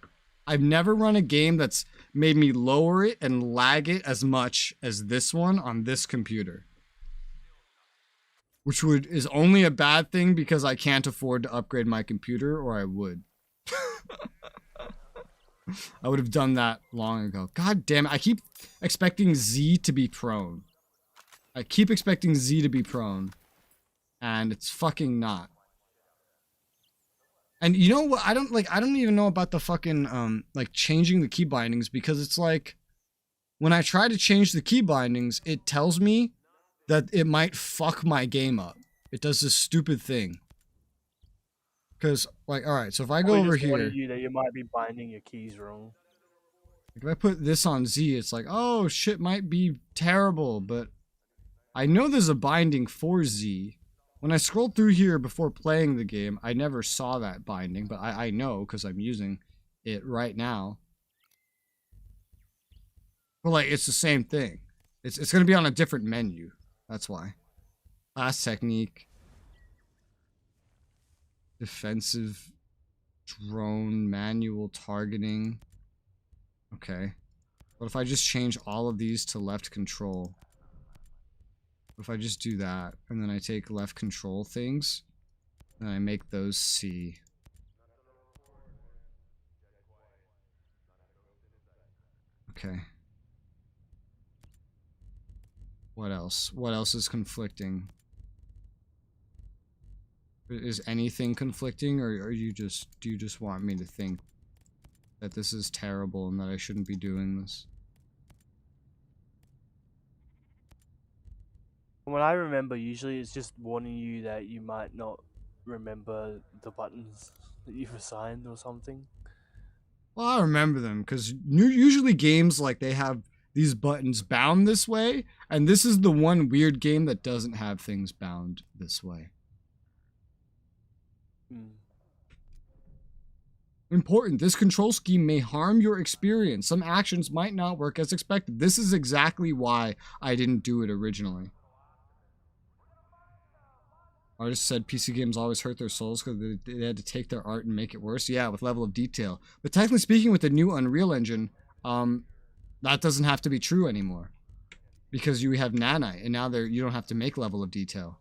I've never run a game that's made me lower it and lag it as much as this one on this computer. Which is only a bad thing because I can't afford to upgrade my computer, or I would. I would have done that long ago. God damn it. I keep expecting Z to be prone. I keep expecting Z to be prone. And it's fucking not. And you know what? I don't even know about the fucking, like, changing the key bindings, because it's like, when I try to change the key bindings, it tells me that it might fuck my game up. It does this stupid thing. Because, like, alright, so if I go over here... you that you might be binding your keys wrong. If I put this on Z, it's like, oh, shit might be terrible, but I know there's a binding for Z. When I scrolled through here before playing the game, I never saw that binding, but I know because I'm using it right now. But like, it's the same thing. It's going to be on a different menu. That's why. Class technique. Defensive drone manual targeting. Okay. What if I just change all of these to left control? What if I just do that, and then I take left control things, and I make those C. Okay. What else? What else is conflicting? Is anything conflicting, or are you just, do you just want me to think that this is terrible and that I shouldn't be doing this? What I remember usually is just warning you that you might not remember the buttons that you've assigned or something. Well, I remember them, because usually games, like, they have these buttons bound this way, and this is the one weird game that doesn't have things bound this way. Important. This control scheme may harm your experience. Some actions might not work as expected. This is exactly why I didn't do it originally. Artists said PC games always hurt their souls because they had to take their art and make it worse. Yeah, with level of detail. But technically speaking, with the new Unreal Engine, that doesn't have to be true anymore. Because you have nanite, and now you don't have to make level of detail.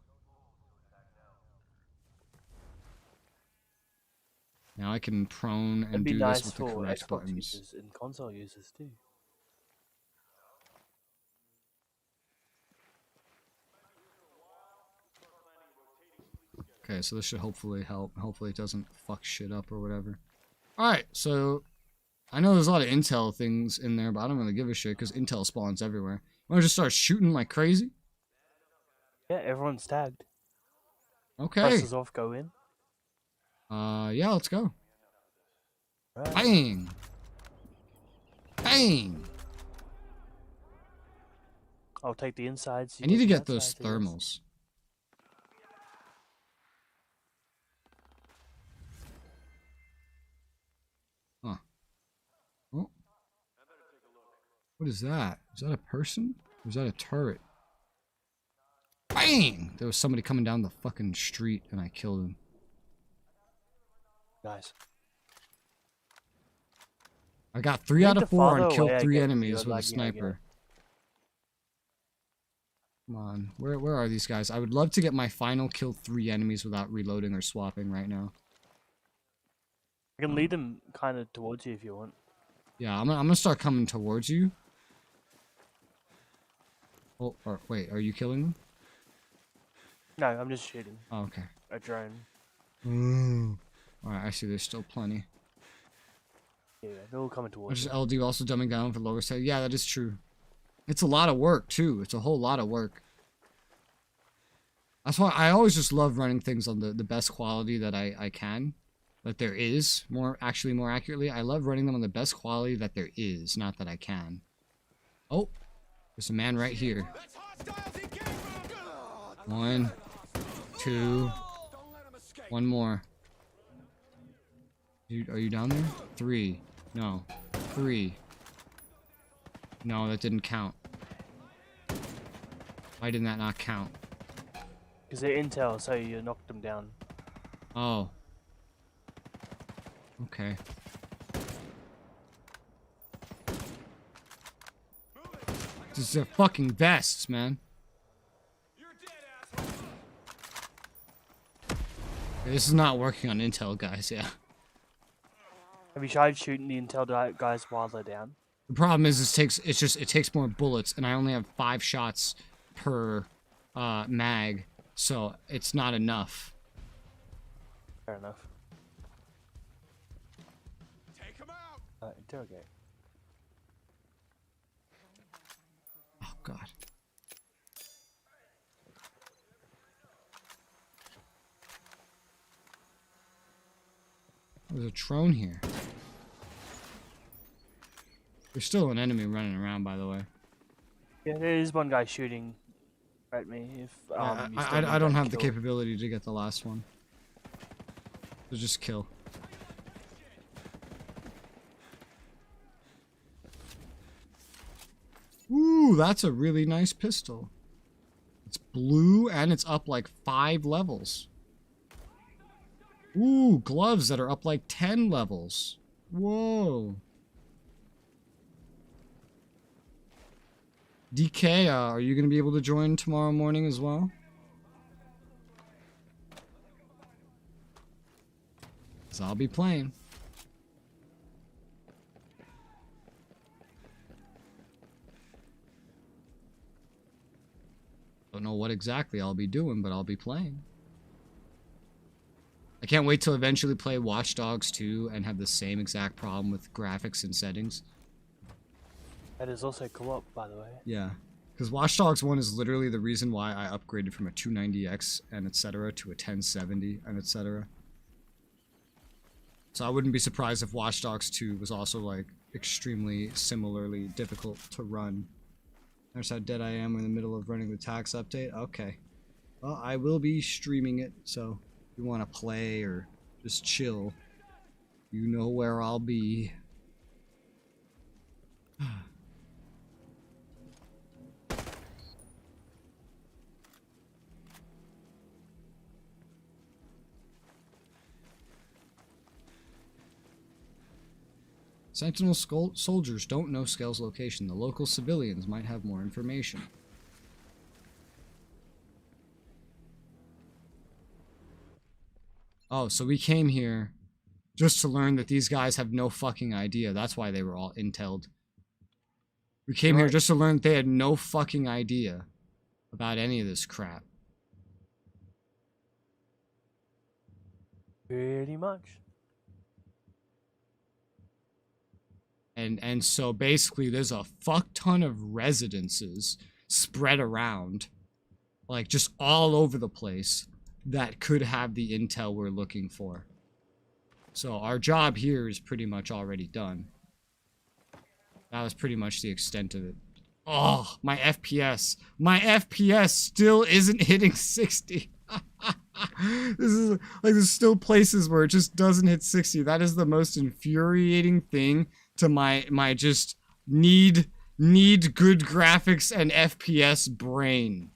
Now I can prone and do this with the correct buttons. Users and console users too. Okay, so this should hopefully help. Hopefully it doesn't fuck shit up or whatever. Alright, so I know there's a lot of intel things in there, but I don't really give a shit because intel spawns everywhere. I want to just start shooting like crazy? Yeah, everyone's tagged. Okay. Presses off, go in. Yeah, let's go. Right. Bang! Bang! I'll take the insides. I need to get those thermals. Huh. Oh. What is that? Is that a person? Or is that a turret? Bang! There was somebody coming down the fucking street and I killed him. Nice. I got 3 out of 4 and killed 3 enemies with a sniper. Come on. Where are these guys? I would love to get my final kill 3 enemies without reloading or swapping right now. I can lead them kind of towards you if you want. Yeah, I'm gonna start coming towards you. Oh, wait, are you killing them? No, I'm just shooting. Oh, okay. A drone. Alright, I see there's still plenty. Yeah, they're all coming towards Just you. LD also dumbing down for lower side. Yeah, that is true. It's a lot of work, too. It's a whole lot of work. That's why I always just love running things on the best quality that I can. That there is. More accurately. I love running them on the best quality that there is, not that I can. Oh, there's a man right here. 1, 2, 1 more. Are you down there? 3. No. 3. No, that didn't count. Why did that not count? Because they're intel, so you knocked them down. Oh. Okay. This is fucking vests, man. This is not working on intel, guys, yeah. Have you tried shooting the intel guys while they're down? The problem is it takes more bullets, and I only have 5 shots per mag, so it's not enough. Fair enough. Take him out. Interrogate. Oh god. There's a drone here. There's still an enemy running around, by the way. Yeah, there is one guy shooting at me. If you still need I don't that have the kill. capability to get the last one. So just kill. Ooh, that's a really nice pistol. It's blue and it's up like 5 levels. Ooh, gloves that are up like 10 levels. Whoa. DK, are you going to be able to join tomorrow morning as well? So I'll be playing. Don't know what exactly I'll be doing, but I'll be playing. I can't wait till eventually play Watch Dogs 2 and have the same exact problem with graphics and settings. That is also co-op, by the way. Yeah, because Watch Dogs 1 is literally the reason why I upgraded from a 290X and etc. to a 1070 and etc. So I wouldn't be surprised if Watch Dogs 2 was also like extremely similarly difficult to run. There's how dead I am in the middle of running the tax update. Okay. Well, I will be streaming it, so if you want to play or just chill, you know where I'll be. Sentinel soldiers don't know Skell's location. The local civilians might have more information. Oh, so we came here just to learn that these guys have no fucking idea. That's why they were all intel'd. We came here just to learn that they had no fucking idea about any of this crap. Pretty much. And so basically there's a fuck ton of residences spread around, like just all over the place, that could have the intel we're looking for. So our job here is pretty much already done. That was pretty much the extent of it. Oh, my FPS. My FPS still isn't hitting 60. This is like, there's still places where it just doesn't hit 60. That is the most infuriating thing to my just need good graphics and FPS brain.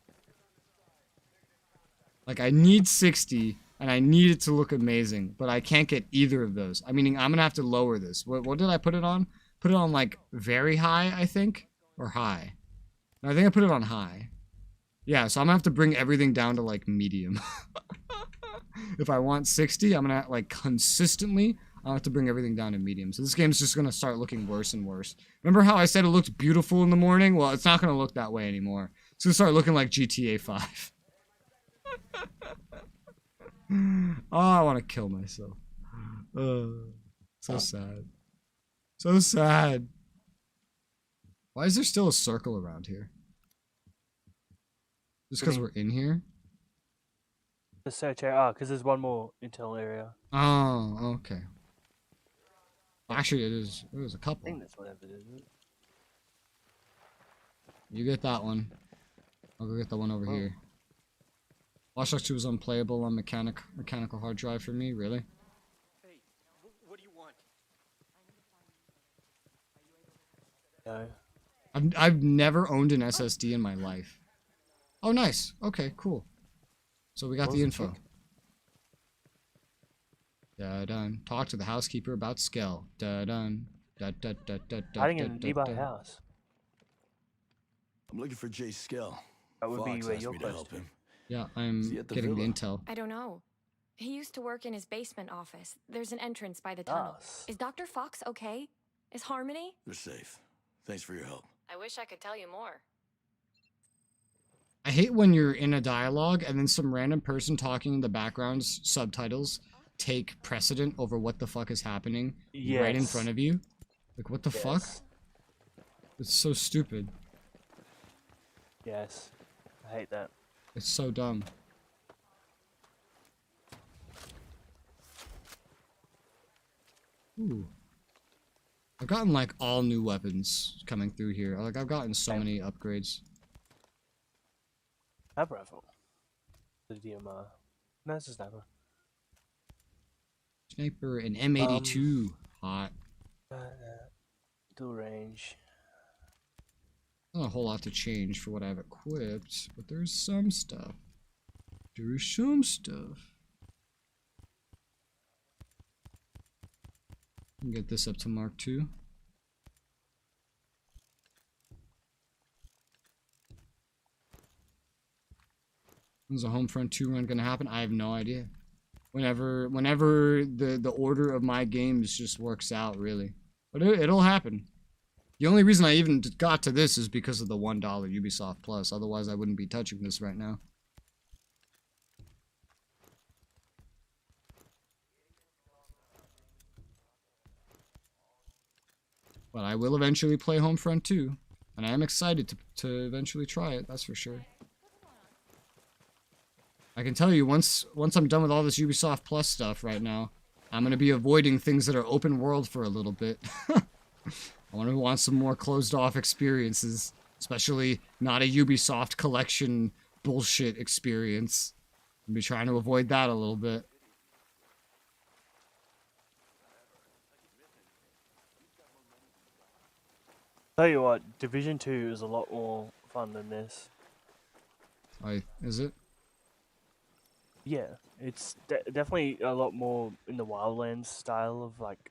Like, I need 60 and I need it to look amazing, but I can't get either of those. I mean, I'm gonna have to lower this. What did I put it on? Put it on like very high, I think, or high. No, I think I put it on high. Yeah, so I'm gonna have to bring everything down to like medium. If I want 60, I'm gonna like consistently, I'll have to bring everything down to medium. So this game's just gonna start looking worse and worse. Remember how I said it looked beautiful in the morning? Well, it's not gonna look that way anymore. It's gonna start looking like GTA 5. Oh, I want to kill myself. So sad. So sad. Why is there still a circle around here? Just because we're in here? The search area. Because there's one more intel area. Oh, okay. Actually, there's a couple. I think that's whatever it is. You get that one. I'll go get the one over here. Watch Dogs 2 was unplayable on mechanical hard drive for me, really? Hey, what do you want? No. I've never owned an SSD in my life. Oh, nice. Okay, cool. So we got the info. Da-dun. Talk to the housekeeper about Skell. Da-dun. Da-da-da-da-da-da-da-da. Hiding in a nearby house. I'm looking for Jay Skell. That would be Fox where asked you're me to close help to. him. Yeah, I'm he at the getting the villa? intel. I don't know. He used to work in his basement office. There's an entrance by the tunnel. Is Dr. Fox okay? Is Harmony? They're safe. Thanks for your help. I wish I could tell you more. I hate when you're in a dialogue and then some random person talking in the background's subtitles take precedent over what the fuck is happening right in front of you. Like, what the fuck? It's so stupid. Yes. I hate that. It's so dumb. Ooh. I've gotten like all new weapons coming through here. Like I've gotten so many upgrades. Sniper rifle. The DMR. No, it's a sniper. Sniper and M82. Hot. Dual range. Not a whole lot to change for what I've equipped, but there's some stuff. There is some stuff. Get this up to Mark 2. When's a Homefront 2 run gonna happen? I have no idea. Whenever the order of my games just works out, really. But it'll happen. The only reason I even got to this is because of the $1 Ubisoft Plus. Otherwise, I wouldn't be touching this right now. But I will eventually play Homefront 2. And I am excited to eventually try it, that's for sure. I can tell you, once I'm done with all this Ubisoft Plus stuff right now, I'm going to be avoiding things that are open world for a little bit. I want some more closed off experiences. Especially not a Ubisoft collection bullshit experience. I'll be trying to avoid that a little bit. Tell you what, Division 2 is a lot more fun than this. Is it? Yeah, it's definitely a lot more in the Wildlands style of like,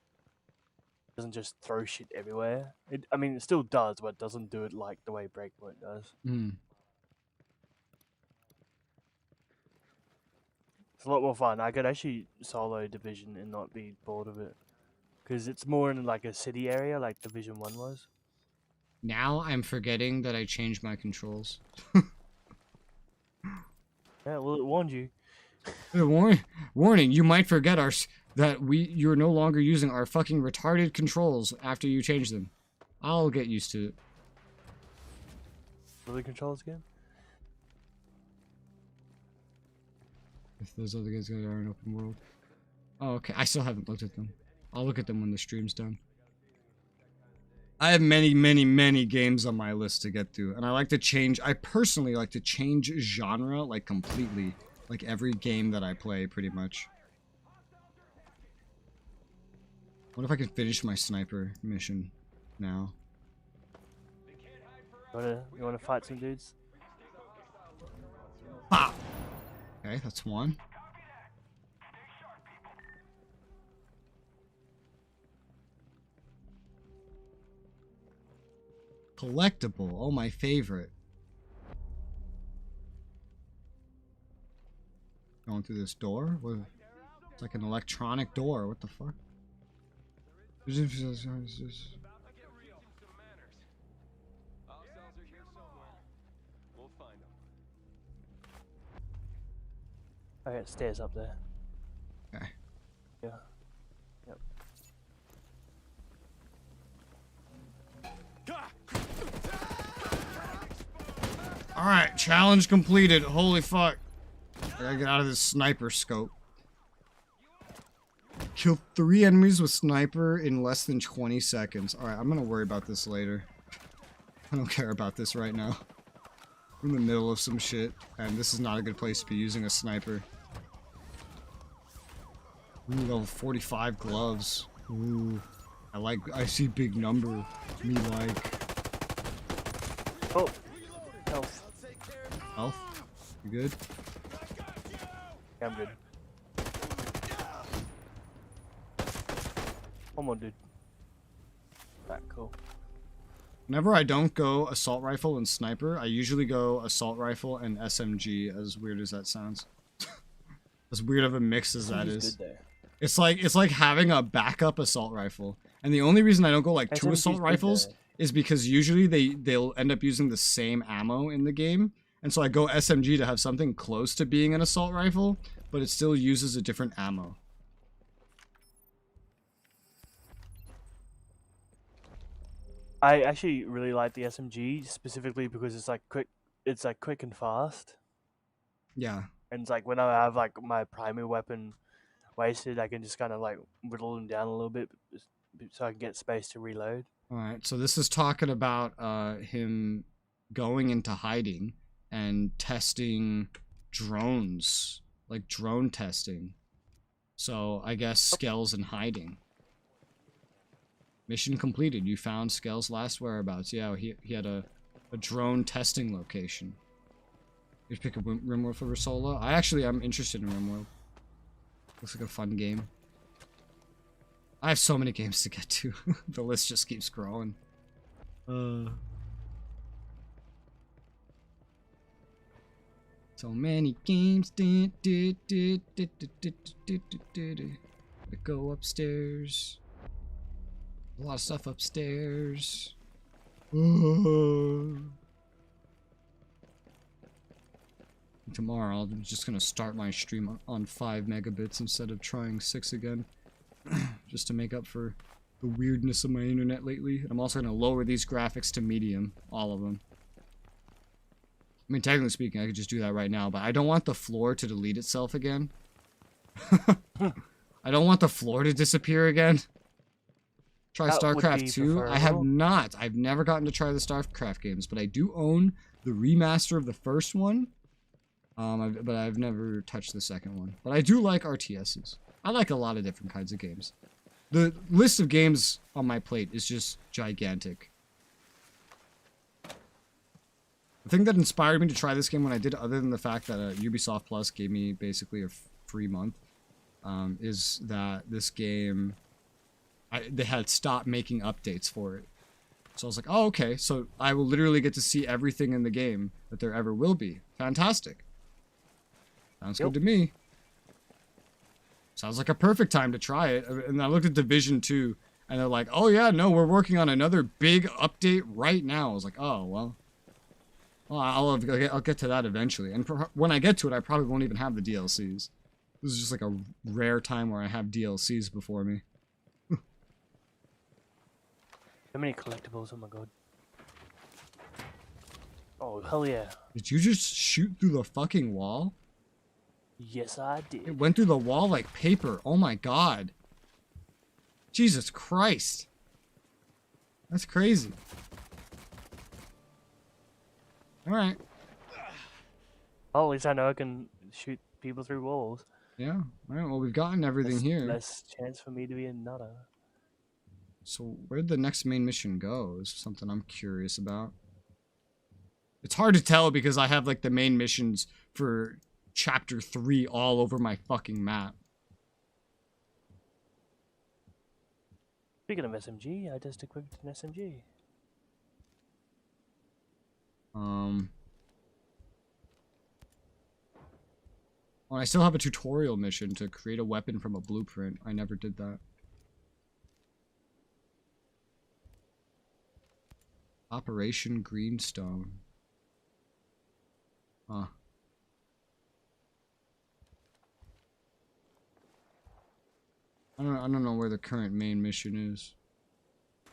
doesn't just throw shit everywhere. I mean, it still does, but it doesn't do it like the way Breakpoint does. It's a lot more fun. I could actually solo Division and not be bored of it, because it's more in like a city area, like Division 1 was. Now I'm forgetting that I changed my controls. Yeah, well, it warned you. Warning, you might forget you're no longer using our fucking retarded controls after you change them. I'll get used to it. What are the controls again? If those other guys are in open world. Oh, okay. I still haven't looked at them. I'll look at them when the stream's done. I have many, many, many games on my list to get through, and I personally like to change genre, like, completely. Like, every game that I play, pretty much. What if I can finish my sniper mission now? You wanna fight some dudes? Bah! Okay, that's one. Collectible. Oh, my favorite. Going through this door? It's like an electronic door. What the fuck? I got stairs up there. Okay. Yeah. Yep. Alright, challenge completed. Holy fuck. I gotta get out of this sniper scope. Kill 3 enemies with sniper in less than 20 seconds. Alright, I'm gonna worry about this later. I don't care about this right now. We're in the middle of some shit, and this is not a good place to be using a sniper. Ooh, level 45 gloves. Ooh. I see big number. Me like. Oh. Health. Health? You good? Yeah, I'm good. Come on, dude. That cool. Whenever I don't go assault rifle and sniper, I usually go assault rifle and SMG, as weird as that sounds. As weird of a mix as that is. It's like having a backup assault rifle. And the only reason I don't go like 2 assault rifles is because usually they'll end up using the same ammo in the game. And so I go SMG to have something close to being an assault rifle, but it still uses a different ammo. I actually really like the SMG specifically because it's like quick and fast. Yeah. And it's like when I have like my primary weapon wasted, I can just kind of like whittle them down a little bit so I can get space to reload. All right, so this is talking about him going into hiding and testing drones, like drone testing. So I guess Skell's in hiding. Mission completed. You found Skell's last whereabouts. Yeah, he had a drone testing location. You pick a RimWorld for Resoula. I'm interested in RimWorld. Looks like a fun game. I have so many games to get to. The list just keeps growing. So many games. Go upstairs. A lot of stuff upstairs. Tomorrow, I'm just gonna start my stream on 5 megabits instead of trying 6 again. Just to make up for the weirdness of my internet lately. And I'm also gonna lower these graphics to medium. All of them. I mean, technically speaking, I could just do that right now, but I don't want the floor to delete itself again. I don't want the floor to disappear again. Try StarCraft 2. I have not. I've never gotten to try the StarCraft games, but I do own the remaster of the first one. But I've never touched the second one. But I do like RTSs. I like a lot of different kinds of games. The list of games on my plate is just gigantic. The thing that inspired me to try this game when I did, other than the fact that Ubisoft Plus gave me basically a free month, is that this game, they had stopped making updates for it. So I was like, oh, okay, so I will literally get to see everything in the game that there ever will be. Fantastic. Sounds good to me. Sounds like a perfect time to try it. And I looked at Division 2, and they're like, oh yeah, no, we're working on another big update right now. I was like, oh, well I'll get to that eventually. And when I get to it, I probably won't even have the DLCs. This is just like a rare time where I have DLCs before me. So many collectibles, oh my god. Oh, hell yeah. Did you just shoot through the fucking wall? Yes, I did. It went through the wall like paper. Oh my god. Jesus Christ. That's crazy. Alright. Oh, at least I know I can shoot people through walls. Yeah. Alright, well, we've gotten everything here. Less chance for me to be a nutter. So, where'd the next main mission go? Is something I'm curious about. It's hard to tell because I have, like, the main missions for Chapter 3 all over my fucking map. Speaking of SMG, I just equipped an SMG. Well, I still have a tutorial mission to create a weapon from a blueprint. I never did that. Operation Greenstone. Huh. I don't know where the current main mission is.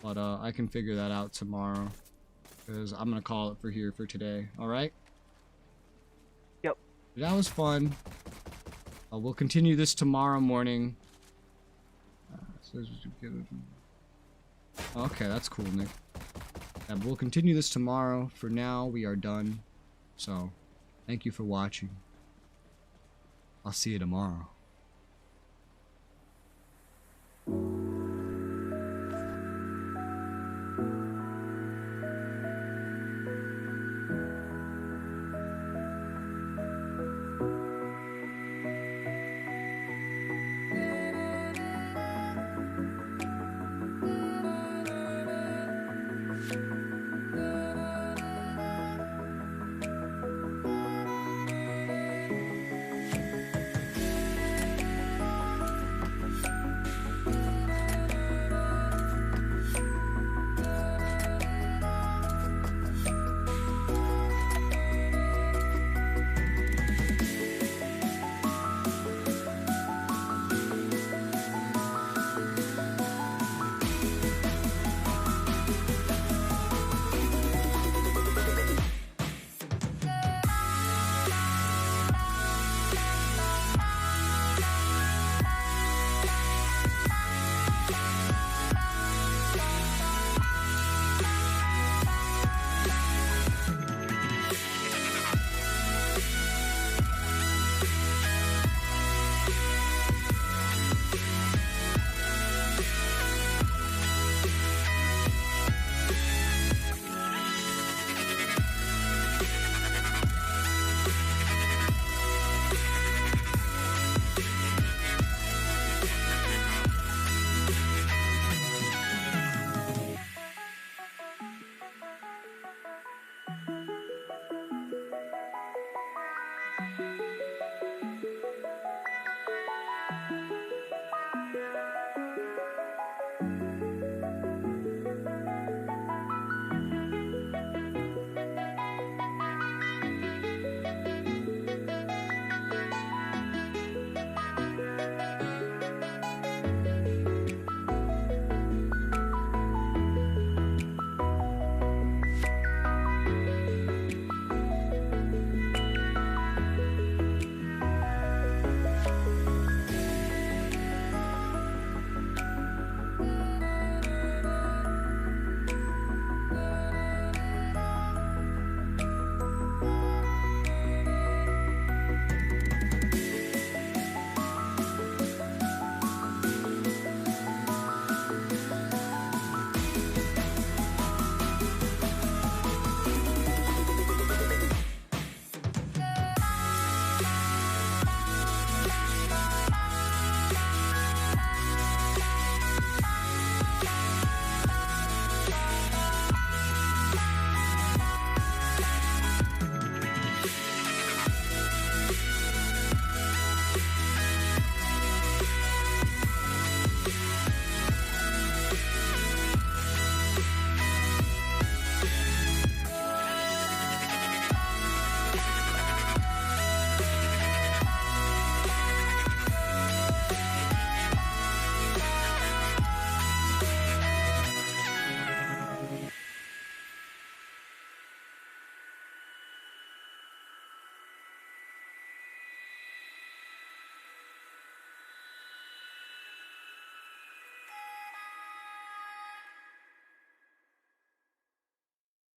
But I can figure that out tomorrow. Because I'm gonna call it for today. Alright? Yep. That was fun. We'll continue this tomorrow morning. Okay, that's cool, Nick. And we'll continue this tomorrow. For now, we are done. So, thank you for watching. I'll see you tomorrow. Bye.